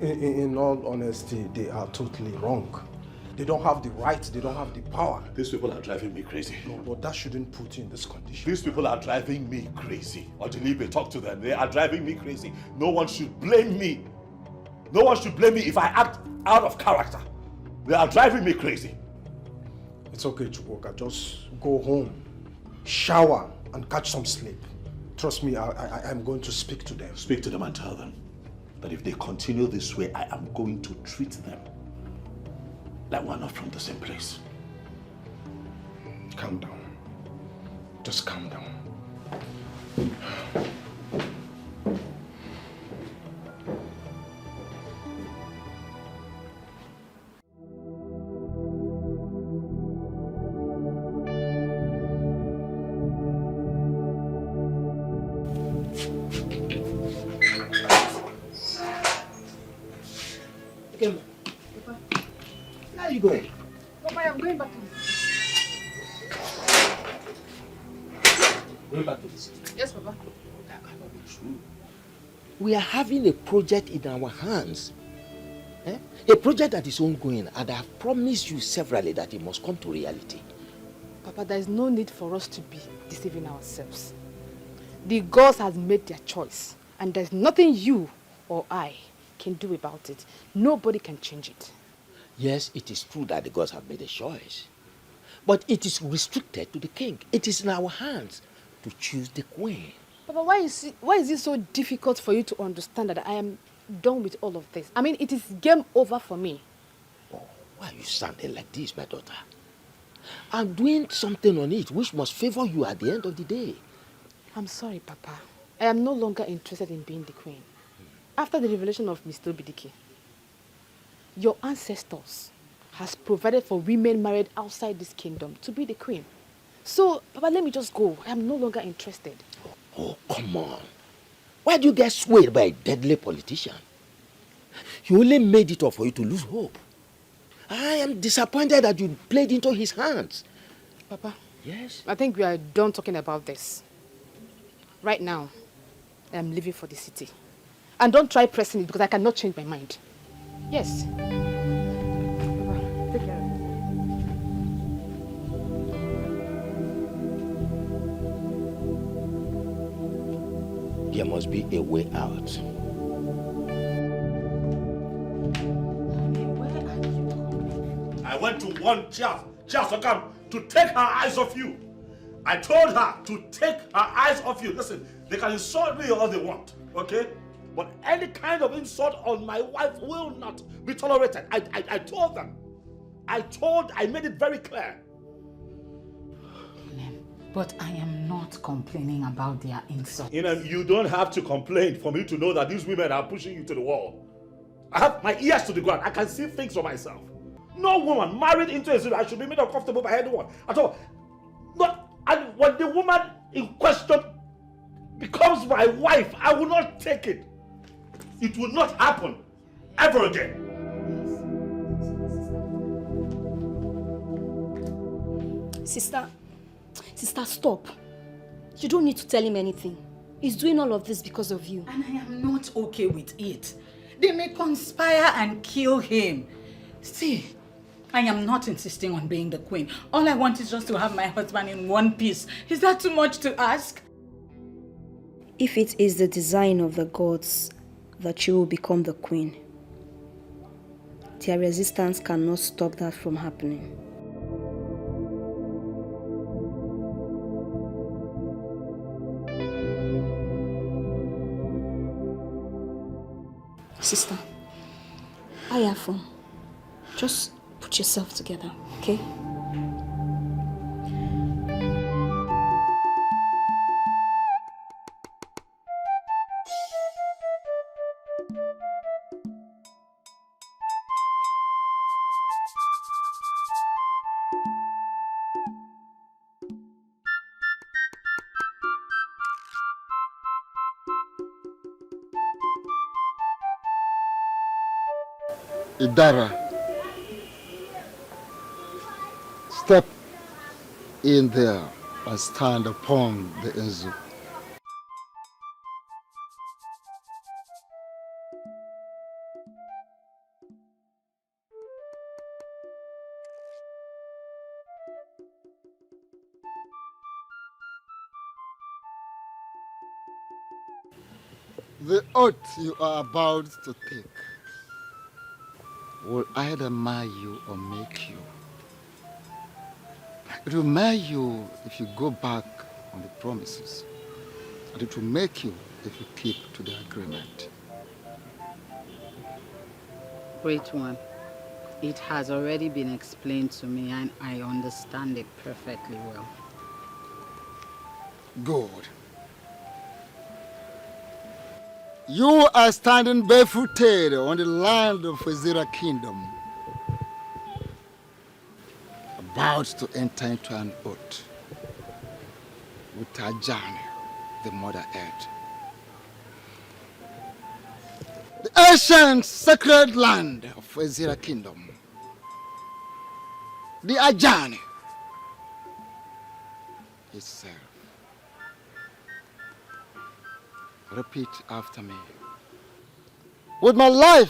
In all honesty, they are totally wrong. They don't have the right, they don't have the power. These people are driving me crazy. No, but that shouldn't put you in this condition. These people are driving me crazy. Odilibe, talk to them. They are driving me crazy. No one should blame me. No one should blame me if I act out of character. They are driving me crazy. It's okay, Chuka. Just go home, shower, and catch some sleep. Trust me, I'm going to speak to them. Speak to them and tell them that if they continue this way, I am going to treat them like we're not from the same place. Calm down. Just calm down. Where are you going? Papa, I'm going back to Going back to the city. Yes, Papa. That cannot be true. We are having a project in our hands. A project that is ongoing, and I have promised you severally that it must come to reality. Papa, there is no need for us to be deceiving ourselves. The gods has made their choice, and there's nothing you or I can do about it. Nobody can change it. Yes, it is true that the gods have made a choice. But it is restricted to the king. It is in our hands to choose the queen. Papa, why is it so difficult for you to understand that I am done with all of this? I mean, it is game over for me. Oh, why are you sounding like this, my daughter? I'm doing something on it which must favor you at the end of the day. I'm sorry, Papa. I am no longer interested in being the queen. After the revelation of Mr. Dikeh, your ancestors has provided for women married outside this kingdom to be the queen. So, Papa, let me just go. I am no longer interested. Oh, come on. Why do you get swayed by a deadly politician? He only made it up for you to lose hope. I am disappointed that you played into his hands. Papa. Yes? I think we are done talking about this. Right now, I am leaving for the city. And don't try pressing it because I cannot change my mind. Yes. Take care. There must be a way out. I went to warn Chiasokam to take her eyes off you. I told her to take her eyes off you. Listen, they can insult me all they want, okay? But any kind of insult on my wife will not be tolerated. I told them. I made it very clear. But I am not complaining about their insults. You don't have to complain for me to know that these women are pushing you to the wall. I have my ears to the ground. I can see things for myself. No woman married into a zero, I should be made uncomfortable by anyone at all. And when the woman in question becomes my wife, I will not take it. It will not happen ever again. Sister, stop. You don't need to tell him anything. He's doing all of this because of you. And I am not okay with it. They may conspire and kill him. See, I am not insisting on being the queen. All I want is just to have my husband in one piece. Is that too much to ask? If it is the design of the gods that you will become the queen, their resistance cannot stop that from happening. Sister, I have fun. Just put yourself together, okay? Idara, step in there and stand upon the Ugezu. The oath you are about to take will either mar you or make you. It will mar you if you go back on the promises, and it will make you if you keep to the agreement. Great one. It has already been explained to me and I understand it perfectly well. Good. You are standing barefooted on the land of Ezira Kingdom, about to enter into an oath with Ajani, the Mother Earth. The ancient sacred land of Ezira Kingdom, the Ajani itself. Repeat after me. With my life,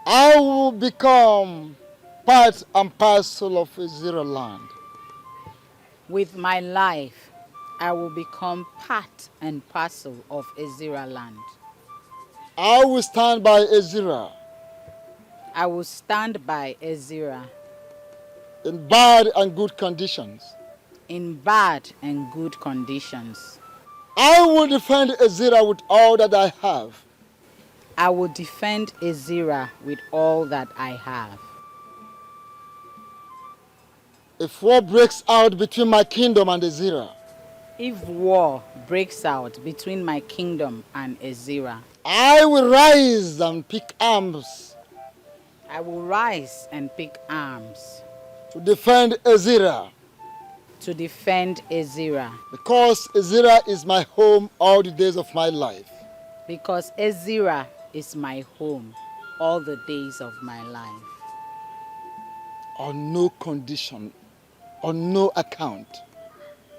I will become part and parcel of Ezira land. With my life, I will become part and parcel of Ezira land. I will stand by Ezira. I will stand by Ezira. In bad and good conditions. In bad and good conditions. I will defend Ezira with all that I have. I will defend Ezira with all that I have. If war breaks out between my kingdom and Ezira. If war breaks out between my kingdom and Ezira. I will rise and pick arms. I will rise and pick arms. To defend Ezira. To defend Ezira. Because Ezira is my home all the days of my life. Because Ezira is my home all the days of my life. On no condition, on no account.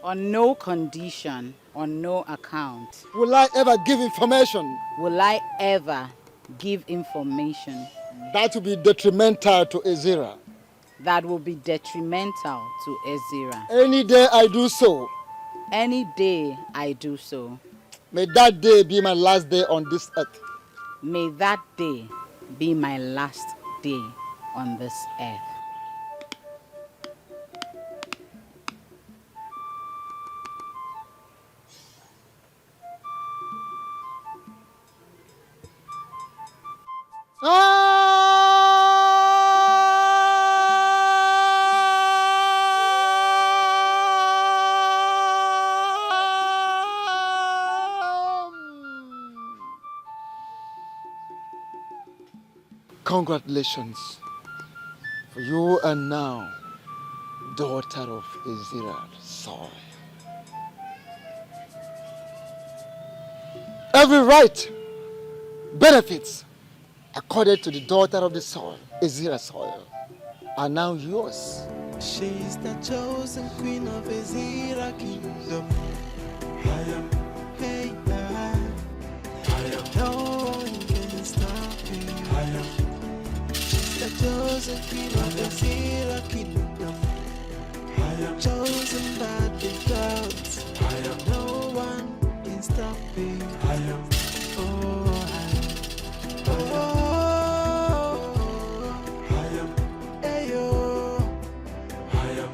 On no condition, on no account. Will I ever give information? Will I ever give information? That will be detrimental to Ezira. That will be detrimental to Ezira. Any day I do so. Any day I do so. May that day be my last day on this earth. May that day be my last day on this earth. Congratulations, for you are now daughter of Ezira's soil. Every right, benefits, accorded to the daughter of the soil, Ezira's soil, are now yours. She's the chosen queen of Ezira kingdom. I am, hey, I am, no one can stop me. I am. The chosen queen of the Ezira kingdom. I am chosen by the gods. I am no one can stop me. I am. Oh, I am. Oh, I am. Ayo. I am.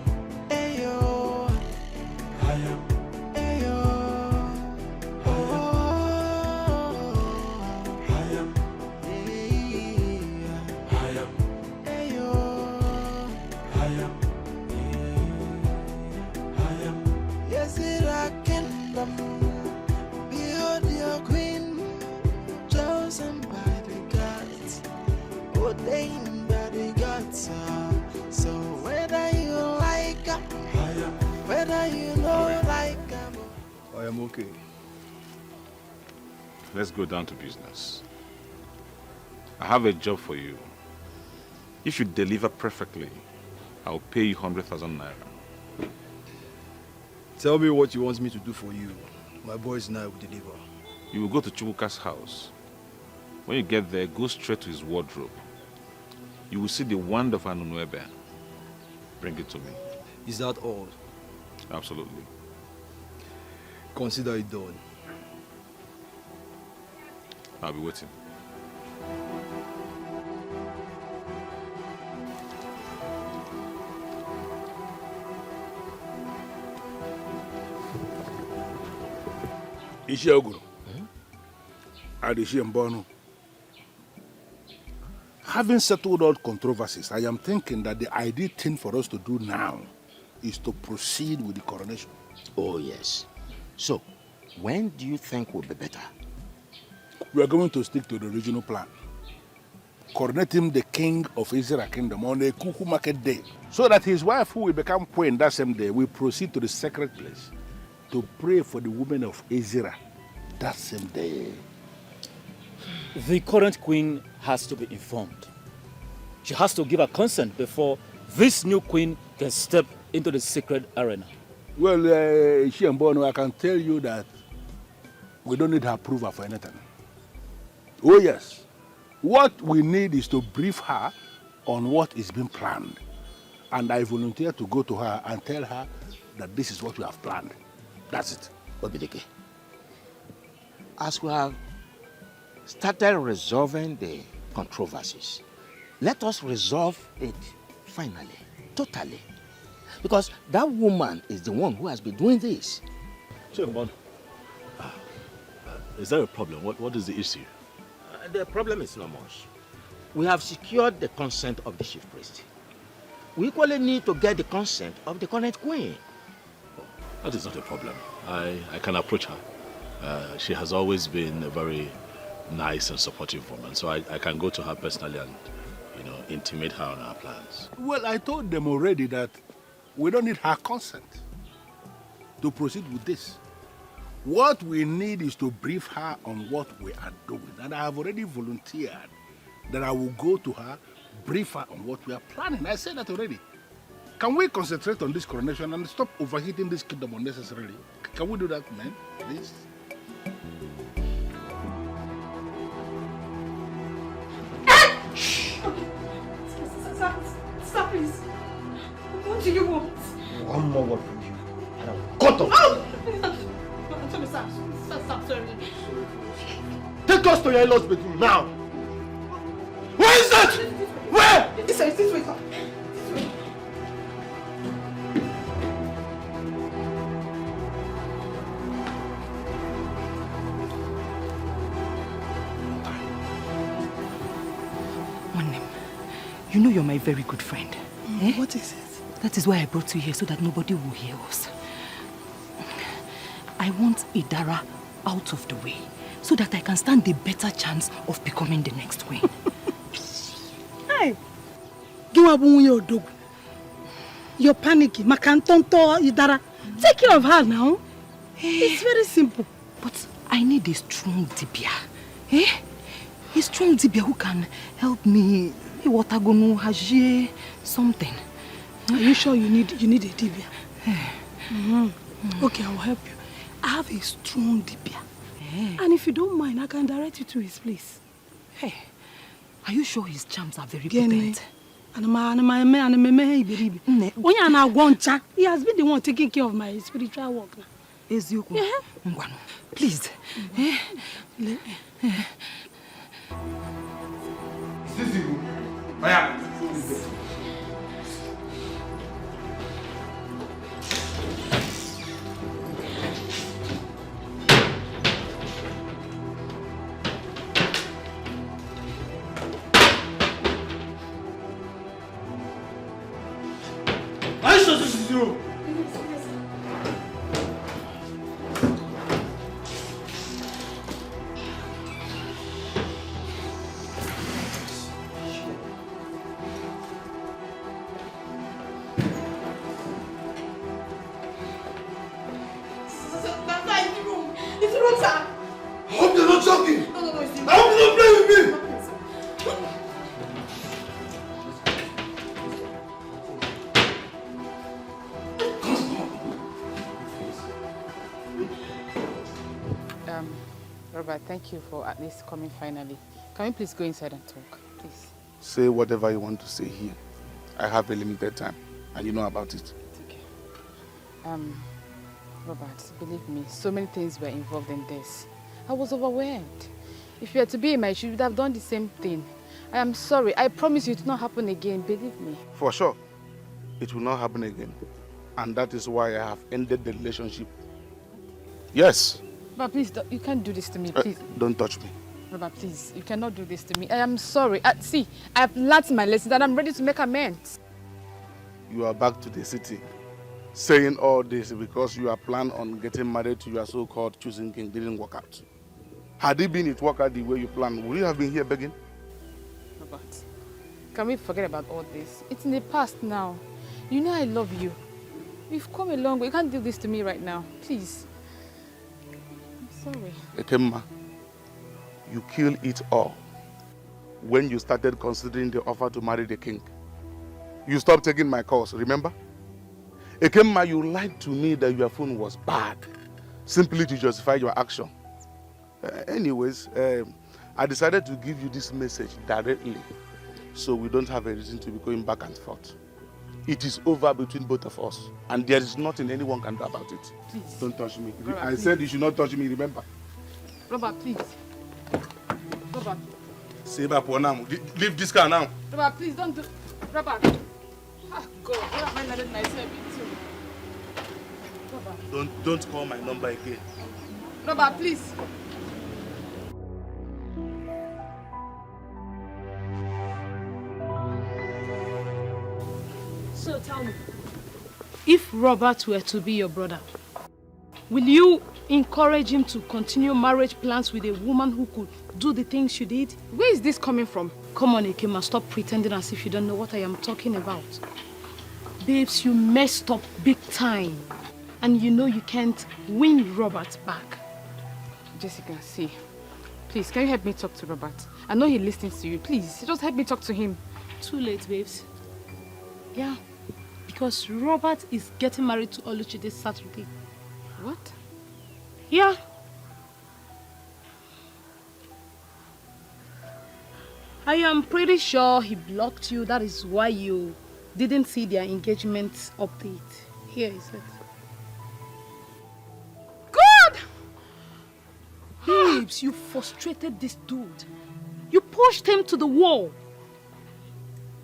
Ayo. I am. Ayo. Oh, I am. Behold your queen, chosen by the gods, ordained by the gods. So whether you like her, whether you know like her, I am okay. Let's go down to business. I have a job for you. If you deliver perfectly, I'll pay you 100,000 naira. Tell me what you want me to do for you. My boys and I will deliver. You will go to Chuka's house. When you get there, go straight to his wardrobe. You will see the wand of Anunuebe. Bring it to me. Is that all? Absolutely. Consider it done. I'll be waiting. Ishioguru. Adishimbono. Having settled all controversies, I am thinking that the ideal thing for us to do now is to proceed with the coronation. Oh, yes. So, when do you think will be better? We are going to stick to the original plan. Coronate him the king of Israel kingdom on a Kuku market day, so that his wife, who will become queen that same day, will proceed to the sacred place to pray for the women of Ezira that same day. The current queen has to be informed. She has to give her consent before this new queen can step into the sacred arena. Well, Shiambono, I can tell you that we don't need her approval for anything. Oh yes, what we need is to brief her on what is being planned. And I volunteer to go to her and tell her that this is what we have planned. That's it. Obidike, as we have started resolving the controversies, let us resolve it finally, totally. Because that woman is the one who has been doing this. Chairman, is there a problem? What is the issue? The problem is not much. We have secured the consent of the chief priest. We equally need to get the consent of the current queen. That is not a problem. I can approach her. She has always been a very nice and supportive woman, so I can go to her personally and, intimate her on our plans. Well, I told them already that we don't need her consent to proceed with this. What we need is to brief her on what we are doing. And I have already volunteered that I will go to her, brief her on what we are planning. I said that already. Can we concentrate on this coronation and stop overheating this kingdom unnecessarily? Can we do that, man? Please? Stop, please. What do you want? One more word from you, and I'll cut off. Stop, sorry. Take us to your in-laws bedroom now. Where is that? Where? This way, sir. You know you're my very good friend. What is it? That is why I brought you here, so that nobody will hear us. I want Idara out of the way, so that I can stand a better chance of becoming the next queen. Hey! You're panicking. Makantonto Idara. Take care of her now. It's very simple. But I need a strong Dibia. A strong Dibia who can help me. Something. Are you sure you need a Dibia? Okay, I will help you. I have a strong Dibia. And if you don't mind, I can direct you to his place. Hey, are you sure his charms are very potent? He has been the one taking care of my spiritual work now. Please. Robert, thank you for at least coming finally. Can we please go inside and talk, please? Say whatever you want to say here. I have a limited time, and you know about it. It's okay. Robert, believe me, so many things were involved in this. I was overwhelmed. If you had to be in my shoes, you would have done the same thing. I am sorry. I promise you it will not happen again, believe me. For sure, it will not happen again. And that is why I have ended the relationship. Yes. But please, you can't do this to me, please. Don't touch me. Robert, please, you cannot do this to me. I am sorry. See, I have learned my lesson and I'm ready to make amends. You are back to the city, saying all this because you are planning on getting married to your so-called choosing king didn't work out. Had it been it worked out the way you planned, would you have been here begging? Robert, can we forget about all this? It's in the past now. You know I love you. We've come a long way. You can't do this to me right now. Please. I'm sorry. Ekemma, you killed it all when you started considering the offer to marry the king. You stopped taking my calls, remember? Ekemma, you lied to me that your phone was bad, simply to justify your action. Anyways, I decided to give you this message directly, so we don't have a reason to be going back and forth. it is over between both of us. And there is nothing anyone can do about it. Please. Don't touch me. I said you should not touch me, remember? Robert, please. Robert. Leave this car now. Robert, please don't do... Robert. Ah, God, what am I letting myself into? Robert. Don't call my number again. Robert, please. So tell me, if Robert were to be your brother, will you encourage him to continue marriage plans with a woman who could do the things you did? Where is this coming from? Come on, Ekema, stop pretending as if you don't know what I am talking about. Babes, you messed up big time. And you know you can't win Robert back. Jessica, see. Please, can you help me talk to Robert? I know he listens to you. Please, just help me talk to him. Too late, babes. Yeah, because Robert is getting married to Oluchi this Saturday. What? Yeah. I am pretty sure he blocked you. That is why you didn't see their engagement update. Here is it. God! Babes, you frustrated this dude. You pushed him to the wall.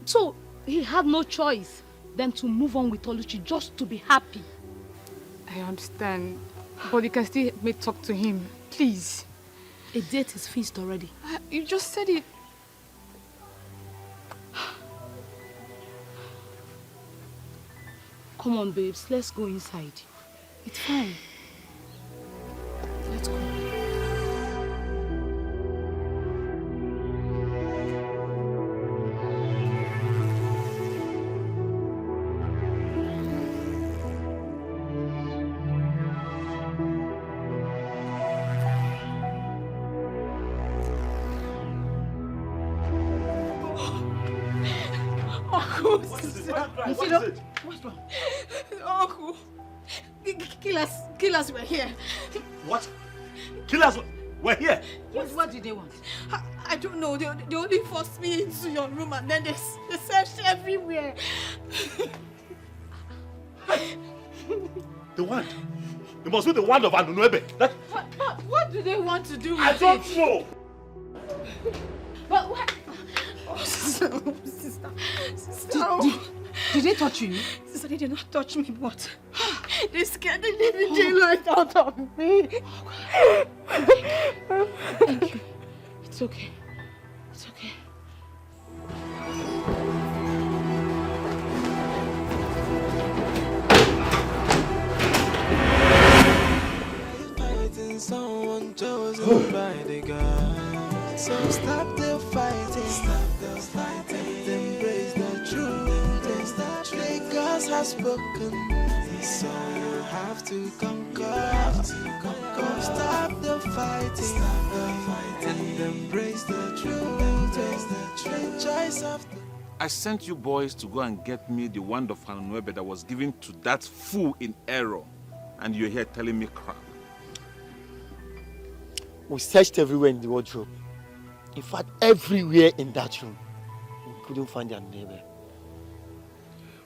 So he had no choice than to move on with Oluchi just to be happy. I understand. But you can still help me talk to him. Please. A date is fixed already. You just said it. Come on, babes. Let's go inside. It's fine. Let's go. What's wrong? Uncle, killers were here. What? Killers were here? What did they want? I don't know. They only forced me into your room and then they searched everywhere. The wand? It must be the wand of Anunuebe. What do they want to do with I don't know. But what? Oh, sister. Did they touch you? Sister, they did not touch me, but they scared the living daylight out of me. Thank you. It's okay. It's okay. Fighting someone chosen by the God. So stop the fighting. Stop the fighting. Embrace the truth. The gods have spoken. So you have to conquer. Stop the fighting. And embrace the truth. The choice of the... I sent you boys to go and get me the wand of Anunuebe that was given to that fool in error. And you're here telling me crap. We searched everywhere in the wardrobe. In fact, everywhere in that room. We couldn't find their neighbor.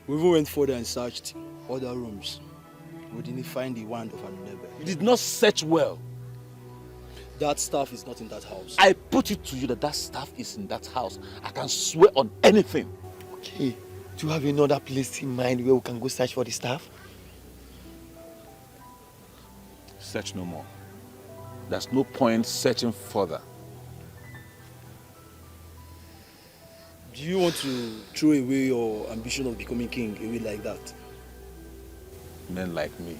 We even went further and searched other rooms. We didn't find the wand of Anunuebe. You did not search well. That stuff is not in that house. I put it to you that stuff is in that house. I can swear on anything. Okay. Do you have another place in mind where we can go search for the stuff? Search no more. There's no point searching further. Do you want to throw away your ambition of becoming king away like that? Men like me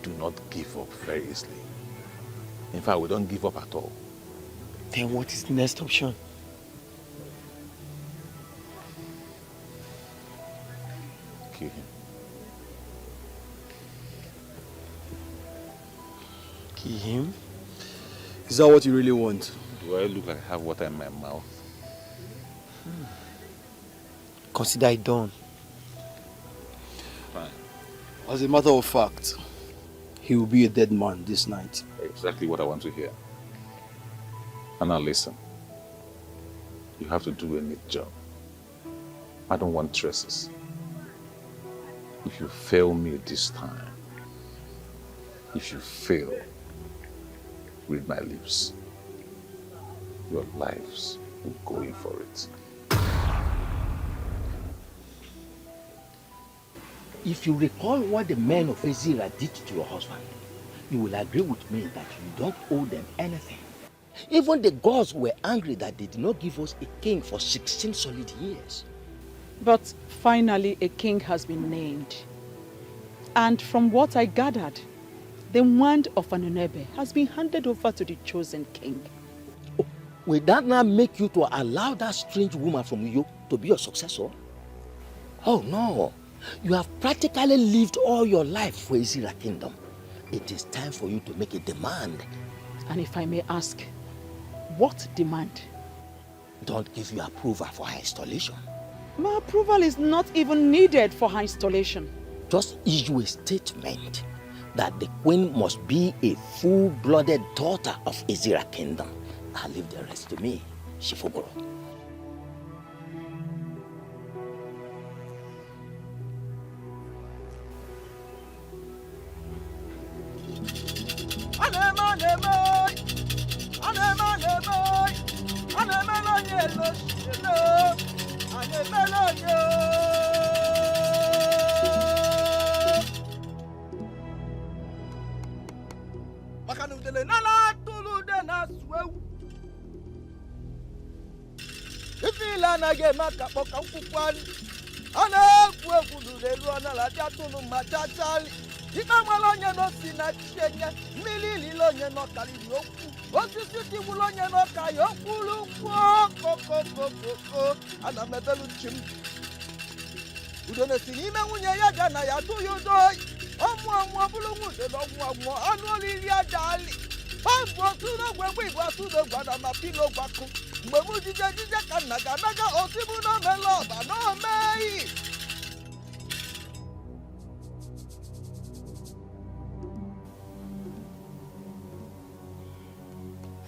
do not give up very easily. In fact, we don't give up at all. Then what is the next option? Kill him. Kill him? Is that what you really want? Do I look like I have water in my mouth? Consider it done. Fine. As a matter of fact, he will be a dead man this night. Exactly what I want to hear. And now listen. You have to do a neat job. I don't want traces. If you fail me this time, if you fail, read my lips. Your lives will go in for it. If you recall what the men of Ezira did to your husband, you will agree with me that you don't owe them anything. Even the gods were angry that they did not give us a king for 16 solid years. But finally a king has been named. And from what I gathered, the wand of Anunebe has been handed over to the chosen king. Oh, will that not make you to allow that strange woman from Uyo to be your successor? Oh no, you have practically lived all your life for Ezira Kingdom. It is time for you to make a demand. And if I may ask, what demand? Don't give you approval for her installation. My approval is not even needed for her installation. Just issue a statement that the queen must be a full-blooded daughter of Ezira Kingdom. I'll leave the rest to me, Shifogoro.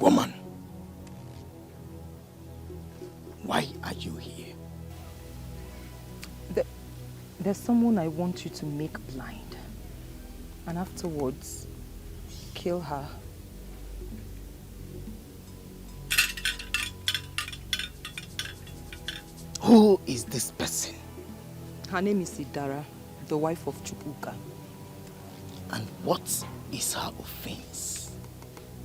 Woman, why are you here? There's someone I want you to make blind. And afterwards, kill her. Who is this person? Her name is Idara, the wife of Chuka. And what is her offense?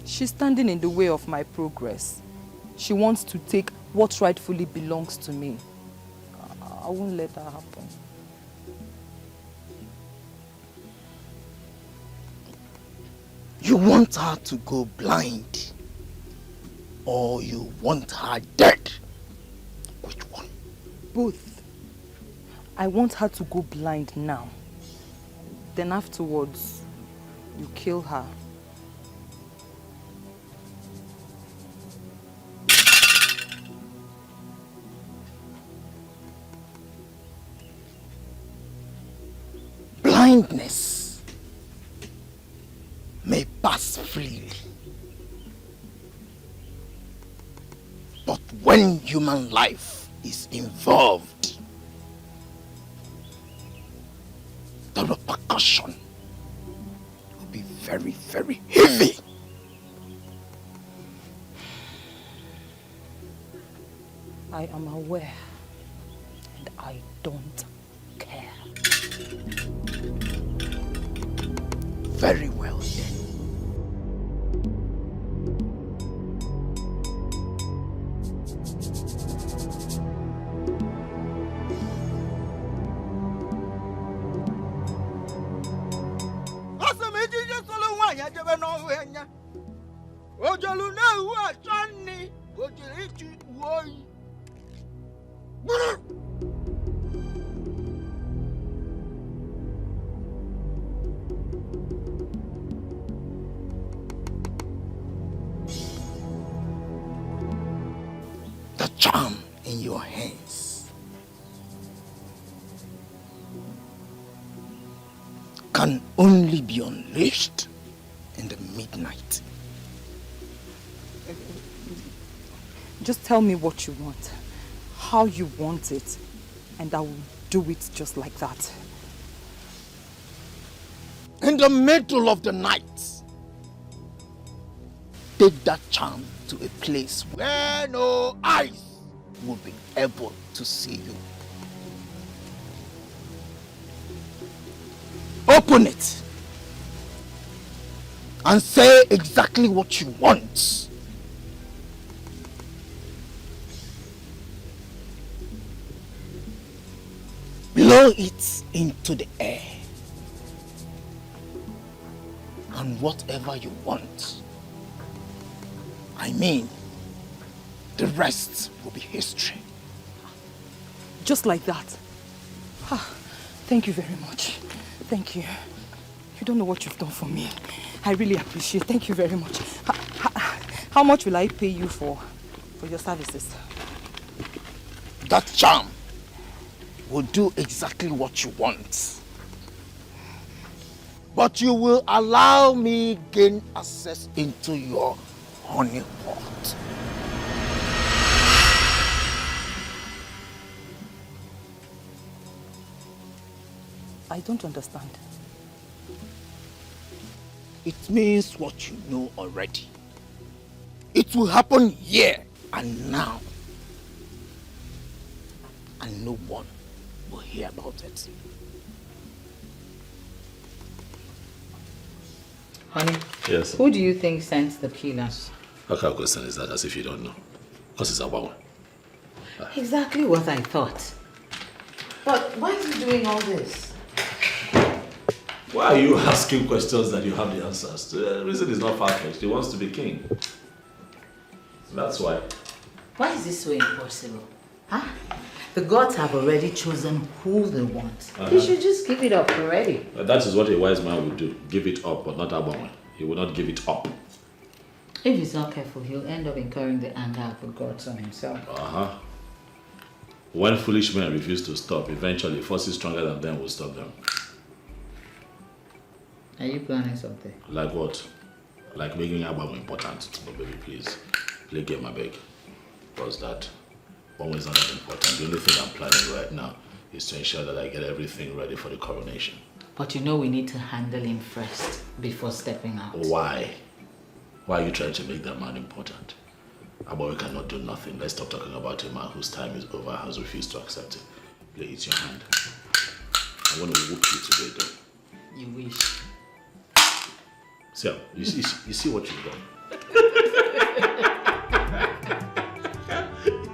She's standing in the way of my progress. She wants to take what rightfully belongs to me. I won't let that happen. You want her to go blind? Or you want her dead? Which one? Both. I want her to go blind now. Then afterwards, you kill her. Blindness may pass freely, but when human life is involved, the repercussion will be very, very heavy. I am aware, and I don't care. Very well then. The charm in your hands can only be unleashed in the midnight. Just tell me what you want, how you want it, and I will do it just like that. in the middle of the night, take that charm to a place where no eyes will be able to see you. Open it and say exactly what you want. Blow it into the air, and whatever you want, I mean, the rest will be history. Just like that. Ah, thank you very much. Thank you. You don't know what you've done for me. I really appreciate it. Thank you very much. How much will I pay you for your services? That charm will do exactly what you want. But you will allow me gain access into your honey pot. I don't understand. It means what you know already. It will happen here and now. And no one will hear about it. Honey? Yes. Who do you think sent the killers? How kind of question is that, as if you don't know? Because it's our one. Exactly what I thought. But why is he doing all this? Why are you asking questions that you have the answers to? The reason is not far-fetched. He wants to be king. That's why. Why is this so impossible? Huh? The gods have already chosen who they want. They should just give it up already. That is what a wise man would do. Give it up, but not Abama. He will not give it up. If he's not careful, he'll end up incurring the anger of the gods on himself. When foolish men refuse to stop, eventually forces stronger than them will stop them. Are you planning something? Like what? Like making Abama important. No, baby, please. Play game, I beg. What's that? One is not that important. The only thing I'm planning right now is to ensure that I get everything ready for the coronation. But you know we need to handle him first before stepping out. Why? Why are you trying to make that man important? Abama cannot do nothing. Let's stop talking about a man whose time is over, has refused to accept it. Play it your hand. I want to whoop you today, though. You wish. See, you see what you've done.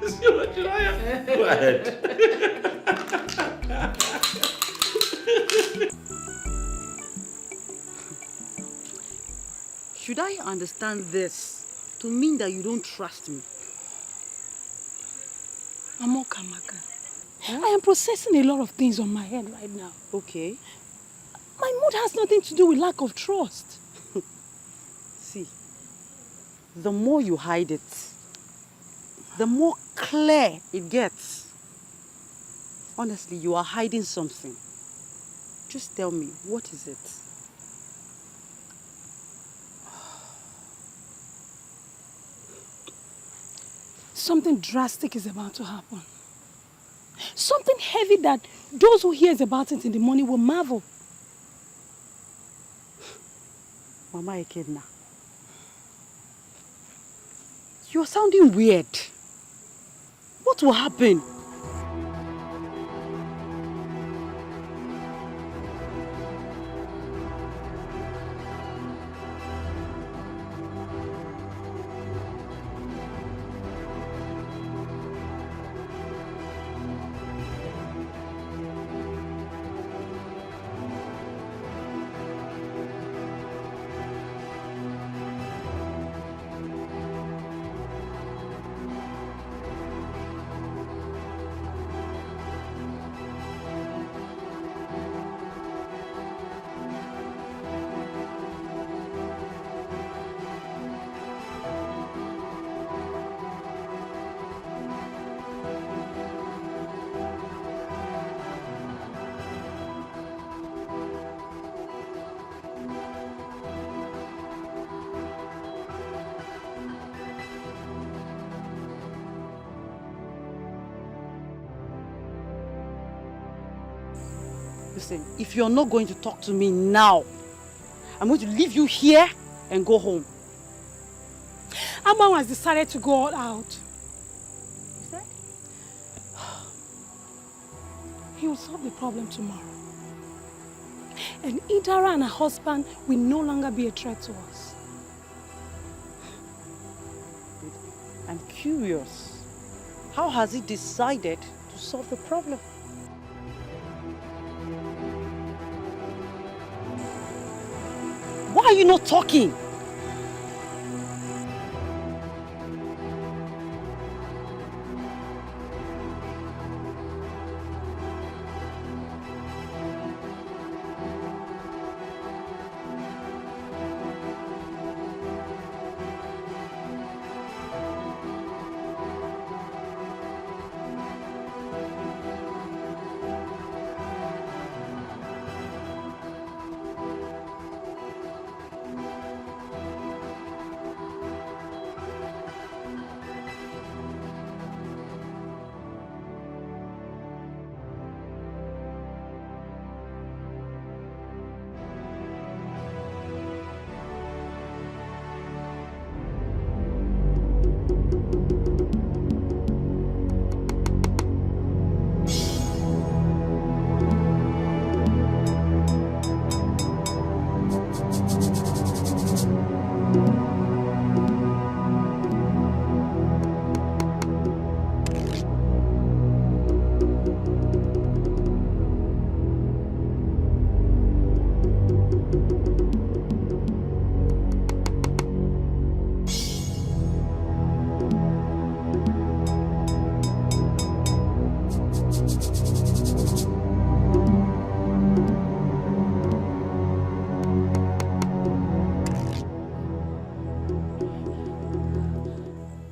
You see what you've done? Go ahead. Should I understand this to mean that you don't trust me? Amokamaka, I am processing a lot of things on my head right now. Okay. My mood has nothing to do with lack of trust. See, the more you hide it, the more clear it gets. Honestly, you are hiding something. Just tell me, what is it? Something drastic is about to happen. Something heavy that those who hears about it in the morning will marvel. Mama Ekenna, you're sounding weird. What will happen? Listen, if you're not going to talk to me now, I'm going to leave you here and go home. Amon has decided to go all out. You said? He will solve the problem tomorrow. And Idara and her husband will no longer be a threat to us. I'm curious. How has he decided to solve the problem? Why are you not talking?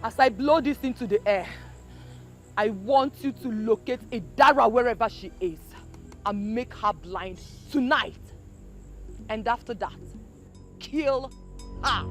As I blow this into the air, I want you to locate Idara wherever she is and make her blind tonight. And after that, kill her.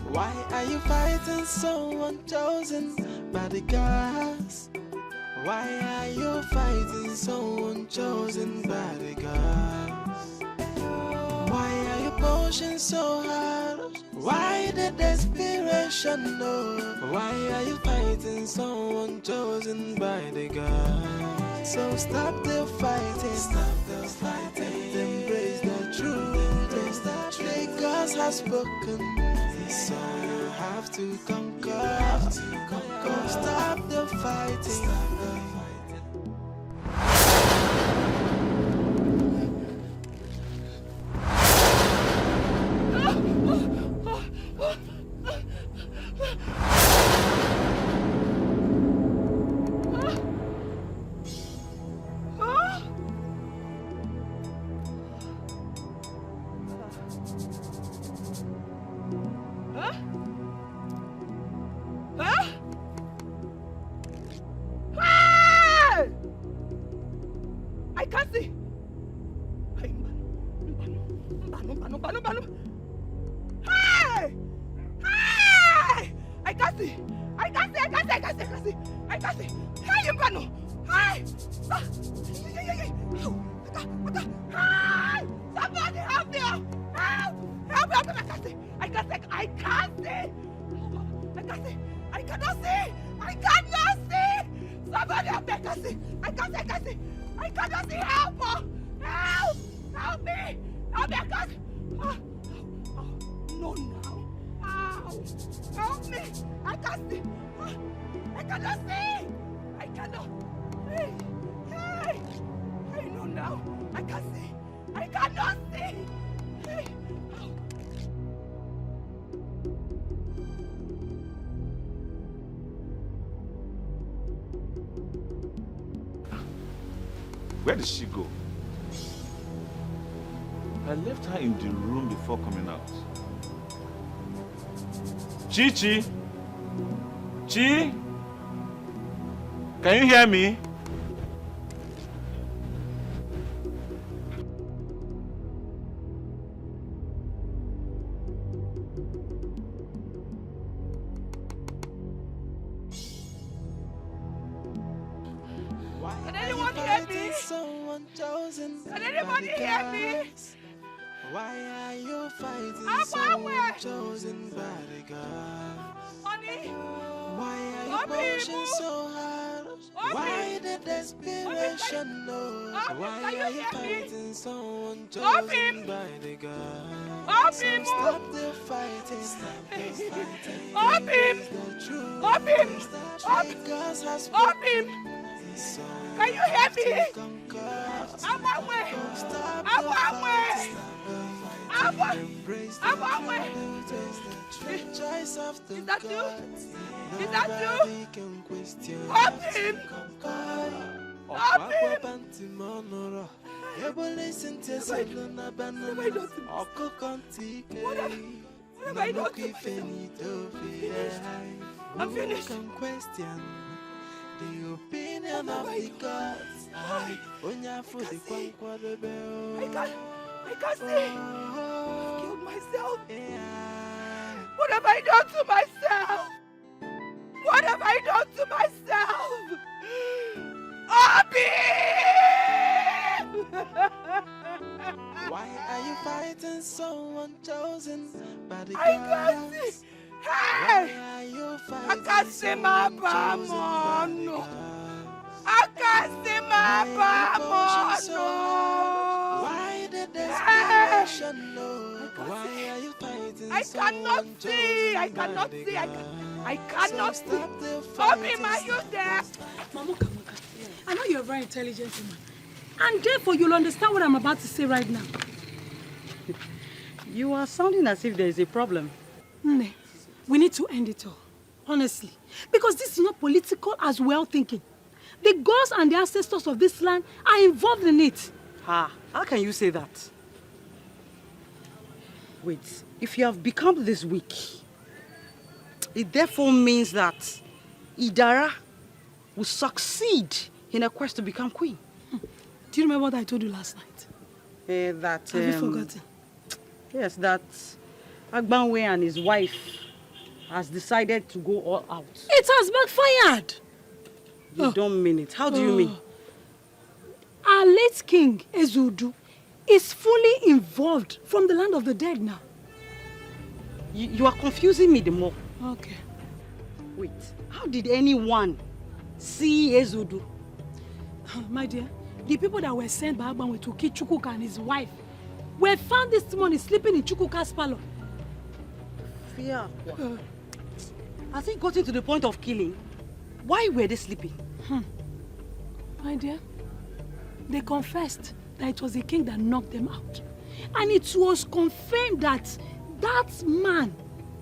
Why are you fighting so unchosen by the gods? Why are you fighting so unchosen by the gods? Why are you pushing so hard? Why the desperation? No. Why are you fighting so unchosen by the gods? So stop the fighting. Stop the fighting. Embrace the truth. Embrace the truth. The gods have spoken. So you have to conquer. Stop the fighting. Stop the fighting. I can't see. Hey! Hey! I can't see. I can't see. Hey, Mbano! Hey! Hey! Somebody help me! Help! I can't see. I cannot see. Somebody help me! I can't see. I cannot see. Help! Help me! I can't see. No, now. Help me! I can't see. I cannot see. I cannot. Hey! I know now. I can't see. I cannot see. Hey! Where did she go? I left her in the room before coming out. Chi? Chi? Can you hear me? Can anyone hear me? Can anybody hear me? Why are you fighting someone chosen by the gods? Honey? Why are you pushing so hard? Why the desperation? No. Why are you fighting someone chosen by the gods? So stop the fighting. Stop the fighting. Up him! Up him! Up him! Can you hear me? I'm away! I'm away! I'm away! Is that you? Is that you? Up him! Up him! What have I done to myself? I'm finished. The opinion of the gods. I can't see. I've killed myself. What have I done to myself? What have I done to myself? Abi! Why are you fighting someone chosen by the gods? I can't see. Hey! I can't see my bamon. I can't see my bamon. Why the desperation? Why are you fighting? I cannot see. I cannot see. I cannot see. Bobby, are you there? Mama, I know you're a very intelligent woman, and therefore you'll understand what I'm about to say right now. You are sounding as if there is a problem. Nne, we need to end it all, honestly. Because this is not political as well thinking. The gods and the ancestors of this land are involved in it. How can you say that? Wait, if you have become this weak, it therefore means that Idara will succeed in her quest to become queen. Do you remember what I told you last night? That Have you forgotten? Yes, that Agbanwe and his wife has decided to go all out. It has backfired. You don't mean it. How do you mean? Our late king, Ezudu, is fully involved from the land of the dead now. You are confusing me the more. Okay. Wait, how did anyone see Ezudu? My dear, the people that were sent by Agbanwe to kill Chuka and his wife were found this morning sleeping in Chukwuka's parlor. Fear. Has it gotten to the point of killing? Why were they sleeping? My dear, they confessed that it was the king that knocked them out. And it was confirmed that that man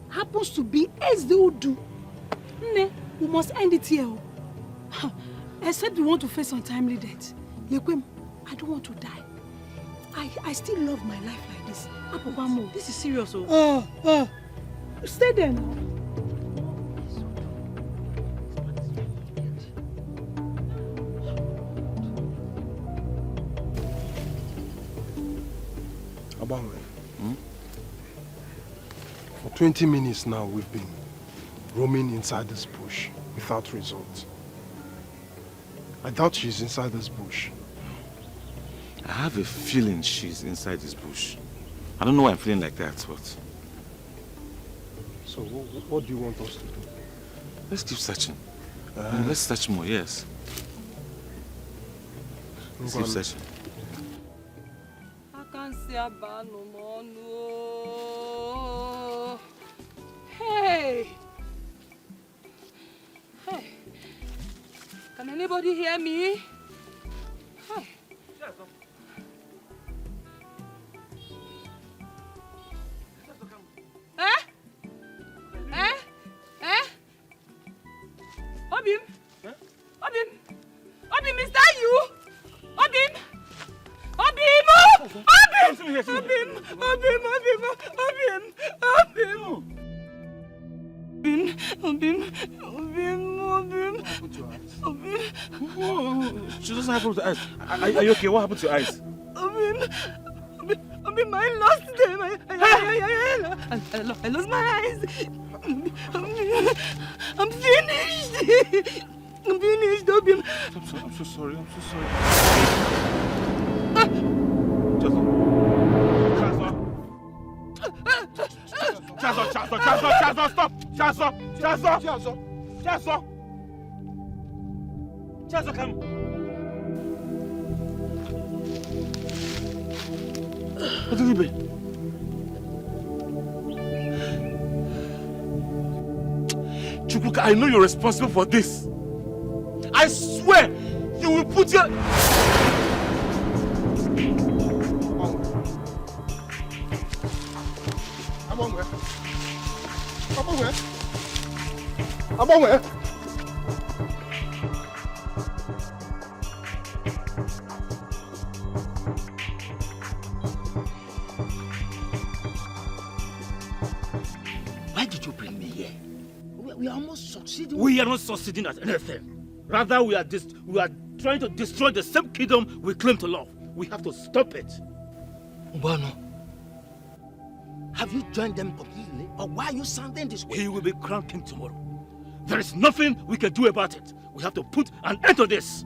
happens to be Ezudu. Ne, we must end it here. Except we want to face untimely death. Lekwem, I don't want to die. I still love my life like this. Apopamo. This is serious, Stay there now. Agbanwe. For 20 minutes now, we've been roaming inside this bush without result. I doubt she's inside this bush. I have a feeling she's inside this bush. I don't know why I'm feeling like that, but... So what do you want us to do? Let's keep searching. Let's search more, yes. Let's keep searching. I can't see a bar no more, no. Hey! Hey! Can anybody hear me? Hey! Eh? Eh? Eh? Obim? Obim? Obim, is that you? Obim? She doesn't happen to eyes. Are you okay? What happened to your eyes? My last day, I lost my eyes. I'm finished. I'm finished, Obim. I'm so sorry. Chazo, stop! Chazo, come. What did it be? Chuka, I know you're responsible for this. I swear you will put your... I'm on where? Why did you bring me here? We are almost succeeding. We are not succeeding at anything. Rather, we are trying to destroy the same kingdom we claim to love. We have to stop it. Mbano, have you joined them completely? Or why are you sounding this way? He will be crowned king tomorrow. There is nothing we can do about it. We have to put an end to this.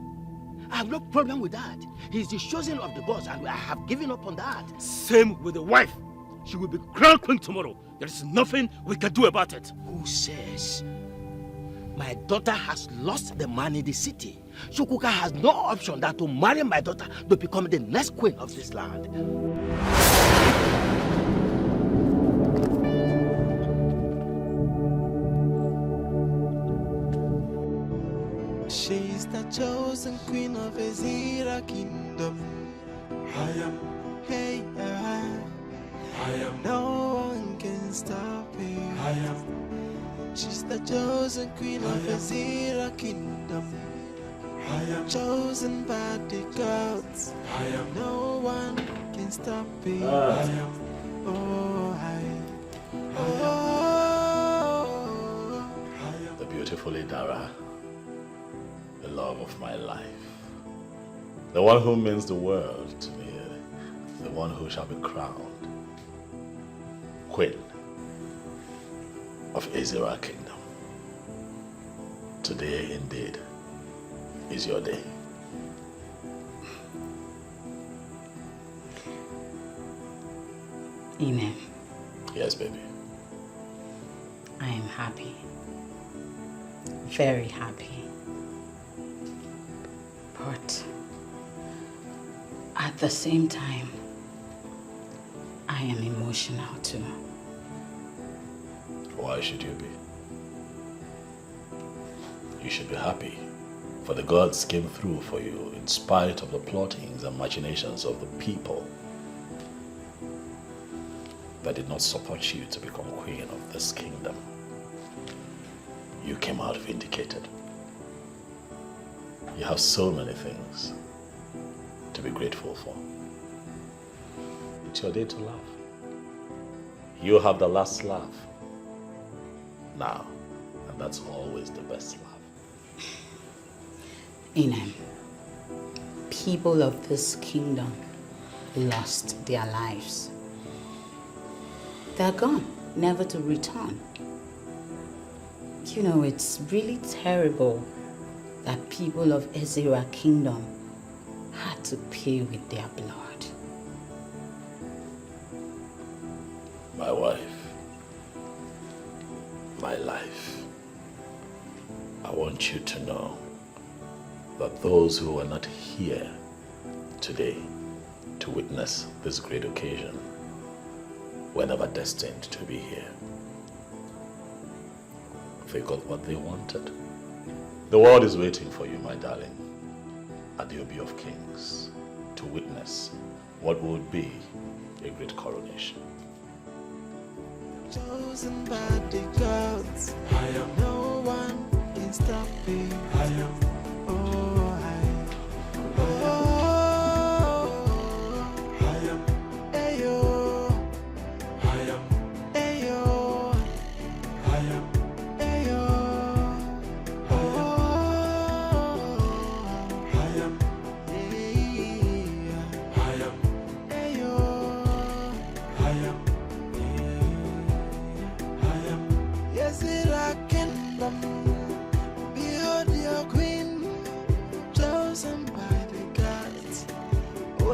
I have no problem with that. He's the chosen of the gods and I have given up on that. Same with the wife. She will be crowned queen tomorrow. There is nothing we can do about it. Who says? My daughter has lost the man in the city. Chuka has no option than to marry my daughter to become the next queen of this land. She's the chosen queen of Ezira kingdom. I am, hey, I am. No one can stop me. I am. She's the chosen queen of Ezira kingdom. I am chosen by the gods. I am. No one can stop me. I am. The beautiful Idara, the love of my life, the one who means the world to me, the one who shall be crowned Queen of Ezira Kingdom. Today, indeed, is your day. Ini. Yes, baby. I am happy. Very happy. But at the same time, I am emotional too. Why should you be? You should be happy, for the gods came through for you in spite of the plottings and machinations of the people that did not support you to become queen of this kingdom. You came out vindicated. You have so many things to be grateful for. It's your day to laugh. You have the last laugh now, and that's always the best laugh. Ini, people of this kingdom lost their lives. They're gone, never to return. You know, it's really terrible that people of Ezira Kingdom had to pay with their blood. My wife, my life, I want you to know that those who are not here today to witness this great occasion were never destined to be here. They got what they wanted. The world is waiting for you, my darling, at the Obi of Kings, to witness what would be a great coronation. Chosen by the gods, I am. No one can stop me. I am.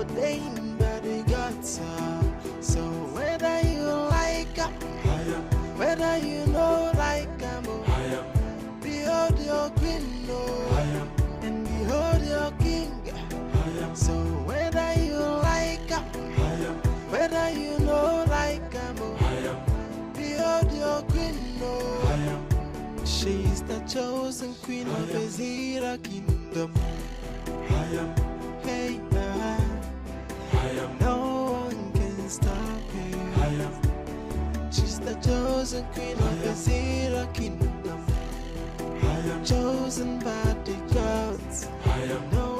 ordained by the gods. So whether you like her, whether you know like her, behold your queen, and behold your king. So whether you like her, whether you know like her, behold your queen. She is the chosen queen of Ezira kingdom. Hey, no one can stop her. She's the chosen queen of Ezira kingdom. Chosen by the gods. No